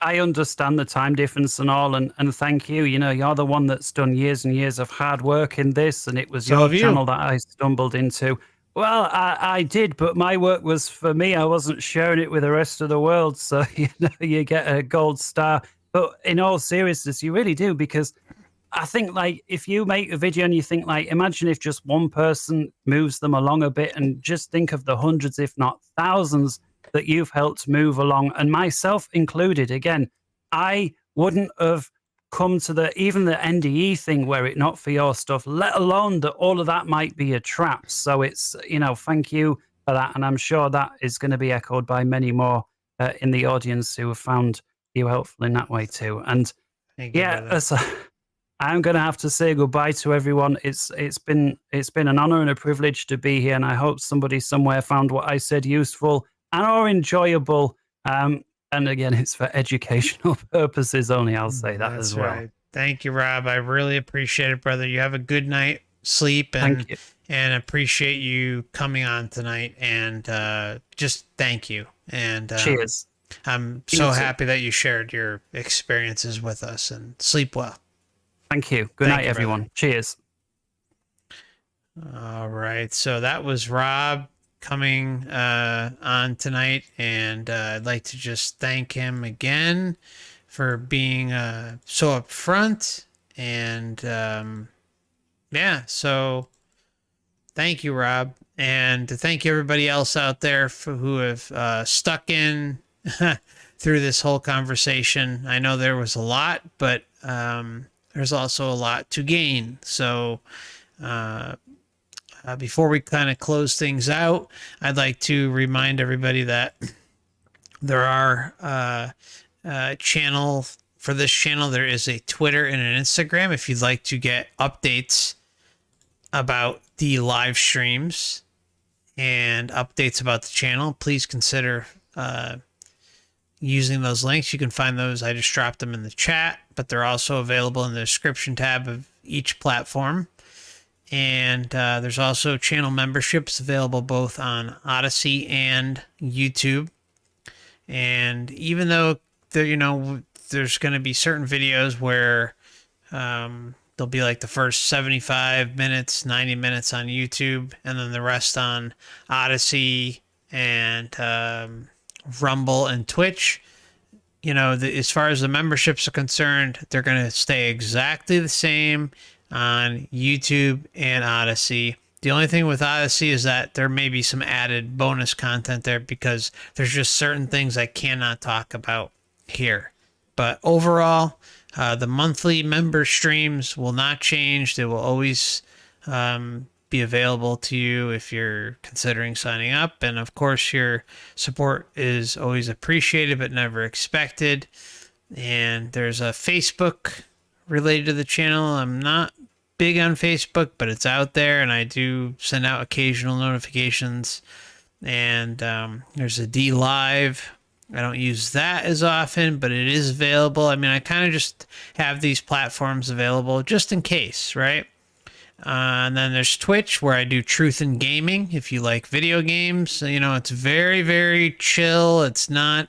I understand the time difference and all, and thank you. You're the one that's done years and years of hard work in this, and it was your channel that I stumbled into. Well, I did, but my work was for me. I wasn't sharing it with the rest of the world. So, you get a gold star. But in all seriousness, you really do, because I think, if you make a video and you think, imagine if just one person moves them along a bit, and just think of the hundreds, if not thousands, that you've helped move along, and myself included. Again, I wouldn't have come to even the NDE thing were it not for your stuff, let alone that all of that might be a trap. So it's, thank you for that. And I'm sure that is going to be echoed by many more in the audience who have found you helpful in that way too. And I'm going to have to say goodbye to everyone. It's been an honor and a privilege to be here. And I hope somebody somewhere found what I said useful and or enjoyable. And again, it's for educational purposes only. I'll say that as well. Right. Thank you, Rob. I really appreciate it, brother. You have a good night, sleep, and and appreciate you coming on tonight. And just thank you. And Cheers. I'm You so too. happy that you shared your experiences with us, and sleep well. Thank you. Good Thank night, you, brother. everyone. Cheers. All right. So that was Rob coming on tonight. And I'd like to just thank him again for being so upfront. And yeah, so thank you, Rob. And to thank everybody else out there who have stuck in through this whole conversation. I know there was a lot, but there's also a lot to gain. So before we kind of close things out, I'd like to remind everybody that there are channel for this channel. There is a Twitter and an Instagram if you'd like to get updates about the live streams and updates about the channel. Please consider using those links. You can find those. I just dropped them in the chat, but they're also available in the description tab of each platform. And there's also channel memberships available both on Odysee and YouTube. And even though there's going to be certain videos where there'll be like the first 75 minutes, 90 minutes on YouTube, and then the rest on Odysee and Rumble and Twitch. As far as the memberships are concerned, they're going to stay exactly the same on YouTube and Odysee. The only thing with Odysee is that there may be some added bonus content there because there's just certain things I cannot talk about here. But overall, the monthly member streams will not change. They will always be available to you if you're considering signing up. And of course, your support is always appreciated but never expected. And there's a Facebook related to the channel. I'm not big on Facebook, but it's out there, and I do send out occasional notifications. And there's a D Live. I don't use that as often, but it is available. I mean, I kind of just have these platforms available just in case, right? And then there's Twitch, where I do Truth in Gaming. If you like video games, it's very, very chill. It's not,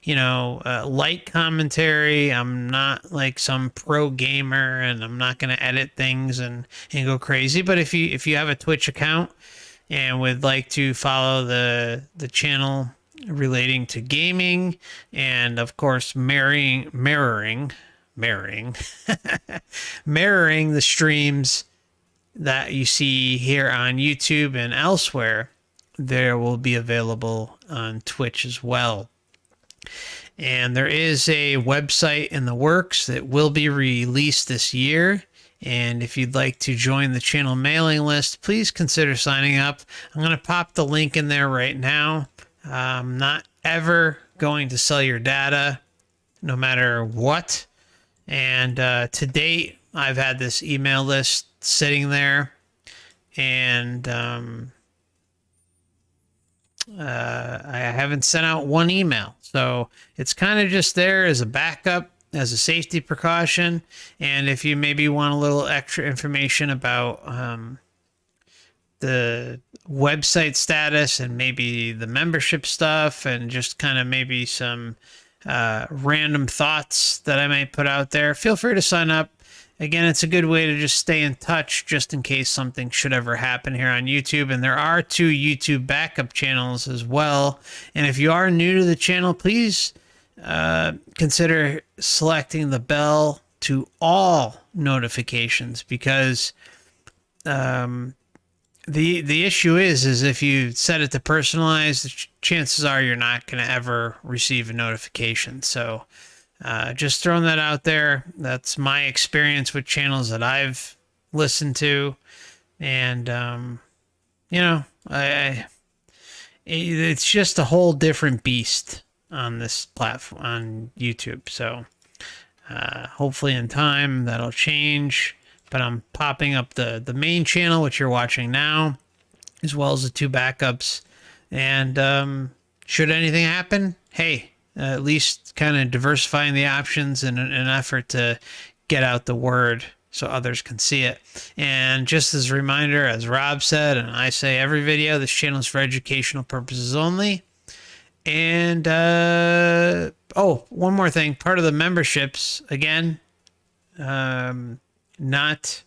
light commentary. I'm not like some pro gamer, and I'm not going to edit things and go crazy. But if you have a Twitch account and would like to follow the channel relating to gaming, and of course mirroring the streams that you see here on YouTube and elsewhere, there will be available on Twitch as well. And there is a website in the works that will be released this year. And if you'd like to join the channel mailing list, please consider signing up. I'm going to pop the link in there right now. I'm not ever going to sell your data, no matter what. And to date, I've had this email list sitting there, and I haven't sent out one email. So it's kind of just there as a backup, as a safety precaution. And if you maybe want a little extra information about the website status and maybe the membership stuff, and just kind of maybe some random thoughts that I might put out there, feel free to sign up. Again, it's a good way to just stay in touch just in case something should ever happen here on YouTube. And there are 2 YouTube backup channels as well. And if you are new to the channel, please consider selecting the bell to all notifications, because the issue is if you set it to personalized, chances are you're not going to ever receive a notification. So just throwing that out there. That's my experience with channels that I've listened to. And, it's just a whole different beast on this platform, on YouTube. So hopefully in time that'll change. But I'm popping up the main channel, which you're watching now, as well as the 2 backups. And should anything happen, hey, at least kind of diversifying the options in an effort to get out the word so others can see it. And just as a reminder, as Rob said, and I say every video, this channel is for educational purposes only. And oh, one more thing, part of the memberships, again, not,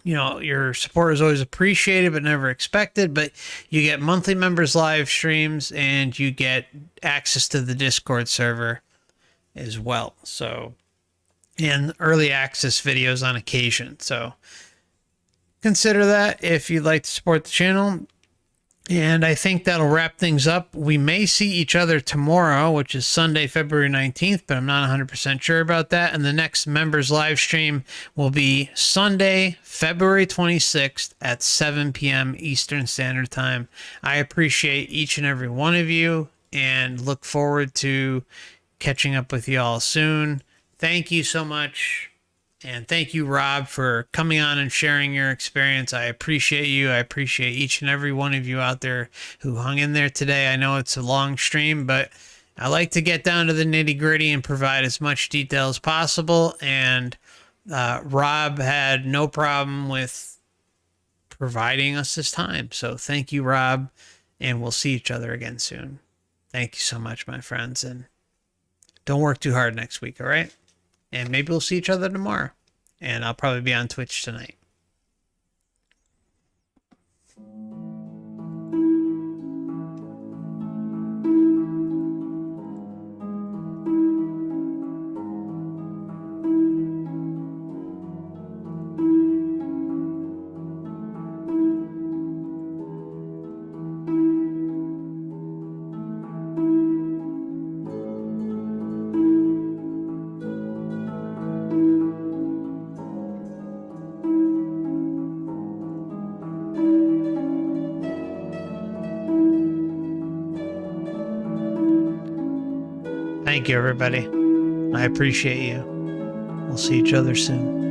you know, your support is always appreciated but never expected, but you get monthly members live streams and you get access to the Discord server as well. So, and early access videos on occasion. So consider that if you'd like to support the channel. And I think that'll wrap things up. We may see each other tomorrow, which is Sunday, February 19th, but I'm not 100% sure about that. And the next members live stream will be Sunday, February 26th at 7 p.m. Eastern Standard Time. I appreciate each and every one of you and look forward to catching up with you all soon. Thank you so much. And thank you, Rob, for coming on and sharing your experience. I appreciate you. I appreciate each and every one of you out there who hung in there today. I know it's a long stream, but I like to get down to the nitty-gritty and provide as much detail as possible. And Rob had no problem with providing us his time. So thank you, Rob, and we'll see each other again soon. Thank you so much, my friends, and don't work too hard next week, all right? And maybe we'll see each other tomorrow. And I'll probably be on Twitch tonight. Thank you, everybody. I appreciate you. We'll see each other soon.